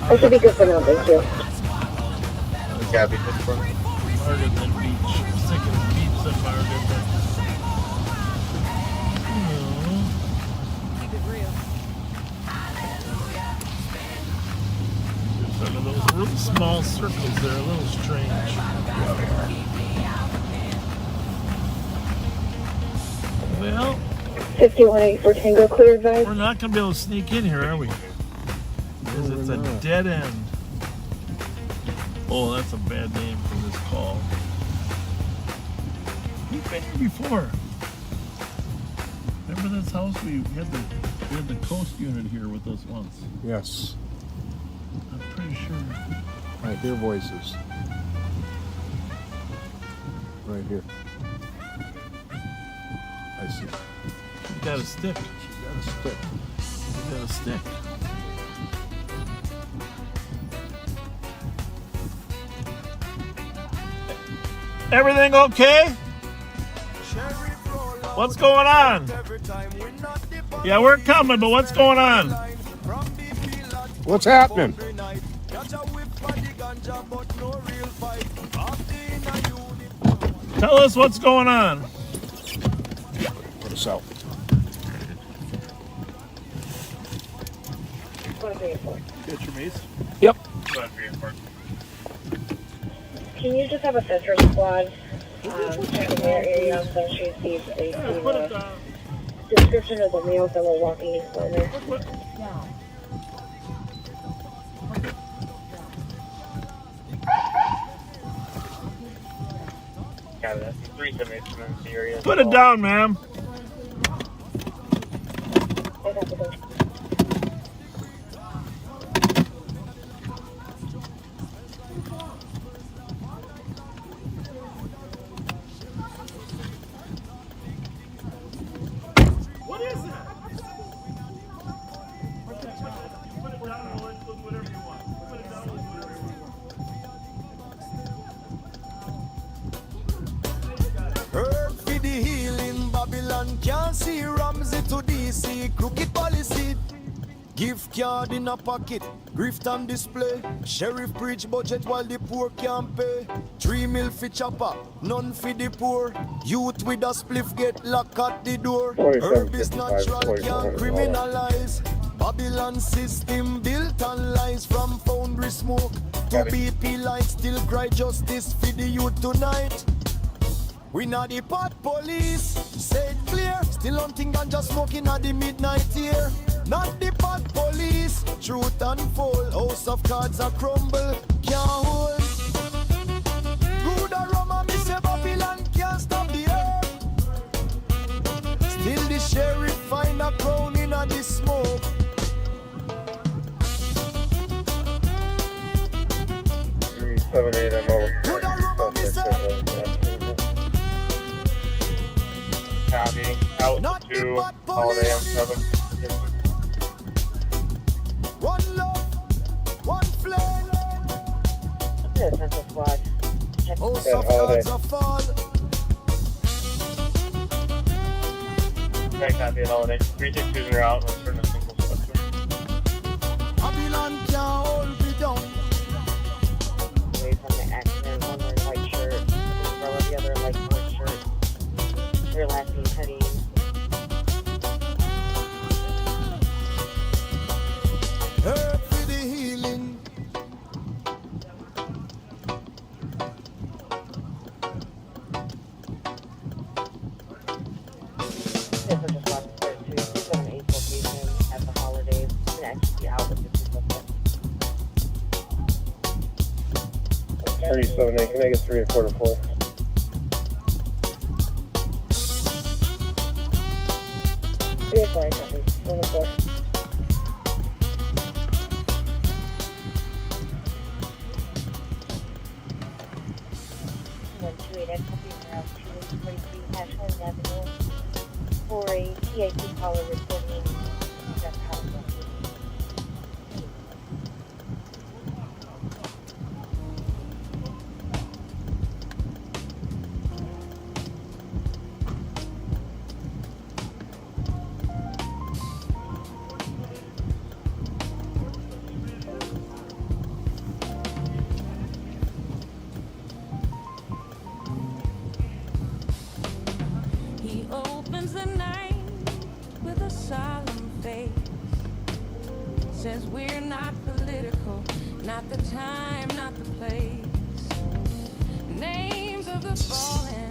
I should be good for now, thank you. Copy. Harder than beach. Sick of beach and harder than. Keep it real. Some of those really small circles there are a little strange. Well, 5184 Tango clear advice. we're not going to be able to sneak in here, are we? Because it's a dead end. Oh, that's a bad name for this call. We've been here before. Remember this house? We had the coast unit here with us once. Yes. I'm pretty sure. I hear voices. Right here. I see. You got a stick. You got a stick. You got a stick. Everything okay? What's going on? Yeah, we're coming, but what's going on? What's happening? Tell us what's going on. Put us out. Get your mace. Yep. Can you just have a Fletcher squad checking their area on Sun Street, see if they see the description of the males that were walking in front of there? Yeah, that's 378 from the area. Put it down, ma'am. What is that? Put it down and let's look whatever you want. Put it down and look whatever you want. Herb for the healing, Babylon can't see Ramsey to DC, crooked policy. Gift card in a pocket, grift on display. Sheriff bridge budget while the poor can't pay. 3 mil for chopper, none for the poor. Youth with a spliff get locked at the door. Herb is natural, can't criminalize. Babylon system built on lies from foundry smoke to BP lights. Still cry justice for the youth tonight. We not the pot police, say it clear. Still hunting ganja smoking at the midnight here. Not the pot police, truth unfold. House of cards are crumble, can't hold. Good aroma, me say Babylon can't stop the earth. Still the sheriff find a crown in a the smoke. Good aroma, me say. Copy. Out to Holiday M7. One love, one flame. Central squad. House of cards are fall. Okay, copy at Holiday. 362 are out. Let's turn the single structure. Babylon can't hold me down. Away from the accident, one wearing white shirt, umbrella, the other light blue shirt. Their last name Penny. Herb for the healing. This was just last to 278 location at the holidays. I'm gonna actually be out with the people. 378, can I get 3 or 4 to 4? Yeah, sorry, copy. 1 to 4. 642 Ashland Avenue for a PIP caller reporting that power line. He opens the night with a solemn face. Says we're not political, not the time, not the place. Names of the fallen,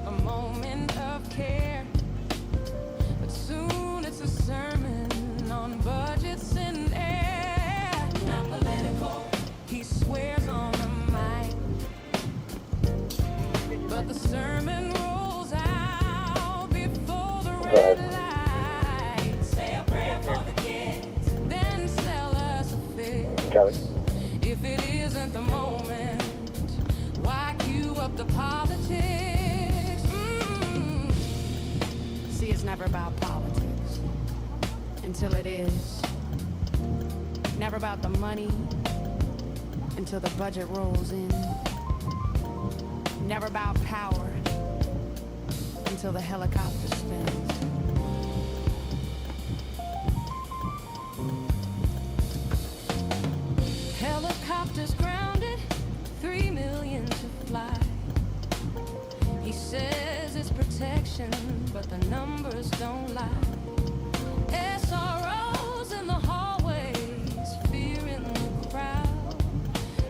a moment of care. But soon it's a sermon on budgets and air. Not political, he swears on the mic. But the sermon rolls out before the red light. Say a prayer for the kids, then sell us a fish. If it isn't the moment, why cue up the politics? See, it's never about politics until it is. Never about the money until the budget rolls in. Never about power until the helicopter spins. Helicopters grounded, 3 million to fly. He says it's protection, but the numbers don't lie. SROs in the hallways, fear in the crowd.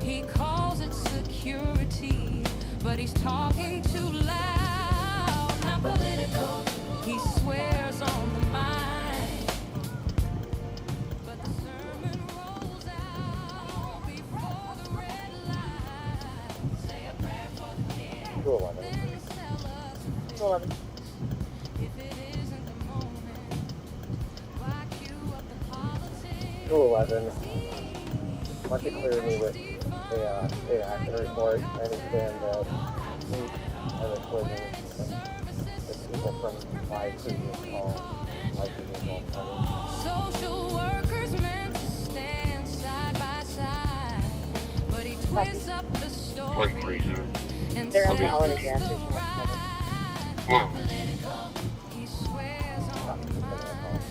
He calls it security, but he's talking too loud. Not political, he swears on the mind. But the sermon rolls out before the red light. Say a prayer for the kids, then sell us a fish. If it isn't the moment, why cue up the politics? 211. Want to clear me with a accident report. I understand that we have a collision with people from my previous call. Social workers meant to stand side by side, but he twists up the story and They're on the says holiday gas it's station. no right. He swears on the mind,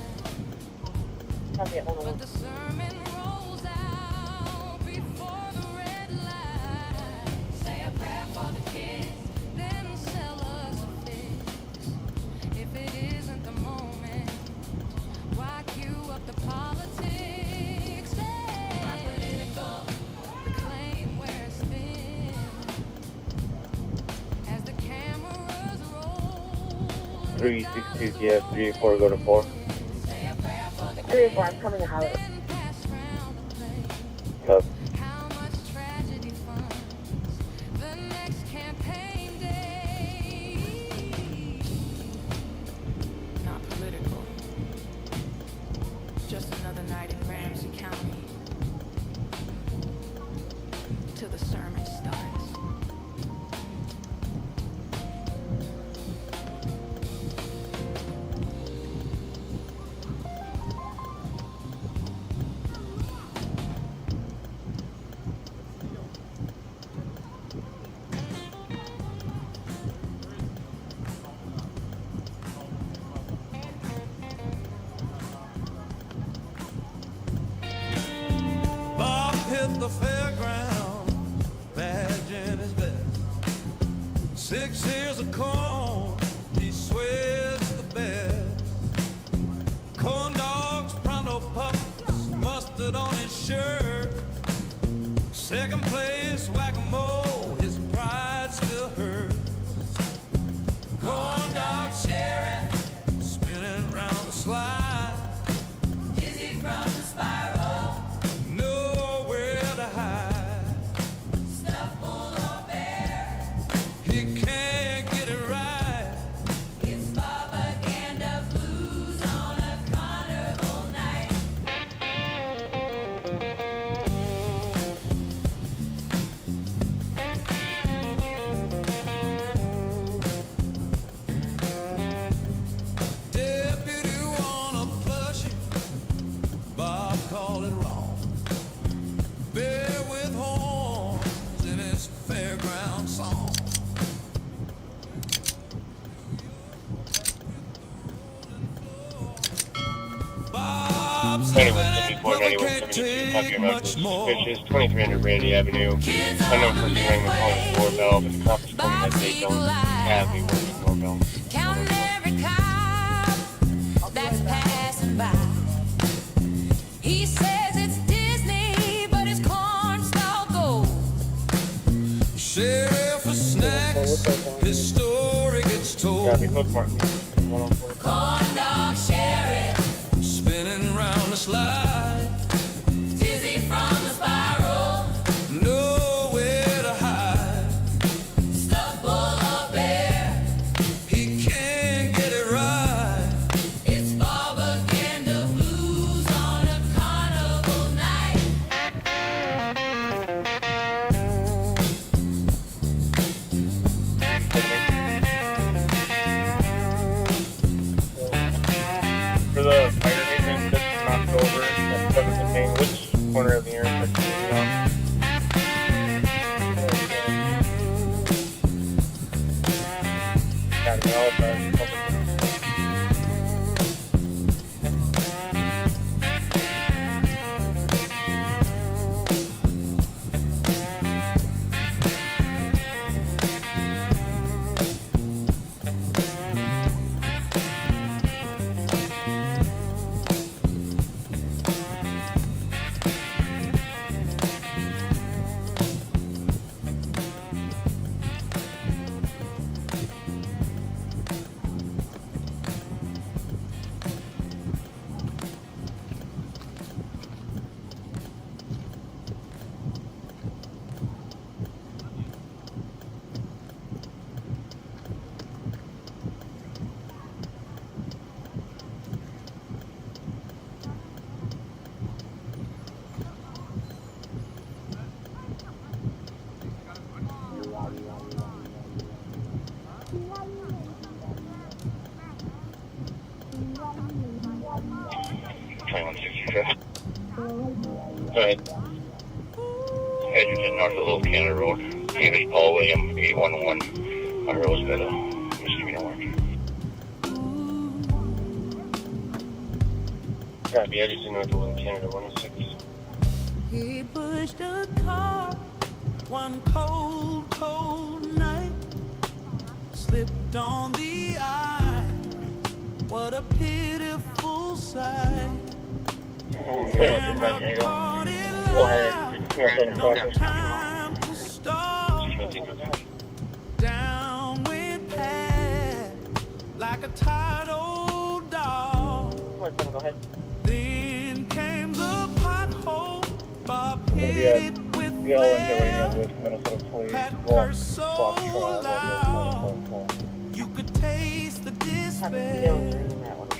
but the sermon rolls out before the red light. Say a prayer for the kids, then sell us a fish. If it isn't the moment, why cue up the politics? Say political, reclaim where it's been. As the cameras roll, 362 TF 34, go to 4. 3 or 4, I'm coming to Howard. Cup. how much tragedy funds the next campaign day. Not political. Just another night in Ramsey County. Till the sermon starts. Bob hit the fairground, badge in his vest. 6 ears of corn, he swears the best. Corn dogs, pronto pups, mustard on his shirt. Second place, whack-a-mole, his pride still hurts. Corn dog sheriff, spinning round the slide. Is he from the spiral? Nowhere to hide. Stuff full of air. He can't get it right. It's propaganda blues on a carnival night. 7172, copy your message. Suspicious, 2300 Brandy Avenue. Unknown person ring the calling doorbell, but the cops told me that they don't have a working doorbell. Counting every cop that's passing by. He says it's Disney, but it's cornstalk gold. Sheriff for snacks, his story gets told. Corn dog sheriff, spinning round the slide, dizzy from the spiral, nowhere to hide. stuck full of bear. He can't get it right. It's propaganda blues on a carnival night. For the fire hydrant that's knocked over and stuck in the paint, which corner of the intersection is it on? Got it, all the public. Go ahead. Edgerton, north of Little Canada Road. David Paul William, 811. On Roseville. Misdemeanor warrant. Copy, Edgerton, north of Little Canada, 106. He pushed a car one cold night. Slipped on the eye. What a pitiful sight. Camera caught it live. No time to stop. Down went Pat like a tired old dog. Then came the pothole. Bob hit it with lead. Pat cursed so loud. You could taste the despair.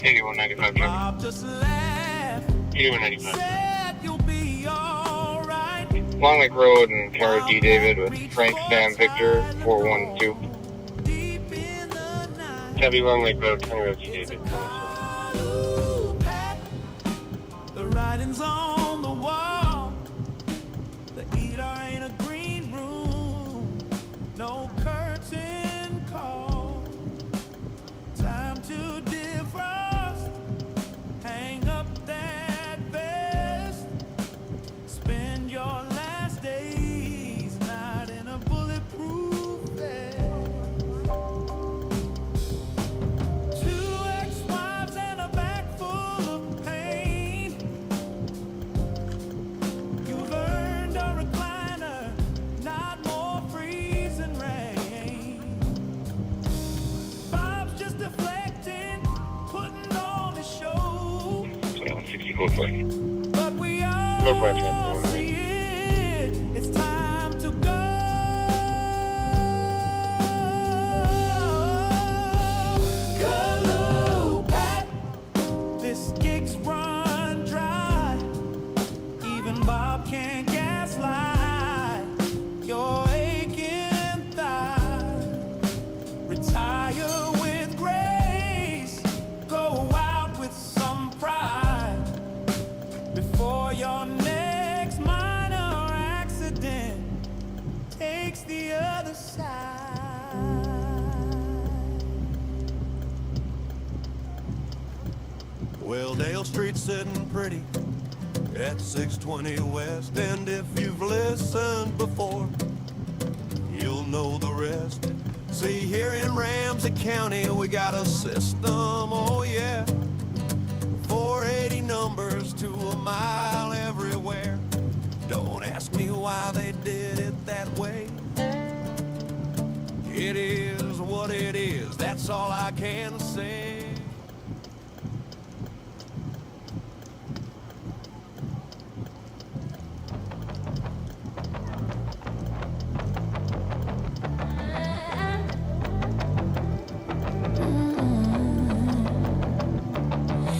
8195 Bob just laughed. 8195. Said you'll be alright. Long Lake Road and Kara D. David with Frank Sam Victor, 412. Copy, Long Lake Road, County Road D. David. The writing's on the wall. The eater ain't a green room. No curtain call. Time to defrost. Hang up that vest. Spend your last days not in a bulletproof vest. 2 ex-wives and a back full of pain. You've earned a recliner, not more freezing rain. Bob's just deflecting, putting on a show. 160 code for you. But we all see it. It's time to go. Go, Pat. This gig's run dry. Even Bob can't gaslight your aching thigh. Retire with grace. Go out with some pride before your next Well, Dale Street's sitting pretty at 620 West, and if you've listened before, you'll know the rest. See, here in Ramsey County, we got a system, oh yeah. 480 numbers to a mile everywhere. Don't ask me why they did it that way. It is what it is, that's all I can say.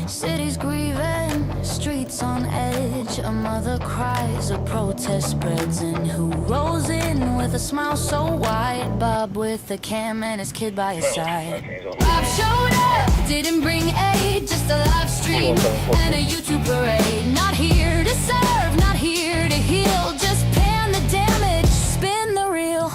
City's grieving, streets on edge. A mother cries, a protest spreads. And who rolls in with a smile so wide? Bob with a cam and his kid by his side. Bob showed up, didn't bring aid, just a live stream and a YouTube parade. Not here to serve, not here to heal, just pan the damage, spin the reel.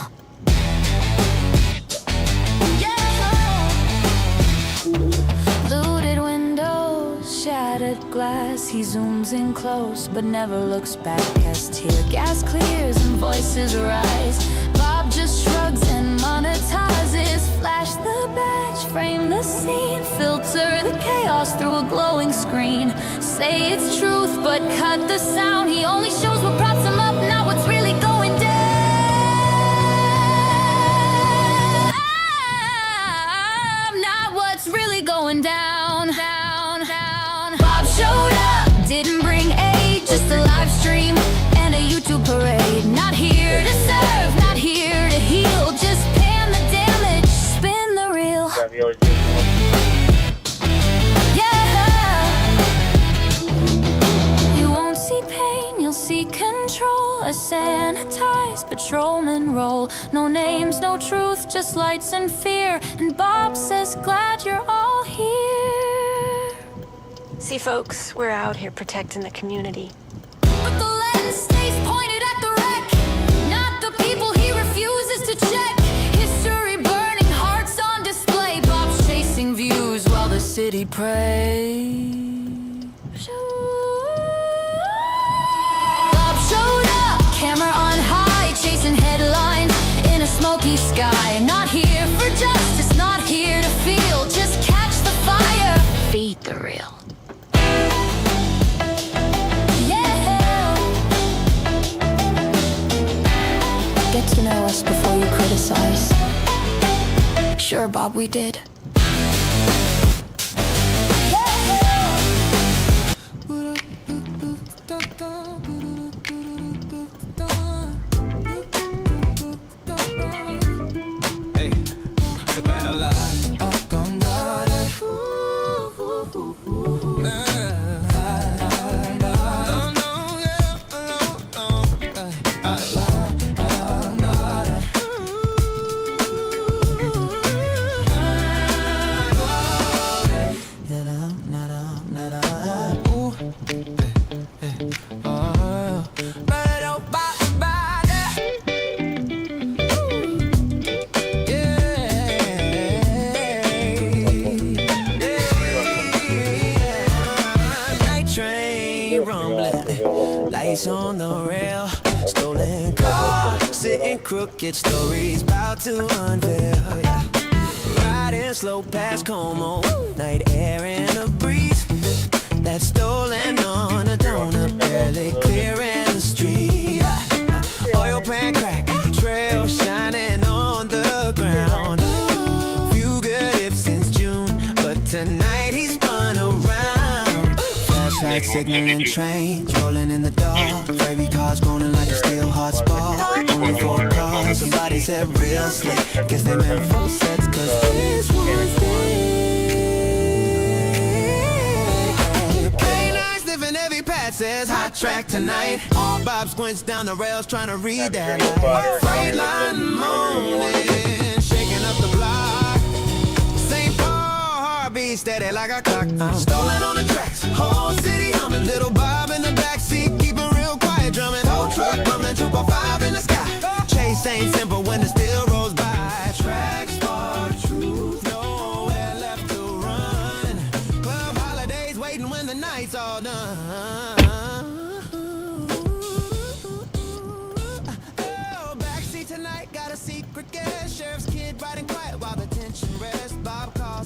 Looted windows, shattered glass. He zooms in close but never looks back as tear gas clears and voices rise. Bob just shrugs and monetizes. Flash the badge, frame the scene, filter the chaos through a glowing screen. Say it's truth but cut the sound. He only shows what props him up, not what's really going down. Really going down, down, down. Bob showed up, didn't bring aid, just a live stream and a YouTube parade. Not here to serve, not here to heal, just pan the damage, spin the reel. Yeah. You won't see pain, you'll see control. A sanitized patrolman role. No names, no truth, just lights and fear. And Bob says, glad you're all here. See, folks, we're out here protecting the community. But the lens stays pointed at the wreck, not the people he refuses to check. History burning, hearts on display. Bob's chasing views while the city prays. Bob showed up, camera on high, chasing headlines in a smoky sky. Not here for justice, not here to feel, just catch the fire, feed the real. Yeah. Get to know us before you criticize. Sure, Bob, we did. On the rail, stolen car, sitting crooked, stories about to unveil. Yeah. Riding slow past Como, night air and a breeze that's stolen on a donut, barely clearing the street. Oil pan crack, trail shining on the ground. Few good ifs since June, but tonight he's spun around. Flashlight signaling trains rolling in the dark. Baby cars groaning like a steel hot spark. Only 4 cars, somebody said real slick. Guess they meant full sets, cause this one's there. K9 sniffing every pad says hot track tonight. Bob squints down the rails trying to read that light. Freight line moaning, shaking up the block. St. Paul heartbeat steady like a clock. Stolen on the tracks, whole city humming. Little Bob in the backseat, keeping real quiet, drumming. Whole truck bumming, 2.5 in the sky. Chase ain't simple when the steel rolls by. Tracks for truth, nowhere left to run. Club holidays waiting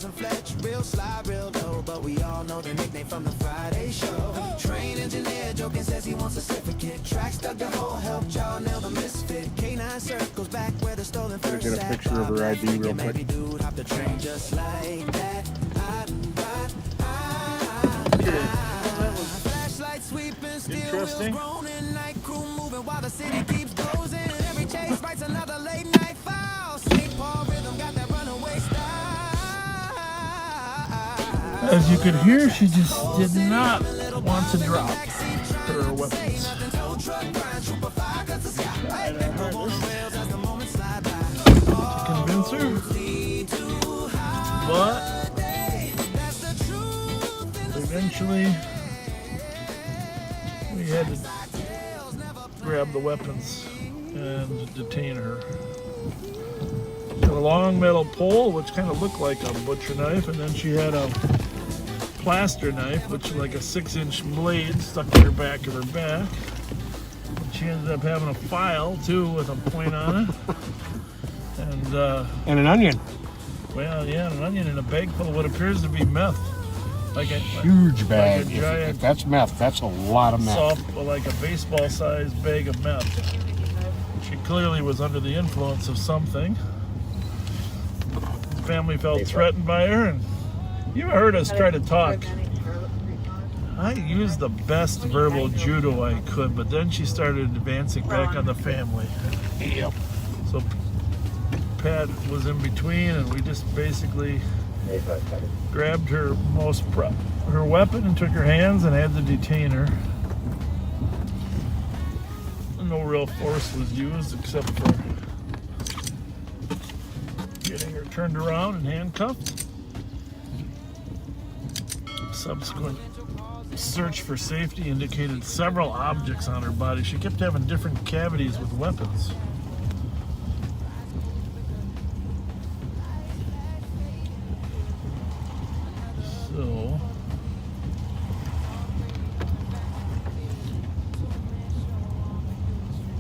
and Fletcher, real sly, real low, but we all know the nickname from the Friday show. Train engineer joking says he wants a certificate. Track stuck the hole, helped y'all nail the misfit. K9 circles back where the stolen first Get a picture of her ID real quick. dude hop the train just like that. Flashlight sweeping, steel wheels groaning, night crew moving while the city keeps closing. Every chase writes another late night file. St. Paul rhythm got that runaway style. As you could hear, she just did not want to drop her weapons. Convince her, but eventually we had to grab the weapons and detain her. She had a long metal pole, which kind of looked like a butcher knife, and then she had a plaster knife, which was like a 6-inch blade stuck to her back of her back. She ended up having a file too with a point on it, and an onion. Well, yeah, an onion in a bag full of what appears to be meth. Like a huge bag. Like a giant, if that's meth, that's a lot of meth. Like a baseball-sized bag of meth. She clearly was under the influence of something. The family felt threatened by her, and you heard us try to talk. I used the best verbal judo I could, but then she started advancing back on the family. Yep. So Pat was in between, and we just basically grabbed her her weapon and took her hands and had to detain her. No real force was used except for getting her turned around and handcuffed. Subsequent search for safety indicated several objects on her body. She kept having different cavities with weapons. So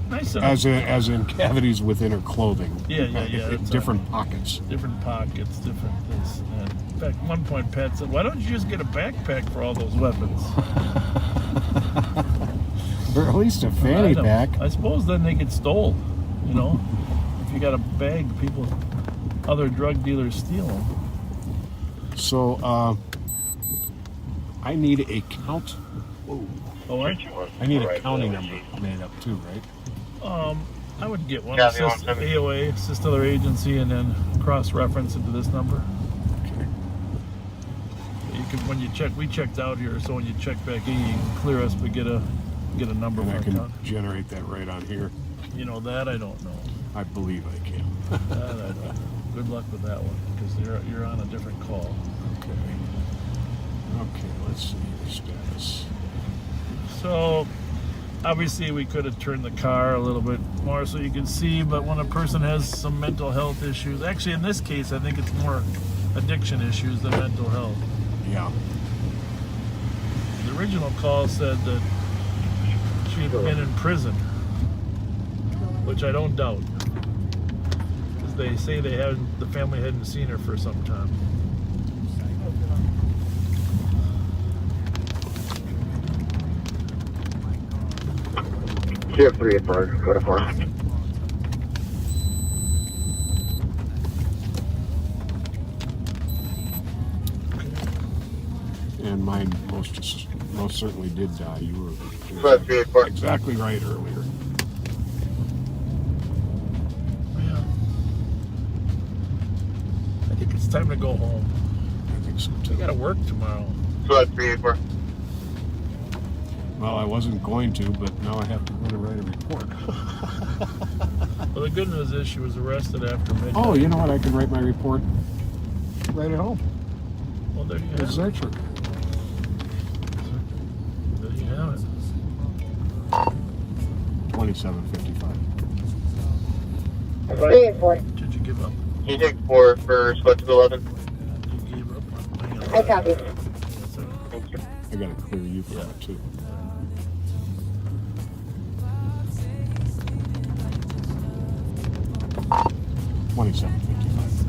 nice enough. As in cavities within her clothing. Yeah. Different pockets. Different pockets, different this and that. In fact, one point Pat said, "Why don't you just get a backpack for all those weapons?" Or at least a fanny pack. I suppose then they get stole. You know, if you got a bag, other drug dealers steal them. So, I need a count. Oh, what? I need a counting number made up too, right? I would get one. AOA, assist other agency, and then cross-reference into this number. Okay. You can, when you check, we checked out here, so when you check back in, you can clear us, but get a number. And I can count. generate that right on here. You know that? I don't know. I believe I can. That I don't know. Good luck with that one, because you're on a different call. Okay, let's see your status. So, obviously we could have turned the car a little bit more so you can see, but when a person has some mental health issues, actually in this case I think it's more addiction issues than mental health. Yeah. The original call said that she'd been in prison, which I don't doubt, because they say the family hadn't seen her for some time. You have 3 at bar, go to 4. And mine most certainly did die. You So that's 3 at 4. exactly right earlier. Yeah. I think it's time to go home. I think so too. I gotta work tomorrow. So that's 3 at 4. Well, I wasn't going to, but now I have to go to write a report. Well, the good news is she was arrested after midnight. Oh, you know what? I can write my report right at home. Well, there you have It's it. actually There you have it. 27:55. 3 at 4. Did you give up? You take 4 for squad 211. You gave up on me. I copy. I gotta clear you for that too. $27.55.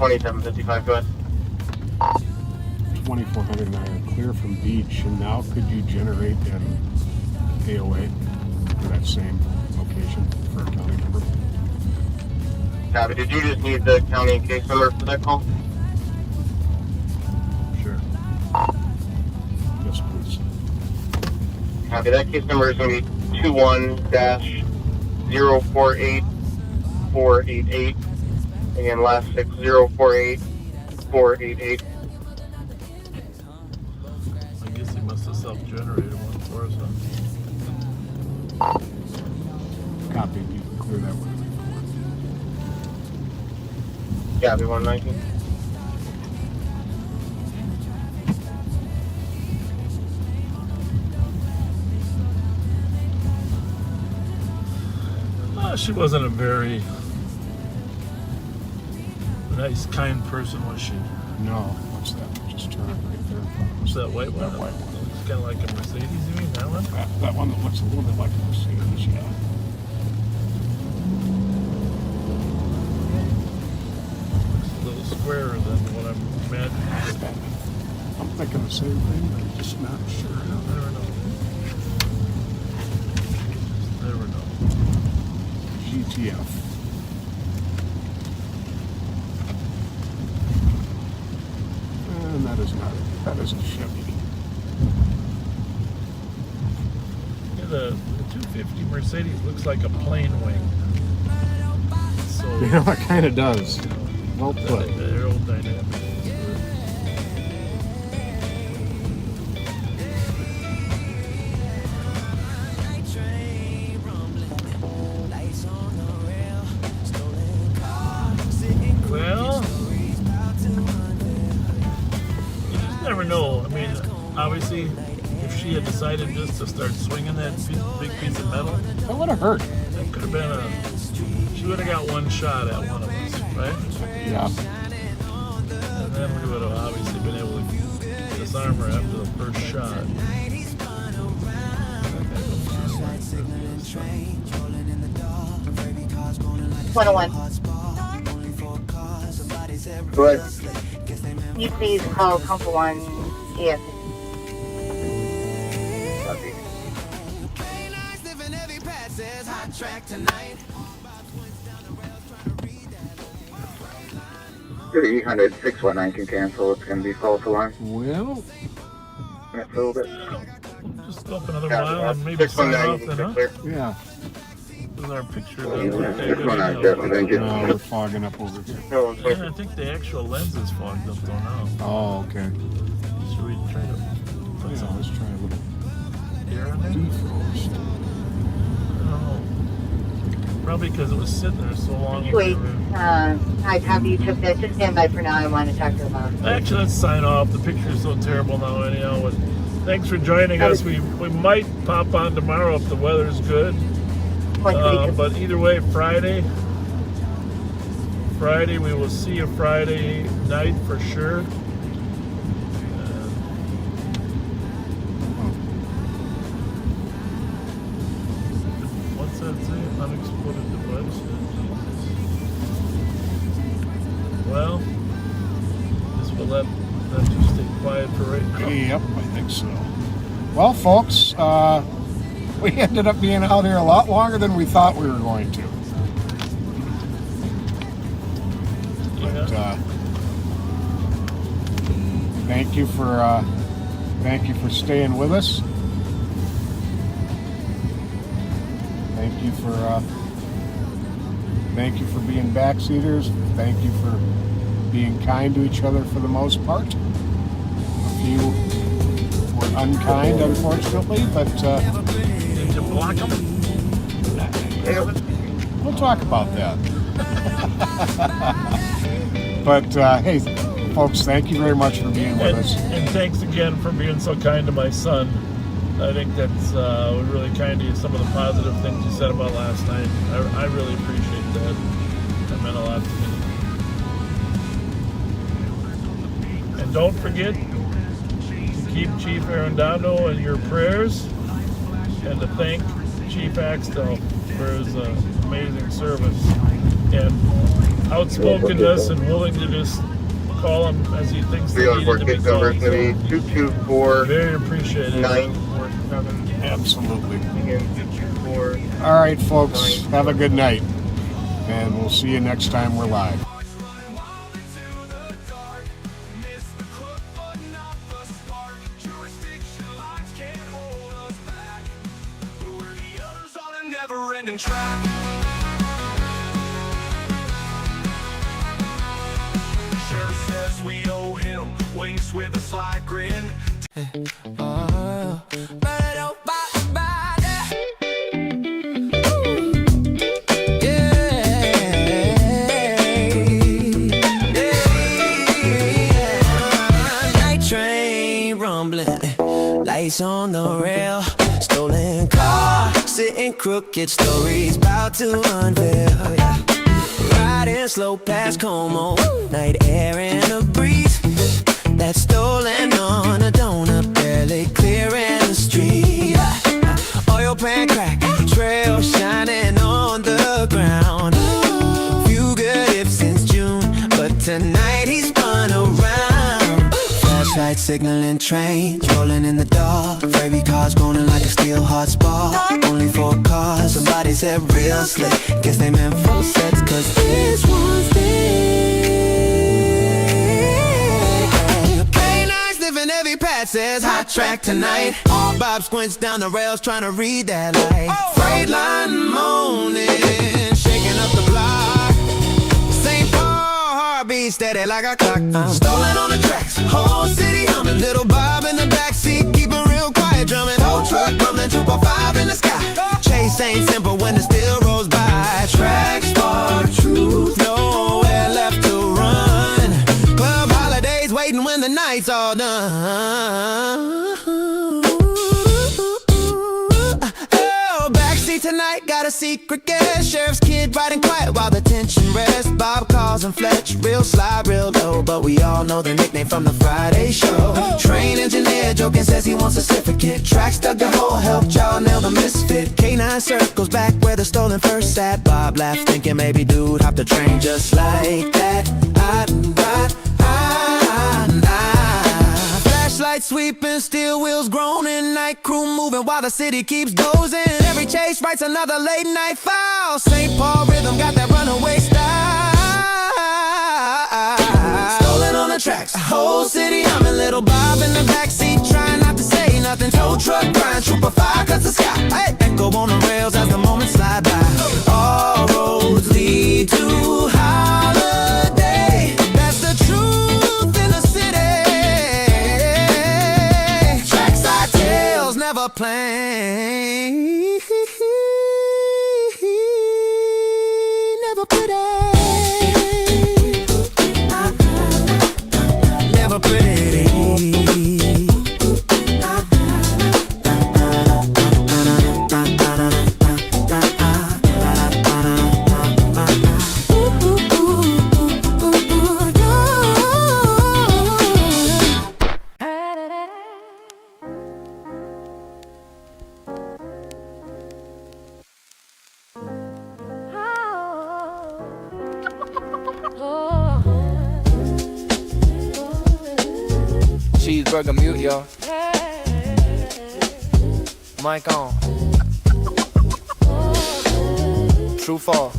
2755, go ahead. 2400 and I are clear from beach, and now could you generate an AOA for that same location for a county number? Copy. Did you just need the county case number for that call? Sure. Yes, please. Copy. That case number is going to be 21-048488. Again, last 6048488. I guess he must have self-generated one for us, huh? Copy. You can clear that one. Copy, 119. She wasn't a very nice, kind person, was she? No. What's that? Just turn it right there. What's that white one? That white one. It's kind of like a Mercedes, you mean? That one? That one that looks a little bit like a Mercedes, yeah. It's a little squarer than what I'm imagining. I'm thinking the same thing, but I'm just not sure. Never know. Never know. GTF. And that is not it. That is a Chevy. Yeah, the 250 Mercedes looks like a plane wing. So You know, it kind of does. Well put. The aerodynamics. Well, you just never know. I mean, obviously, if she had decided just to start swinging that big piece of metal, that would have hurt. That could have been she would have got one shot at one of us, right? Yeah. And then we would have obviously been able to disarm her after the first shot. 101. Go ahead. Can you please call Comfort One ASAP? Copy. 300 619 can cancel. It's going to be false alarm. Well, that's a little bit. Just go up another mile and maybe sign off then, huh? yeah. With our picture. Thank you. No, we're fogging up over here. Yeah, I think the actual lens is fogged up though now. Oh, okay. Should we try to put some Let's try a little air on there? defrost. I don't know. Probably because it was sitting there so long. Wait, I copy you took that. Just stand by for now. I want to talk to them about it. Actually, let's sign off. The picture is so terrible now anyhow. But thanks for joining us. We might pop on tomorrow if the weather's good. But either way, Friday, we will see you Friday night for sure. What's that say? Unexploded device. Well, guess we'll let you stay quiet for right now. Yep, I think so. Well, folks, we ended up being out here a lot longer than we thought we were going to. But thank you for staying with us. Thank you for being backseaters. Thank you for being kind to each other for the most part. A few were unkind, unfortunately, but did you block them? We'll talk about that. But hey, folks, thank you very much for being with us. And thanks again for being so kind to my son. I think that's really kind of you. Some of the positive things you said about last night. I really appreciate that. That meant a lot to me. And don't forget to keep Chief FERNANDO in your prayers, and to thank Chief Axtell for his amazing service. And outspokenness and willing to just call him as he thinks they need to be called. Number is going to be 224. Very appreciated. 947. Absolutely. Again, 224. All right, folks. Have a good night. And we'll see you next time we're live. Never-ending track. Sheriff says we owe him, winks with a sly grin. Night train rumbling, lights on the rail, stolen car, sitting crooked, stories about to unveil. Yeah. Riding slow past Como, night air and a breeze that's stolen on a donut, barely clearing the street. Oil pan crack, trail shining on the ground. Few good if since June, but tonight he's spun around. Flashlight signaling trains, rolling in the dark. Fairy cars groaning like a steel hot spark. Only 4 cars, somebody said real slick. Guess they meant full sets, cause this one's thick. K-9 sniffing every pad says hot track tonight. Bob squints down the rails trying to read that light. Freight line moaning, shaking up the block. St. Paul heartbeat steady like a clock. Stolen on the tracks, whole city humming. Little Bob in the backseat, keeping real quiet, drumming. Whole truck rumbling, 2.5 in the sky. Chase ain't simple when it still rolls by. Tracks for truth, nowhere left to run. Club holidays waiting when the night's all done. Oh, backseat tonight, got a secret guest. Sheriff's kid riding quiet while the tension rests. Bob calls him Fletcher, real sly, real low, but we all know the nickname from the Friday show. Train engineer joking, says he wants a certificate. Tracks dug the hole, helped y'all nail the misfit. K9 circles back where the stolen first sat. Bob laughed, thinking maybe dude hopped the train just like that. Flashlight sweeping, steel wheels groaning, night crew moving while the city keeps dozing. Every chase writes another late night file. St. Paul rhythm got that runaway style. Stolen on the tracks, whole city humming. Little Bob in the backseat trying not to say nothing. Tow truck crying, trooper fire cuts the sky. Hey, echo on the rails as the moments slide by. All roads lead to holiday. That's the truth in the city. Trackside tales never plain, never pretty, never pretty. Cheeseburger mute, y'all. Mic on. True fall.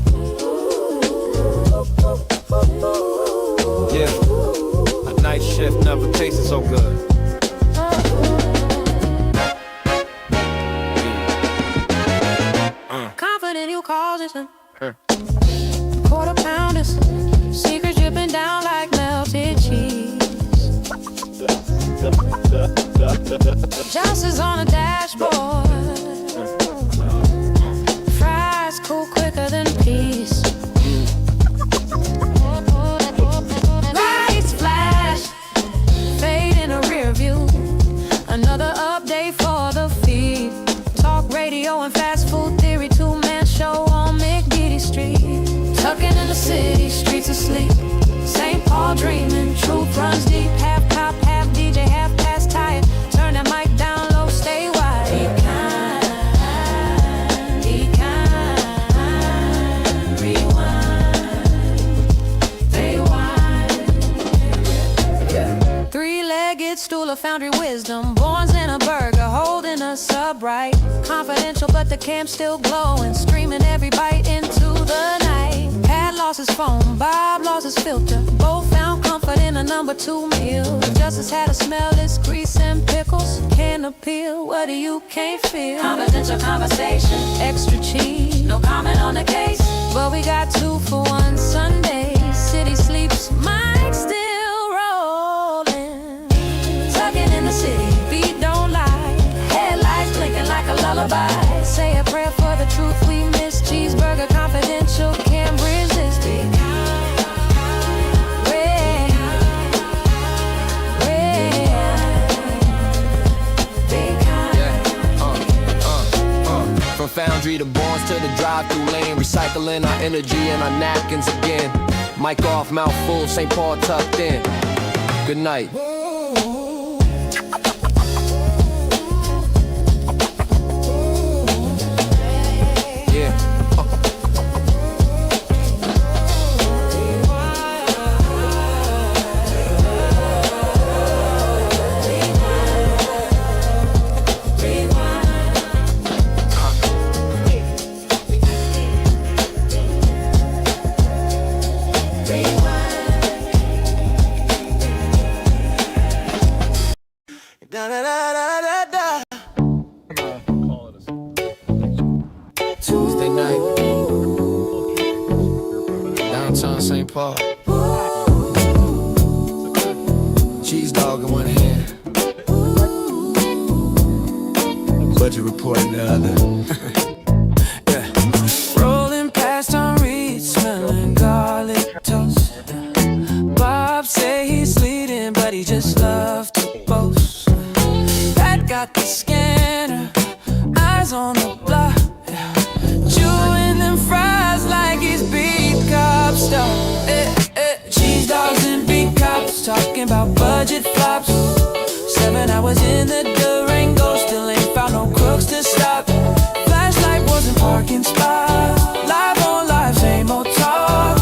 Yeah. A night shift never tasted so good. Confident you causes him. Quarter pounders, secrets dripping down like melted cheese. Just is on a dashboard. Fries cool quicker than peace. Lights flash, fade in a rear view. Another update for the feed. Talk radio and fast food theory. 2-man show on McGiddy Street. Tucking in the city, streets asleep. St. Paul dreaming, truth runs deep. Half cop, half DJ, half past tired. Turn that mic down low, stay Four-legged stool of foundry wisdom, Borns in a burger, holding us upright. Confidential, but the camp's still glowing, streaming every bite into the night. Pat lost his phone, Bob lost his filter. Both found comfort in a #2 meal. Justice had to smell his grease and pickles. Can't appeal, what do you can't feel? Confidential conversation, extra cheese, no comment on the case. But we got 2 for 1 Sunday. City sleeps, mic still rolling. Tugging in the city, beat don't lie. Headlights blinking like a lullaby. Say a prayer for the truth we miss. Cheeseburger confidential, can't resist it. From foundry to Borns to the drive-through lane, recycling our energy and our napkins again. Mic off, mouth full, St. Paul tucked in. Good night. Yeah. Tuesday night, downtown St. Paul. Cheese dog in one hand, budget report in the other. Rolling past on Reed, smelling garlic toast. Bob say he's leading, but he just loves to boast. Pat got the scanner, eyes on the block. Chewing them fries like he's beat cop stuff. Cheese dogs and beat cops talking about budget flops. 7 hours in the Durango, still ain't found no crooks to stop. Flashlight wasn't parking spot. Live on live, same old talk.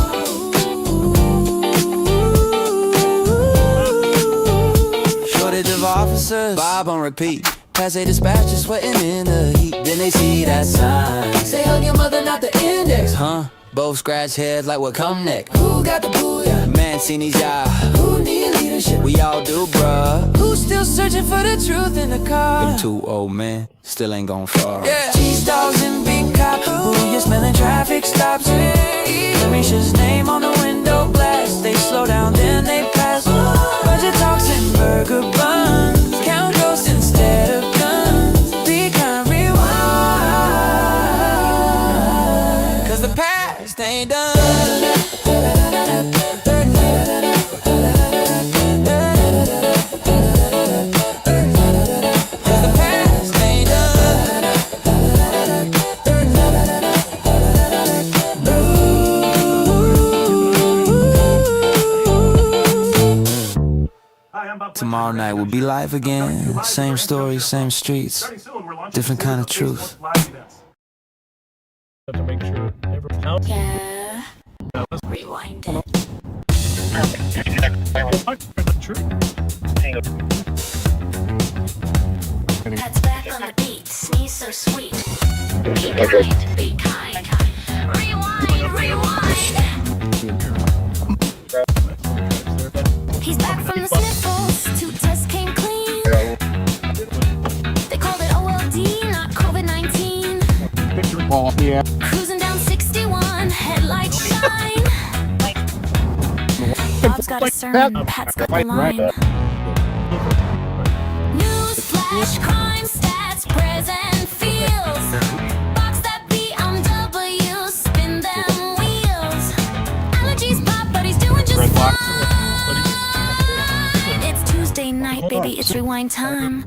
Shortage of officers, Bob on repeat. As they dispatch is sweating in the heat. Then they see that sign, say hug your mother, not the index. Huh? Both scratch heads like what come next. Who got the booyah? Mancini's y'all. Who need leadership? We all do, bruh. Who's still searching for the truth in the car? Them 2 old men still ain't gone far. Yeah. Cheese dogs and big cops. Who you smelling traffic stops? Marisha's name on the window glass. They slow down, then they pass. Budget talks and burger buns. Count ghosts instead of guns. Be kind, rewind. Cause the past ain't done. Tomorrow night we'll be live again. Same story, same streets, different kind of truth. To make sure Yeah. Rewind it. That's back on the beat. Sneeze so sweet. Be kind, be kind. Rewind, rewind. He's back from the sniffles. 2 tests came clean. They called it OLD, not COVID-19. Yeah. Cruising down 61, headlights shine. Bob's got a sermon, Pat's got the line. News flash, crime stats, present feels. Box that BMW, spin them wheels. Allergies pop, but he's doing just fine. It's Tuesday night, baby, it's rewind time.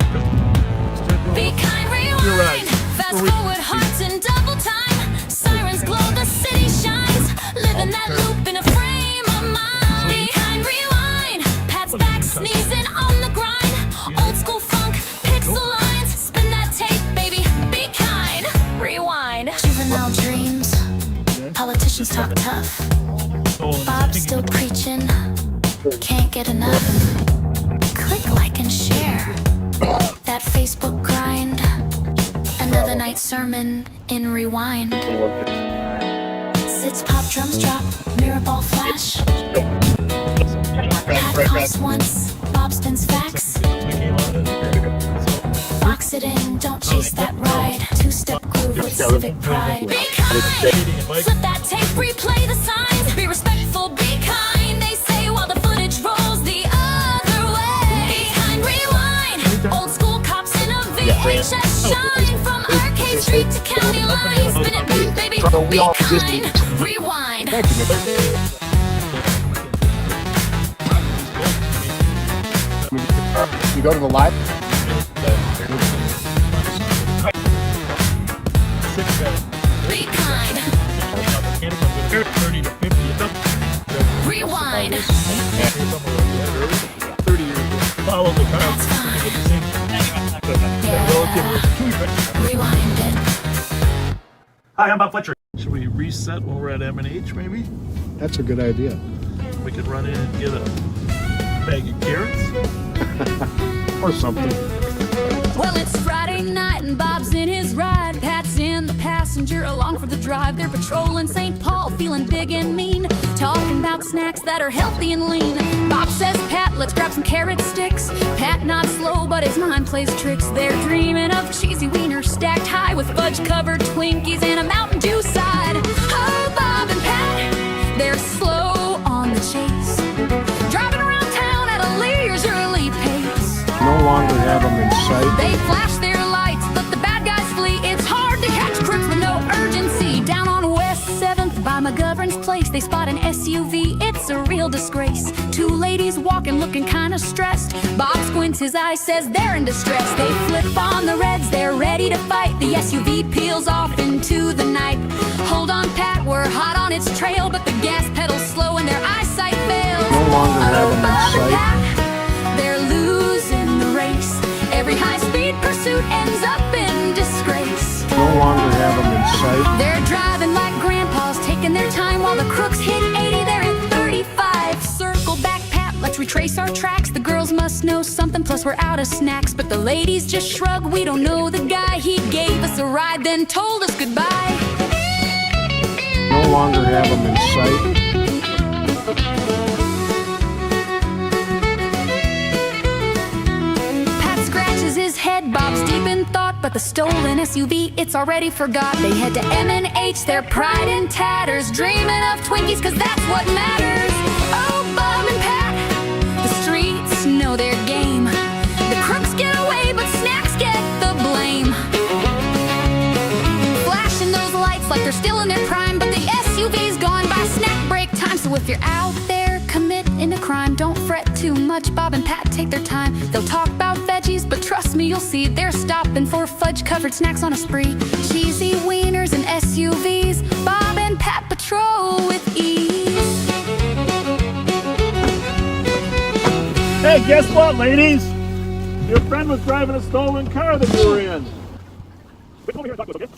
Be kind, rewind. Fast forward, hearts in double time. Sirens glow, the city shines. Living that loop in a frame of mind. Be kind, rewind. Pat's back, sneezing on the grind. Old school funk, pixel lines. Spin that tape, baby. Be kind, rewind. Juvenile dreams. Politicians talk tough. Bob's still preaching. Can't get enough. Click, like, and share. That Facebook grind. Another night sermon in rewind. Sits, pop, drums drop, mirror ball flash. Pat calls once, Bob spins facts. Box it in, don't chase that ride. Two-step groove with civic pride. Be kind, flip that tape, replay the signs. Be respectful, be kind. They say while the footage rolls the other way. Be kind, rewind. Old school cops in a VHS shine. From Arcade Street to county line. Spin it back, baby. Be kind, rewind. You go to the live? Be kind. 30 to 50. Rewind. 30 years. Follow the That's fine. Rewind it. Hi, I'm Bob Fletcher. Should we reset when we're at M&H, maybe? That's a good idea. We could run in and get a bag of carrots. Or something. Well, it's Friday night and Bob's in his ride. Pat's in the passenger along for the drive. They're patrolling St. Paul, feeling big and mean, talking about snacks that are healthy and lean. Bob says, Pat, let's grab some carrot sticks. Pat not slow, but his mind plays tricks. They're dreaming of cheesy wieners stacked high with fudge-covered Twinkies and a Mountain Dew side. Oh, Bob and Pat, they're slow on the chase, driving around town at a leisurely pace. No longer have them in sight. They flash their lights, but the bad guys flee. It's hard to catch crooks with no urgency. Down on West 7th by McGovern's place, they spot an SUV. It's a real disgrace. Two ladies walking, looking kinda stressed. Bob squints his eye, says they're in distress. They flip on the reds, they're ready to fight. The SUV peels off into the night. Hold on, Pat, we're hot on its trail, but the gas pedal's slow and their eyesight fails. No longer have them in sight. They're losing the race. Every high-speed pursuit ends up in disgrace. No longer have them in sight. They're driving like grandpas, taking their time while the crooks hit 80. They're at 35. Circle back, Pat, let's retrace our tracks. The girls must know something, plus we're out of snacks. But the ladies just shrug, we don't know the guy. He gave us a ride, then told us goodbye. No longer have them in sight. His head, Bob's deep in thought, but the stolen SUV, it's already forgot. They head to M&H, their pride in tatters, dreaming of Twinkies, cause that's what matters. Oh, Bob and Pat, the streets know their game. The crooks get away, but snacks get the blame. Flashing those lights like they're still in their prime, but the SUV's gone by snack break time. So if you're out there committing a crime, don't fret too much. Bob and Pat take their time. They'll talk about veggies, but trust me, you'll see they're stopping for fudge-covered snacks on a spree. Cheesy wieners and SUVs, Bob and Pat patrol with ease. Hey, guess what, ladies? Your friend was driving a stolen car that you were in. Come over here and talk to us, okay?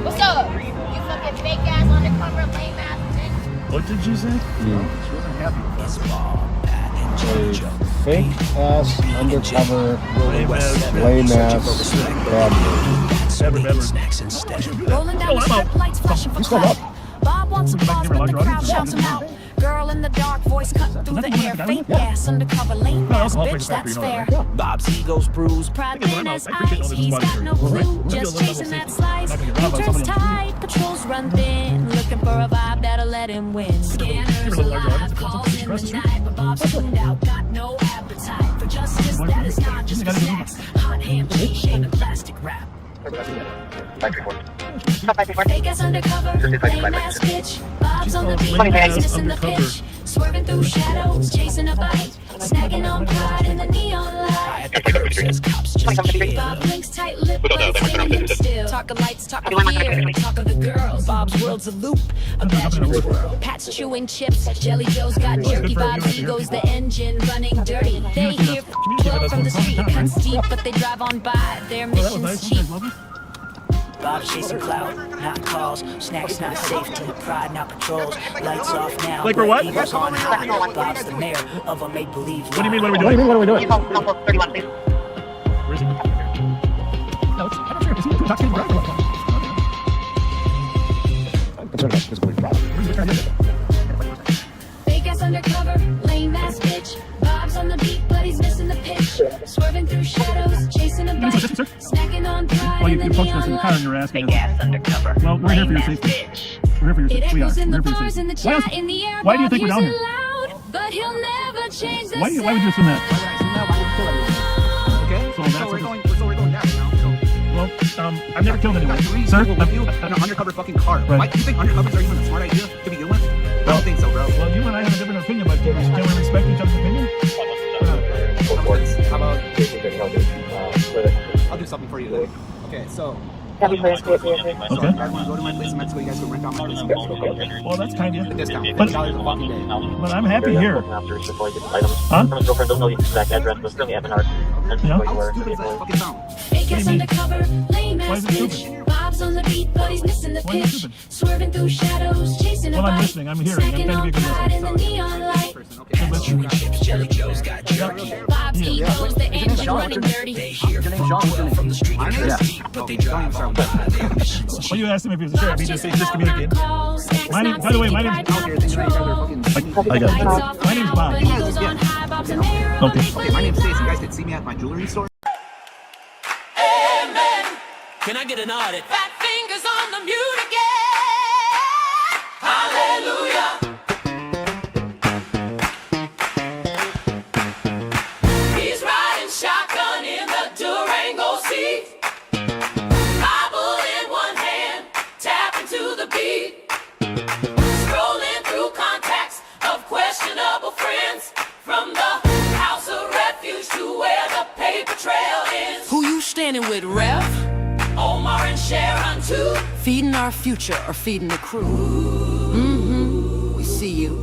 What's up? You fucking fake ass undercover lame ass bitch. What did you say? She wasn't happy with us. Fake ass undercover lame ass bad Rolling down the strip, lights flashing for clout. Bob wants applause, but the crowd shouts him out. Girl in the dark, voice cut through the air. Fake gas, undercover, lame ass bitch, that's fair. Bob's ego's bruised. Pride in his eyes, he's got no clue, just chasing that slice. Interest tight, patrols run thin, looking for a vibe that'll let him win. Scanners alive, calls in the night, but Bob's tuned out, got no appetite for justice that is not just for snacks. Hot ham, cheese, shaved in plastic wrap. Fake ass undercover, lame ass bitch. Bob's on the beat, he's missing the pitch. Swerving through shadows, chasing a bite. Snagging on pride in the neon light. says cops just chill. Bob blinks tight lip, but it's hitting him still. Talk of lights, talk of fear, talk of the girls. Bob's world's a loop, imagine a twirl. Pat's chewing chips, Jelly Joe's got jerky vibes. Ego's the engine running dirty. They hear from the street, cuts deep, but they drive on by. Their mission's cheap. Bob's chasing clout, not calls. Snacks not safety, pride not patrols. Lights off now, like we're what? Eagles on high. Bob's the mayor of a make-believe. What do you mean, what are we doing? What are we doing? Where is he? No, it's, I don't care. Is he intoxicated driver? I'm concerned about physical problem. Fake ass undercover, lame ass bitch. Bob's on the beat, but he's missing the pitch. Swerving through shadows, chasing a bike. Snacking on pride. Well, you approached us in the car and you're asking us. Undercover. Well, we're here for your safety. We're here for your safety. We are. We're here for your safety. Why do you think we're down here? But he'll never change the Why would you assume that? Okay, So so we're going down now. Well, I've never killed anyone. Sir? With you in an undercover fucking car. Right. Why do you think undercovers are even a smart idea to begin with? I don't think so, bro. Well, you and I have a different opinion, but can we respect each other's opinion? How about I'll do something for you then. Okay, so Happy place, so if you guys want to go to my place in Mexico, you guys can rent out my place in Mexico. Well, that's kind of a discount. But $50 a fucking day. But I'm happy here. Huh? His girlfriend doesn't know the exact address, but still the Evanard. Fake ass undercover, lame ass bitch. Bob's on the beat, but he's missing the pitch. Swerving through shadows, chasing a Well, I'm bike. listening. I'm hearing. I'm trying to be a good Snacking in the neon light. Jelly Joe's got jerky. Bob's ego's the engine running dirty. They hear from the street, but they drive on by. Their mission's Well, you asked him if he was a sheriff. He just communicated. By the way, my name's I got it. My name's Bob. Okay, my name's Stacy. You guys can see me at my jewelry store. Amen. Can I get an audit? Fat fingers on the mute again. Hallelujah. He's riding shotgun in the Durango seat. Bible in one hand, tapping to the beat. Scrolling through contacts of questionable friends. From the house of refuge to where the paper trail ends. Who you standing with, Rev? Omar and Sharon too. Feeding our future or feeding the crew? Mm-hmm, we see you.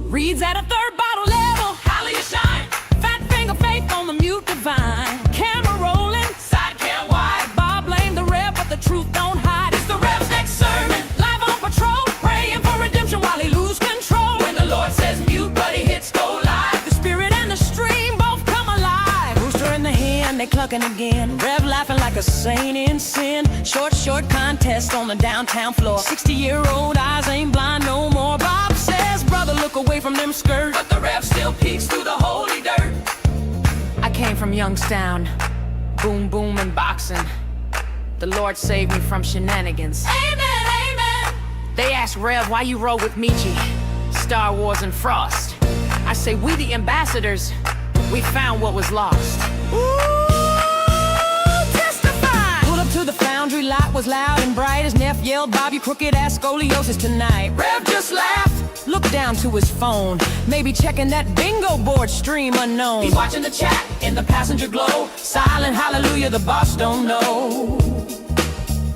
Reads at a third bottle level. Holly you shine. Fat finger faith on the mute divine. Camera rolling. Side cam wide. Bob blame the Rev, but the truth don't hide. It's the Rev's next sermon. Live on patrol. Praying for redemption while he lose control. When the Lord says mute, but he hits go live. The spirit and the stream both come alive. Rooster in the hand, they clucking again. Rev laughing like a saint in sin. Short contest on the downtown floor. 60-year-old eyes ain't blind no more. Bob says, brother, look away from them skirts. But the Rev still peeks through the holy dirt. I came from Youngstown. Boom, boom, and boxing. The Lord saved me from shenanigans. Amen, amen. They asked Rev, why you roll with Michi? Star Wars and Frost. I say, we the ambassadors, we found what was lost. Ooh, testify! Pulled up to the foundry, lot was loud and bright. As Neff yelled, Bob, you crooked ass scoliosis tonight. Rev just laughed, looked down to his phone. Maybe checking that bingo board stream unknown. He's watching the chat in the passenger glow. Silent hallelujah, the boss don't know.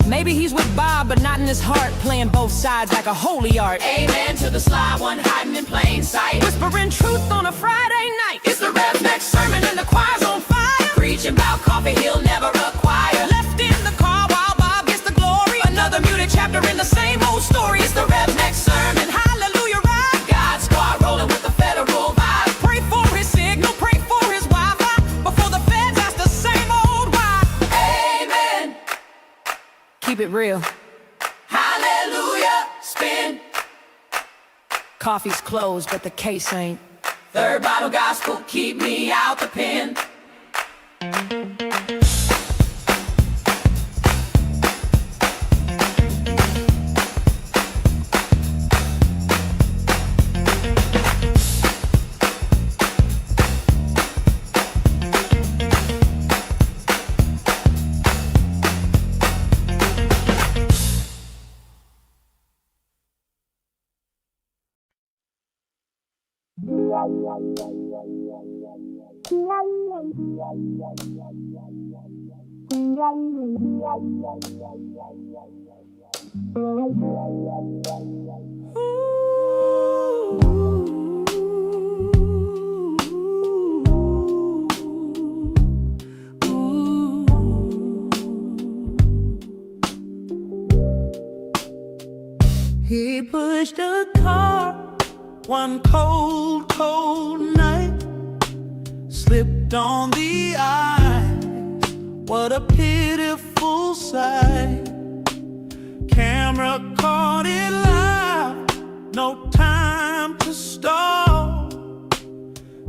Maybe he's with Bob, but not in his heart. Playing both sides like a holy art. Amen to the sly one hiding in plain sight. Whispering truth on a Friday night. It's the Rev's next sermon and the choir's on fire. Preaching about coffee he'll never acquire. Left in the car while Bob gets the glory. Another muted chapter in the same old story. It's the Rev's next sermon. Hallelujah, right? God's car rolling with the federal vibe. Pray for his signal, pray for his Wi-Fi. Before the feds ask the same old why. Amen. Keep it real. Hallelujah, spin. Coffee's closed, but the case ain't. Third bottle gospel, keep me out the pen. He pushed a car one cold, cold night, slipped on the ice. What a pitiful sight. Camera caught it live, no time to stall.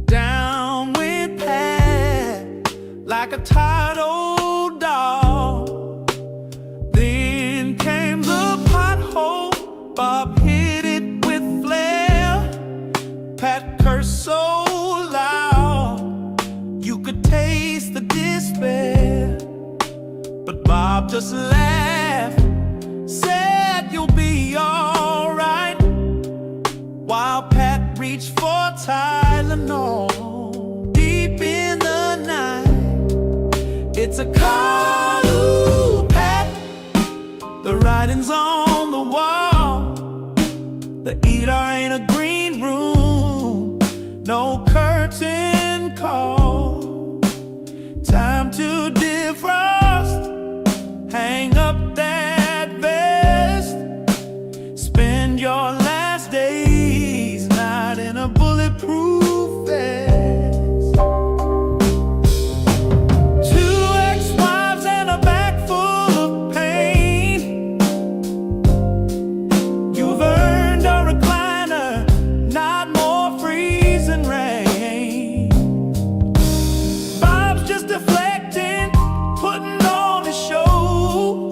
Down went Pat like a tired old dog. Then came the pothole, Bob hit it with flair. Pat cursed so loud, you could taste the despair. But Bob just laughed, said you'll be alright, while Pat reached for Tylenol. Deep in the night, it's a call, ooh, Pat. The writing's on the wall. The ER ain't a green room, no curtain call. Time to defrost, hang up that vest. Spend your last days not in a bulletproof vest. 2 ex-wives and a bag full of pain. You've earned a recliner, not more freezing rain. Bob's just deflecting, putting on a show.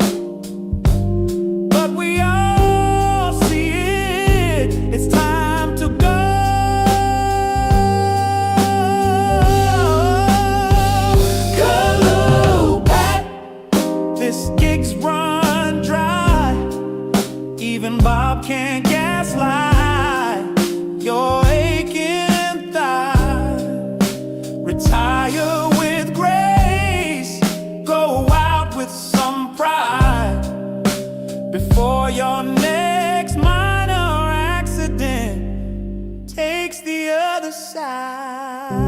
But we all see it, it's time to go. Hello, Pat, this gig's run dry. Even Bob can't gaslight your aching thigh. Retire with grace, go out with some pride, before your next minor accident takes the other side.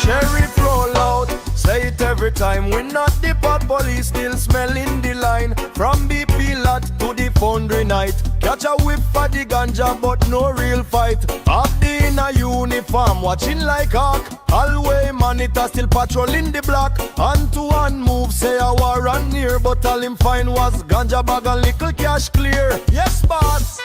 Sheriff roll out, say it every time. We not the pot police, still smelling the line. From BP lot to the foundry night. Catch a whip for the ganja, but no real fight. Up in a uniform, watching like hawk. Hallway monitor still patrolling the block. Hand to hand move, say a war on near, but all him find was ganja bag and little cash clear. Yes, boss.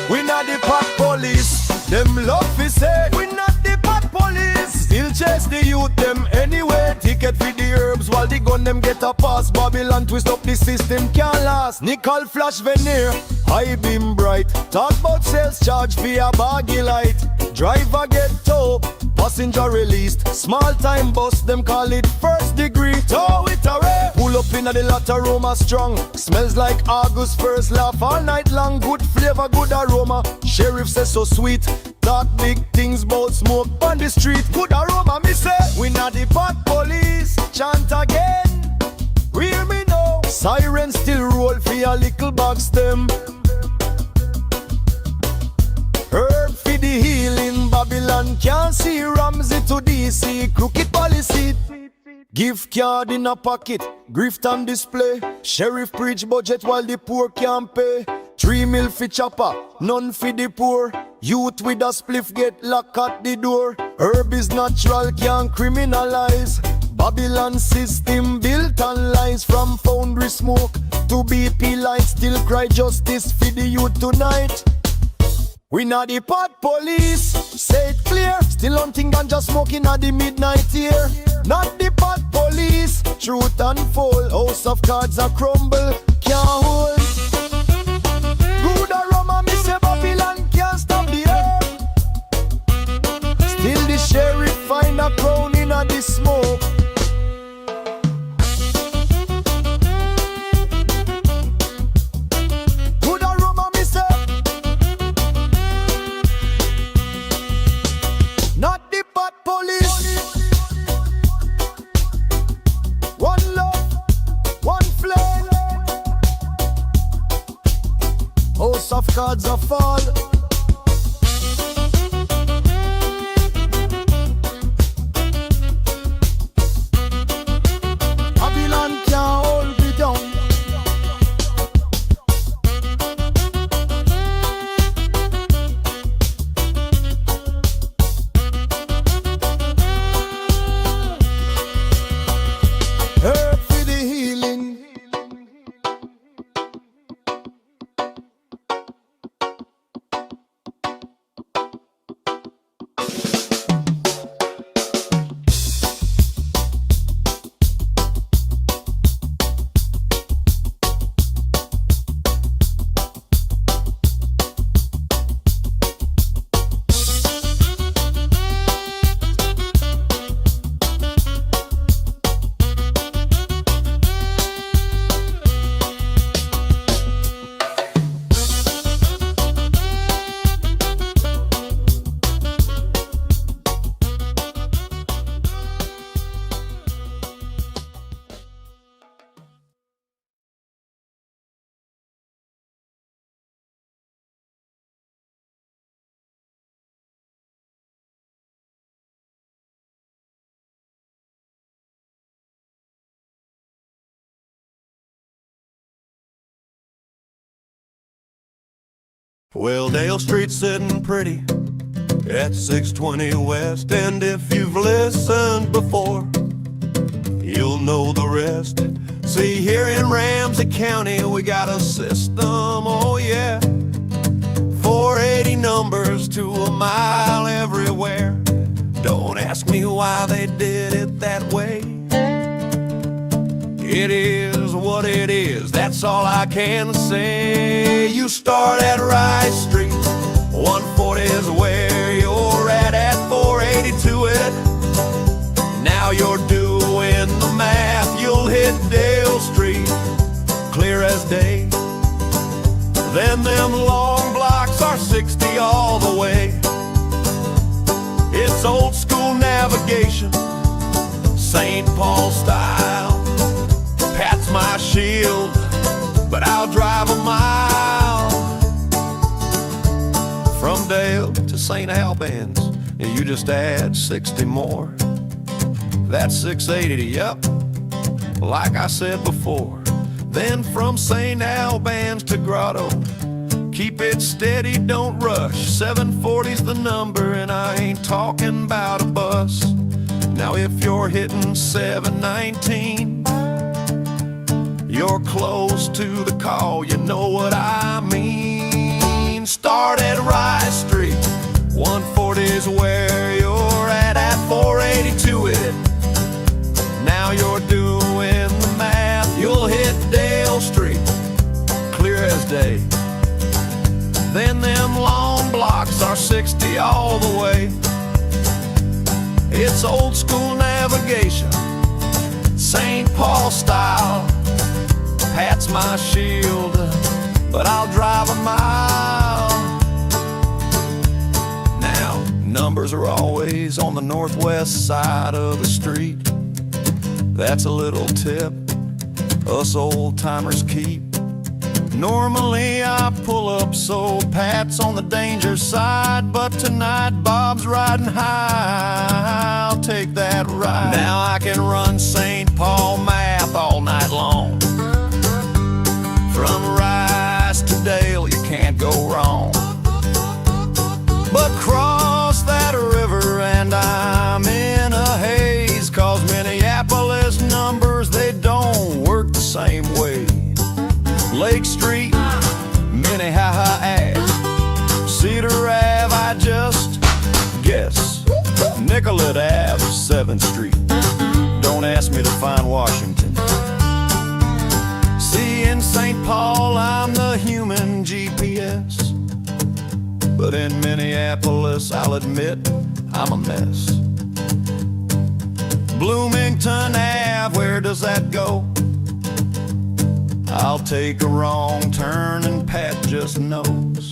We not the pot police. Them love fi say we not the pot police. Still chase the youth them anyway. Ticket for the herbs while the gun them get a pass. Babylon twist up the system can't last. Nickel flash veneer, high beam bright. Talk about sales charge for a baggy light. Driver get tow, passenger released. Small time bus them call it first degree. Tow it away. Pull up in the latter aroma strong. Smells like August first, laugh all night long. Good flavor, good aroma. Sheriff says so sweet. Talk big things about smoke on the street. Good aroma, me say. We not the pot police. Chant again. Hear me now. Sirens still roll for a little box them. Herb for the healing. Babylon can't see Ramsey to DC. Crooked policy. Gift card in a pocket, grift on display. Sheriff preach budget while the poor can't pay. 3 mil for chopper, none for the poor. Youth with a spliff get locked at the door. Herb is natural, can't criminalize. Babylon system built on lies. From foundry smoke to BP light, still cry justice for the youth tonight. We not the pot police, say it clear. Still hunting ganja smoking at the midnight here. Not the pot police, truth unfold. House of cards a crumble, can't hold. Good aroma, me say Babylon can't stop the earth. Still the sheriff find a crown in a the smoke. Of cards are fall. Babylon can't hold me down. Earth for the healing. Well, Dale Street's sitting pretty at 620 West, and if you've listened before, you'll know the rest. See, here in Ramsey County, we got a system, oh yeah, 480 numbers to a mile everywhere. Don't ask me why they did it that way. It is what it is, that's all I can say. You start at Rice Street, 140 is where you're at 482 it. Now you're doing the math, you'll hit Dale Street, clear as day. Then them long blocks are 60 all the way. It's old school navigation, St. Paul style. Pat's my shield, but I'll drive a mile. From Dale to St. Albans, you just add 60 more. That's 680, yep, like I said before. Then from St. Albans to Grotto, keep it steady, don't rush. 740's the number, and I ain't talking about a bus. Now if you're hitting 719, you're close to the call, you know what I mean. Start at Rice Street, 140's where you're at 482 it. Now you're doing the math, you'll hit Dale Street, clear as day. Then them long blocks are 60 all the way. It's old school navigation, St. Paul style. Pat's my shield, but I'll drive a mile. Now, numbers are always on the northwest side of the street. That's a little tip us old timers keep. Normally I pull up so Pat's on the danger side, but tonight Bob's riding high. I'll take that ride. Now I can run St. Paul math all night long. From Rice to Dale, you can't go wrong. But cross that river and I'm in a haze, 'cause Minneapolis numbers, they don't work the same way. Lake Street, Minnehaha Ave, Cedar Ave, I just guess. Nicollet Ave, 7th Street. Don't ask me to find Washington. See, in St. Paul, I'm the human GPS. But in Minneapolis, I'll admit, I'm a mess. Bloomington Ave, where does that go? I'll take a wrong turn and Pat just knows.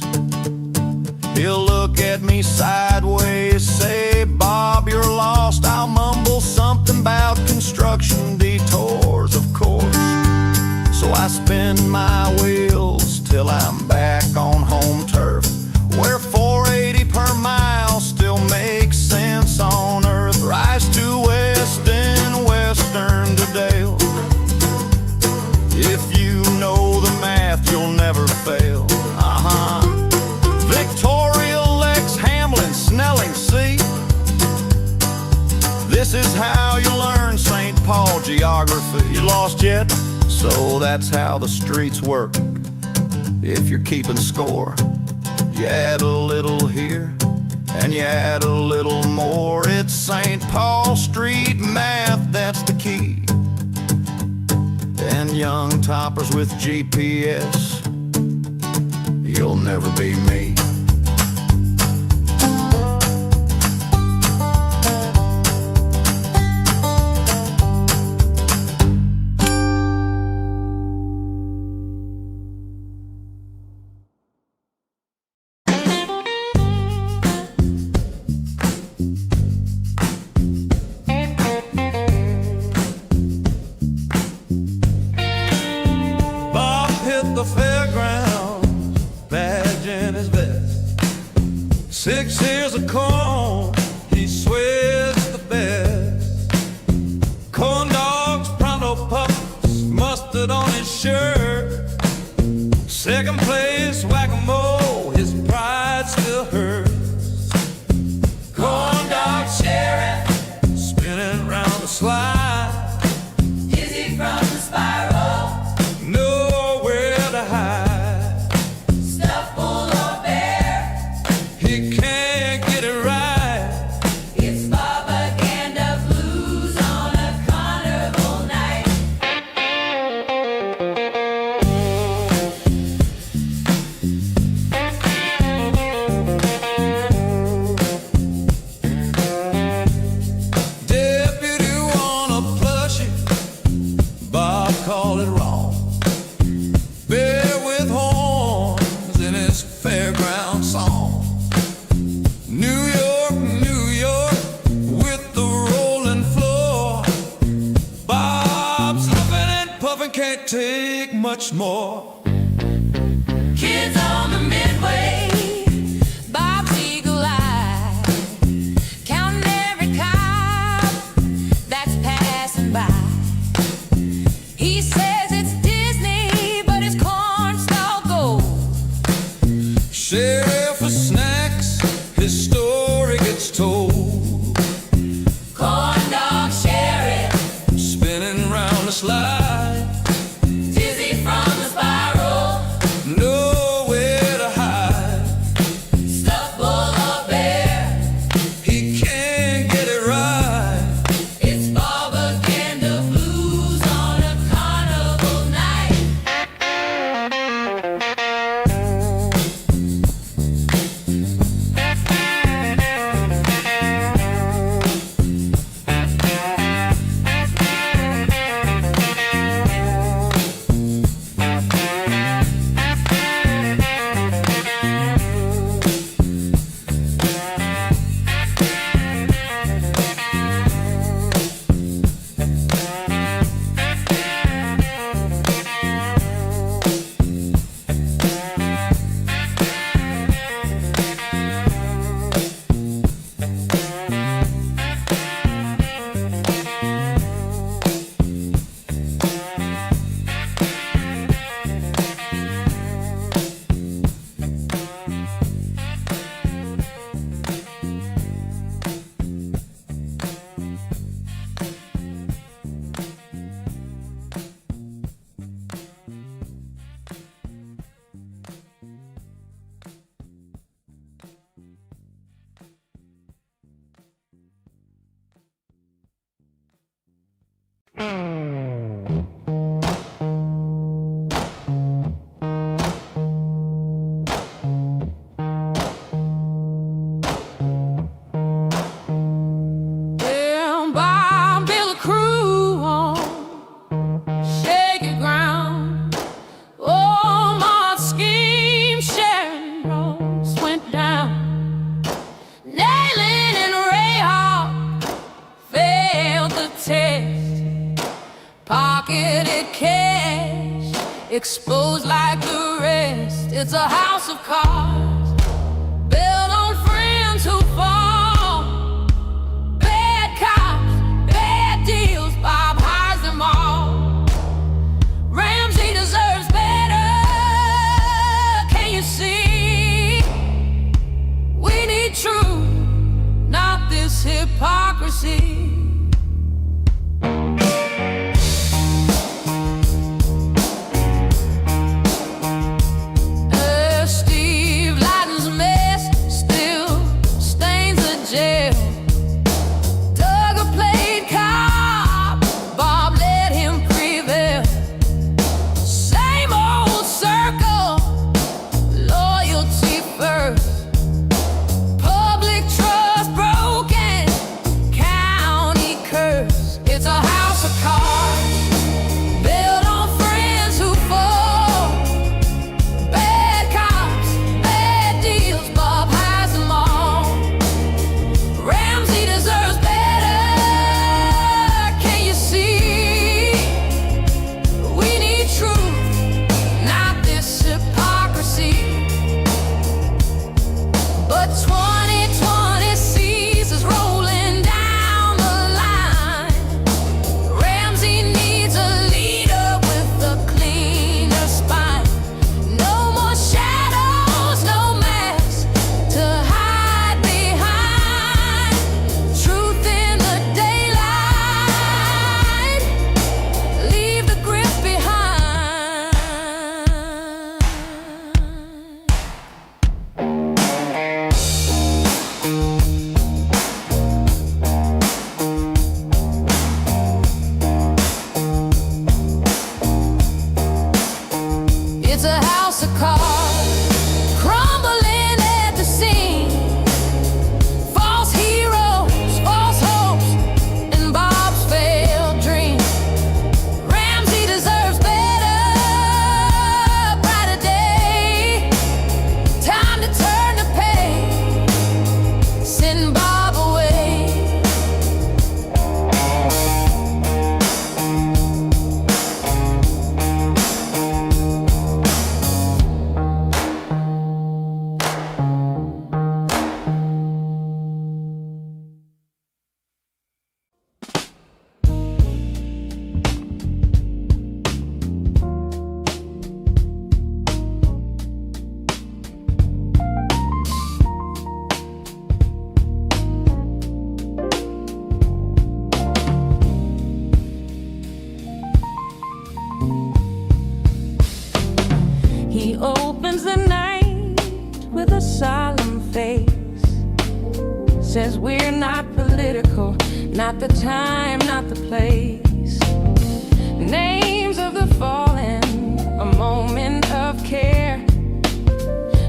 He'll look at me sideways, say, Bob, you're lost. I'll mumble something about construction detours, of course. So I spin my wheels till I'm back on home turf, where 480 per mile still makes sense on earth. Rise to Weston, Western to Dale. If you know the math, you'll never fail. Victoria, Lex, Hamlin, Snelling, see? This is how you learn St. Paul geography. You lost yet? So that's how the streets work. If you're keeping score, you add a little here and you add a little more. It's St. Paul Street math, that's the key. And young toppers with GPS, you'll never be me. The fairground, badge in his vest, 6 ears of corn, he swears the best. Corn dogs, pronto pups, mustard on his shirt. Second place, whack-a-mole, his pride still hurts. Corn dog sheriff, spinning round the slide. Is he from the spiral? Take much more. Kids on the midway, Bob's eagle-eyed, counting every cop that's passing by. He says it's Disney, but his corn's all gold. Sheriff for snacks, his story gets told. Corn dog sheriff, spinning round the slide. It's a house of cards, built on friends who fall. Bad cops, bad deals, Bob hires them all. Ramsey deserves better, can you see? We need truth, not this hypocrisy. He opens the night with a solemn face. Says we're not political, not the time, not the place. Names of the fallen, a moment of care.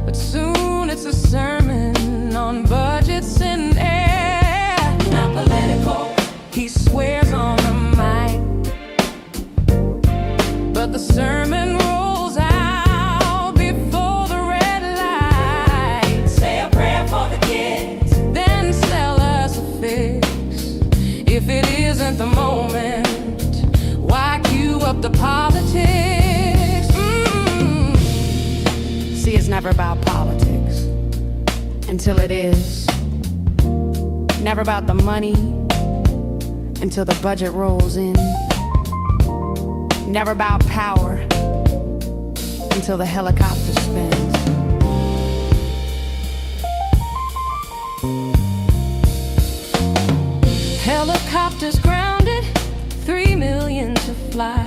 But soon it's a sermon on budgets and air. Not political, he swears on the mic, but the sermon rolls out before the red light. Say a prayer for the kids, then sell us a fix. If it isn't the moment, why cue up the politics? See, it's never about politics until it is. Never about the money until the budget rolls in. Never about power until the helicopter spins. Helicopters grounded, 3 million to fly.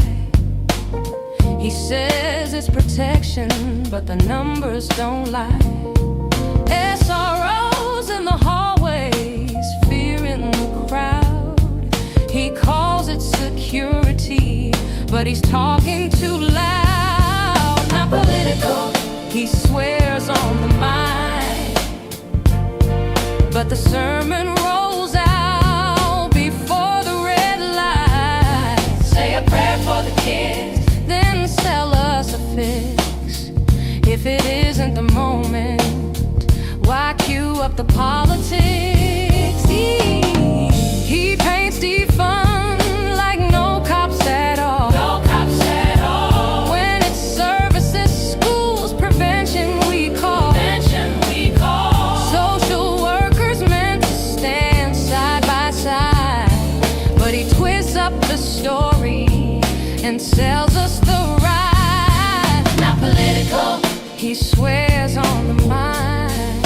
He says it's protection, but the numbers don't lie. SROs in the hallways, fear in the crowd. He calls it security, but he's talking too loud. Not political, he swears on the mic, but the sermon rolls out before the red light. Say a prayer for the kids, then sell us a fix. If it isn't the moment, why cue up the politics? He paints defund like no cops at all. No cops at all. When it's services, schools, prevention, He swears on the mind,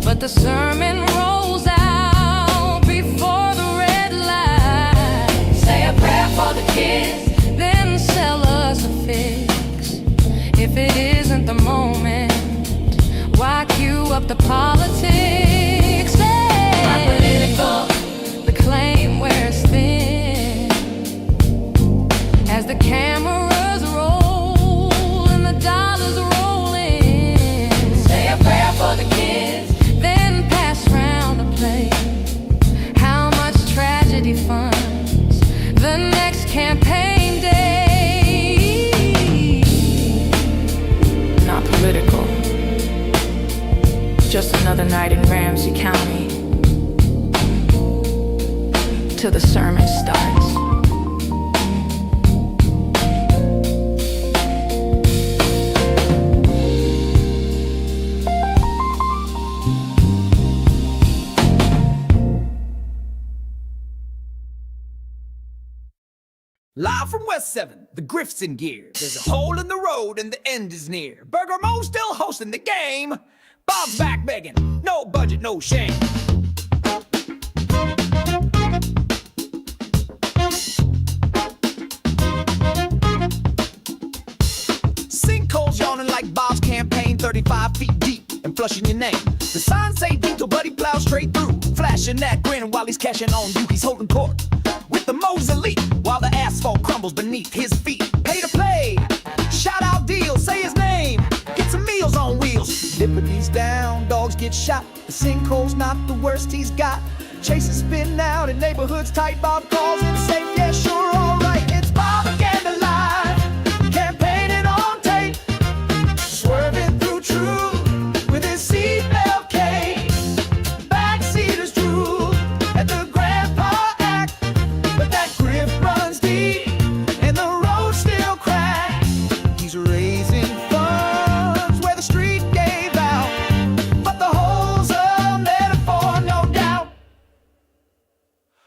but the sermon rolls out before the red light. Say a prayer for the kids, then sell us a fix. If it isn't the moment, why cue up the politics? Not political, the claim wears thin as the cameras roll and the dollars roll in. Say a prayer for the kids, then pass round a plate. How much tragedy funds the next campaign day? Not political, just another night in Ramsey County till the sermon starts. Live from West 7, the Griff's in gear. There's a hole in the road and the end is near. Burger Mo's still hosting the game. Bob's back begging, no budget, no shame. Sinkholes yawning like Bob's campaign, 35 feet deep and flushing your name. The signs say Dito, but he plows straight through, flashing that grin while he's cashing on you. He's holding court with the Mo's elite while the asphalt crumbles beneath his feet. Pay to play, shout out deals, say his name, get some meals on wheels. Liberty's down, dogs get shot, the sinkhole's not the worst he's got. Chases spin out in neighborhoods tight, Bob calls it safe, yeah sure alright. It's Bob again alive, campaigning on tape, swerving through truth with his seatbelt case. Backseaters drool at the grandpa act, but that grip runs deep and the road still cracked. He's raising funds where the street gave out, but the hole's a metaphor, no doubt.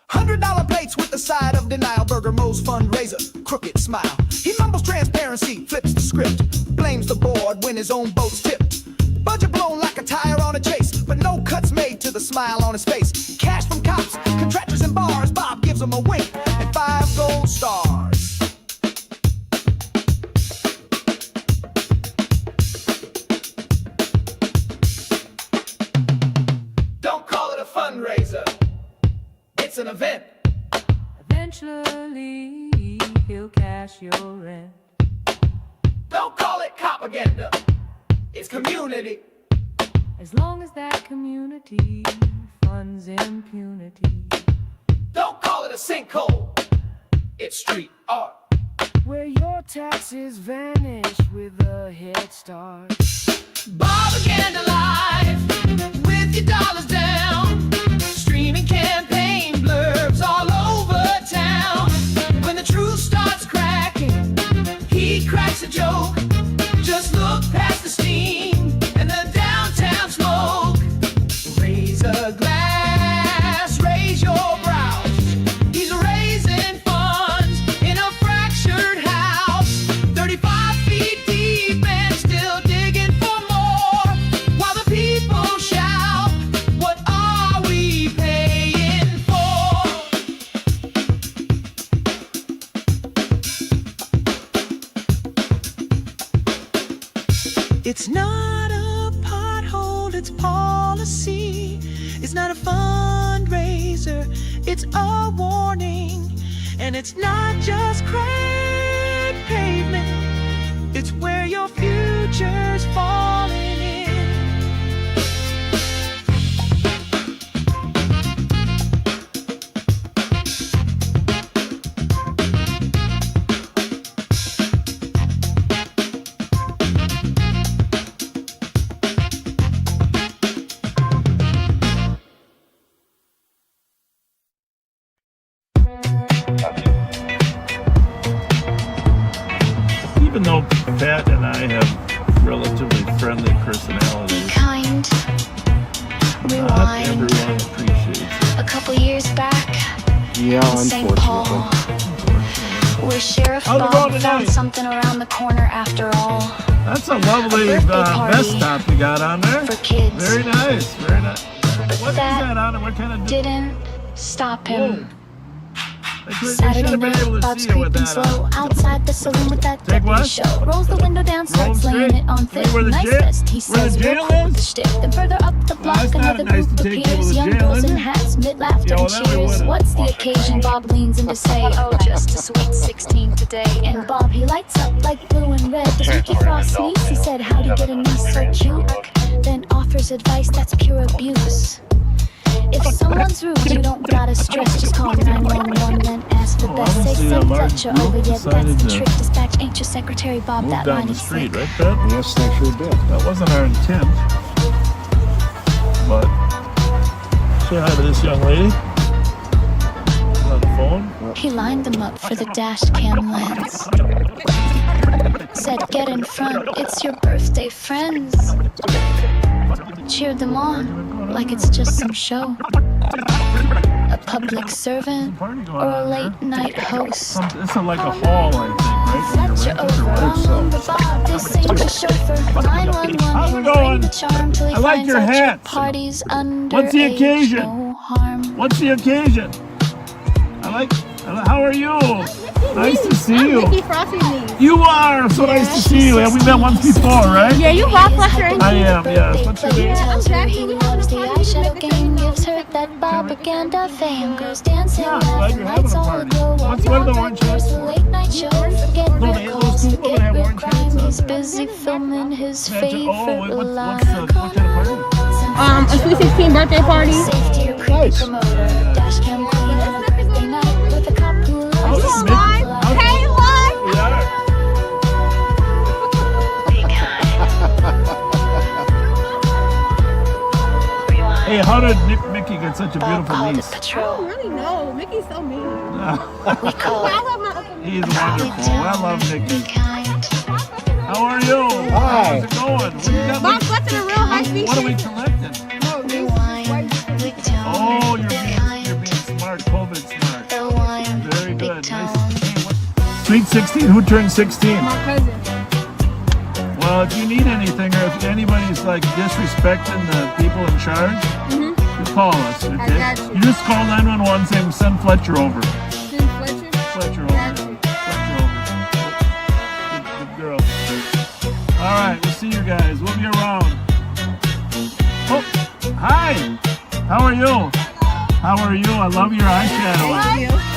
$100 plates with the side of denial. Burger Mo's fundraiser, crooked smile. He mumbles transparency, flips the script, blames the board when his own boat's tipped. Budget blown like a tire on a chase, but no cuts made to the smile on his face. Cash from cops, contractors and bars. Bob gives him a wink and 5 gold stars. Don't call it a fundraiser, it's an event. Eventually, he'll cash your rent. Don't call it propaganda, it's community. As long as that community funds impunity. Don't call it a sinkhole, it's street art. Where your taxes vanish with a head start. Bob again alive, with your dollars down, streaming campaign blurbs all over town. When the truth starts cracking, he cracks a joke. Just look past the steam and the downtown smoke. Raise a glass, raise your brows. He's raising funds in a fractured house, 35 feet deep and still digging for more, while the people shout, what are we paying for? It's not a pothole, it's policy. It's not a fundraiser, it's a warning. And it's not just cracked pavement, it's where your future's falling in. Even though Pat and I have relatively friendly personalities, Kind. not Rewind. everyone appreciates it. A couple years back Yeah, in St. Paul, where Sheriff How's it Bob going found tonight? something around the corner after all. That's a lovely vest top you got on there. For kids. Very nice, very nice. What is that on it? What kind of... Didn't stop him. Saturday night, Bob's creeping slow outside the saloon with that deputy show. Rolls the window down, starts laying it on thick. Nice vest, he says, real quick with the shtick. Then further up the block, another group appears. Young girls in hats, mid-laughter and cheers. What's the occasion? Bob leans in to say, oh, just a sweet 16 today. And Bob, he lights up like blue and red. Does Mickey Frost sneeze? He said, how'd he get a niece so cute? Then offers advice that's pure abuse. If someone's rude, you don't gotta stress. Just call 911, then ask for best. Say send Fletcher over, yeah, that's the trick. Dispatch ain't your secretary, Bob, that line is sick. Right, Ben? Yes, they sure did. That wasn't our intent. But say hi to this young lady. On the phone. He lined them up for the dash cam lens. Said, get in front, it's your birthday, friends. Cheered them on like it's just some show. A public servant or a late night host. It's like a hall, I think, Fletcher over, the Bob, this ain't the chauffeur. 911, how's it going? The charm till he I like finds your out hat. Parties under What's the age, occasion? no harm. What's the occasion? How are you? Nice to see you. Mickey Frosty niece. You are. So nice to see you. We met once before, right? Yeah, you rock Fletcher. I am, yes. What's your name? Tells her he loves the eyeshadow game. Gives her that propaganda fame. Goes dancing, laughing, lights all aglow. What's one of the orange The late night show. Forget No, the calls, forget the crime. He's busy filming his favorite What's kind of party? A sweet 16 birthday party. Nice. Dash cam queen on a birthday night with a cop who loves How's his Mickey? Hey, look! We are. Hey, how did Mickey get such a beautiful niece? I don't really know. Mickey's so mean. He's wonderful. I love Mickey. How are you? Hi. How's it going? What you got? Bob's collecting a real high speed. What are we collecting? Oh, you're being smart, COVID smart. Very good. Nice. Sweet 16. Who turned 16? My cousin. Well, if you need anything, or if anybody's like disrespecting the people in charge, just call us. Okay? I got you. You just call 911, say send Fletcher over. Send Fletcher? Fletcher over. Fletcher over. Good girl. All right, we'll see you guys. We'll be around. Oh, hi. How are you? How are you? I love your eyeshadowing.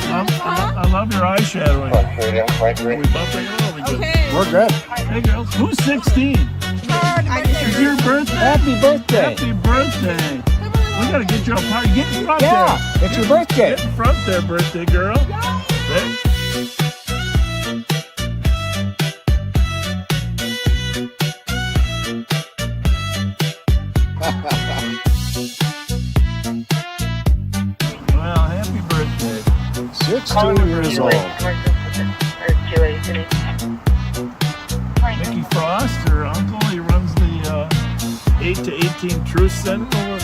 I love your eyeshadowing. Are we bumping it? Okay. We're good. Hey girls, who's 16? It's your birthday. Happy birthday. Happy birthday. We gotta get you a party. Get in front there. Yeah, it's your birthday. Get in front there, birthday girl. Hey. Well, happy birthday. 16 years old. Mickey Frost, her uncle, he runs the 8 to 18 Truth Center.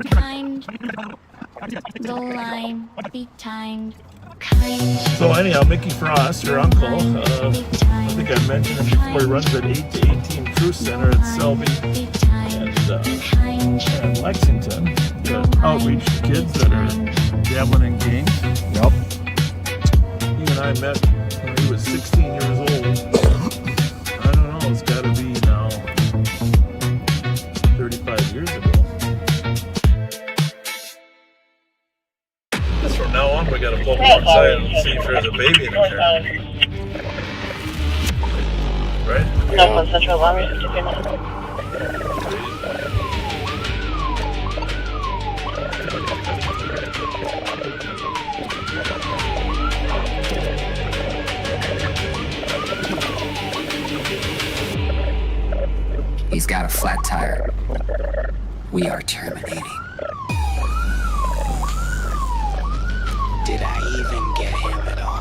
Kind. The line be timed. Kind. So anyhow, Mickey Frost, her uncle, I think I mentioned him before, he runs that 8 to 18 Truth Center at Selby and Lexington to outreach to kids that are dabbling in gangs. Yep. He and I met when he was 16 years old. I don't know, it's got to be now 35 years ago. Just from now on, we got to pull more inside and see if there's a baby in the car. Right? No, Central Alarm. He's got a flat tire. We are terminating. Did I even get him at all?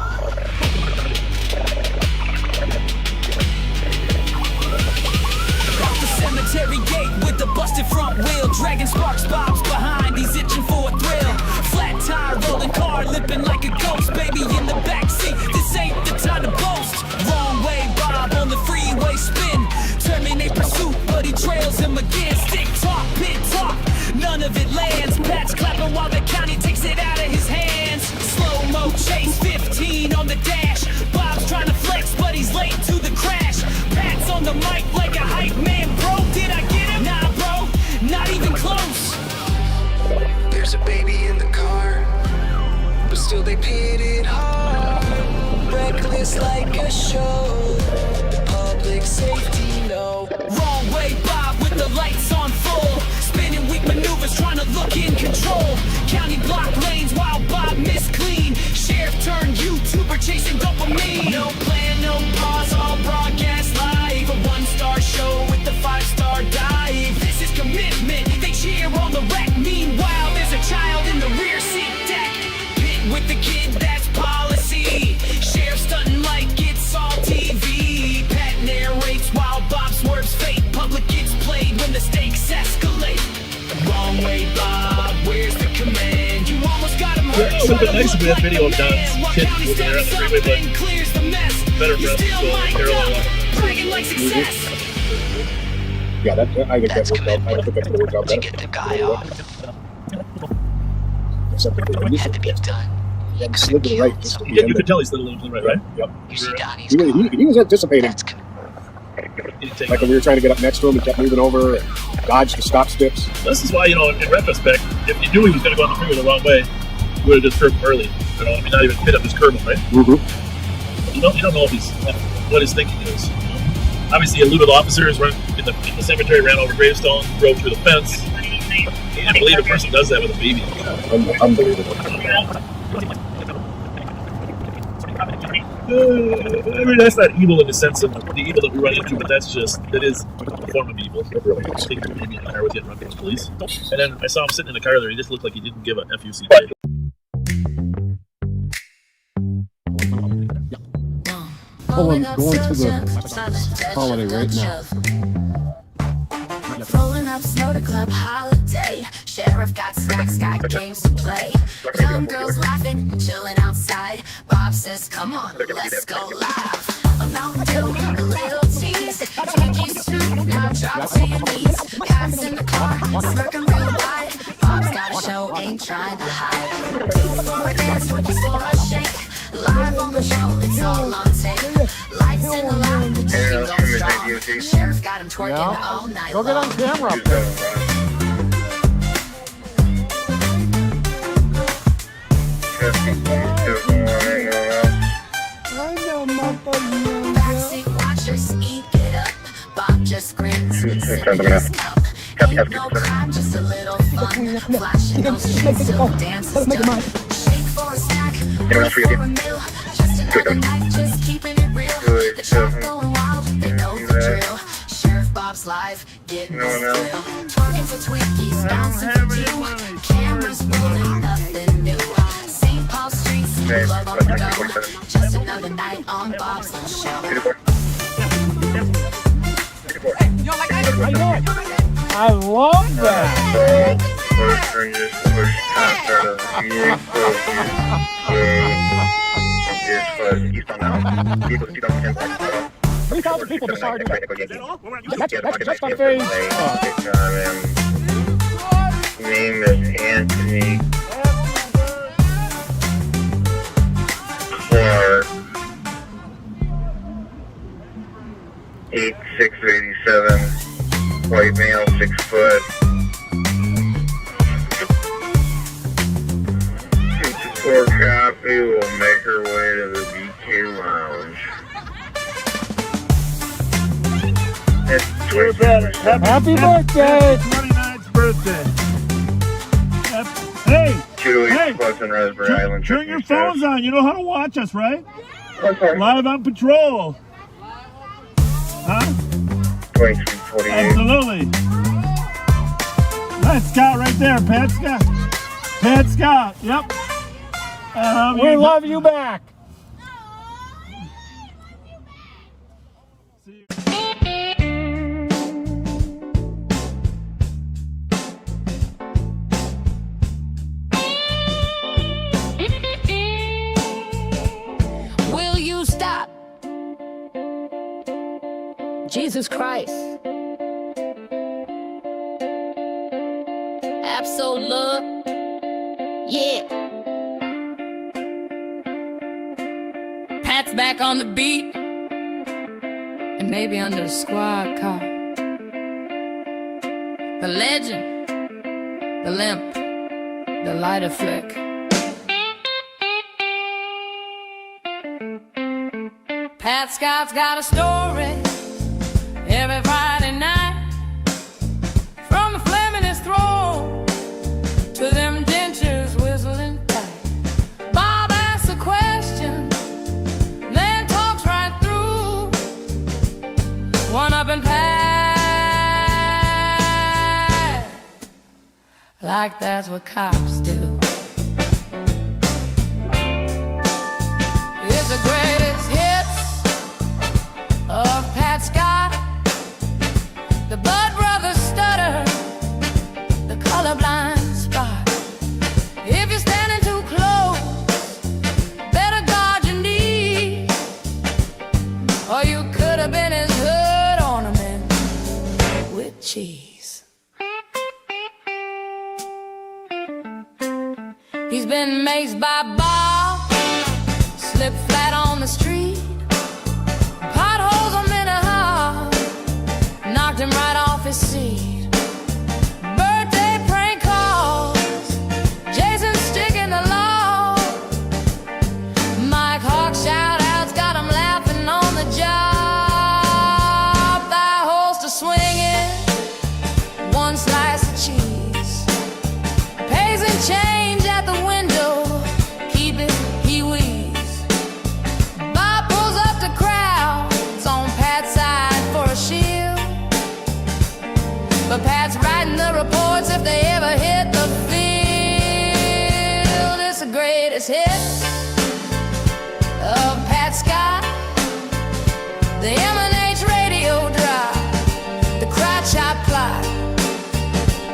Off the cemetery gate with the busted front wheel, dragging sparks bobs behind, he's itching for a thrill. Flat tire, rolling car, limping like a ghost, baby in the backseat. This ain't the time to boast. Wrong way, Bob. trails him again. Stick talk, pit talk, none of it lands. Patch clapping while the county takes it out of his hands. Slow-mo chase, 15 on the dash. Bob's trying to flex, but he's late to the crash. Pat's on the mic like a hype man. Bro, did I get him? Nah, bro, not even close. There's a baby in the car, but still they pit it hard. Reckless like a show. Public safety, no. Wrong way, Bob, with the lights on full. Spinning weak maneuvers, trying to look in control. County block lanes while Bob missed clean. Sheriff turned YouTuber chasing dopamine. No plan, no pause, all broadcast live. A one-star show with the five-star dive. This is commitment, they cheer on the wreck. Meanwhile, there's a child in the rear seat deck. Pit with the kid, that's policy. Sheriff stunting like it's all TV. Pat narrates while Bob swerves fate. Public gets played when the stakes escalate. Wrong way, Bob, where's the command? You almost got him hurt. It would have been nice if we had video of Don's kid moving around the freeway, but better for us to go parallel. Bragging like success. Yeah, that, I think that worked out. I think that's gonna work out better. Get the guy off. Except that It had to be done. he slid to the right. Just at the Yeah, end. you could tell he slid a little to the right, right? Yep. You see Donnie's He was anticipating. Like when we were trying to get up next to him, he kept moving over and dodged the stop steps. This is why, you know, in retrospect, if you knew he was going to go on the freeway the wrong way, you would have just curbed him early. You know, I mean, not even hit him, just curb him, right? Mm-hmm. You don't know if he's, what his thinking is. You know? Obviously, eluded officers run in the cemetery, ran over gravestone, drove through the fence. I can't believe a person does that with a baby. Unbelievable. I mean, that's not evil in the sense of the evil that we run into, but that's just, it is a form of evil. It really is. Taking a baby in the car with you and running to the police. And then I saw him sitting in the car there, he just looked like he didn't give a FUCK. Going to the holiday right now. Rolling up, snow to club holiday. Sheriff got snacks, got games to play. Young girls laughing, chilling outside. Bob says, come on, let's go live. A Mountain Dew, a little tease. Jinkies too, now drop to your knees. Cats in the car, smirking real wide. Bob's got a show, ain't trying to hide. 2-4 dance, 24 a shake. Live on the show, it's all on tape. Lights in the lounge, the team goes strong. Sheriff got him twerking all night Go get on camera up there. Backseat watchers, eat it up. Bob just grins, sipping his cup. Ain't no crime, just a little fun. Flashing those streets till the dance is done. Shake for a snack, wait for a meal. Just another night, just keeping it real. The shop going wild, they know the drill. Sheriff Bob's live, getting this thrill. Twerking for Twinkies, bouncing for two. Cameras rolling, nothing new. St. Paul streets, love on the go. Just another night on Bob's little show. I love that. People decided that's just on phase. Name is Anthony Clark. 8'6", 87, white male, 6 foot. 2-4 copy will make her way to the BK Lounge. Happy birthday! 29th birthday. Hey! Hey! Pleasant Raspberry Island. Turn your phones on. You know how to watch us, right? Okay. Live on patrol. Huh? 2348. Absolutely. That's Scott right there. Pat Scott. Pat Scott. Yep. We love you back. Will you stop? Jesus Christ. Absolute. Yeah. Pat's back on the beat. And maybe under the squad car. The legend. The limp. The lighter flick. Pat Scott's got a story every Friday night. From the flame in his throat to them dentures whistling tight. Bob asks a question, then talks right through. One up and Pat, like that's what cops do. It's the greatest hits of Pat Scott, the Bud Brothers stutter, the colorblind spot. If you're standing too close, better guard your knees, or you could have been his hood ornament with cheese. He's been maced by Bob, slipped flat on the street. Potholes a minute high, knocked him right off his seat. Birthday prank calls, Jason sticking the law. Mike Hawk shout-outs got him laughing on the job. Thigh holster swinging, one slice of cheese. Pays and change at the window, keep it, he wheezes. Bob pulls up the crowds on Pat's side for a shield. But Pat's writing the reports if they ever hit the field. It's the greatest hits of Pat Scott, the M&H radio drive, the crotch shot plot.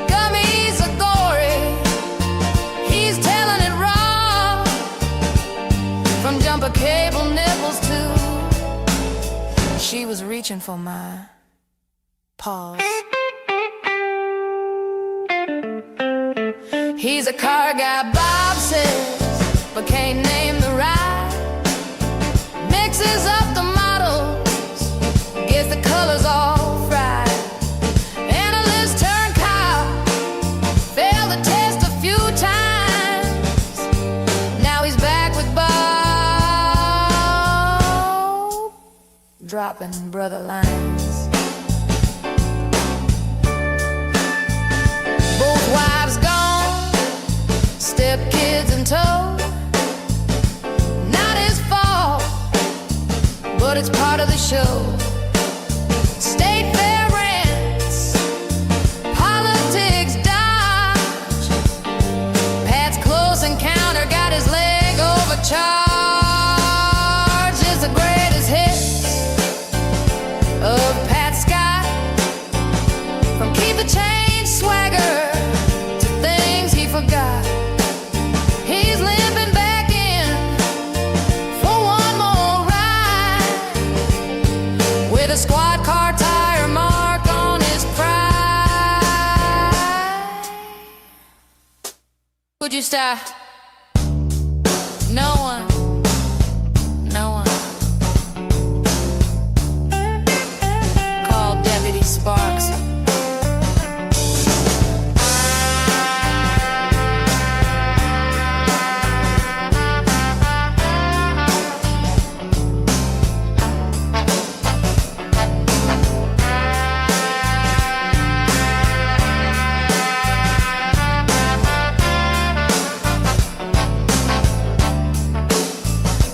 Gummy's a gory, he's telling it raw. From jumper cable nipples to she was reaching for my paws. He's a car guy, Bob says, but can't name the ride. Mixes up the models, gets the colors all fried. Analyst turned cop, failed the test a few times. Now he's back with Bob, dropping brother lines. Both wives gone, step kids in tow. Not his fault, but it's part of the show. State fair rents, politics dodge. Pat's close encounter got his leg overcharged. It's the greatest hits of Pat Scott. From keep the change swagger to things he forgot. He's limping back in for one more ride, with a squad car tire mark on his pride. Would you stop? No one. No one. Call Deputy Sparks.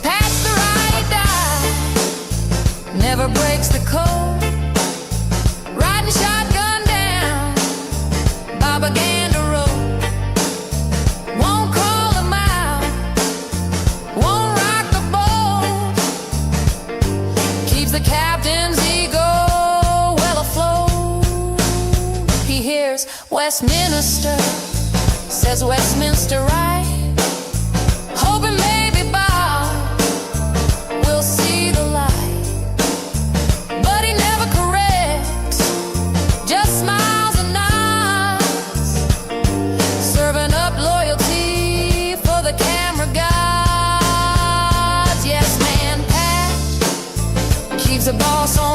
Pat's the right die, never breaks the code. Riding shotgun down Propaganda Road. Won't call him out, won't rock the boat. Keeps the captain's ego well afloat. He hears Westminster, says Westminster right. Hoping maybe Bob will see the light. But he never corrects, just smiles and nods.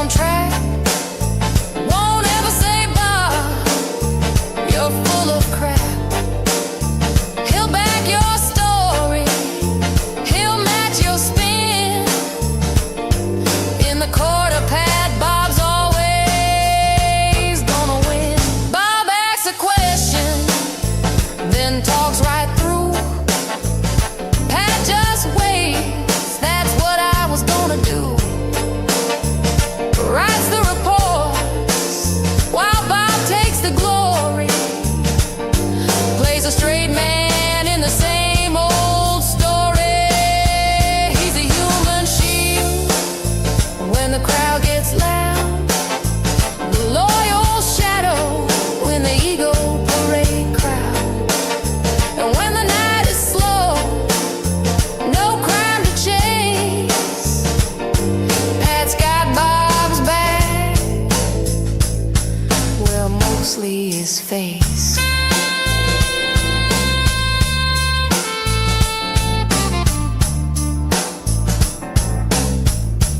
on track. Won't ever say bye. You're full of crap. He'll back your story. He'll match your spin. In the quarter pad, Bob's always gonna win. Bob asks a question, then talks right through. Pat just waits, that's what I was gonna do. Writes the reports while Bob takes the glory. Plays a straight man in the same old story. He's a human shield when the crowd gets loud. The loyal shadow when the ego parade crowd. And when the night is slow, no crime to chase, Pat's got Bob's back. Well, mostly his face.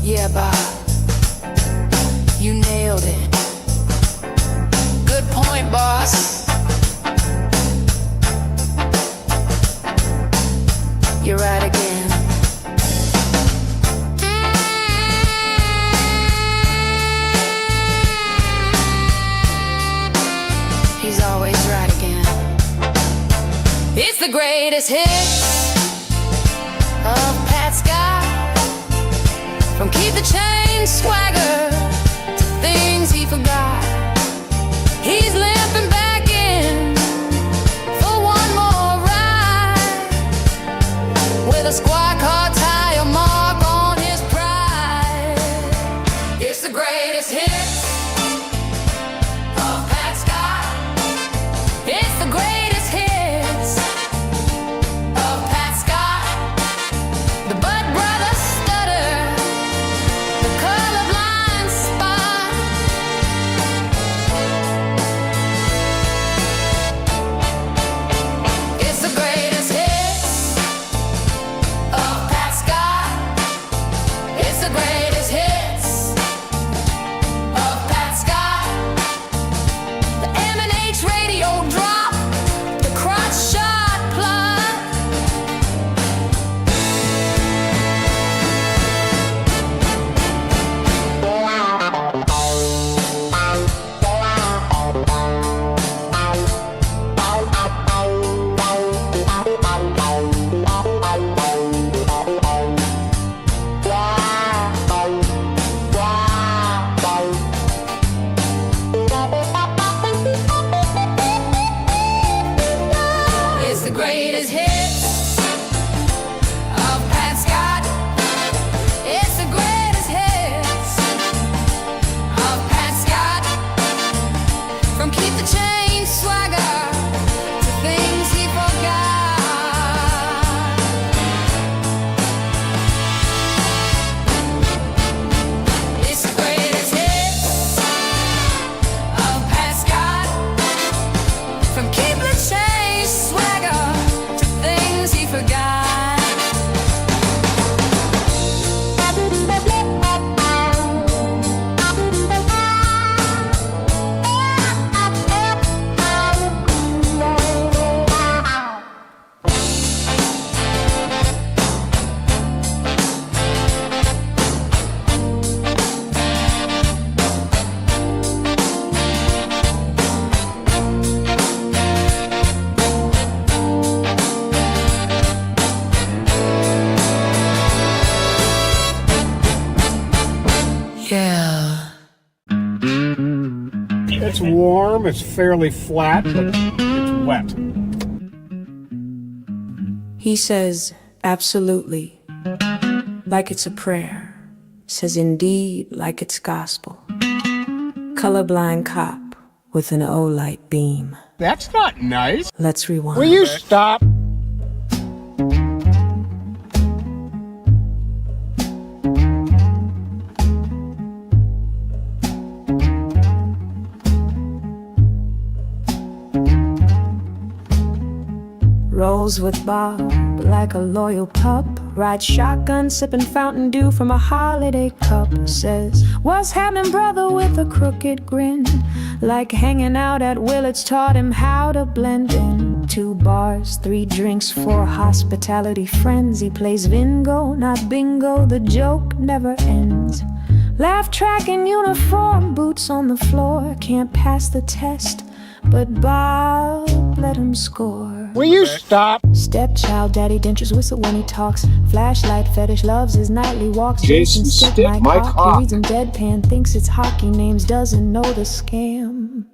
Yeah, Bob, you nailed it. Good point, boss. You're right again. He's always right again. It's the greatest hits of Pat Scott. From Keep the Change swagger to things he forgot. He's limping back in for one more ride with a squad car tire mark on his pride. It's the greatest hits of Pat Scott. It's the greatest hits of Pat Scott. The Bud Brothers stutter, the colorblind spot. It's the greatest hits of Pat Scott. It's the greatest hits of Pat Scott. The M&H radio drop, the crotch shot plot. It's the greatest hits of Pat Scott. It's the greatest hits of Pat Scott. From Keep the Change swagger to things he forgot. It's the greatest hits of Pat Scott. From Keep the Change swagger to things he forgot. Yeah. It's warm, it's fairly flat, but it's wet. He says, absolutely, like it's a prayer. Says indeed, like it's gospel. Colorblind cop with an O-light beam. That's not nice. Let's rewind. Will you stop? Rolls with Bob like a loyal pup. Ride shotgun, sipping Fountain Dew from a holiday cup. Says, what's happening, brother, with a crooked grin? Like hanging out at Willard's taught him how to blend in. 2 bars, 3 drinks, 4 hospitality friends. He plays Vingo, not bingo, the joke never ends. Laugh track in uniform, boots on the floor. Can't pass the test, but Bob let him score. Will you stop? Stepchild, daddy dentures whistle when he talks. Flashlight fetish, loves his nightly walks. Jason stick my cock. He reads him deadpan, thinks it's hockey names, doesn't know the scam.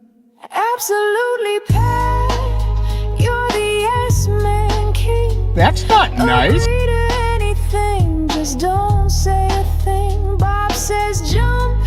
Absolutely Pat, you're the yes-man king. That's not nice. Agree to anything, just don't say a thing. Bob says jump,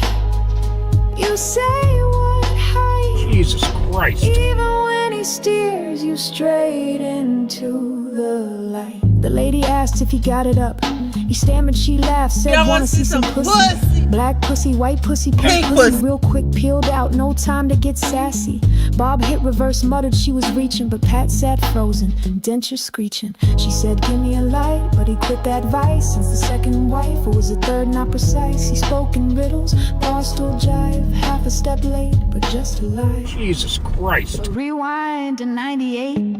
you say what height. Jesus Christ. Even when he steers you straight into the light. The lady asked if he got it up. He stammered, she laughed, said, wanna see some pussy? Black pussy, white pussy, pink pussy. Real quick, peeled out, no time to get sassy. Bob hit reverse, muttered she was reaching, but Pat sat frozen, denture screeching. She said, give me a light, but he quit that vice. Since the second wife, it was the third not precise. He spoke in riddles, barstool jive, half a step late, but just alive. Jesus Christ. Rewind to 98.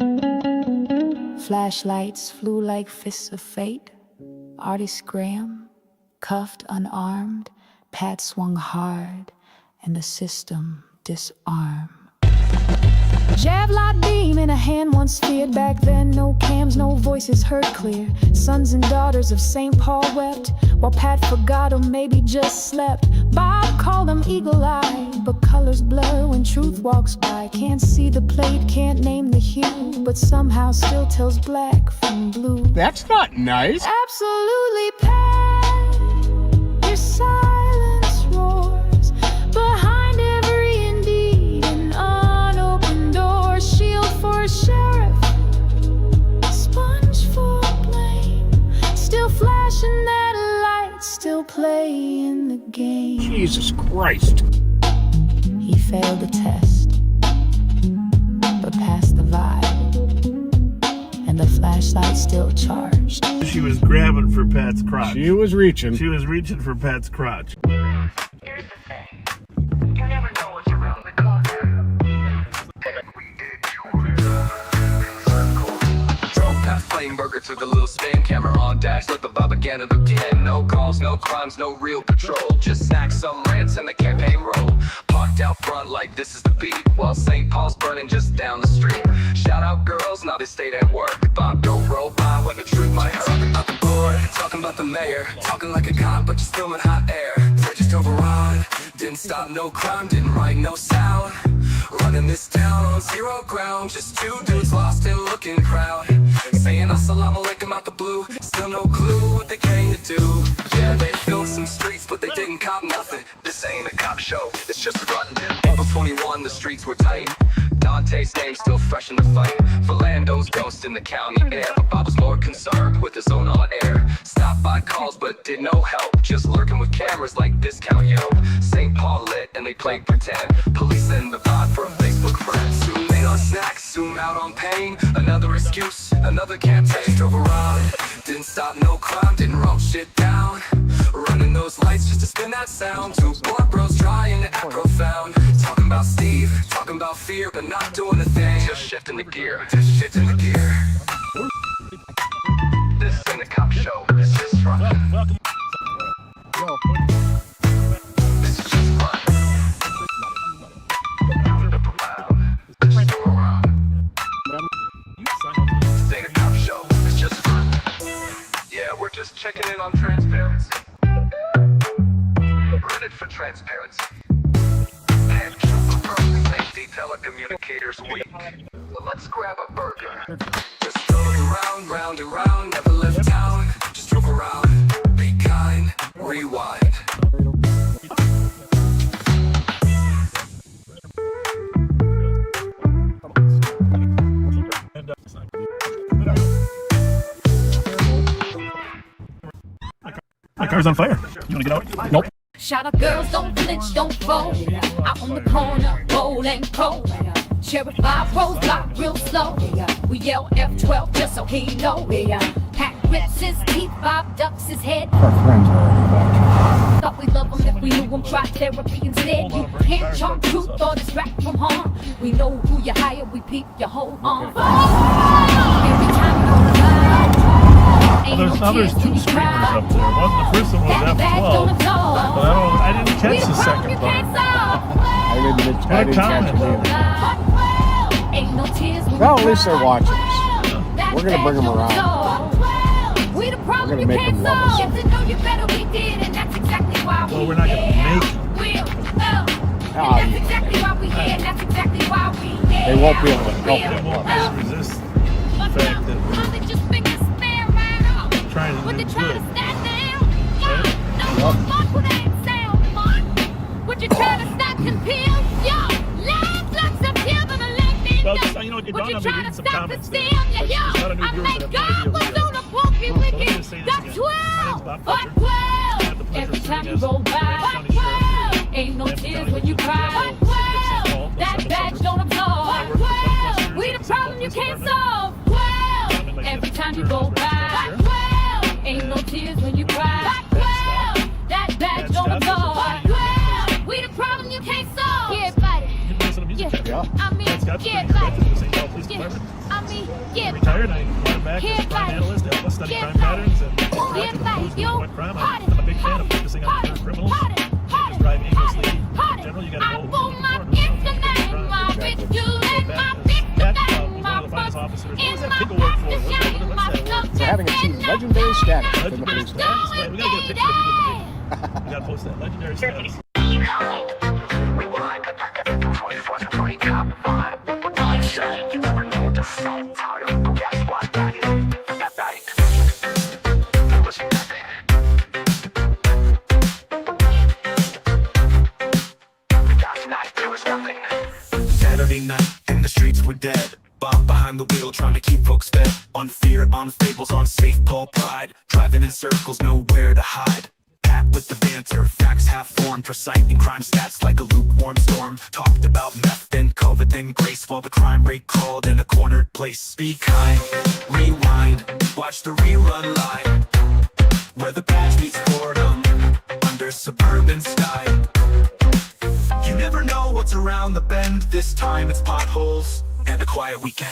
Flashlights flew like fists of fate. Artie Scram, cuffed, unarmed. Pat swung hard, and the system disarmed. Javelot beam in a hand once feared. Back then, no cams, no voices heard clear. Sons and daughters of St. Paul wept, while Pat forgot or maybe just slept. Bob called him eagle-eyed, but colors blur when truth walks by. Can't see the plate, can't name the hue, but somehow still tells black from blue. That's not nice. Absolutely, Pat, your silence roars behind every indeed an unopened door. Shield for sheriff, sponge for blame, still flashing that light, still playing the game. Jesus Christ. He failed the test, but passed the vibe, and the flashlight still charged. She was grabbing for Pat's crotch. She was reaching. She was reaching for Pat's crotch. Here's the thing. You never know what's around the corner. Drove past Flame Burger, took a little spin, camera on dash, let the Bob again at the 10. No calls, no crimes, no real patrol. Just snacks, some rants, and the campaign roll. Parked out front like this is the beat, while St. Paul's burning just down the street. Shout out girls, now they stayed at work. Bob don't roll by when the truth might hurt. Talking about the board, talking about the mayor, talking like a cop, but you're still in hot air. Just override, didn't stop no crime, didn't write no sound. Running this town on zero ground, just 2 dudes lost in looking crowd. Saying assalamu alaikum out the blue, still no clue what they came to do. Yeah, they filled some streets, but they didn't cop nothing. This ain't a cop show, it's just a rotten. April 21, the streets were tight. Dante's name still fresh in the fight. Fernando's ghost in the county air, but Bob was more concerned with his own on air. Stopped by calls, but did no help. Just lurking with cameras like discount yo. St. Paul lit and they played pretend. Police in the vibe for a Facebook friend. Soon they on snacks, soon out on pain. Another excuse, another campaign. Drove a ride, didn't stop no crime, didn't roll shit down. Running those lights just to spin that sound. 2 bored bros trying to act profound. Talking about Steve, talking about fear, but not doing a thing. Just shifting the gear, just shifting the gear. This ain't a cop show, it's just fun. This is just fun. This ain't a cop show, it's just fun. Yeah, we're just checking in on transparency. Reddit for transparency. And safety telecommunicators week. Well, let's grab a burger. Just drove around, round and round, never left town. Just drove around, be kind, rewind. My car's on fire. You wanna get out? Nope. Shout out girls, don't flinch, don't fold. Out on the corner, bold and cold. Sheriff 5 rolls block real slow. We yell F12 just so he know. Hat rips his teeth, Bob ducks his head. Our friends are already watching. Thought we love him if we knew him, try therapy instead. You can't chunk truth or distract from harm. We know who you hire, we peep your whole arm. Every time you go to Well, there's two streamers up there. The first one was F12, but I didn't catch the second part. I didn't catch it either. Well, at least they're watching us. We're going to bring them around. We're going to make them love us. Well, we're not going to make them. They won't be able to help They it. won't resist the fact that we're trying to do good. What you trying to stop compel? Yo, life looks up here than a leg. Well, you know, it dawned on me reading some comments there. There's a lot of new viewers that have no idea who we are. So let me just say this again. My name's Bob Fletcher. I have the pleasure of serving as Ramsey County Sheriff. Ain't no tears when you cry. That badge don't absorb. We the problem you can't solve. Every time you go by. Ain't no tears when you cry. That badge don't absorb. We the problem you can't solve. Yeah, buddy. Yeah. I mean, yeah, buddy. I mean, yeah. Retired, I brought him back as a crime analyst to help us study crime patterns and interact with what crime. I'm a big fan of focusing on current criminals and just drive aimlessly. In general, you got to know who you're looking for to one of the finest officers. What was that pig award for? What's that award? For having achieved legendary status. Legendary status? Wait, we got to get a picture of you with the pig. We got to post that. Legendary status. Saturday night and the streets were dead. Bob behind the wheel trying to keep folks fed. On fear, on fables, on safe Paul pride. Driving in circles, nowhere to hide. Pat with the banter, facts half formed. Reciting crime stats like a lukewarm storm. Talked about meth, then COVID, then grace. While the crime rate crawled in a cornered place. Be kind, rewind, watch the rerun live. Where the badge meets boredom, under suburban sky. You never know what's around the bend. This time it's potholes and a quiet weekend.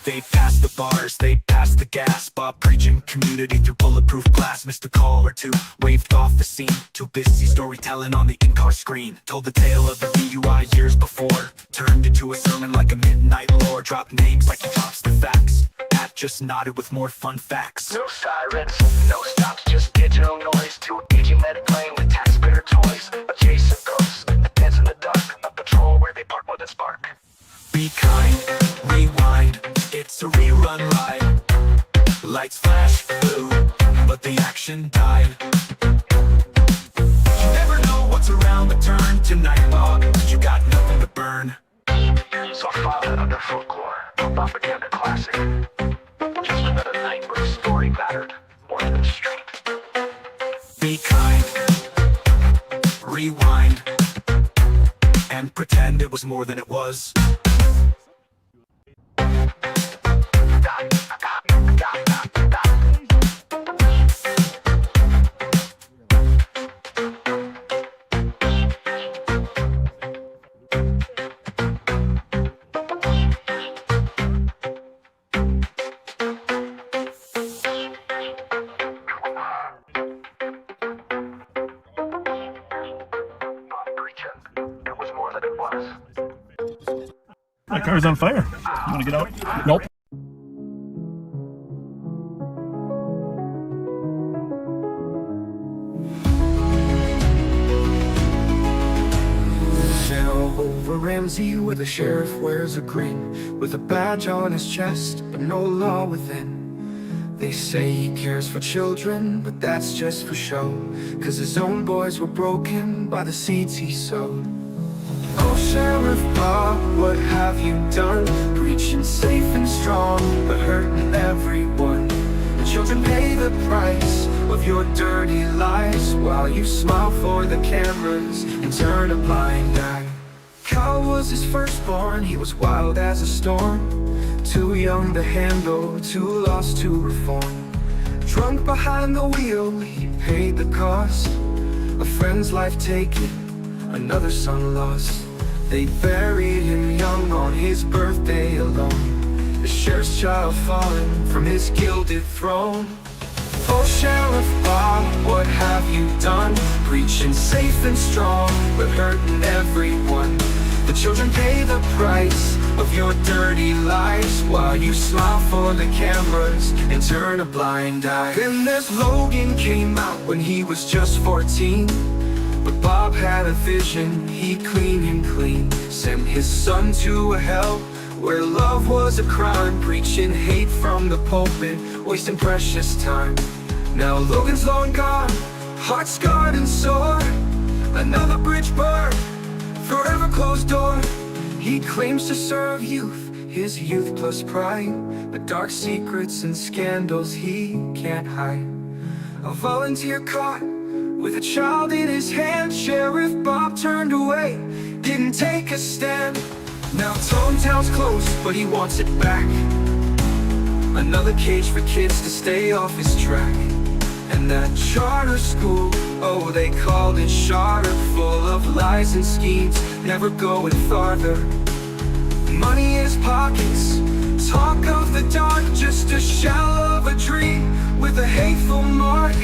They passed the bars, they passed the gas. Bob preaching community through bulletproof glass. Missed a call or two, waved off the scene. Too busy storytelling on the in-car screen. Told the tale of the DUI years before. Turned into a sermon like a midnight lore. Dropped names like he drops the facts. Pat just nodded with more fun facts. No sirens, no stops, just digital noise. Two aging medic playing with taxpayer toys. A chase of ghosts, a dance in the dark. A patrol where they park more than spark. Be kind, rewind, it's a rerun ride. Lights flash blue, but the action died. You never know what's around the turn tonight, Bob. You got nothing to burn. So I filed it under folklore, propaganda classic. Just another night where the story mattered more than the street. Be kind, rewind, and pretend it was more than it was. My car's on fire. You want to get out? Nope. Over Ramsey where the sheriff wears a grin, with a badge on his chest, but no law within. They say he cares for children, but that's just for show, 'cause his own boys were broken by the seeds he sowed. Oh, Sheriff Bob, what have you done? Preaching safe and strong, but hurting everyone. The children pay the price of your dirty lies, while you smile for the cameras and turn a blind eye. Kyle was his firstborn, he was wild as a storm. Too young to handle, too lost to reform. Drunk behind the wheel, he paid the cost. A friend's life taken, another son lost. They buried him young on his birthday alone. The sheriff's child fallen from his gilded throne. Oh, Sheriff Bob, what have you done? Preaching safe and strong, but hurting everyone. The children pay the price of your dirty lies, while you smile for the cameras and turn a blind eye. Then there's Logan, came out when he was just 14. But Bob had a vision, he'd clean him clean. Send his son to a hell where love was a crime. Preaching hate from the pulpit, wasting precious time. Now Logan's long gone, heart scarred and sore. Another bridge burned, forever closed door. He claims to serve youth, his youth plus pride. But dark secrets and scandals he can't hide. A volunteer caught with a child in his hand. Sheriff Bob turned away, didn't take a stand. Now hometown's closed, but he wants it back. Another cage for kids to stay off his track. And that charter school, oh, they called it charter, full of lies and schemes, never going farther. Money in his pockets, talk of the dark, just a shell of a dream with a hateful mark.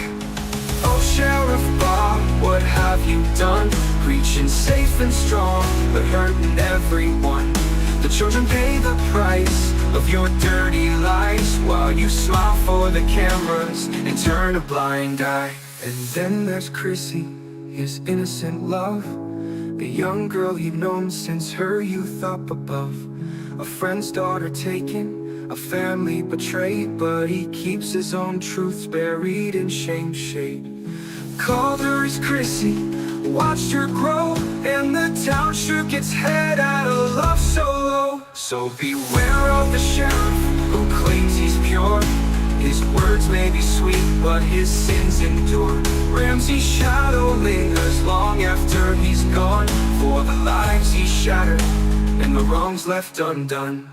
Oh, Sheriff Bob, what have you done? Preaching safe and strong, but hurting everyone. The children pay the price of your dirty lies, while you smile for the cameras and turn a blind eye. And then there's Chrissy, his innocent love, the young girl he'd known since her youth up above. A friend's daughter taken, a family betrayed, but he keeps his own truths buried in shame shade. Called her his Chrissy, watched her grow, and the town shook its head at a love so low. So beware of the sheriff who claims he's pure. His words may be sweet, but his sins endure. Ramsey's shadow lingers long after he's gone, for the lives he shattered and the wrongs left undone.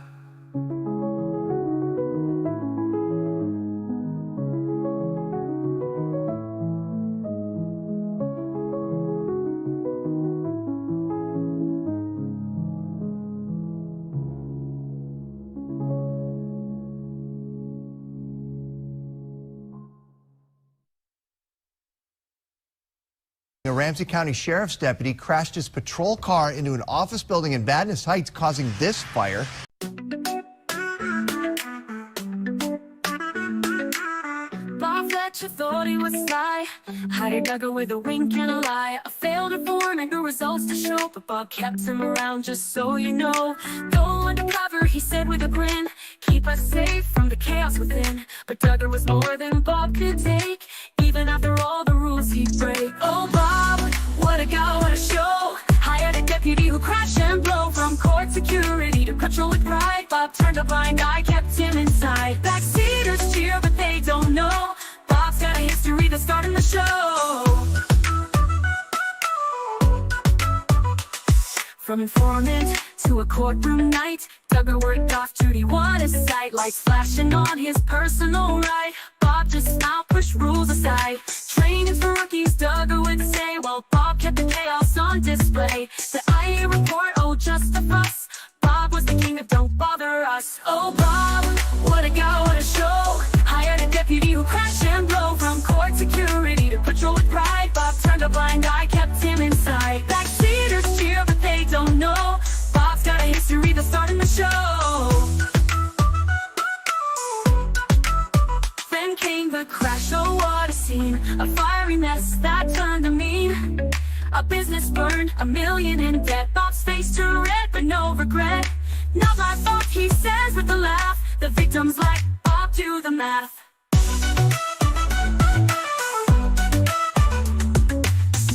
A Ramsey County Sheriff's deputy crashed his patrol car into an office building in Vadnais Heights, causing this fire. Fletcher thought he was sly, hired Duggar with a wink and a lie. I failed to warn, no results to show, but Bob kept him around just so you know. Go undercover, he said with a grin, keep us safe from the chaos within. But Duggar was more than Bob could take, even after all the rules he'd break. Oh Bob, what a guy, what a show. Hired a deputy who crashed and blow. From court security to control with pride, Bob turned a blind eye, kept him inside. Backseaters cheer, but they don't know Bob's got a history that's starting the show. From informant to a courtroom night, Duggar worked off duty, what a sight. Lights flashing on his personal right, Bob just now pushed rules aside. Training for rookies, Duggar would say, while Bob kept the chaos on display. The IA report, oh just a fuss, Bob was the king of don't bother us. Oh Bob, what a guy, what a show. Hired a deputy who crashed and blow. From court security to patrol with pride, Bob turned a blind eye, kept him inside. Backseaters cheer, but they don't know Bob's got a history that's starting the show. Then came the crash, oh what a scene. A fiery mess that turned to mean. A business burned, $1 million in debt. Bob's face turned red, but no regret. Not my fault, he says with a laugh. The victims like Bob do the math.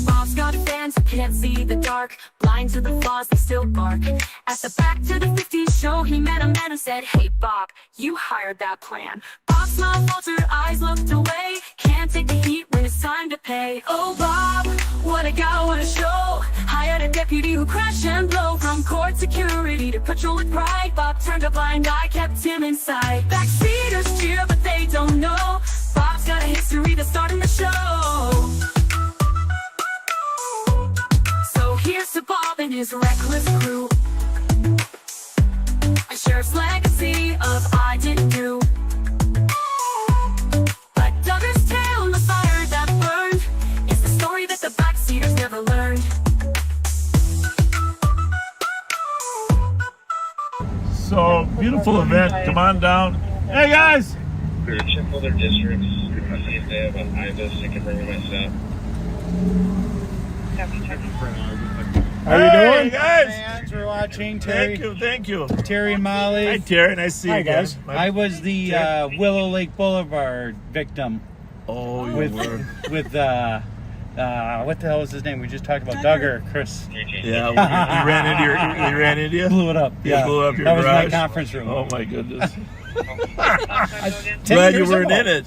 Bob's got fans who can't see the dark, blind to the flaws, they still bark. At the Back to the 50s show, he met a man who said, hey Bob, you hired that plan. Bob smiled, faltered, eyes looked away. Can't take the heat when it's time to pay. Oh Bob, what a guy, what a show. hired a deputy who crashed and blow. From court security to patrol with pride, Bob turned a blind eye, kept him inside. Backseaters cheer, but they don't know Bob's got a history that's starting to show. So here's to Bob and his reckless crew, a sheriff's legacy of I didn't do. But Duggar's tale and the fire that burned is the story that the backseaters never learned. So, beautiful event. Come on down. Hey, guys! Check other districts, see if they have an IVIS and can bring myself. How you doing? Guys? Fans, we're watching. Terry. Thank you. Terry and Molly. Hi, Terry. Nice to see you guys. I was the Willow Lake Boulevard victim. Oh, you were. With what the hell was his name? We just talked about Duggar, Chris. Yeah, we ran into you. Blew it up. Yeah, blew up your that was garage. my conference room. Oh my goodness. Glad you weren't in it.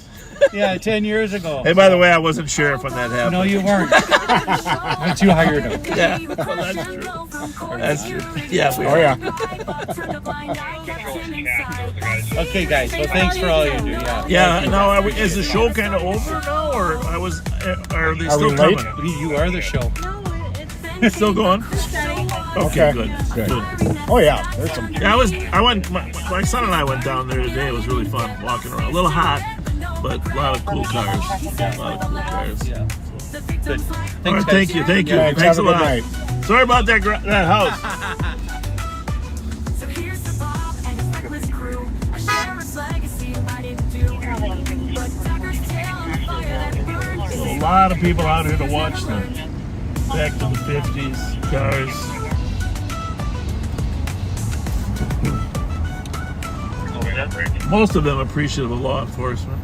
Yeah, 10 years ago. Hey, by the way, I wasn't sheriff when that happened. No, you weren't. But you hired him. Yeah, well, that's true. That's true. Yeah, we are. Okay, guys. Well, thanks for all you do. Yeah. Yeah. Now, is the show kind of over now, or are they still coming? You are the show. Still going? Okay, good. Oh yeah, there's some. Yeah, my son and I went down there today. It was really fun walking around. A little hot, but a lot of cool cars. Yeah. Good. All right, thank you. Yeah, Thanks a lot. night. Sorry about that house. A lot of people out here to watch them. Back to the 50s cars. Most of them appreciative of law enforcement.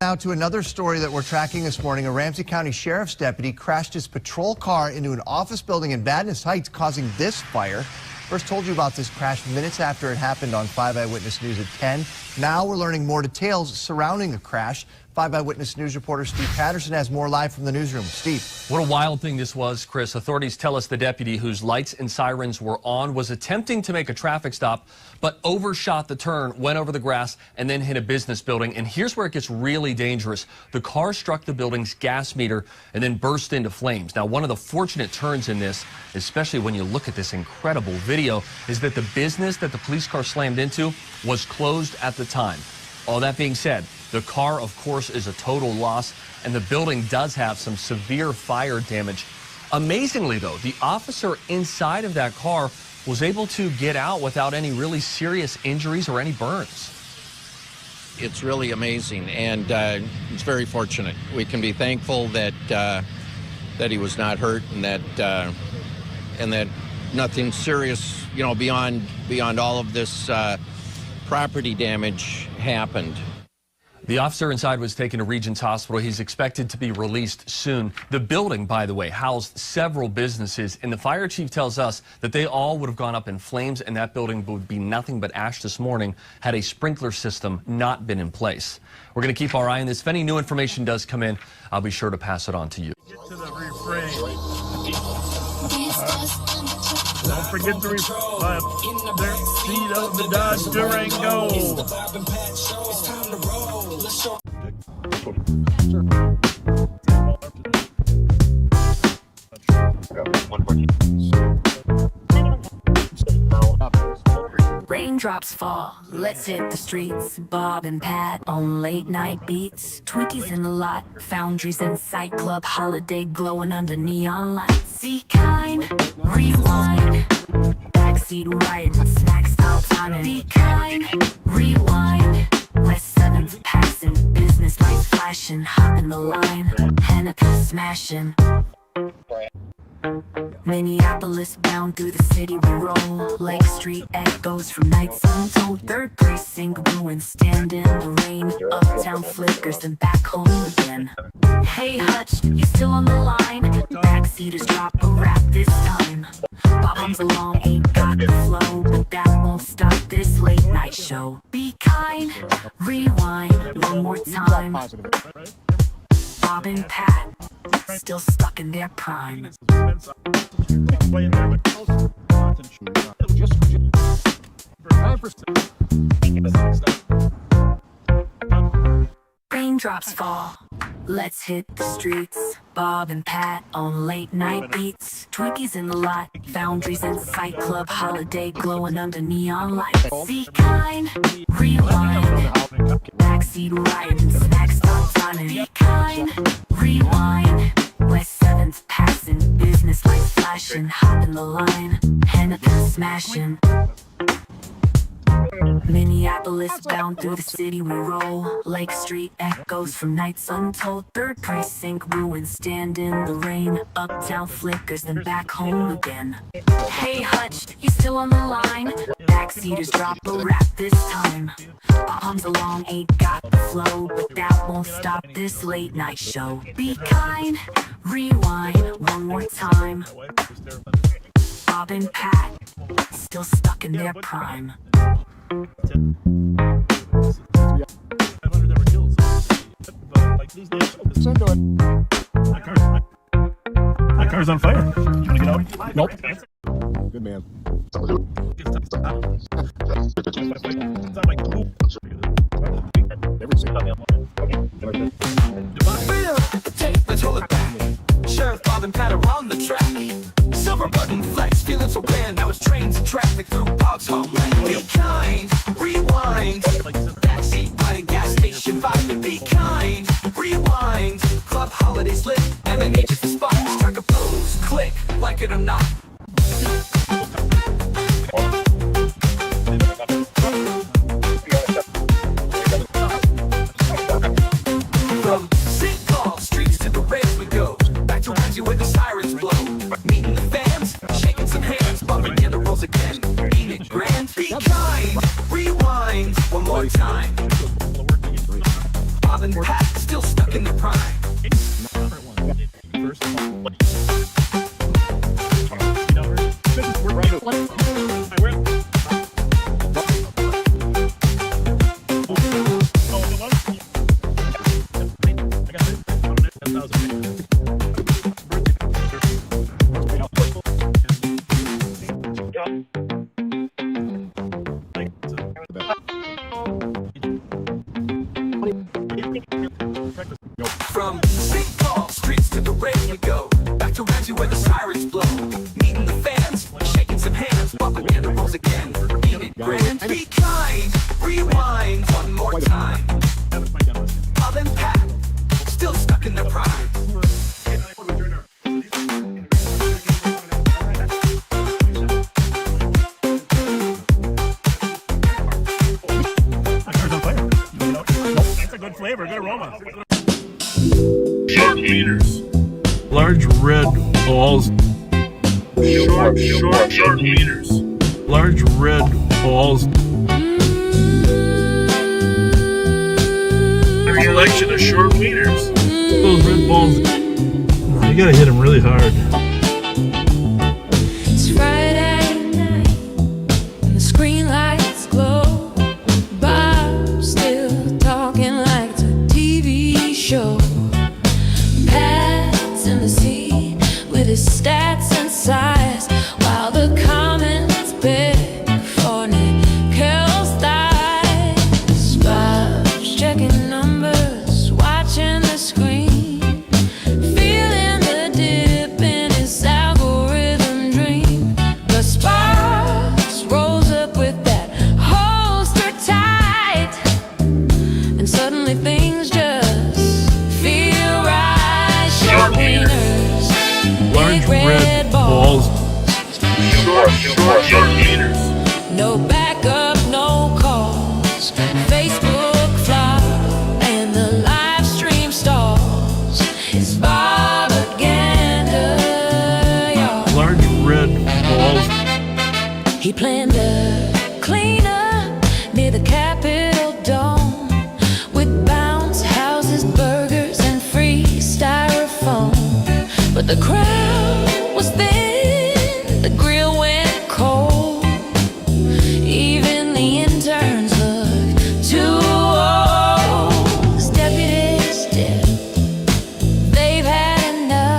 Now to another story that we're tracking this morning. A Ramsey County Sheriff's deputy crashed his patrol car into an office building in Badness Heights, causing this fire. First told you about this crash minutes after it happened on 5 Eyewitness News at 10. Now we're learning more details surrounding the crash. 5 Eyewitness News reporter Steve Patterson has more live from the newsroom. Steve. What a wild thing this was, Chris. Authorities tell us the deputy whose lights and sirens were on was attempting to make a traffic stop, but overshot the turn, went over the grass, and then hit a business building. And here's where it gets really dangerous. The car struck the building's gas meter and then burst into flames. Now, one of the fortunate turns in this, especially when you look at this incredible video, is that the business that the police car slammed into was closed at the time. All that being said, the car, of course, is a total loss, and the building does have some severe fire damage. Amazingly, though, the officer inside of that car was able to get out without any really serious injuries or any burns. It's really amazing, and it's very fortunate. We can be thankful that that he was not hurt, and that nothing serious, beyond all of this property damage happened. The officer inside was taken to Regents Hospital. He's expected to be released soon. The building, by the way, housed several businesses, and the fire chief tells us that they all would have gone up in flames, and that building would be nothing but ash this morning had a sprinkler system not been in place. We're going to keep our eye on this. If any new information does come in, I'll be sure to pass it on to you. Get to the refrain. Don't forget the refrain. The seat of the Dodge Durango. Raindrops fall, let's hit the streets. Bob and Pat on late night beats. Twinkies in the lot, foundries in sight. Club holiday glowing under neon lights. Be kind, rewind. Backseat riding, snacks style timing. Be kind, rewind. West 7th passing, business lights flashing. Hop in the line, Hennepin smashing. Minneapolis bound through the city we roll. Lake Street echoes from nights untold. Third precinct ruins stand in the rain. Uptown flickers then back home again. Hey Hutch, you still on the line? Backseaters drop a rap this time. Bob hums along, ain't got the flow, but that won't stop this late night show. Be kind, rewind one more time. Bob and Pat, still stuck in their prime. Raindrops fall. Let's hit the streets. Bob and Pat on late night beats. Twinkies in the lot. Foundries in Fight Club. Holiday glowing under neon lights. Be kind. Rewind. Backseat riding. Snacks start timing. Be kind. Rewind. West 7's passing. Business lights flashing. Hop in the line. Hennepin smashing. Minneapolis bound through the city we roll. Lake Street echoes from nights untold. Third precinct ruins stand in the rain. Uptown flickers then back home again. Hey Hutch, you still on the line? Backseaters drop a rap this time. Hums along ain't got the flow, but that won't stop this late night show. Be kind, rewind one more time. Bob and Pat, still stuck in their prime. That car's on fire. You wanna get out? Nope. Good man. Let's hold it back. Sheriff Bob and Pat are on the track. Silver button flex, feeling so grand. Now it's trains and traffic through Bog's homeland. Be kind, rewind. Backseat riding, gas station vibing. Be kind, rewind. Club holidays lit, M&H is the spot. Strike a pose, click, like it or not. From St. Paul streets to the rails we go. Back to Ramsey where the sirens blow. Meeting the fans, shaking some hands, bumping in the rolls again. Ain't it grand? Be kind, rewind one more time. Bob and Pat still stuck in the prime. From St. Paul streets to the rails we go. Back to Ramsey where the sirens blow. Meeting the fans, shaking some hands, bumping in the rolls again. Ain't it grand? Be kind, rewind one more time. Bob and Pat, still stuck in their prime. Good flavor, good aroma. Shark meters. Large red balls. Shark meters. Large red balls. A collection of short meters. Those red balls. You gotta hit them really hard. It's Friday night and the screen lights glow. Bob's still talking like it's a TV show. Pat's in the seat with his stats and size, while the comments beg for Nickel's thighs. Bob's checking numbers, watching the screen, feeling the dip in his algorithm dream. The sparks rose up with that holster tight, and suddenly things just feel right. Shark wieners, Large red balls. Short meters. no backup, no calls. Facebook flop and the live stream stalls. It's Bob Agenda, y'all. Large red balls. He planned a cleanup near the Capitol Dome with bounce houses, burgers, and free styrofoam. But the crowd was thin, the grill went cold. Even the interns looked too old. 'Cause deputies dipped, they've had enough.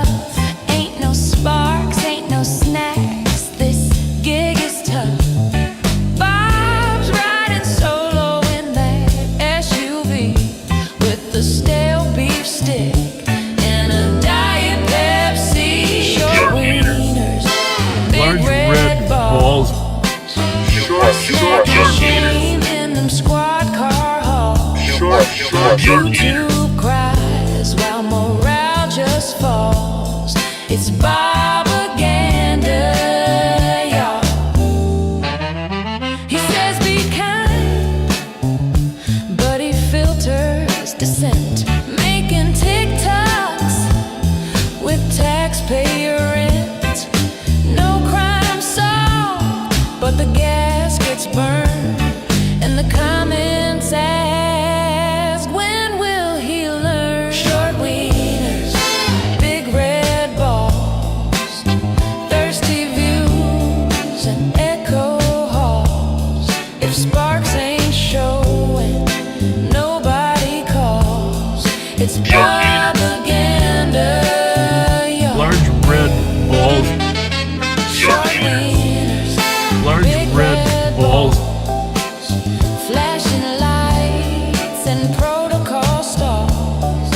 YouTube cries while morale just falls. It's propaganda, y'all. He says be kind, but he filters dissent, making TikToks with taxpayer rent. No crime solved, but the gas gets burned, and the comments ask, when will he learn? Short wieners, big red balls, thirsty views and echo halls. If sparks ain't showing, nobody calls. It's propaganda. Large red balls. Short wieners, Large big red balls. flashing lights and protocol stalls.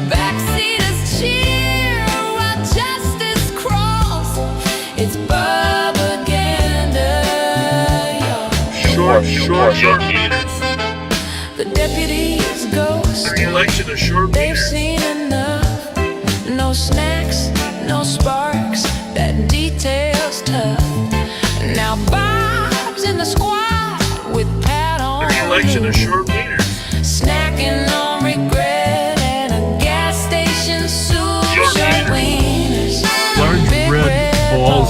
Backseaters cheer while justice crawls. It's propaganda, y'all. Short meters. The deputies ghost. The election of short They've meters. seen enough. No snacks, no sparks. That detail's tough. Now Bob's in the squad with Pat on The election of his. short meters. Snacking on regret at a gas station soup. Short Short wieners, Large big red balls.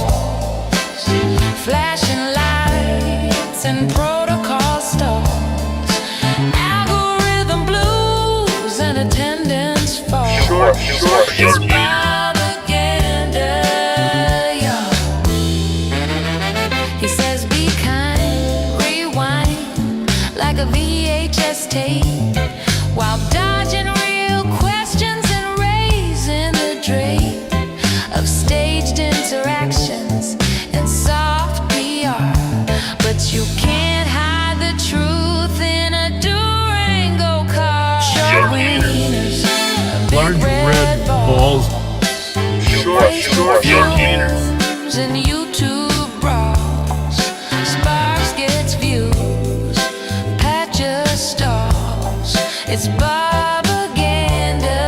flashing lights and protocol stalls. Algorithm blues and attendance falls. Short It's meters. propaganda, y'all. He says be kind, rewind like a VHS tape, while dodging real questions and raising the drape of staged interactions and soft PR. But you can't hide the truth in a Durango car. Short wieners, big Large red balls. Short meters. and YouTube brawls. Sparks gets views, Pat just stalls. It's propaganda,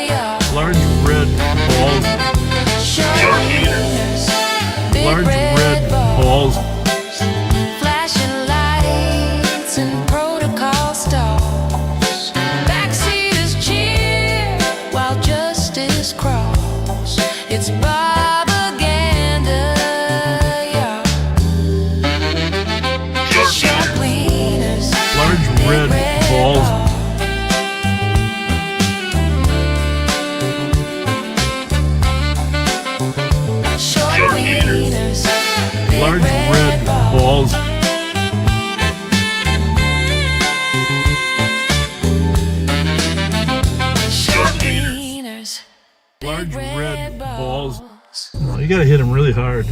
y'all. Large red balls. Short wieners, big Large red red balls. balls. Flashing lights and protocol stalls. Backseaters cheer while justice crawls. It's propaganda, y'all. Short wieners, Large red balls. Short wieners, Large red balls. Short wieners, Large red balls. Oh, you gotta hit him really hard.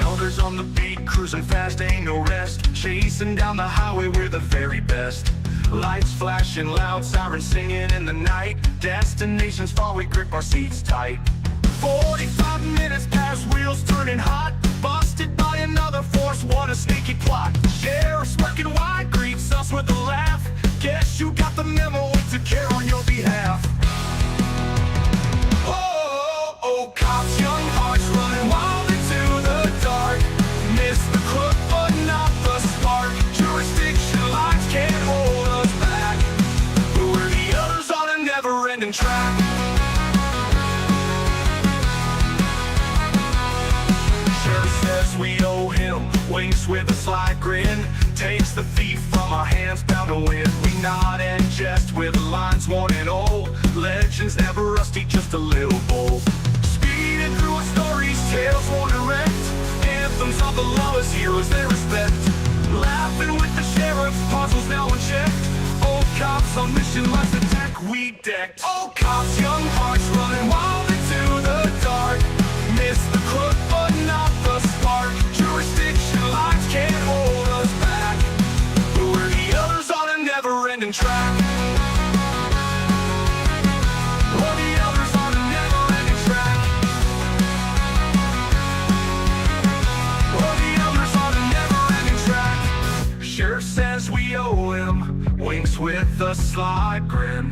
Elders on the beat, cruising fast, ain't no rest. Chasing down the highway, we're the very best. Lights flashing loud, sirens singing in the night. Destinations far, we grip our seats tight. 45 minutes past, wheels turning hot. Busted by another force, what a sneaky plot. Sheriff's working wide, greets us with a laugh. Guess you got the memo, we took care on your behalf. Oh, cops, young hearts running wild into the dark. Miss the crook, but not the spark. Jurisdiction lines can't hold us back. Who are the others on a never-ending track? Sheriff says we owe him, winks with a sly grin. Takes the thief from our hands, bound to win. We nod and jest with lines worn and old. Legends never rusty, just a little bold. Speeding through our stories, tales worn erect. Anthems of the lowest heroes they respect. Laughing with the sheriff, puzzles now unchecked. Old cops on mission, lights attack, we decked. Old cops, young hearts running wild into the dark. Miss the crook, but not the spark. Jurisdiction lines can't hold us back. Who are the others on a never-ending track? Who are the others slide grin.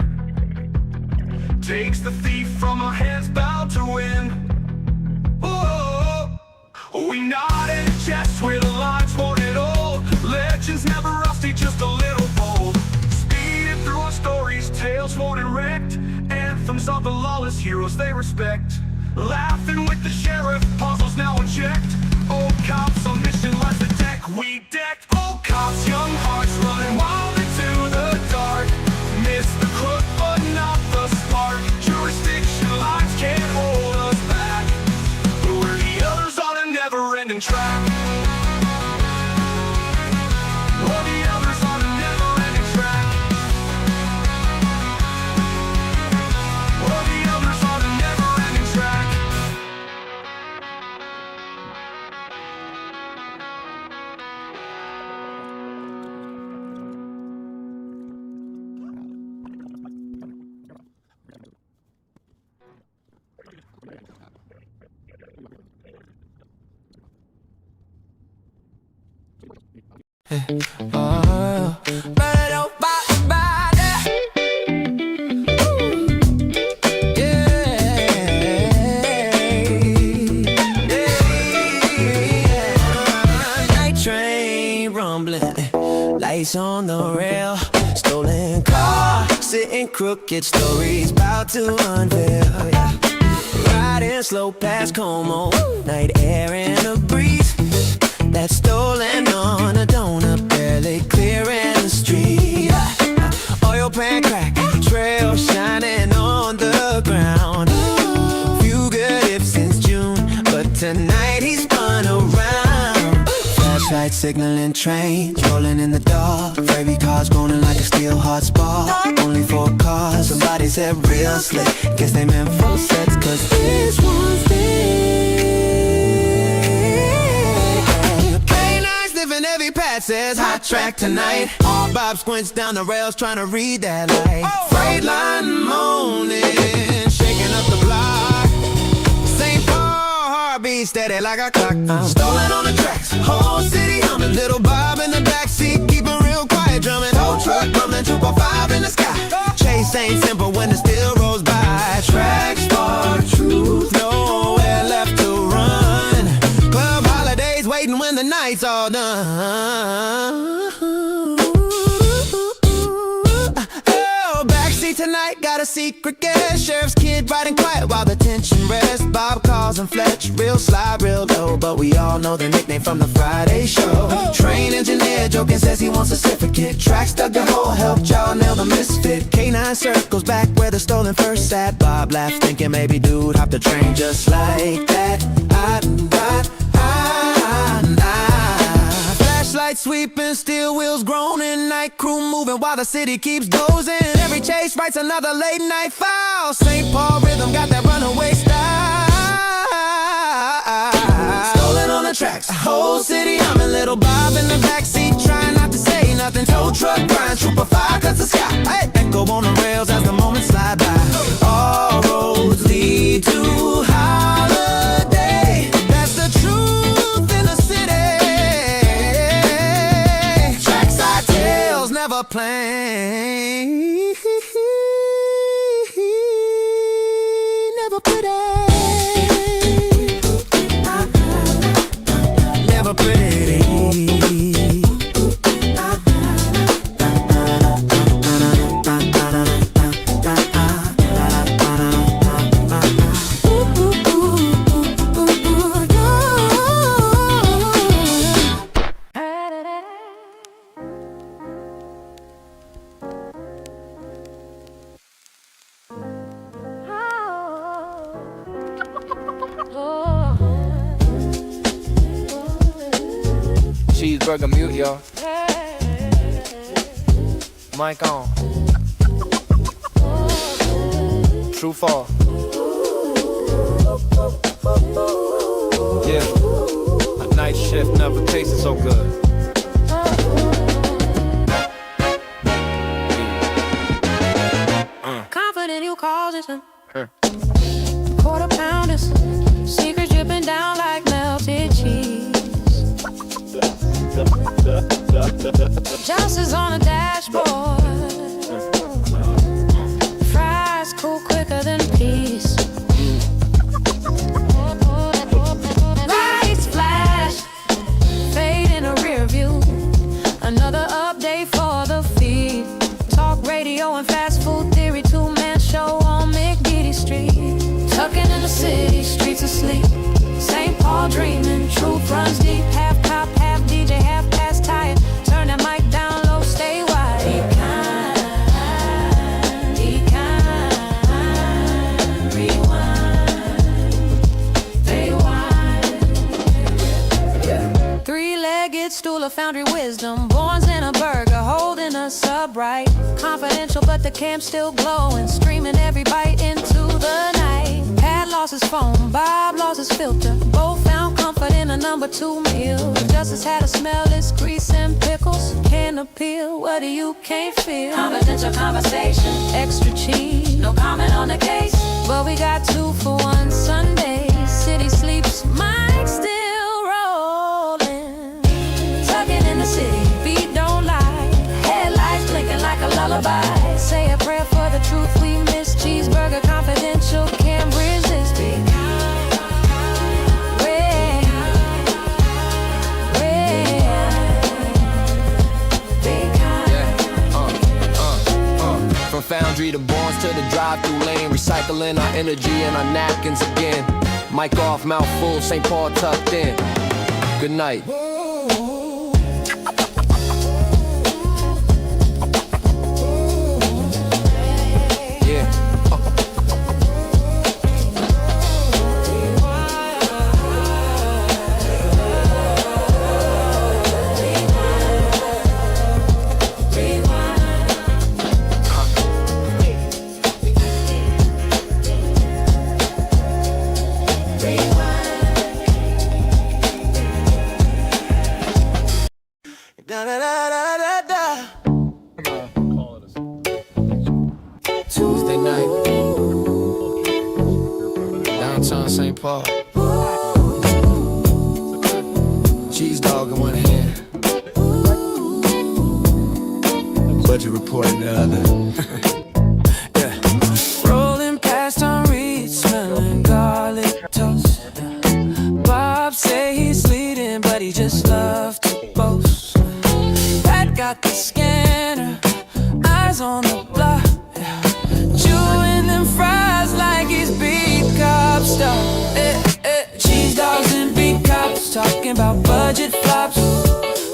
Takes the thief from a hands bound to win. Oh, we nod in chest where the lines won't at all. Legends never rusty, just a little bold. Speeding through our stories, tales won't erect. Anthems of the lawless heroes they respect. Laughing with the sheriff, puzzles now unchecked. Old cops on mission, lights the deck we decked. Old cops, young hearts running wild into the dark. Miss the crook but not the spark. Jurisdiction lines can't hold us back. We're the others on a never-ending track. We're the others on a never-ending track. We're the others on a never-ending track. Night train rumbling, lights on the rail. Stolen car, sitting crooked, stories about to unveil. Yeah. Riding slow past Como, night air and a breeze. That stolen on a donut, barely clearing the street. Oil pan crack, trail shining on the ground. Few good ifs since June, but tonight he's spun around. Flashlight signaling trains, rolling in the dark. Fairy cars groaning like a steel hard spark. Only 4 cars, somebody said real slick. Guess they meant full sets, cause this one's there. Heavy passes, hot track tonight. Bob squints down the rails trying to read that light. Freight line moaning, shaking up the block. St. Paul heartbeat steady like a clock. Stolen on the tracks, whole city humming. Little Bob in the backseat, keeping real quiet drumming. Whole truck rumbling, 2.5 in the sky. Chase ain't simple when it still rolls by. Track spark truth, nowhere left to run. Club holidays waiting when the night's all done. Oh, backseat tonight, got a secret guest. Sheriff's kid riding quiet while the tension rests. Bob calls him Fletcher, real sly, real low. But we all know the nickname from the Friday show. Train engineer joking says he wants a certificate. Tracks dug the hole, helped y'all nail the misfit. K9 circles back where the stolen first sat. Bob laughed thinking maybe dude hopped the train just like that. Flashlight sweeping, steel wheels groaning. Night crew moving while the city keeps dozing. Every chase writes another late night file. St. Paul rhythm got that runaway style. Stolen on the tracks, whole city humming. Little Bob in the backseat trying not to say nothing. Tow truck grind, trooper fire cuts the sky. Hey, echo on the rails as the moments slide by. All roads lead to holiday. That's the truth in the city. Trackside tales never plain. Never pretty. Never pretty. Cheeseburger mute, y'all. Mic on. True fall. Yeah. A night shift never tasted so good. Confident you causes him. Quarter pounders, secrets dripping down like melted cheese. Just is on a dashboard. of foundry wisdom. Borns in a burger, holding us upright. Confidential, but the camp's still glowing. Streaming every bite into the night. Pat lost his phone, Bob lost his filter. Both found comfort in a #2 meal. Justice had to smell his grease and pickles. Can't appeal, what do you can't feel? Confidential conversation, extra cheese. No comment on the case, but we got 2 for 1 Sunday. City sleeps, mic still rolling. Tugging in the city, beat don't lie. Headlights blinking like a lullaby. Say a prayer for the truth we miss. Cheeseburger confidential, can't resist. Be kind, red, be kind. From foundry to Barnes to the drive-through lane, recycling our energy and our napkins again. Mic off, mouth full, St. Paul tucked in. Good night. Yeah. Tuesday night, downtown St. Paul. Cheese dog in one hand, budget report in the other. Yeah. Rolling past on Reed, smelling garlic toast. Bob say he's leading, but he just loved to boast. Pat got the scanner, eyes on the block. Chewing them fries like he's beat cop stuff. Cheese dogs and beat cops talking about budget flops.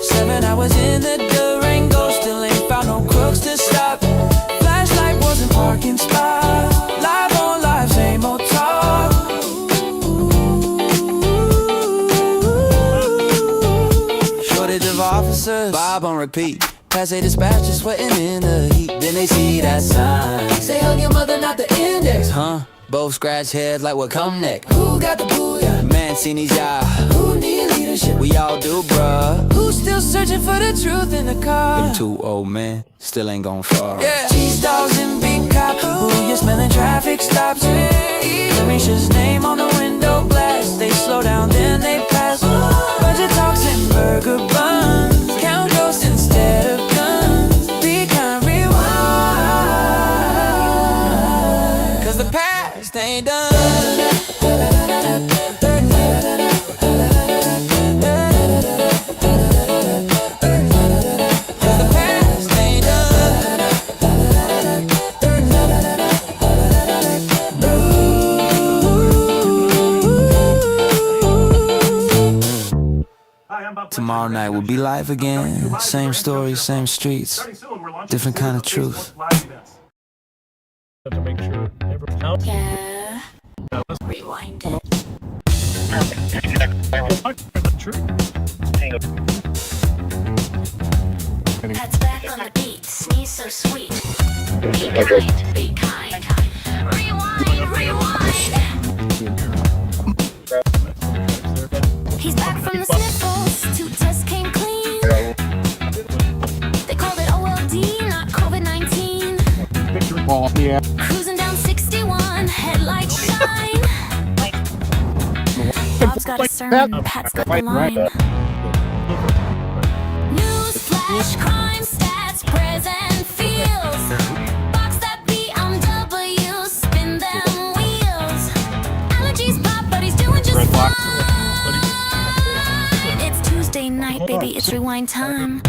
7 hours in the Durango, still ain't found no crooks to stop. Flashlight wasn't parking spot. Live on live, same old talk. Shortage of officers, Bob on repeat. Pass a dispatcher sweating in the heat. Then they see that sign. Say hug your mother, not the index. Huh? Both scratch heads like what come next. Who got the booyah? Man, seen these y'all. Who need leadership? We all do, bruh. Who's still searching for the truth in the car? Them 2 old men still ain't gone far. Yeah. Cheese dogs and big cop. Who you smelling traffic stops? Tarisha's name on the window glass. They slow down, then they pass. Budget talks and burger buns. Count ghosts instead of guns. Be kind, rewind. Cause the past ain't done. Tomorrow night we'll be live again. Same stories, same streets, different kind of truth. Yeah. Rewind it. Pat's back on the beat. Sneeze so sweet. Be kind, be kind. Rewind, rewind. He's back from the sniffles. 2 tests came clean. They called it OLD, not COVID-19. Yeah. Cruising down 61, headlights shine. Bob's got a sermon, Pat's got the line. News flash, crime stats, present feels. Box that BMW, spin them wheels. Allergies pop, but he's doing just fine. It's Tuesday night, baby, it's rewind time.